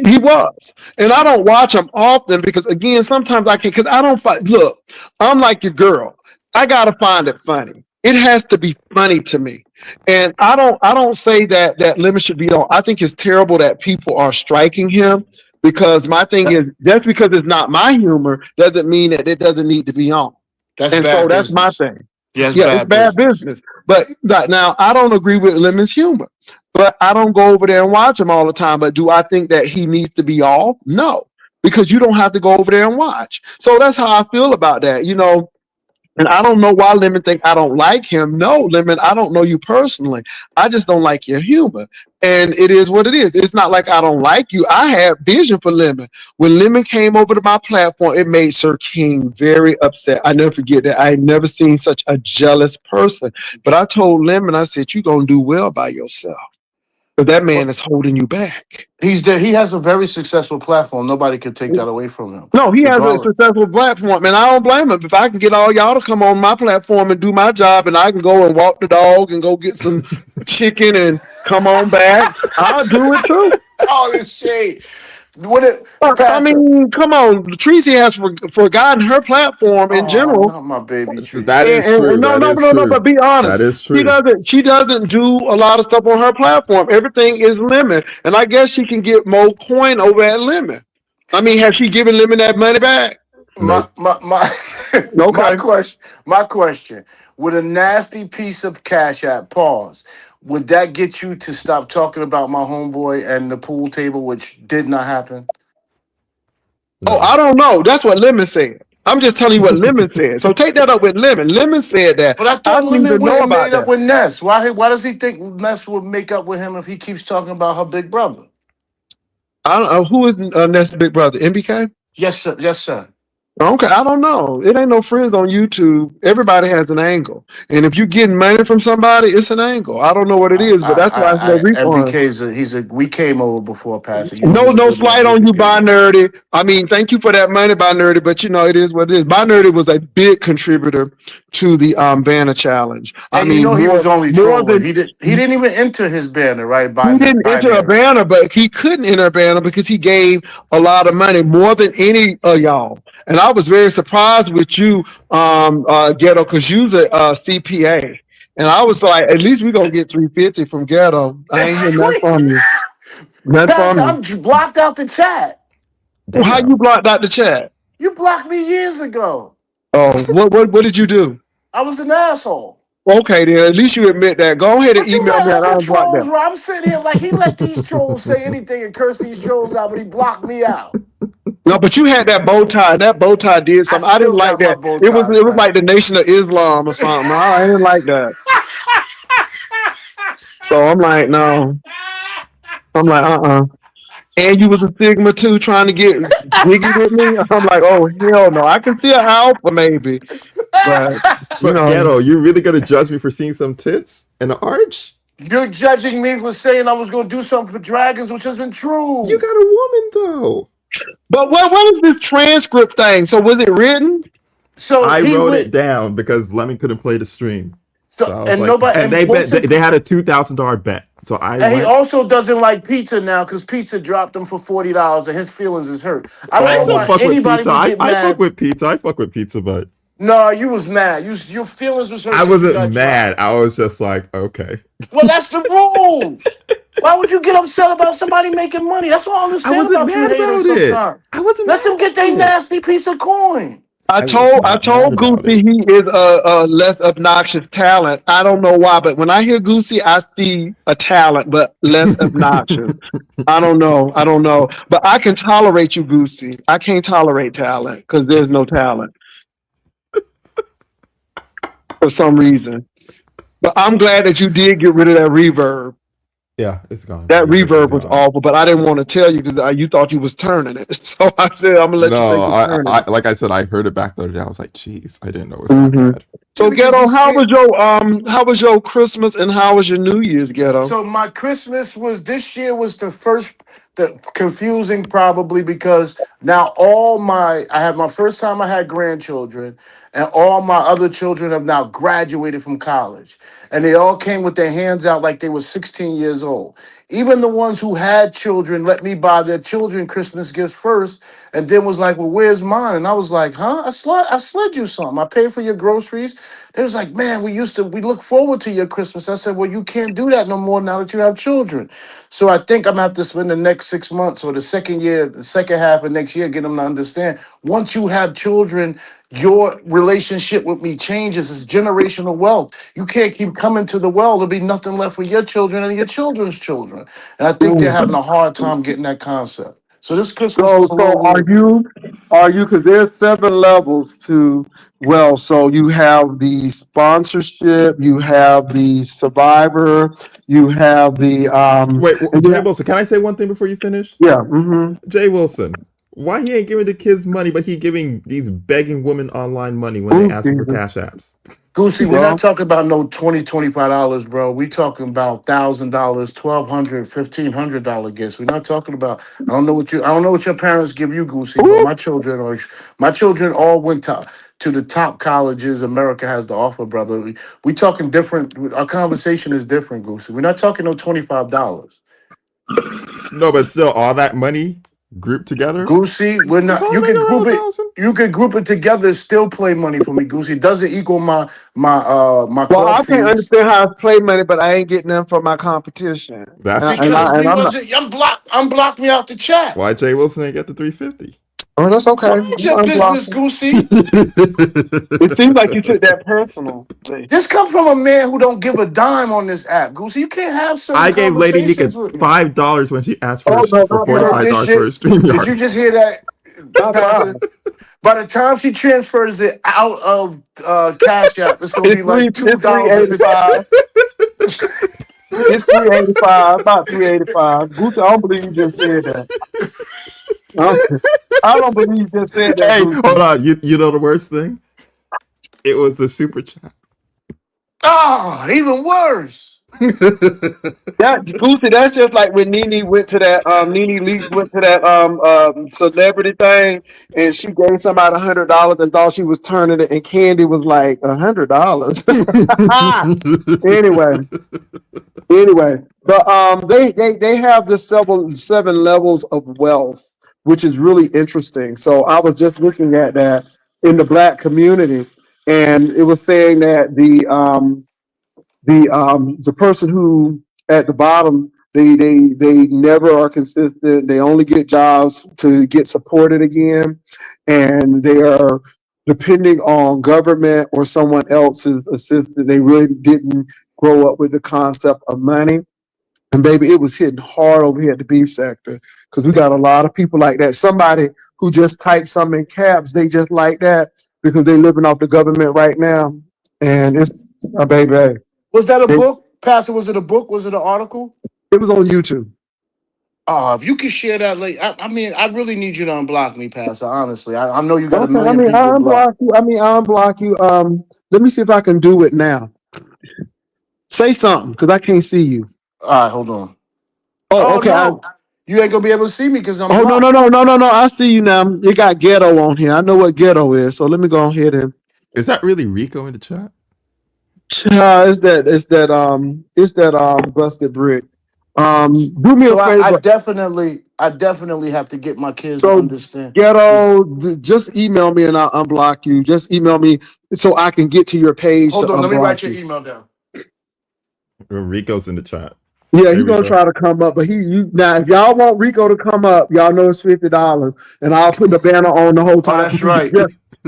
he was, and I don't watch him often because again, sometimes I can because I don't look. I'm like your girl. I gotta find it funny. It has to be funny to me, and I don't say that Lemon should be on. I think it's terrible that people are striking him because my thing That, is just because it's not my humor doesn't mean that it doesn't need to be on. that's And so bad that's my business. thing. Yeah, it's Yeah, it's bad bad business. business. But now I don't agree with Lemon's humor, but I don't go over there and watch him all the time. But do I think that he needs to be off? No, because you don't have to go over there and watch. So that's how I feel about that. And I don't know why Lemon think I don't like him. No, Lemon, I don't know you personally. I just don't like your humor. And it is what it is. It's not like I don't like you. I had vision for Lemon. When Lemon came over to my platform, it made Sir King very upset. I never forget that. I had never seen such a jealous person. But I told Lemon, I said, you're going to do well by yourself. Because that man is holding you back. He's there. He has a very successful platform. Nobody could take that away from him, No, he has a regardless. successful platform, and I don't blame him. If I can get all y'all to come on my platform and do my job, and I can go and walk the dog and go get some chicken and come on back, I'll do it too. All this shade. What it, I Pastor? mean, come on. Tracy has forgotten her platform in Oh, general. not my baby That Tracy. is true. No, That no, is no, no. But true. be That honest, is she true. doesn't. She doesn't do a lot of stuff on her platform. Everything is Lemon, and I guess she can get more coin over at Lemon. I mean, has she given Lemon that money back? My Nope. my my Okay. question. My question. With a nasty piece of cash app, pause. Would that get you to stop talking about my homeboy and the pool table, which did not happen? Oh, No. I don't know. That's what Lemon said. I'm just telling you what Lemon said. So take that up with Lemon. Lemon said that. But I I thought don't Lemon even know went and about made up that. with Ness. Why does he think Ness would make up with him if he keeps talking about her big brother? I don't know who is Ness' big brother. MBK. Yes, sir. Yes, sir. Okay, I don't know. It ain't no friends on YouTube. Everybody has an angle, and if you're getting money from somebody, it's an angle. I don't know what it is, but that's why it's no MBK refund. is we came over before, Pastor. You know No, he's a no good man. slight He on you, forgave By me. Nerdy. I mean, thank you for that money, By Nerdy, but it is what it is. By Nerdy was a big contributor to the banner challenge. I And you mean, know he was only more trolling. than He didn't even enter his banner, right? he didn't enter a Binary. banner, but he couldn't enter a banner because he gave a lot of money, more than any of y'all. And I was very surprised with you, Ghetto, because you's a CPA. And I was like, at least we're gonna get 350 from Ghetto. I ain't hear nothing from you. Nothing Pastor, from you. I'm blocked out the chat. How you Damn. blocked out the chat? You blocked me years ago. Oh, what did you do? I was an asshole. Okay, then at least you admit that. Go ahead and But you email let me and other I'll block trolls, them. where I'm sitting here like he let these trolls say anything and curse these trolls out, but he blocked me out. No, but you had that bow tie. That bow tie did I something. I didn't still like got my that. bow It was ties, like the Pastor. Nation of Islam or something. I didn't like that. So I'm like, no. I'm like, And you was a Sigma too, trying to get jiggy with me. I'm like, oh hell no. I can see an alpha maybe, but you But know, Ghetto, you really gonna judge me for seeing some tits in the arch? You're judging me for saying I was going to do something for dragons, which isn't You true. got a woman though. but what is this transcript thing? So was it written? So I he wrote it went. down because Lemon couldn't play the stream. So So I was and like, nobody and and they bet most they had a $2,000 bet. So I and he went. also doesn't like pizza now because pizza dropped him for $40 and his feelings is hurt. I don't I know Oh, still why fuck with anybody pizza. would I, get I fuck mad. with pizza. I fuck with pizza, but No, you was mad. Your feelings was hurt I because you wasn't got mad. dropped. I was just like, okay. Well, that's the rules. Why would you get upset about somebody making money? That's what I I understand wasn't about you mad haters about it. sometimes. I wasn't Let mad them get about their it. nasty piece of coin. it's I not mad told about Goosey it. he is a less obnoxious talent. I don't know why, but when I hear Goosey, I see a talent, but less obnoxious. I don't know. I don't know. But I can tolerate you, Goosey. I can't tolerate talent because there's no talent for some reason. But I'm glad that you did get rid of that reverb. Yeah, it's gone. The That reverse is reverb was gone. awful, but I didn't want to tell you because you thought you was turning it. So I said, I'm gonna let you No, take it turning it. like I said, I heard it back the other day. I was like, "Jeez, I didn't know it was that Hmm. bad." Yeah, So because Ghetto, he's scared. how was your Christmas and how was your New Year's, Ghetto? So my Christmas was this year was the confusing probably because now I had my first time I had grandchildren and all my other children have now graduated from college and they all came with their hands out like they were 16 years old. Even the ones who had children let me buy their children Christmas gifts first and then was like, well, where's mine? And I was like, huh? I slid you something. I paid for your groceries. They was like, man, we look forward to your Christmas. I said, well, you can't do that no more now that you have children. So I think I'm gonna have to spend the next 6 months or the second half of next year, get them to understand. Once you have children, your relationship with me changes. It's generational wealth. You can't keep coming to the well. There'll be nothing left for your children and your children's children. And I think they're having a hard time getting that concept. So this Christmas was a So little weird. are you because there's 7 levels to wealth. So you have the sponsorship, you have the survivor, you have the Wait, and Jay yeah, Wilson, can I say one thing before you finish? yeah, mm-hmm. Jay Wilson, why he ain't giving the kids money, but he giving these begging women online money when they Ooh, ask for Jesus. cash apps? Goosey, we're not Well, talking about no $20, $25, bro. We talking about $1,000, $1,200, $1,500 gifts. We're not talking about. I don't know what your parents give you, Goosey, but ooh, my children all went to the top colleges America has to offer, brother. We talking different. Our conversation is different, Goosey. We're not talking no $25. No, but still, all that money grouped together, Goosey, we're it's not. only You like can around group a it. thousand. You can group it together. It's still play money for me, Goosey. It doesn't equal my well, club I can't fees. understand how I play money, but I ain't getting them for my competition. That's Because true. we I'm not. wasn't unblock me out the chat. Why Jay Wilson ain't get the 350? Oh, that's okay. Mind I'm your business, unblocking. Goosey. It seems like you took that personal. This come from a man who don't give a dime on this app, Goosey. You can't have certain I gave Lady Nika conversations with me. $5 when she asked Oh no, for not You heard five, this $45 for a shit? Did you StreamYard. just hear that, not Pastor? five. By the time she transfers it out of Cash App, it's gonna be like two It's three dollars and eighty 50 five. cents. It's 385, about 385. Gucci, I don't believe you just said that. I don't believe you just said that, Hey, hold Gucci. on. You know the worst thing? It was a super chat. Oh, even worse. That Gucci, that's just like when Nene went to that Nene Leakes went to that celebrity thing and she gave somebody $100 and thought she was turning it and Candy was like $100. Anyway, anyway, but they have this seven levels of wealth, which is really interesting. So I was just looking at that in the black community, and it was saying that the person who at the bottom they never are consistent. They only get jobs to get supported again, and they are depending on government or someone else's assistance. They really didn't grow up with the concept of money. And baby, it was hitting hard over here at the beef sector because we got a lot of people like that. Somebody who just typed something in caps, they just like that because they living off the government right now. And it's a baby. Was that a It, book? Pastor, was it a book? Was it an article? it was on YouTube. If you could share that late, I mean, I really need you to unblock me, Pastor. Honestly, I know you got a Okay, I million mean, people I blocked. unblock you. I unblock you. Let me see if I can do it now. Say something because I can't see you. All right, hold on. Oh, Oh okay. no, you ain't gonna be able to see me because I'm Oh no, no, blocked. no, no, no, no. I see you now. You got ghetto on here. I know what ghetto is. So let me go ahead and Is that really Rico in the chat? it's that busted brick. Do me a So favor. I definitely have to get my kids to So understand. ghetto, just email me and I'll unblock you. Just email me so I can get to your page to Hold on, let me unblock write your you. email down. Rico's in the chat. Yeah, There he's we gonna go. try to come up, but now if y'all want Rico to come up, y'all know it's $50, and I'll put the banner on the whole Oh, time. that's right.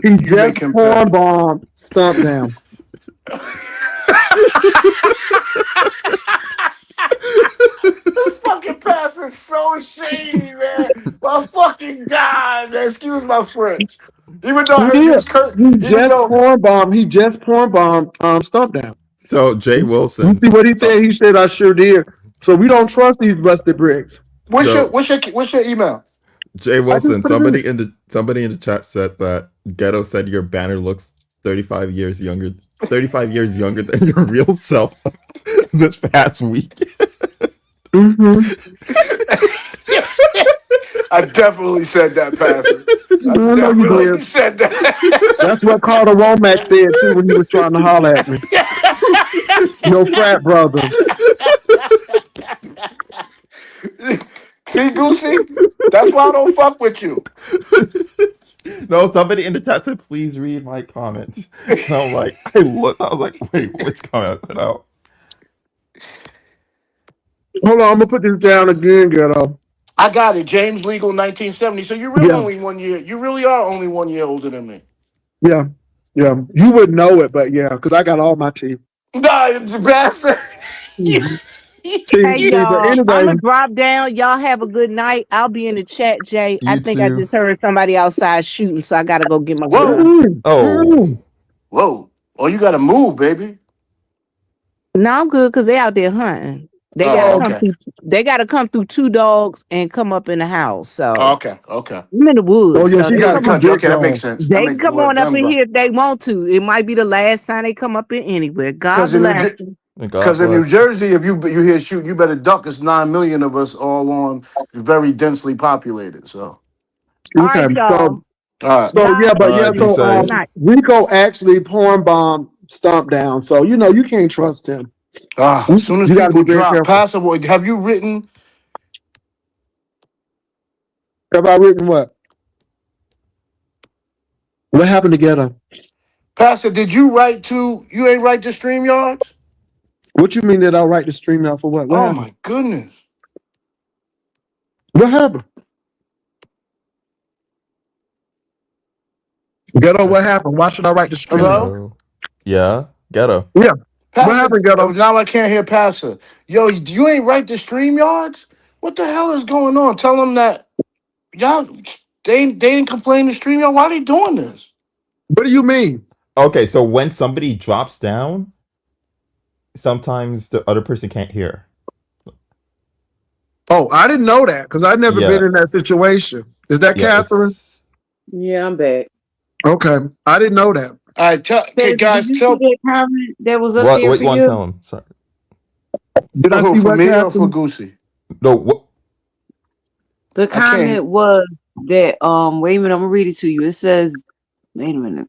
He You just make him pay. porn bomb stump down. This fucking pass is so shady, man. My fucking God, man. Excuse my French. Even though I He heard you did. was curt, He even just though porn bomb. He just porn bomb stump down. So Jay You Wilson. see what he said? He said I sure did. So we don't trust these busted bricks. So what's your email? Jay I just Wilson. put it in. Somebody in the chat said that Ghetto said your banner looks 35 years younger. 35 years younger than your real self this past week. Mm-hmm. I definitely said that, Pastor. I I know you definitely did. said that. That's what Carter Womack said too when he was trying to holler at me. Your frat brother. See, Goosey? That's why I don't fuck with you. No, somebody in the chat said, "Please read my comment." And I'm like, I was like, wait, which comment I put out? Hold on, I'm gonna put this down again, Ghetto. I got it. James Legal 1970. So you're really Yeah, only 1 year. You really are only 1 year older than me. yeah, yeah. You wouldn't know it, but yeah, because I got all my teeth. Nah, it's bastard. Mhm. See, Hey but y'all, I'm anyway, gonna drop down. Y'all have a good night. I'll be in the chat, Jay. I You think I too. just heard somebody outside shooting, so I gotta go get my gun. Whoa. Oh, Whoa. Oh, you got to move, baby. No, I'm good because they out there hunting. They gotta Oh, oh, come okay. through. They gotta come through two dogs and come up in the house. Oh, So okay. Okay. I'm in the oh woods, yeah, so she You they in the got come two on. country. big Okay, that makes dogs. sense. That They can makes come where on up gun in bar. here if they want to. It might be the last time they come up in anywhere. God Because in bless. God New bless. Jersey, if you hear shooting, you better duck. It's 9 million of us all on very densely populated. So, All right, Okay, y'all. all right. so yeah, Y'all but All yeah, right, be easy. so Good safe. night. Rico actually porn bomb stump down. So you can't trust him. As soon as You got to be people very drop, careful. Pastor, have you written, Have I written what? What happened to Ghetto? Pastor? Did you write to? You ain't write to StreamYards? What you mean that I'll write the stream out for what? What Oh happened? my goodness! What happened? Ghetto, what happened? Why should I write the stream out? Hello, Hello. Yeah, Ghetto. Yeah. What Pastor. happened, Ghetto? Now I can't hear Pastor. Yo, you ain't write to StreamYards? What the hell is going on? Tell them that y'all they didn't complain to StreamYard. Why are they doing this? What do you mean? Okay, so when somebody drops down, sometimes the other person can't hear. Oh, I didn't know that because I've never Yeah, been in that situation. Is that yeah. Catherine? It's Yeah, I'm back. Okay. I didn't know that. All right, okay, Fez, did guys, you see tell that comment that was up what? there What for you want to you? tell him? Sorry. Did I who see for what, me or for Catherine? Goosey? No. What? The I can't. comment was that wait a minute, I'm gonna read it to you. It says, wait a minute.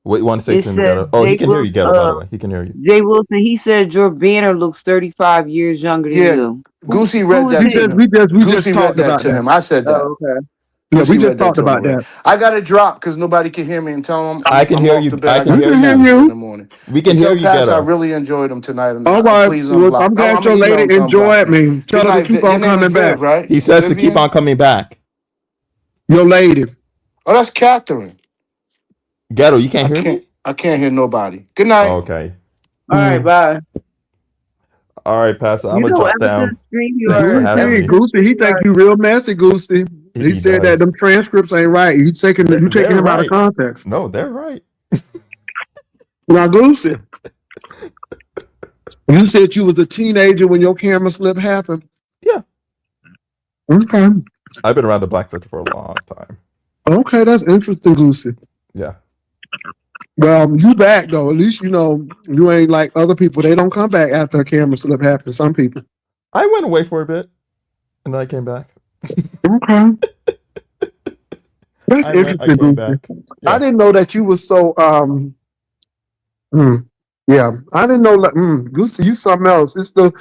What you want to say It to him, says Ghetto? Oh, he can hear you, Ghetto. By the way, he can hear you. Jay Wilson, he said your banner looks 35 years younger than Yeah, you. Goosey Who read is that We to he? just him. we just we just Goosey read talked that about to that. him. I said that. Oh, okay. Yeah, we Goosey just read that talked to him about already. that. I got to drop because nobody can hear me and tell him I can I'm hear off you. the bed. I I can got We to hear can get hear back you. to it in the you. morning. We can And hear tell you, Pastor I Ghetto. really enjoyed him tonight. And All right. please Well, unblock. I'm I'm glad gonna your email him lady to unblock enjoyed me. me. Tell Good her to night. keep Your on name is coming back. Viv, right? He says to keep Vivian. on coming back. Your lady. Oh, that's Catherine. Ghetto, you can't hear me? I can't hear nobody. Good Oh, night. okay. All right, Mm. bye. All right, Pastor. I'm You gonna know, drop ever down. since Stream Thanks for Yard, having ever Goosey, me. since Goosey, he Stream think Yard, you real messy, Goosey. He He said that does. them transcripts ain't right. You taking They're, him out of right. context. No, they're right. Now, Goosey, you said you was a teenager when your camera slip happened. Yeah. Okay. I've been around the black sector for a long time. Okay, that's interesting, Goosey. Yeah. Well, you back though. At least you know you ain't like other people. They don't come back after a camera slip happens. Some people. I went away for a bit and then I came back. Okay. That's I interesting, came Goosey. back. I Yeah. didn't know that you was so yeah. I didn't know that Goosey, you something else. It's the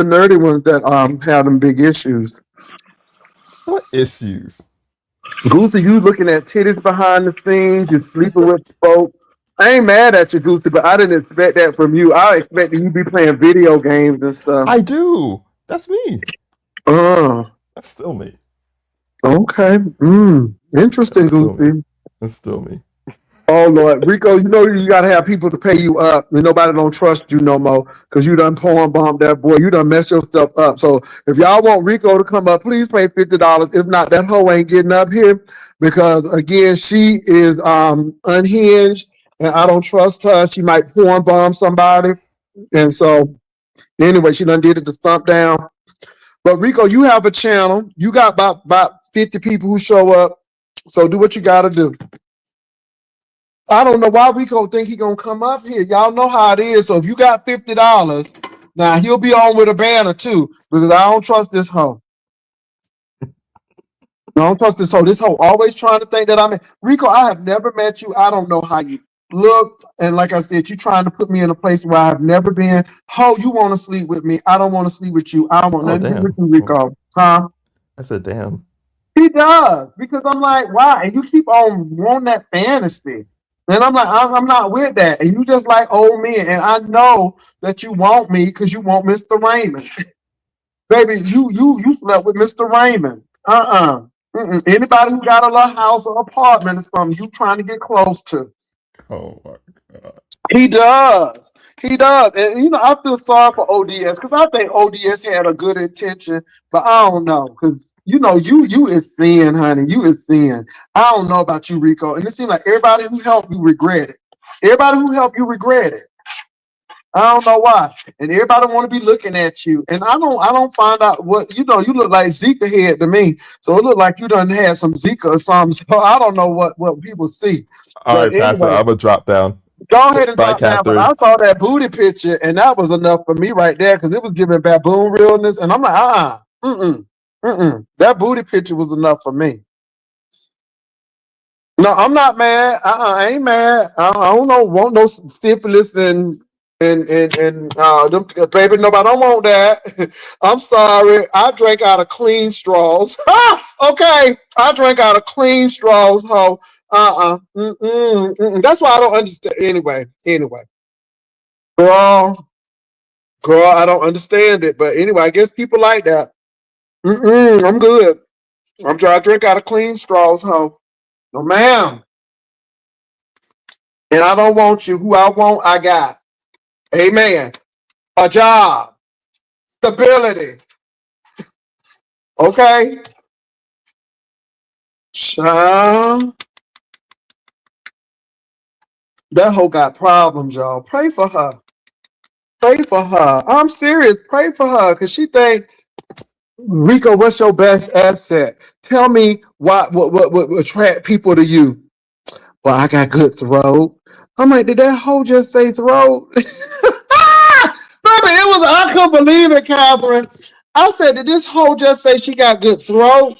nerdy ones that have them big issues. What issues? Goosey, you looking at titties behind the scenes, you sleeping with folk. I ain't mad at you, Goosey, but I didn't expect that from you. I expected you be playing video games and stuff. I do. That's me. Uh, That's still me. okay. Interesting, That's still me. Goosey. That's still me. Oh Lord, Rico, you know you gotta have people to pay you up, and nobody don't trust you no more because you done porn bomb that boy. You done messed your stuff up. So if y'all want Rico to come up, please pay $50. If not, that hoe ain't getting up here because again, she is unhinged, and I don't trust her. She might porn bomb somebody, and so anyway, she done did it to stomp down. But Rico, you have a channel. You got about 50 people who show up. So do what you gotta do. I don't know why Rico think he gonna come up here. Y'all know how it is. So if you got $50, now he'll be on with a banner too, because I don't trust this hoe. I don't trust this hoe. This hoe always trying to think that I'm in. Rico, I have never met you. I don't know how you looked. And like I said, you trying to put me in a place where I've never been. Ho, you want to sleep with me. I don't want to sleep with you. I don't want Oh nothing to do with damn. you, Oh, Rico. Huh? I said damn. He does because I'm like, why? And you keep on wanting that fantasy, and I'm like, I'm not with that. And you just like old men, and I know that you want me because you want Mr. Raymond, baby. You slept with Mr. Raymond. Anybody who got a little house or apartment or something, you trying to get close to. Oh my god. He does. He does. And you know, I feel sorry for ODS because I think ODS had a good intention, but I don't know. Because you know, you is sin, honey. You is sin. I don't know about you, Rico. And it seems like everybody who helped you regret it. Everybody who helped you regret it. I don't know why. And everybody want to be looking at you. And I don't find out what you know, you look like Zika head to me. So it look like you done had some Zika or something. So I don't know what people see. All But right, Pastor. anyway. I'm gonna drop down. Go ahead and Bye, drop down, but I Catherine. saw that booty picture, and that was enough for me right there because it was giving baboon realness, and I'm like, that booty picture was enough for me. No, I'm not mad. I ain't mad. I don't know. Want no syphilis and them, baby. Nobody don't want that. I'm sorry. I drank out of clean straws. Okay, I drank out of clean straws. Ho. That's why I don't understand. Anyway, girl, girl, I don't understand it. But anyway, I guess people like that. I'm good. I'm trying to drink out of clean straws. Ho. No, ma'am. And I don't want you. Who I want, I got. Amen. A job, stability. Okay. Child, that hoe got problems, y'all. Pray for her. Pray for her. I'm serious. Pray for her because she think Rico, what's your best asset? Tell me what attract people to you. Well, I got good throat. I'm like, did that hoe just say throat? Baby, it was, I couldn't believe it, Catherine. I said, did this hoe just say she got good throat?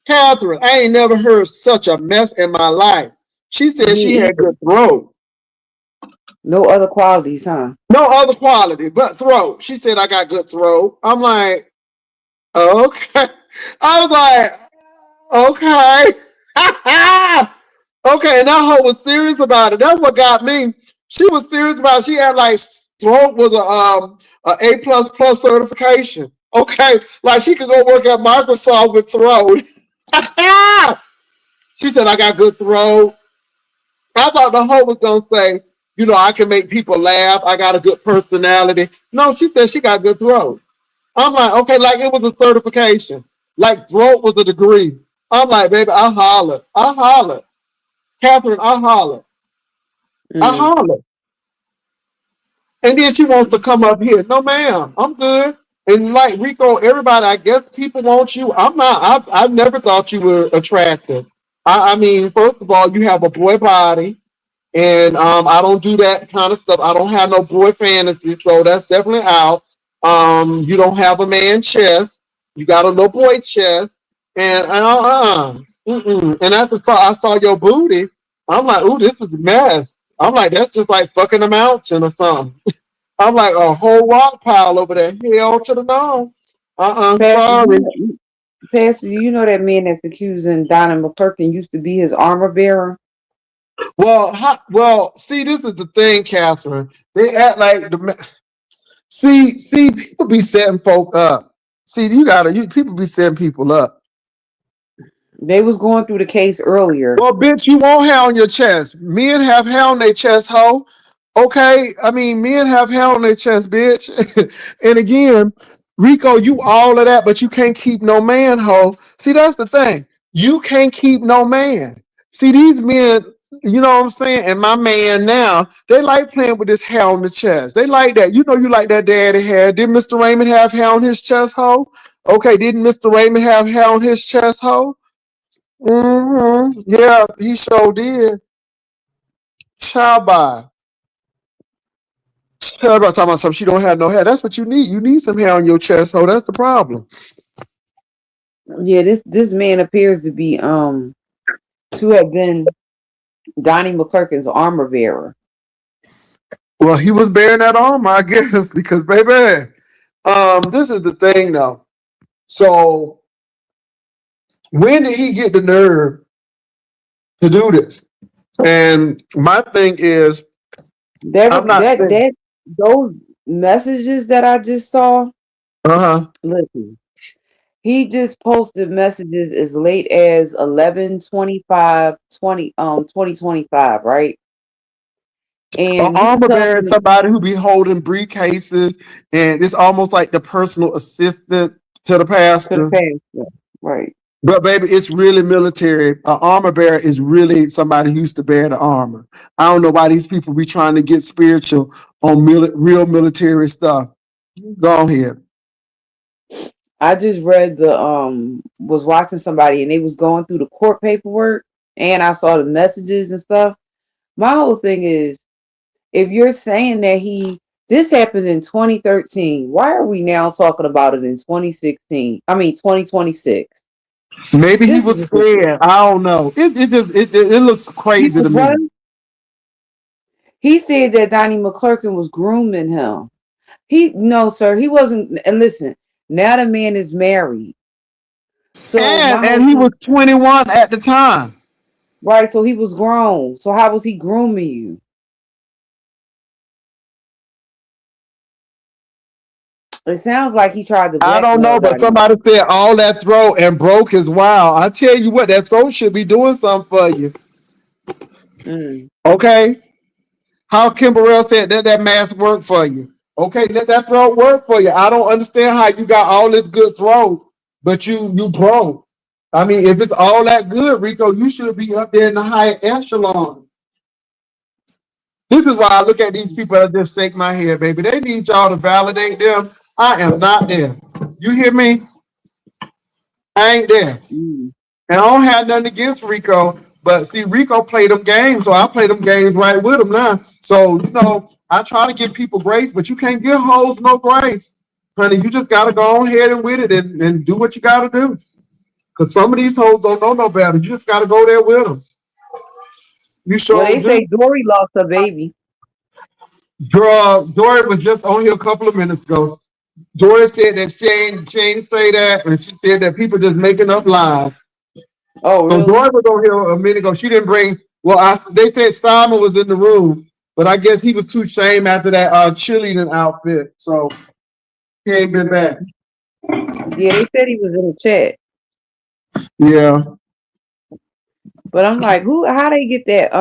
Catherine, I ain't never heard such a mess in my life. She said Me she had either. good throat. No other qualities, huh? No other quality, but throat. She said I got good throat. I'm like, okay. I was like, okay. Okay, and that hoe was serious about it. That's what got me. She was serious about it. She had like throat was a A++ certification. Okay, like she could go work at Microsoft with throat. She said I got good throat. I thought the hoe was gonna say, you know, I can make people laugh. I got a good personality. No, she said she got good throat. I'm like, okay, like it was a certification. Like throat was a degree. I'm like, baby, I holler. I holler. Catherine, I holler. I Mm. holler. And then she wants to come up here. No, ma'am, I'm good. And like Rico, everybody, I guess people want you. I'm not. I've never thought you were attractive. I mean, first of all, you have a boy body. And I don't do that kind of stuff. I don't have no boy fantasy, so that's definitely out. You don't have a man chest. You got a little boy chest, and and after I saw your booty, I'm like, ooh, this is a mess. I'm like, that's just like fucking a mountain or something. I'm like a whole rock pile over there. Hell to the no. Pastor, Sorry. Pastor, you know that man that's accusing Donna McClurkin used to be his armor bearer? Well, see, this is the thing, Catherine. They act like the see, people be setting folk up. See, people be setting people up. They was going through the case earlier. Well, bitch, you won't hair on your chest. Men have hair on their chest, hoe. Okay, I mean, men have hair on their chest, bitch. And again, Rico, you all of that, but you can't keep no man, hoe. See, that's the thing. You can't keep no man. See, these men, you know what I'm saying? And my man now, they like playing with this hair on the chest. They like that. You know, you like that daddy hair. Did Mr. Raymond have hair on his chest, hoe? Okay, didn't Mr. Raymond have hair on his chest, hoe? Yeah, he sure did. Child by. Child about talking about something she don't have no hair. That's what you need. You need some hair on your chest, ho. That's the problem. Yeah, this man appears to have been Donnie McClurkin's armor bearer. Well, he was bearing that armor, I guess, because baby, this is the thing though. So when did he get the nerve to do this? And my thing is, That I'm not saying, that those messages that I just saw. uh-huh. Listen, he just posted messages as late as 11/25/2025, right? An And he armor tells bearer is me, somebody who be holding briefcases, and it's almost like the personal assistant to the to the pastor. pastor, right? But baby, it's really military. An armor bearer is really somebody who used to bear the armor. I don't know why these people be trying to get spiritual on real military stuff. Go ahead. I just read was watching somebody and they was going through the court paperwork and I saw the messages and stuff. My whole thing is, if you're saying that this happened in 2013, why are we now talking about it in 2016? I mean 2026. Maybe he This is was ridiculous. scared. I don't know. It looks He crazy was to what? me. He said that Donnie McClurkin was grooming him. No, sir, he wasn't. And listen, now the man is married. So my And whole he was thing, 21 at the time. right? So he was grown. So how was he grooming you? It sounds like he tried to I don't blackmail know, but Donnie. somebody said all that throat and broke his wow. I tell you what, that throat should be doing something for you. Mm. Okay? How Kimberell said that mask worked for you. Okay, let that throat work for you. I don't understand how you got all this good throat, but you broke. I mean, if it's all that good, Rico, you should be up there in the higher echelon. This is why I look at these people that just shake my head, baby. They need y'all to validate them. I am not there. You hear me? I ain't there. Mm. And I don't have nothing against Rico, but see, Rico played them games, so I play them games right with him now. So, I try to give people grace, but you can't give hoes no grace. Honey, you just got to go on ahead and with it and do what you got to do. Because some of these hoes don't know no better. You just got to go there with them. You Well, sure they say do. Dory lost her baby. Girl, Dory was just on here a couple of minutes ago. Dory said that she ain't say that, and she said that people just making up lies. Oh, So really? Dory was on here a minute ago. She didn't bring. Well, they said Simon was in the room, but I guess he was too shamed after that cheerleading outfit, so he ain't been back. Yeah, they said he was in the chat. Yeah, But I'm like, how they get that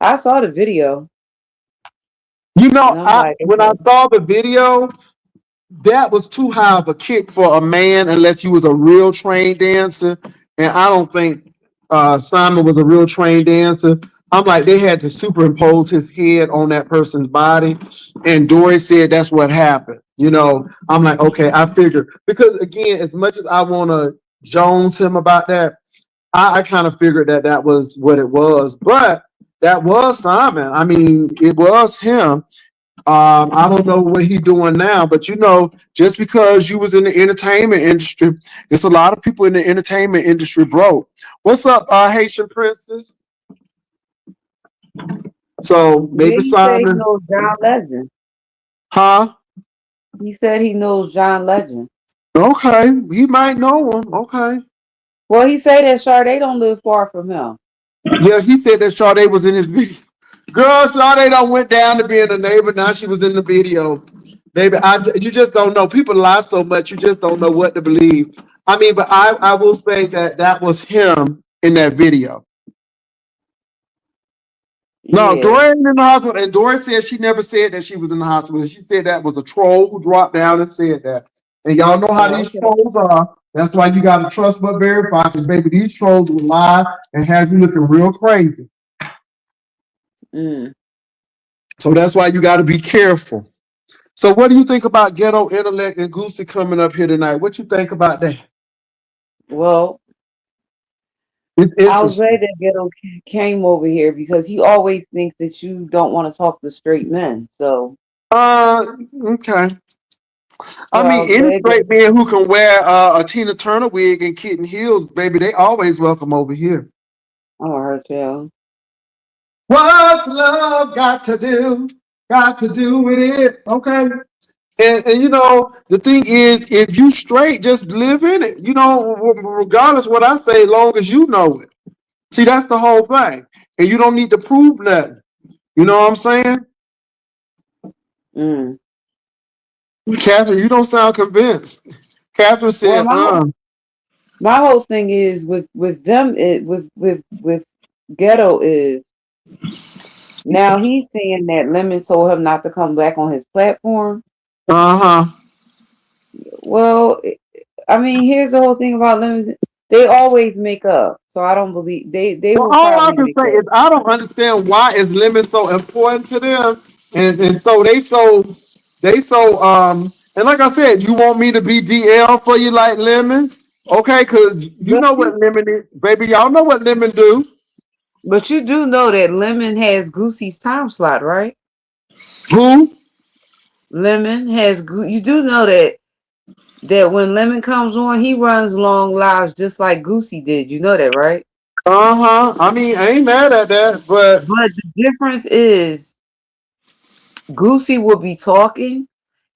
I saw the video and I'm I like, when I okay. saw the video, that was too high of a kick for a man unless he was a real trained dancer, and I don't think Simon was a real trained dancer. I'm like, they had to superimpose his head on that person's body, and Dory said that's what happened. I'm like, okay, I figured, because again, as much as I want to Jones him about that, I kind of figured that was what it was, but that was Simon. I mean, it was him. I don't know what he's doing now, but just because you was in the entertainment industry, it's a lot of people in the entertainment industry broke. What's up, Haitian Princess? So Yeah, maybe he said he Simon, knows John Legend. huh? He said he knows John Legend. Okay, he might know him. Okay, Well, he said that Sade don't live far from him. yeah, he said that Sade was in his video. Girl, Sade done went down to being a neighbor. Now she was in the video. Baby, you just don't know. People lie so much, you just don't know what to believe. I mean, but I will say that that was him in that video. No, Yeah. Dory ain't in the hospital, and Dory said she never said that she was in the hospital. She said that was a troll who dropped down and said that. And y'all know how Oh, these okay. trolls are. That's why you got to trust but verify. Because baby, these trolls will lie and have you looking real crazy. Mm. So that's why you got to be careful. So what do you think about Ghetto Intellect and Goosey coming up here tonight? What you think about that? Well, It's I was glad interesting. that Ghetto came over here because he always thinks that you don't want to talk to straight men. Okay. So I I mean, was any glad straight that. man who can wear a Tina Turner wig and kitten heels, baby, they always welcome over here. Oh, Hertel. What's love got to do? Got to do with it. Okay. And you know, the thing is, if you straight, just live in it. You know, regardless what I say, long as you know it. See, that's the whole thing. And you don't need to prove nothing. You know what I'm saying? Mm. Catherine, you don't sound convinced. Catherine Well, said, my whole thing is with them is with Ghetto is now he's saying that Lemon told him not to come back on his platform. uh-huh. Well, I mean, here's the whole thing about Lemon. They always make up, so I don't believe they Well, will all I probably can make say up. is I don't understand why is lemon so important to them, and so they so and like I said, you want me to be DL for you like lemon, okay? Because you But know you, what lemon is, baby. Y'all know what lemon do. but you do know that Lemon has Goosey's time slot, right? Who? Lemon has you do know that when Lemon comes on, he runs long lives just like Goosey did. You know that, right? Uh-huh. I mean, I ain't mad at that, but But the difference is Goosey will be talking,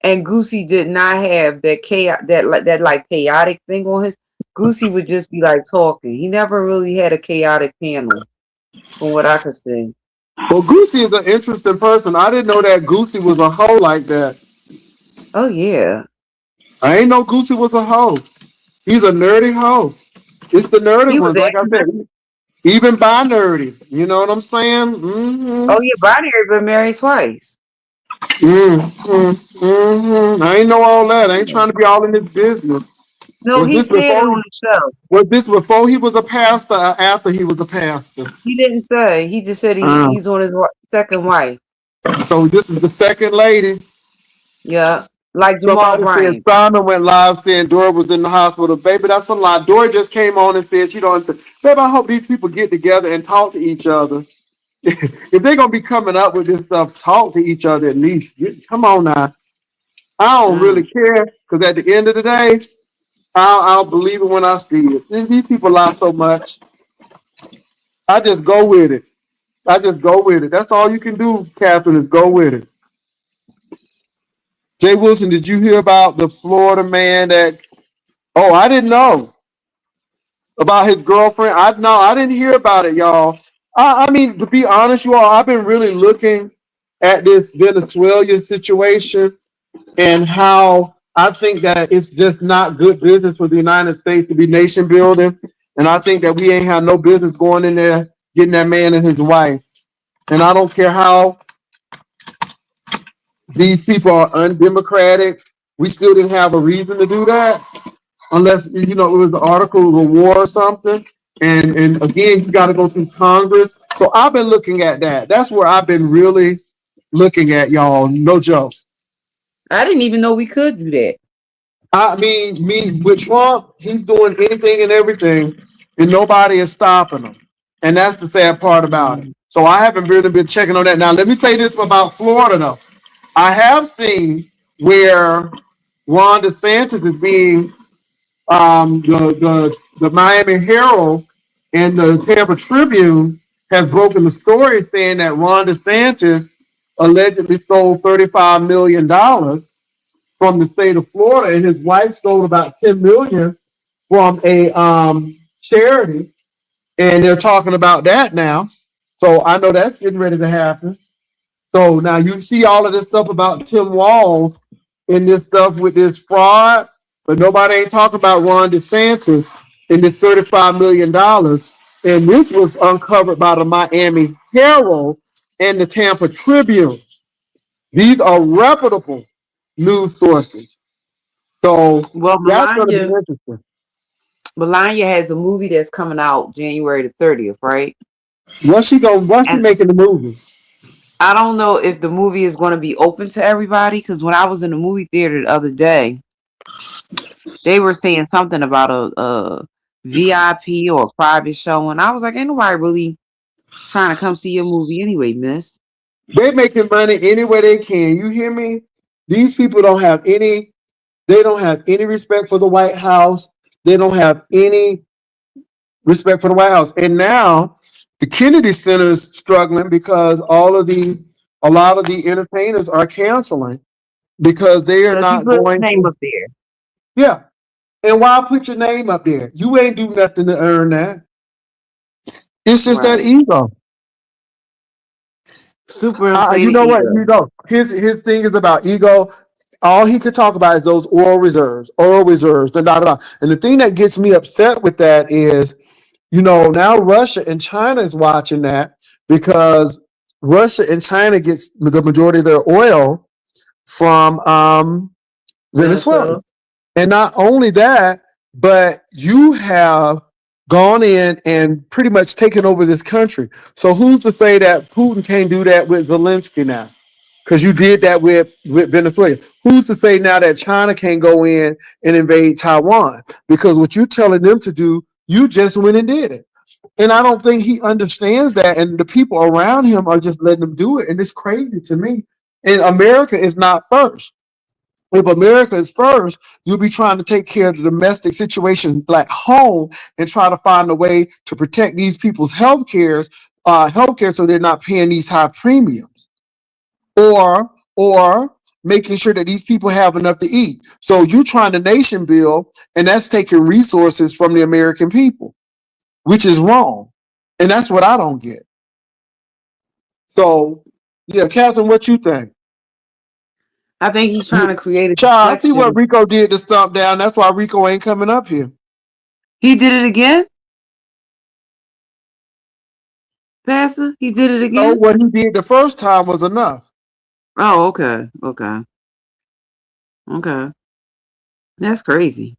and Goosey did not have that chaos, that like chaotic thing on his. Goosey would just be like talking. He never really had a chaotic panel, from what I could see. well, Goosey is an interesting person. I didn't know that Goosey was a hoe like that. Oh yeah, I ain't know Goosey was a hoe. He's a nerdy hoe. It's the nerdy he was ones, like I acting. said. Even by nerdy. You know what I'm saying? Mm-hmm. Oh yeah, Bonnier been married twice. Mm-hmm. Mm-hmm. I ain't know all that. I ain't trying to be all in this business. No, Was he this said it before on he the show. was this before he was a pastor or after he was a pastor? He didn't say. He just said Uh, he's on his second wife. so this is the second lady. Yeah, like Jamal Somebody said Bryant. Simon went live saying Dora was in the hospital. Baby, that's a lie. Dora just came on and said she don't. Baby, I hope these people get together and talk to each other. If they're gonna be coming up with this stuff, talk to each other at least. Come on now. I don't really Mm. care because at the end of the day, I'll believe it when I see it. These people lie so much. I just go with it. I just go with it. That's all you can do, Catherine, is go with it. Jay Wilson, did you hear about the Florida man that? Oh, I didn't know about his girlfriend. I didn't hear about it, y'all. I mean, to be honest, you all, I've been really looking at this Venezuelan situation and how I think that it's just not good business for the United States to be nation building. And I think that we ain't have no business going in there getting that man and his wife. And I don't care how these people are undemocratic. We still didn't have a reason to do that unless you know it was an article of war or something. And again, you got to go through Congress. So I've been looking at that. That's where I've been really looking at, y'all. No joke. I didn't even know we could do that. I mean, me with Trump, he's doing anything and everything, and nobody is stopping him. And that's the sad part about it. Mm. So I haven't really been checking on that. Now, let me say this about Florida, though. I have seen where Ron DeSantis is being the Miami Herald and the Tampa Tribune has broken the story saying that Ron DeSantis allegedly stole $35 million from the state of Florida, and his wife stole about 10 million from a charity, and they're talking about that now. So I know that's getting ready to happen. So now you see all of this stuff about Tim Walz. in this stuff with this fraud, but nobody ain't talking about Ron DeSantis and this $35 million. And this was uncovered by the Miami Herald and the Tampa Tribune. These are reputable news sources. So Well, that's going to be Melania, interesting. Melania has a movie that's coming out January the 30th, right? What's she And making the movie? I don't know if the movie is going to be open to everybody because when I was in the movie theater the other day, they were saying something about a VIP or a private show, and I was like, ain't nobody really trying to come see your movie anyway, miss. They're making money any way they can. You hear me? These people don't have any. They don't have any respect for the White House. They don't have any respect for the White House. And now the Kennedy Center is struggling because a lot of the entertainers are canceling because they are Because he not put his going name to. up there. Yeah. And why put your name up there? You ain't do nothing to earn that. It's just that Right. ego. Super You inflated know what? ego. His thing is about ego. All he could talk about is those oil reserves, da. And the thing that gets me upset with that is, now Russia and China is watching that because Russia and China gets the majority of their oil from Venezuela. Venezuela. And not only that, but you have gone in and pretty much taken over this country. So who's to say that Putin can't do that with Zelensky now? Because you did that with Venezuela. Who's to say now that China can't go in and invade Taiwan? Because what you're telling them to do, you just went and did it. And I don't think he understands that. And the people around him are just letting him do it. And it's crazy to me. And America is not first. If America is first, you'll be trying to take care of the domestic situation like home and try to find a way to protect these people's health care so they're not paying these high premiums. Or making sure that these people have enough to eat. So you're trying to nation build, and that's taking resources from the American people, which is wrong. And that's what I don't get. So, yeah, Catherine, what you think? I think he's trying to create a Child, I see what deflection. Rico did to stomp down. That's why Rico ain't coming up here. He did it again, Pastor. He did it No, again. what he did the first time was enough. Oh, okay, okay, okay. That's crazy.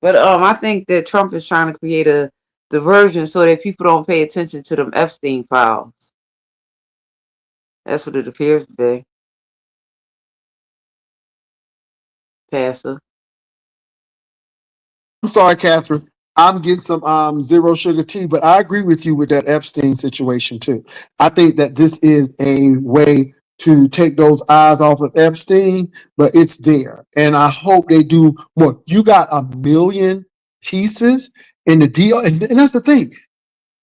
But I think that Trump is trying to create a diversion so that people don't pay attention to them Epstein files. That's what it appears to be, Pastor. I'm sorry, Catherine. I'm getting some zero sugar tea, but I agree with you with that Epstein situation too. I think that this is a way to take those eyes off of Epstein, but it's there. And I hope they do more. You got a million pieces in the deal. And that's the thing.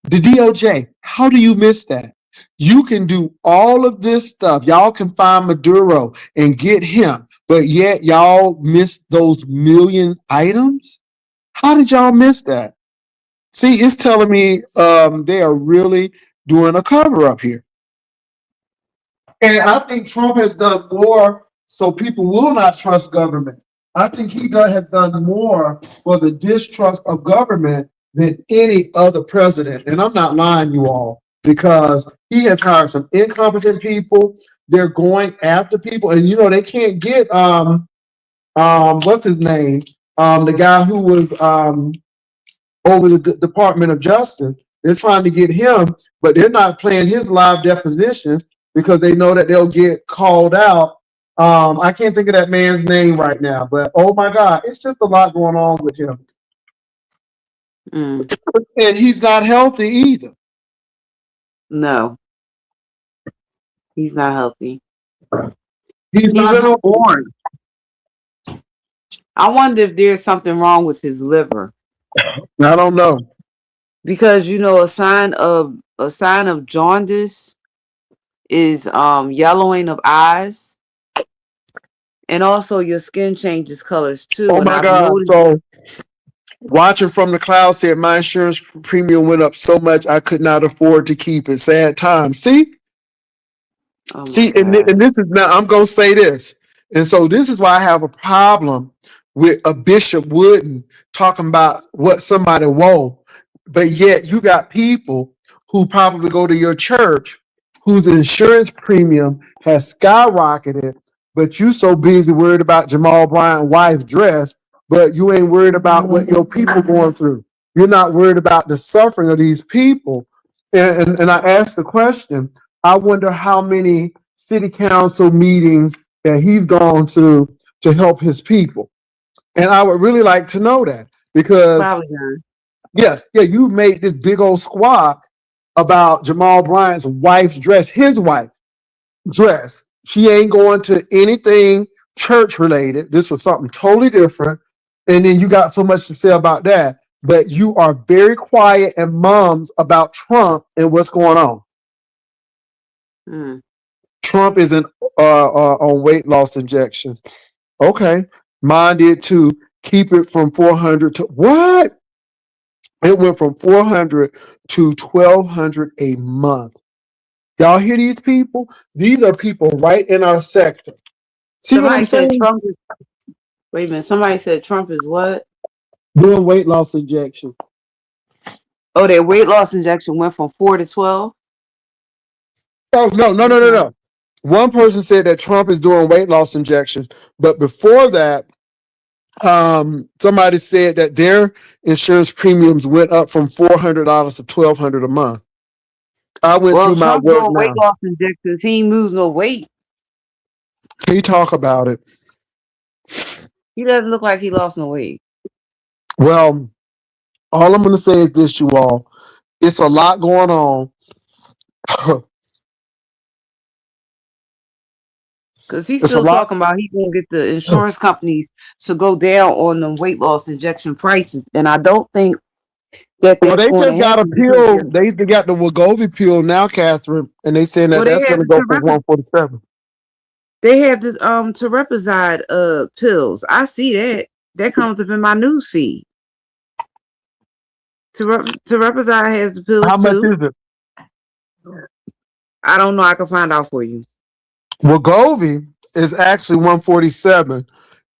The DOJ, how do you miss that? You can do all of this stuff. Y'all can find Maduro and get him, but yet y'all miss those million items? How did y'all miss that? See, it's telling me they are really doing a cover up here. And I think Trump has done more so people will not trust government. I think has done more for the distrust of government than any other president. And I'm not lying, you all, because he has hired some incompetent people. They're going after people, and they can't get what's his name? The guy who was over the Department of Justice. They're trying to get him, but they're not playing his live deposition because they know that they'll get called out. I can't think of that man's name right now, but oh my God, it's just a lot going on with him. Mm, And he's not healthy either. no, he's not healthy. He's He not looks healthy. orange. I wonder if there's something wrong with his liver I don't know. because a sign of jaundice is yellowing of eyes, and also your skin changes colors too. Oh And my I've God. noticed. So watching from the clouds said my insurance premium went up so much I could not afford to keep it. Sad times. See? Oh my See, and God. this is now, I'm going to say this. And so this is why I have a problem with a Bishop Wooden talking about what somebody wants, but yet you got people who probably go to your church whose insurance premium has skyrocketed, but you so busy worried about Jamal Bryant's wife's dress, but you ain't worried about what your people going through. You're not worried about the suffering of these people. And I asked the question, I wonder how many city council meetings that he's gone through to help his people. And I would really like to know that because, Probably not. yeah, you made this big old squawk about Jamal Bryant's wife's dress, his wife dress. She ain't going to anything church related. This was something totally different. And then you got so much to say about that. But you are very quiet and mums about Trump and what's going on. Mm. Trump is on weight loss injections. Okay, mine did too. Keep it from 400 to what? It went from 400 to 1,200 a month. Y'all hear these people? These are people right in our sector. See what I'm Somebody said saying? Trump is. Wait a minute. Somebody said Trump is what? Doing weight loss injection. Oh, their weight loss injection went from 4 to 12. Oh no. One person said that Trump is doing weight loss injections, but before that, somebody said that their insurance premiums went up from $400 to $1,200 a month. I went Well, through my Trump work doing weight now. loss injections. He ain't lose no weight. Can you talk about it? He doesn't look like he lost no weight. Well, all I'm going to say is this, you all. It's a lot going on. Because he's It's a still lot. talking about he gonna get the insurance companies to go down on the weight loss injection prices, and I don't think that Well, that's they going to just got a happen because pill. They got the Wegovy pill now, Catherine, and they saying that well that's going to go for 147. they have this Terepazide pills. I see that comes up in my news feed. Terepazide has the How pills much too. is it? I don't know. I can find out for you. Wegovy is actually 147.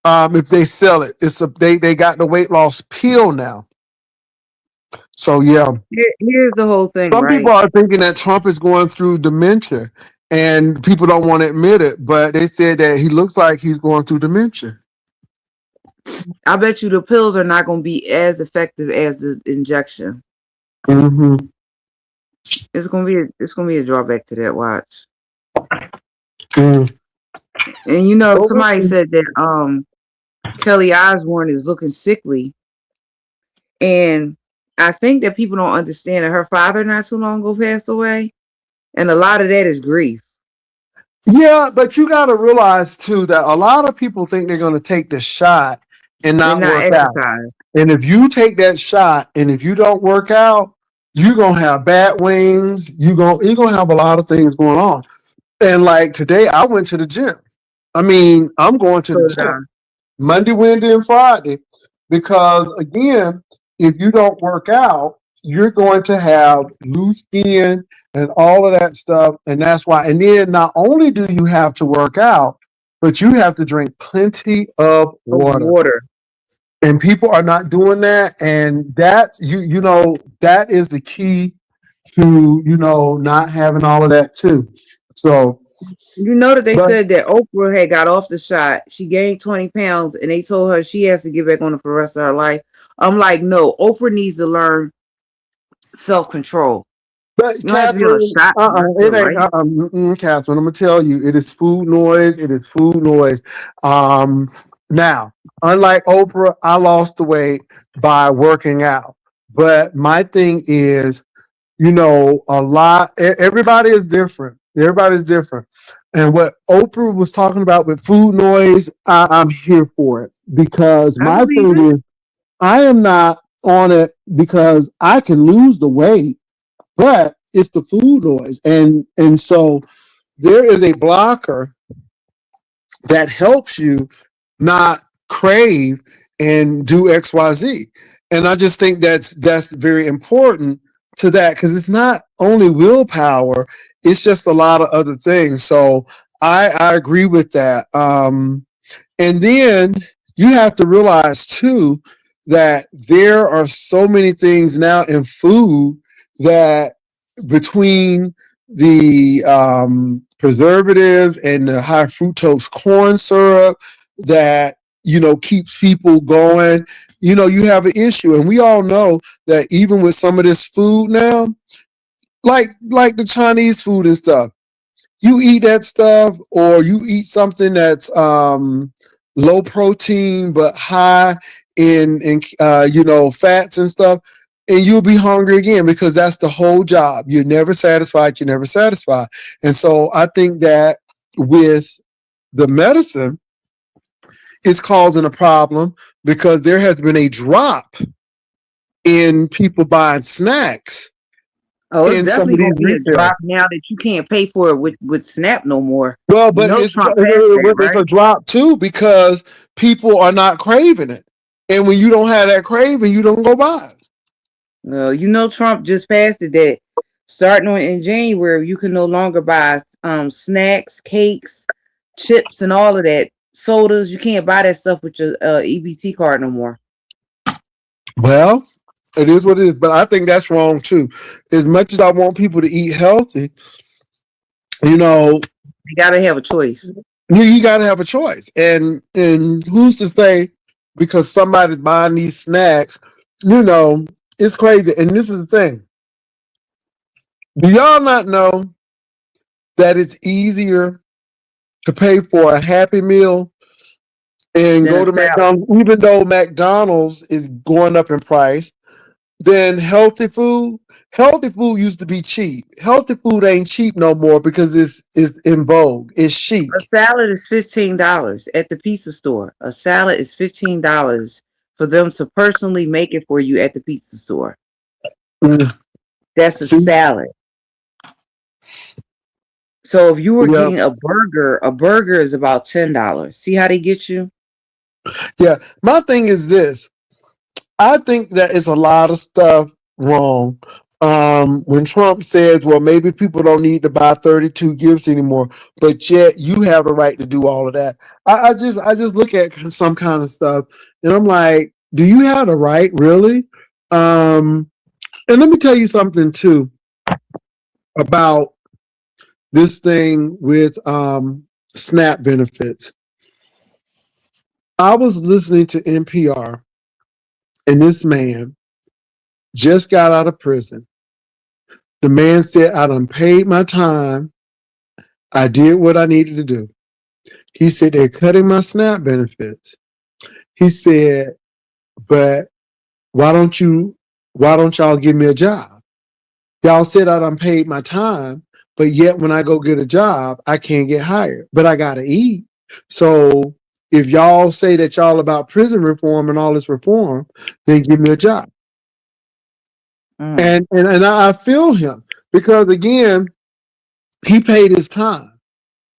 If they sell it, they got the weight loss pill now. So yeah, Here's the whole thing, some people right? are thinking that Trump is going through dementia, and people don't want to admit it. But they said that he looks like he's going through dementia. I bet you the pills are not going to be as effective as the injection. Mm-hmm. It's gonna be a drawback to that watch. Mm. And you know, Well, we'll somebody see. said that Kelly Osbourne is looking sickly, and I think that people don't understand that her father not too long ago passed away, and a lot of that is grief. Yeah, but you got to realize too that a lot of people think they're going to take the shot and And not not work out. exercise. And if you take that shot and if you don't work out, you're gonna have bad wings. You're gonna have a lot of things going on. And like today, I went to the gym. I mean, I'm going to the So gym Monday, Wednesday, and Friday because again, if you don't work out, you're going to have loose skin and all of that stuff. And that's why. And then not only do you have to work out, but you have to drink plenty of of water. water. And people are not doing that. And that that is the key to, not having all of that too. So, You know that they but said that Oprah had got off the shot. She gained 20 pounds, and they told her she has to get back on it for the rest of her life. I'm like, no, Oprah needs to learn self control. But You don't have to be on Catherine, a shot for the rest of it your ain't. life. Catherine, I'm gonna tell you, it is food noise. It is food noise. Now, unlike Oprah, I lost the weight by working out. But my thing is, everybody is different. Everybody's different. And what Oprah was talking about with food noise, I'm here for it because I my believe thing it. is, I am not on it because I can lose the weight, but it's the food noise. And so there is a blocker that helps you not crave and do XYZ. And I just think that's very important to that because it's not only willpower, it's just a lot of other things. So I agree with that. And then you have to realize too that there are so many things now in food that between the preservatives and the high fructose corn syrup that keeps people going. You have an issue, and we all know that even with some of this food now, like the Chinese food and stuff, you eat that stuff or you eat something that's low protein but high in fats and stuff, and you'll be hungry again because that's the whole job. You're never satisfied. And so I think that with the medicine, it's causing a problem because there has been a drop in people buying snacks Oh, it's in some of definitely these gonna be a retail. drop now that you can't pay for it with Snap no more. Well, You but know it's Trump it's passed that, a, it's right? a drop too because people are not craving it, and when you don't have that craving, you don't go buy it. You know Trump just passed it that starting on in January you can no longer buy snacks, cakes, chips, and all of that. Sodas, you can't buy that stuff with your EBT card no more. Well, it is what it is, but I think that's wrong too. As much as I want people to eat healthy, you know, You gotta have a choice. you got to have a choice, and who's to say because somebody's buying these snacks, you know, it's crazy. And this is the thing: do y'all not know that it's easier to pay for a Happy Meal and Then a go to salad. McDonald's, even though McDonald's is going up in price, then healthy food. Healthy food used to be cheap. Healthy food ain't cheap no more because it's in vogue. It's A chic. salad is $15 at the pizza store. A salad is $15 for them to personally make it for you at the pizza store. Mm, That's a see, salad. So if you were yeah, getting a burger is about $10. See how they get you? yeah. My thing is this: I think that it's a lot of stuff wrong. When Trump says, "Well, maybe people don't need to buy 32 gifts anymore," but yet you have the right to do all of that. I just look at some kind of stuff, and I'm like, "Do you have the right, really?" Um, and let me tell you something too about this thing with SNAP benefits. I was listening to NPR, and this man just got out of prison. The man said, I done paid my time. I did what I needed to do. He said, they're cutting my SNAP benefits. He said, but why don't you, why don't y'all give me a job? Y'all said I done paid my time, but yet when I go get a job, I can't get hired, but I got to eat. So if y'all say that y'all about prison reform and all this reform, then give me a job. Mm, And I feel him because again, he paid his time.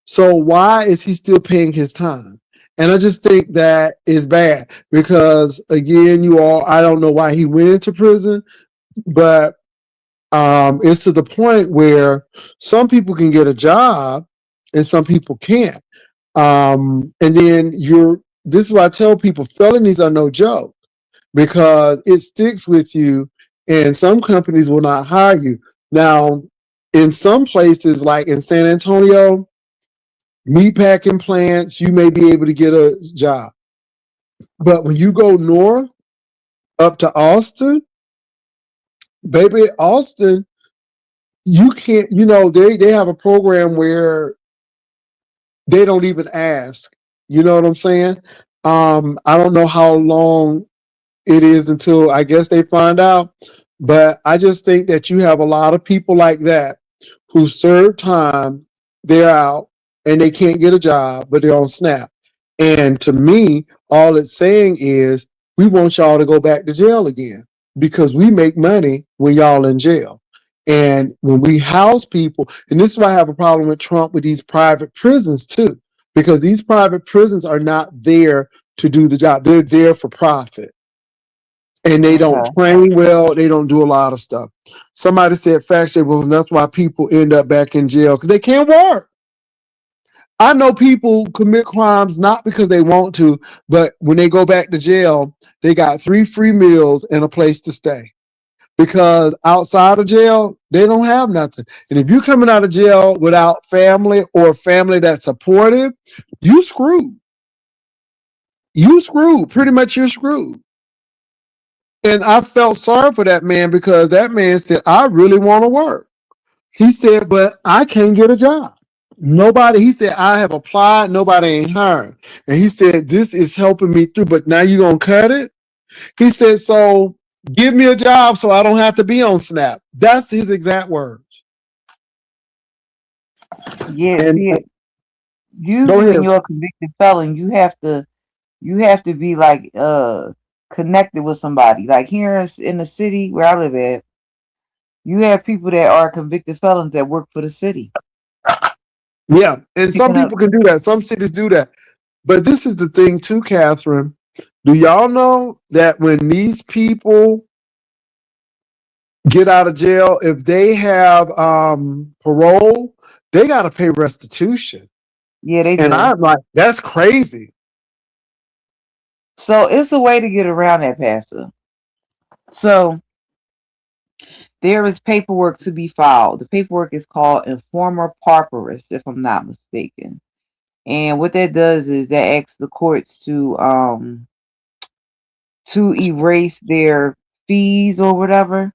So why is he still paying his time? And I just think that is bad because again, I don't know why he went into prison, but it's to the point where some people can get a job and some people can't. And then this is why I tell people felonies are no joke because it sticks with you and some companies will not hire you. Now, in some places like in San Antonio, meatpacking plants, you may be able to get a job. But when you go north up to Austin, baby, Austin, you can't, they have a program where they don't even ask. You know what I'm saying? I don't know how long it is until I guess they find out. But I just think that you have a lot of people like that who serve time, they're out and they can't get a job, but they're on SNAP. And to me, all it's saying is we want y'all to go back to jail again because we make money when y'all in jail. And when we house people, and this is why I have a problem with Trump with these private prisons too, because these private prisons are not there to do the job. They're there for profit and they don't okay. train well. They don't do a lot of stuff. Somebody said factually, well, and that's why people end up back in jail because they can't work. I know people commit crimes not because they want to, but when they go back to jail, they got 3 free meals and a place to stay. Because outside of jail, they don't have nothing. And if you're coming out of jail without family or family that's supportive, you screwed. You screwed. Pretty much you're screwed. And I felt sorry for that man because that man said, I really want to work. He said, but I can't get a job. Nobody, he said, I have applied, nobody ain't hiring. And he said, this is helping me through, but now you're going to cut it? He said, so give me a job so I don't have to be on SNAP. That's his exact words. Yeah, And see, go usually when ahead. you're a convicted felon, you have to be like connected with somebody. Like here in the city where I live at, you have people that are convicted felons that work for the city, Yeah. And some picking up. people can do that. Some cities do that. But this is the thing too, Catherine. Do y'all know that when these people get out of jail, if they have parole, they got to pay restitution. Yeah, they And do. I'm like, that's crazy. So it's a way to get around that, Pastor. So there is paperwork to be filed. The paperwork is called informer pauperis, if I'm not mistaken. And what that does is that asks the courts to erase their fees or whatever,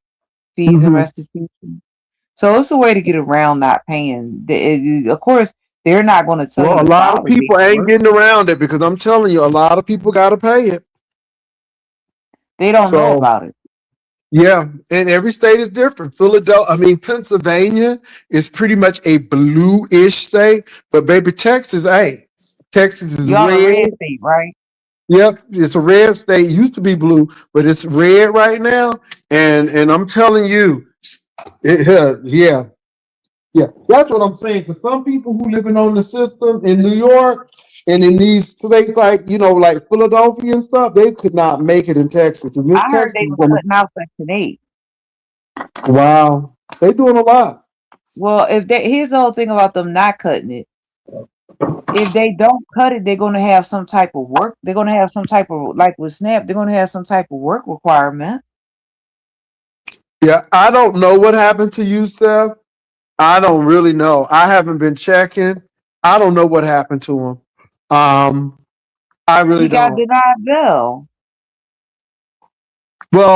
fees and Mhm. restitution. So it's a way to get around not paying. Of course, they're not going to tell you Well, a to lot file of the people ain't paperwork. getting around it because I'm telling you, a lot of people got to pay it. They don't know So, about it. yeah, and every state is different. Pennsylvania is pretty much a blue-ish state, but baby, Texas ain't. Texas is Y'all a red. red state, right? Yep, it's a red state. It used to be blue, but it's red right now. And I'm telling you, yeah, yeah, that's what I'm saying. For some people who living on the system in New York and in these states like like Philadelphia and stuff, they could not make it in Texas. And this I heard Texas they is was gonna, cutting out Section 8. wow, they doing a lot. Well, if they here's the whole thing about them not cutting it. If they don't cut it, they're going to have some type of work. They're going to have some type of like with SNAP. They're going to have some type of work requirement. Yeah, I don't know what happened to you, Seth. I don't really know. I haven't been checking. I don't know what happened to him. I really He got don't. denied bail,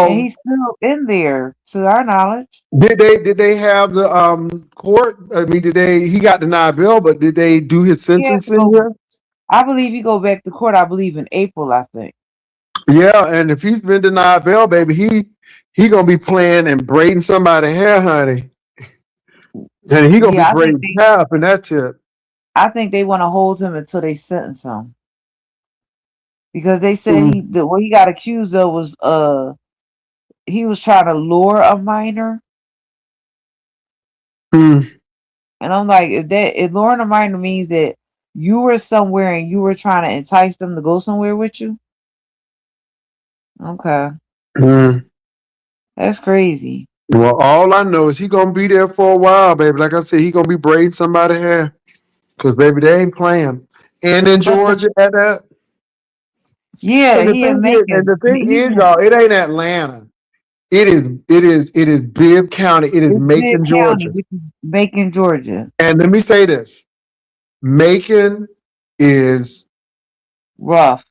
and Well, he's still in there, to our knowledge. did they have the court? I mean, did they? He got denied bail, but did they do his He has to sentencing go. here? I believe he go back to court. I believe in April. I think. Yeah, and if he's been denied bail, baby, he gonna be playing and braiding somebody's hair, honey, and he gonna be Yeah, I think braiding they. hair up in that tip. I think they want to hold him until they sentence him because they said Mm, what he got accused of was he was trying to lure a minor. mm, And I'm like, if luring a minor means that you were somewhere and you were trying to entice them to go somewhere with you, okay, mm. that's crazy. Well, all I know is he gonna be there for a while, baby. Like I said, he gonna be braiding somebody's hair because baby, they ain't playing. And in But Georgia, at that. yeah, And the he in thing is, and the Macon. thing He's is, in y'all, it ain't Atlanta. It is Bibb County. It is it's Bibb Macon, County, Georgia. which is Macon, Georgia. And let me say this: Macon is Rough.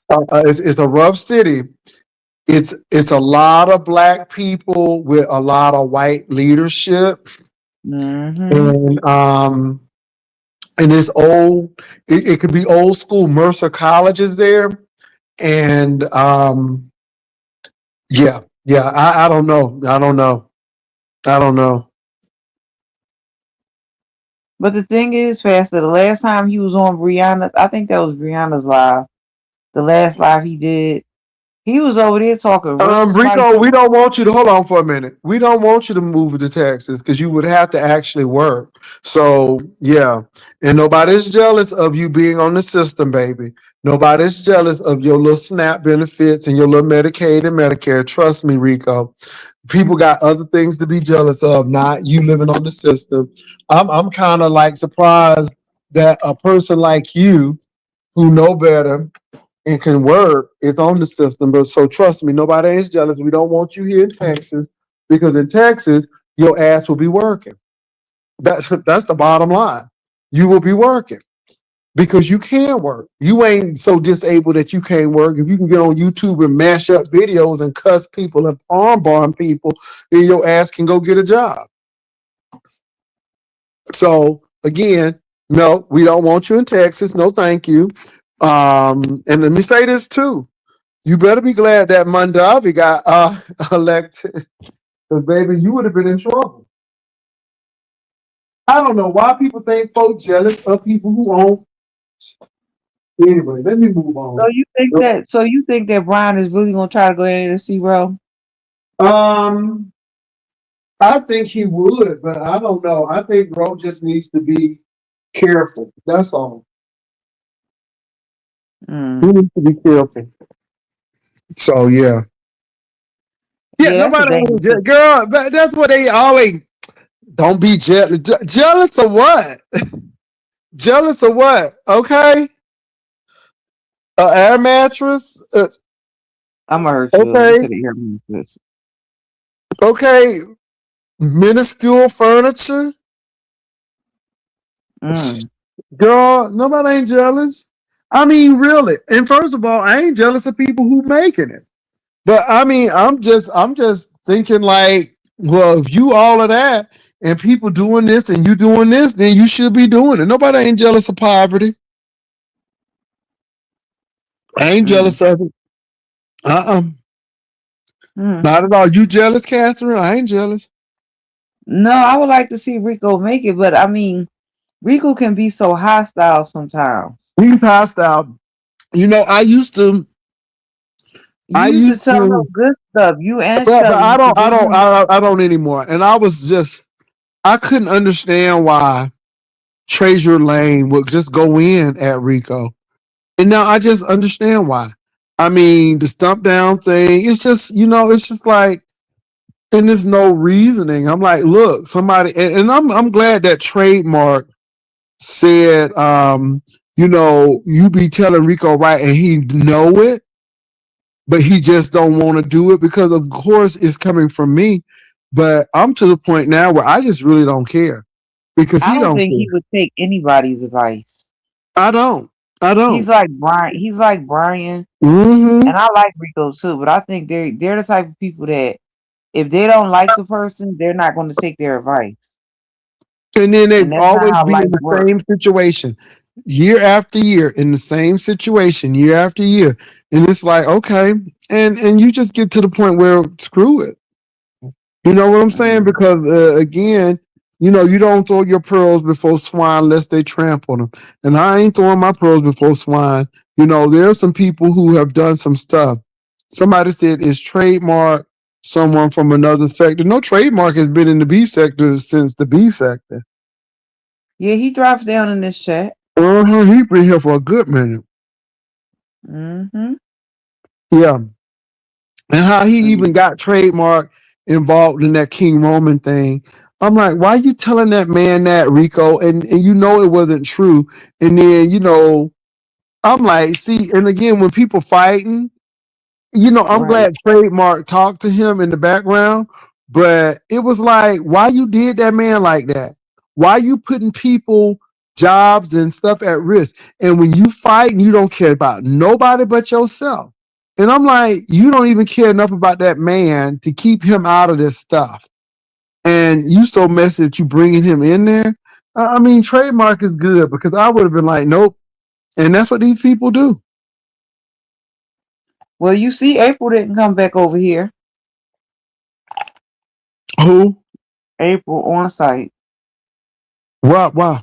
is a rough city. It's a lot of black people with a lot of white leadership, Mm-hmm. and it's old. It could be old school. Mercer College is there, and yeah, yeah. I don't know. I don't know. I don't know. But the thing is, Pastor, the last time he was on Brianna, I think that was Brianna's live. The last live he did, he was over there talking real Rico, we spicy. don't want you to hold on for a minute. We don't want you to move to Texas because you would have to actually work. So yeah, and nobody's jealous of you being on the system, baby. Nobody's jealous of your little SNAP benefits and your little Medicaid and Medicare. Trust me, Rico. People got other things to be jealous of, not you living on the system. I'm kind of like surprised. that a person like you who know better and can work is on the system. But so trust me, nobody is jealous. We don't want you here in Texas because in Texas, your ass will be working. That's the bottom line. You will be working because you can work. You ain't so disabled that you can't work. If you can get on YouTube and mash up videos and cuss people and arm bomb people, then your ass can go get a job. So again, no, we don't want you in Texas. No, thank you. And let me say this too. You better be glad that Mondavi got elected, because baby, you would have been in trouble. I don't know why people think folks jealous of people who own. Anyway, let me move So on. you think that? So you think that Brian is really gonna try to go in and see Ro? Um, I think he would, but I don't know. I think Ro just needs to be careful. That's all. He Mm. needs to be careful. So yeah, yeah. Yeah, that's a Nobody, dangerous. girl. That's what they always. Don't be jealous. Jealous of what? Jealous of what? Okay, air mattress. I'm gonna hurt you. You Okay, could hear me this. okay. Minuscule furniture. Mm. Girl, nobody ain't jealous. I mean, really. And first of all, I ain't jealous of people who making it. But I mean, I'm just thinking like, well, if you all of that and people doing this and you doing this, then you should be doing it. Nobody ain't jealous of poverty. I ain't Mm. jealous of it. Uh-uh. Mm. Not at all. You jealous, Catherine? I ain't jealous. No, I would like to see Rico make it, but I mean, Rico can be so hostile sometimes. He's hostile. You know, I You used to used tell to, him good stuff. You and but Shelly I used to don't, I give don't, him. I don't anymore. And I was just, I couldn't understand why Treasure Lane would just go in at Rico. And now I just understand why. I mean, the stump down thing, it's just, it's just like, and there's no reasoning. I'm like, look, somebody, and I'm glad that Trademark said, you be telling Rico right, and he know it, but he just don't want to do it because, of course, it's coming from me. But I'm to the point now where I just really don't care because I he don't don't think he care. would take anybody's advice. I don't. I He's don't. like Brian. He's like Brian, Mm-hmm. and I like Rico too. But I think they're the type of people that if they don't like the person, they're not going to take their advice, And then and they've that's not always how be life in the works. same situation, year after year, in the same situation, year after year. And it's like, okay, and you just get to the point where screw it. You know what I'm saying? Mm. Because again, you don't throw your pearls before swine lest they trample them. And I ain't throwing my pearls before swine. There are some people who have done some stuff. Somebody said it's trademark someone from another sector. No, trademark has been in the beef sector since the beef sector. Yeah, he drops down in this chat. He been here for a good minute. Hmm. Yeah. And how he even Mm. got trademark involved in that King Roman thing. I'm like, why you telling that man that, Rico? And you know it wasn't true. And then, I'm like, see, and again, when people fighting, I'm Right. glad Trademark talked to him in the background, but it was like, why you did that man like that? Why you putting people jobs and stuff at risk? And when you fight, you don't care about nobody but yourself. And I'm like, you don't even care enough about that man to keep him out of this stuff. And you so messy that you bringing him in there. I mean, Trademark is good because I would have been like, nope. And that's what these people do. Well, you see, April didn't come back over here. Who? April on site. Why?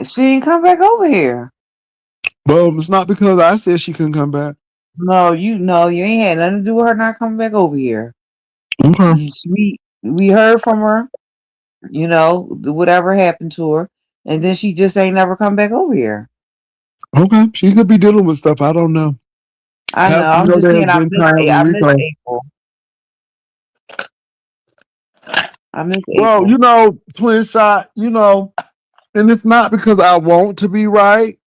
She didn't come back over here. Well, it's not because I said she couldn't come back. No, you ain't had nothing to do with her not coming back over here. Okay. We heard from her, whatever happened to her, and then she just ain't never come back over here. Okay. She could be dealing with stuff. I don't know. I know. Pastor, I'm just there saying have been times in I miss replay. April. I miss Well, April. twin shot, And it's not because I want to be right.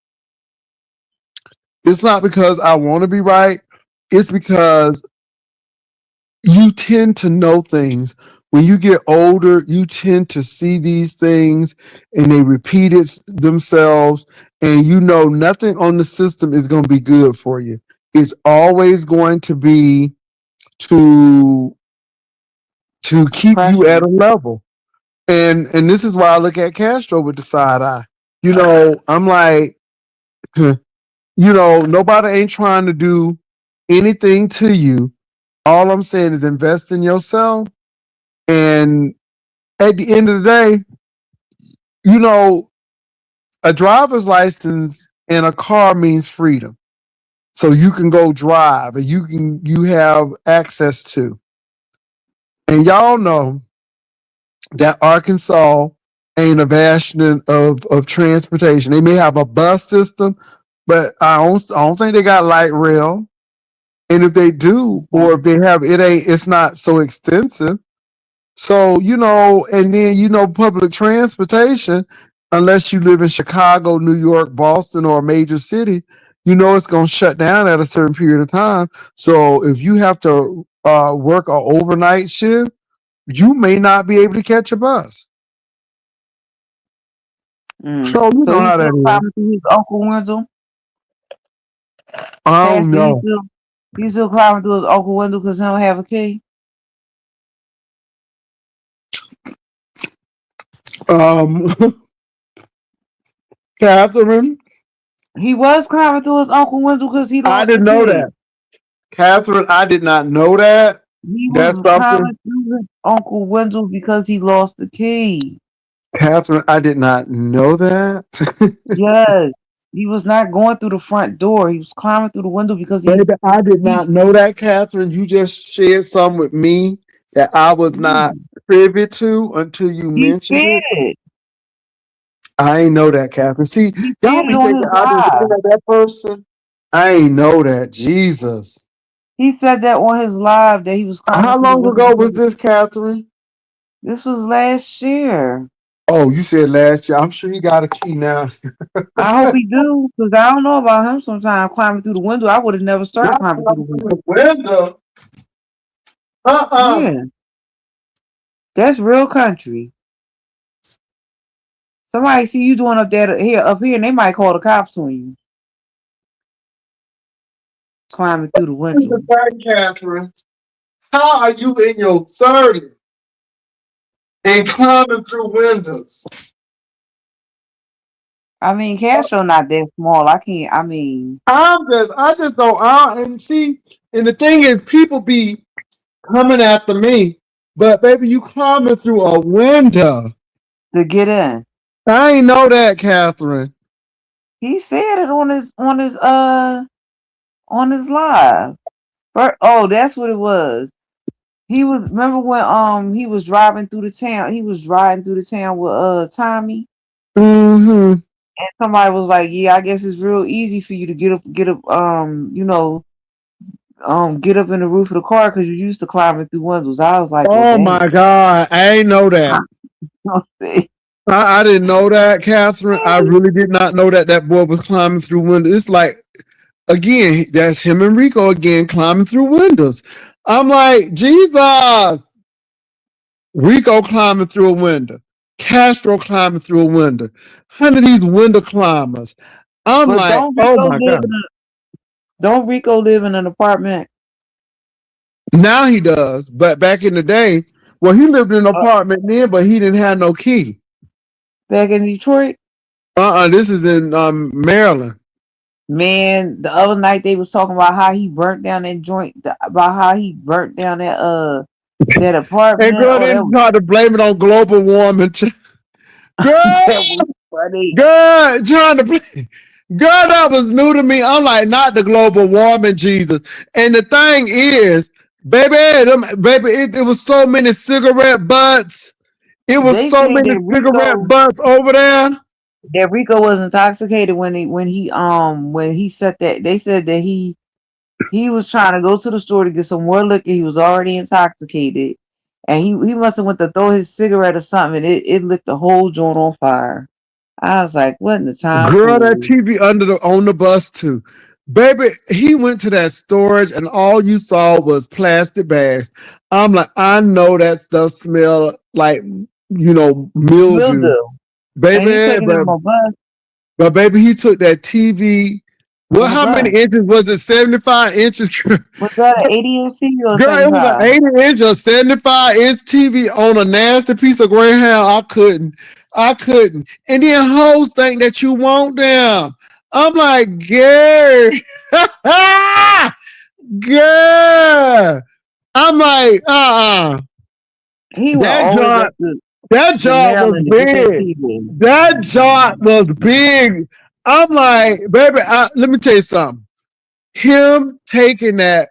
It's not because I want to be right. It's because you tend to know things. When you get older, you tend to see these things and they repeat themselves, and you know nothing on the system is going to be good for you. It's always going to be to keep you at Pressure. a level. And this is why I look at Castro with the side eye. I'm like, nobody ain't trying to do anything to you. All I'm saying is invest in yourself. And at the end of the day, you know, a driver's license and a car means freedom. So you can go drive and you have access to. And y'all know that Arkansas ain't a bastion of transportation. They may have a bus system, but I don't think they got light rail. And if they do, or if they have, it's not so extensive. So, and then, public transportation, unless you live in Chicago, New York, Boston, or a major city, it's going to shut down at a certain period of time. So if you have to work an overnight shift, you may not be able to catch a bus. So you So know he's how that still is. climbing through his Uncle window. I don't Pastor, know. he's still climbing through his Uncle window because he don't have a key. Um, Catherine, He was climbing through his Uncle window because he I lost the didn't know key. that. Catherine, I did not know that. He That's was something. climbing through his Uncle window because he lost the key. Catherine, I did not know that. Yes. He was not going through the front door. He was climbing through the window because Baby, I did he not know that, Catherine. You just shared some with me that I was not he privy to until you mentioned said it. it. I ain't know that, Catherine. See, He said y'all it be on thinking his I didn't know live. that person. I ain't know that. Jesus. He said that on his live that he was climbing How through the long window ago was because this, Catherine? this was last year. Oh, you said last year. I'm sure he got a key now. I hope he do, because I don't know about him sometimes climbing through the window. I would have never started Not climbing through the window. the window. Uh-uh. Yeah, that's real country. Somebody see you doing up here, and they might call the cops on you climbing through the Here's the window. thing, Catherine. How are you in your 30s and climbing through windows? I mean, Castro not that small. I can't. I mean, I just don't. And see, and the thing is, people be coming after me, but baby, you climbing through a window. to get in. I ain't know that, Catherine. He said it on his live. Oh, that's what it was. He was remember when he was driving through the town. He was riding through the town with Tommy. Mm-hmm. And somebody was like, "Yeah, I guess it's real easy for you to get up in the roof of the car because you're used to climbing through windows." I was like, "Well, Oh damn." my God, I ain't know that. I'll say, I didn't know that, Catherine. I really did not know that boy was climbing through windows. It's like, again, that's him and Rico again climbing through windows. I'm like, Jesus. Rico climbing through a window. Castro climbing through a window. One of these window climbers. I'm but like, oh my God. don't Rico live in an apartment Now he does. But back in the day, well, he lived in an uh, apartment then, but he didn't have no key. back in Detroit? This is in Maryland. Man, the other night they was talking about how he burnt down that joint, about how he burnt down that And apartment. girl, Oh, they that was tried to blame it on global warming. Girl, that was funny. girl, trying to blame. Girl, that was new to me. I'm like, not the global warming, Jesus. And the thing is, baby, it was so many cigarette butts. It was They so said many cigarette butts over there. that Rico was intoxicated when he said that. They said that he was trying to go to the store to get some more liquor. He was already intoxicated, and he must have went to throw his cigarette or something, and it lit the whole joint on fire. I was like, what in the time Girl, that fool? TV on the bus too. Baby, he went to that storage and all you saw was plastic bags. I'm like, I know that stuff smell like, mildew. Mildew. And he Baby, taking them on bus. but baby, he took that TV. Well, On the how many bus. inches was it? 75 inches. Was that an 80-inch TV or Girl, it was 75? an 80-inch or 75-inch TV on a nasty piece of Greyhound. I couldn't. I couldn't. And then hoes think that you want them. I'm like, girl. Girl. I'm like, He went That all the way joint, up to that joint was Maryland to get that big. TV. That joint was big. I'm like, baby, let me tell you something. Him taking that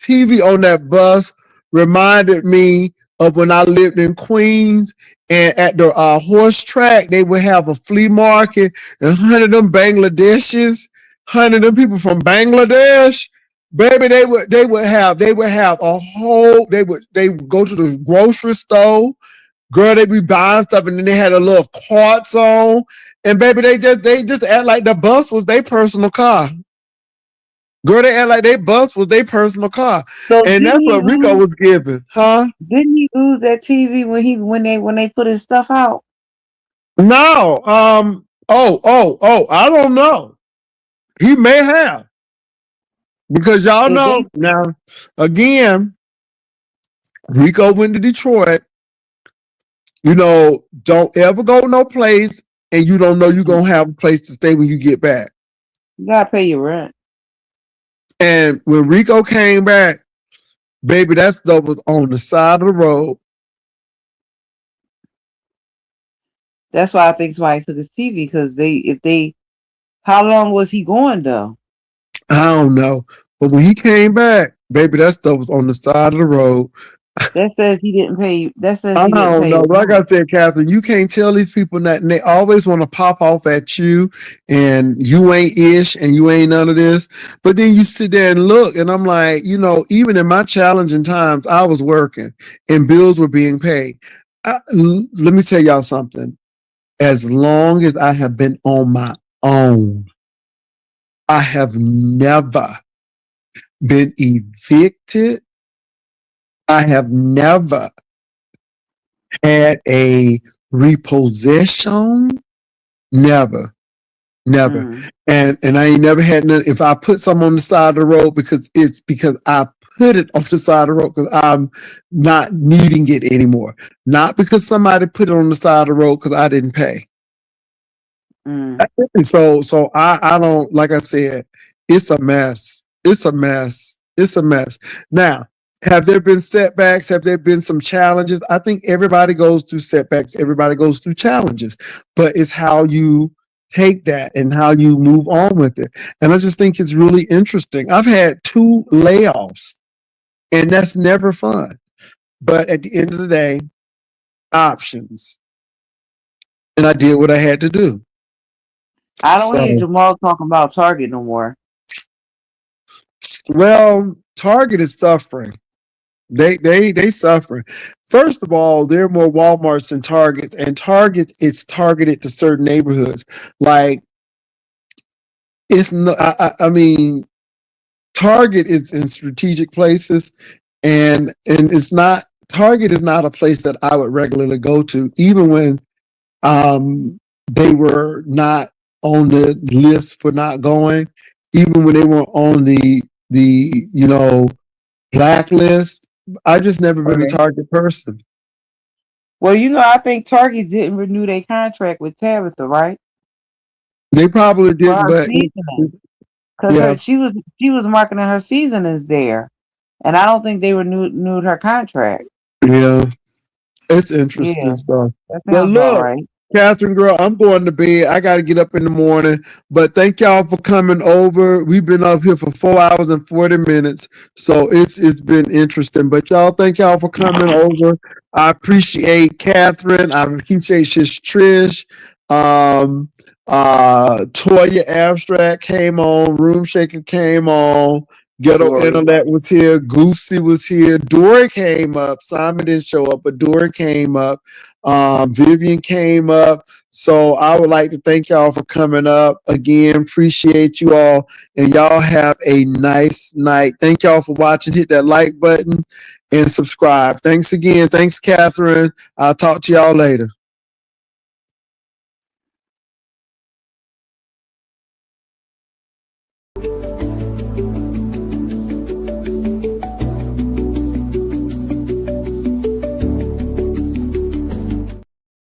TV on that bus reminded me of when I lived in Queens and at the horse track, they would have a flea market and 100 of them people from Bangladesh, baby, they would have a whole, they would go to the grocery store, girl, they be buying stuff and then they had a little carts on. And baby, they just act like the bus was their personal car. Girl, they act like they bus was their personal car. So And that's what Rico was giving, huh? didn't he lose that TV when they put his stuff out? No. I don't know. He may have. Because y'all If know they now, again, Rico went to Detroit. Don't ever go no place and you don't know you're gonna have a place to stay when you get back. you gotta pay your rent. And when Rico came back, baby, that stuff was on the side of the road. That's why I think somebody took his TV because how long was he going though? I don't know. But when he came back, baby, that stuff was on the side of the road. That says he didn't pay. That says I he didn't don't pay know. his Like I rent. said, Catherine, you can't tell these people nothing. They always want to pop off at you and you ain't ish and you ain't none of this. But then you sit there and look, and I'm like, even in my challenging times, I was working and bills were being paid. Let me tell y'all something. As long as I have been on my own, I have never been evicted. I have never had a repossession. Never, never. Mm. And I ain't never had none. If I put some on the side of the road it's because I put it on the side of the road because I'm not needing it anymore. Not because somebody put it on the side of the road because I didn't pay. Mm. So I don't, like I said, it's a mess. It's a mess. It's a mess. Now, have there been setbacks? Have there been some challenges? I think everybody goes through setbacks. Everybody goes through challenges, but it's how you take that and how you move on with it. And I just think it's really interesting. I've had 2 layoffs and that's never fun. But at the end of the day, options. And I did what I had to do. I don't hear So, Jamal talking about Target no more. well, Target is suffering. They suffering. First of all, there are more Walmarts than Targets, and Target it's targeted to certain neighborhoods. Like it's no, I mean, Target is in strategic places, and it's not. Target is not a place that I would regularly go to, even when they were not on the list for not going, even when they were on the blacklist. I just never been a Okay. Target person. Well, I think Target didn't renew their contract with Tabitha, right? They probably For didn't, her but seasoning. Because yeah, she was marketing her seasonings there. And I don't think they renewed her contract. yeah, it's Yeah, interesting stuff. that But sounds about look, right. Catherine, girl, I'm going to bed. I got to get up in the morning. But thank y'all for coming over. We've been up here for 4 hours and 40 minutes, so it's been interesting. But y'all, thank y'all for coming over. I appreciate Catherine. I appreciate Trish. Toya Abstract came on. Room Shaker came on. Ghetto Dory. Intellect was here. Goosey was here. Dory came up. Simon didn't show up, but Dory came up. Vivian came up. So I would like to thank y'all for coming up again. Appreciate you all. And y'all have a nice night. Thank y'all for watching. Hit that like button and subscribe. Thanks again. Thanks, Catherine. I'll talk to y'all later.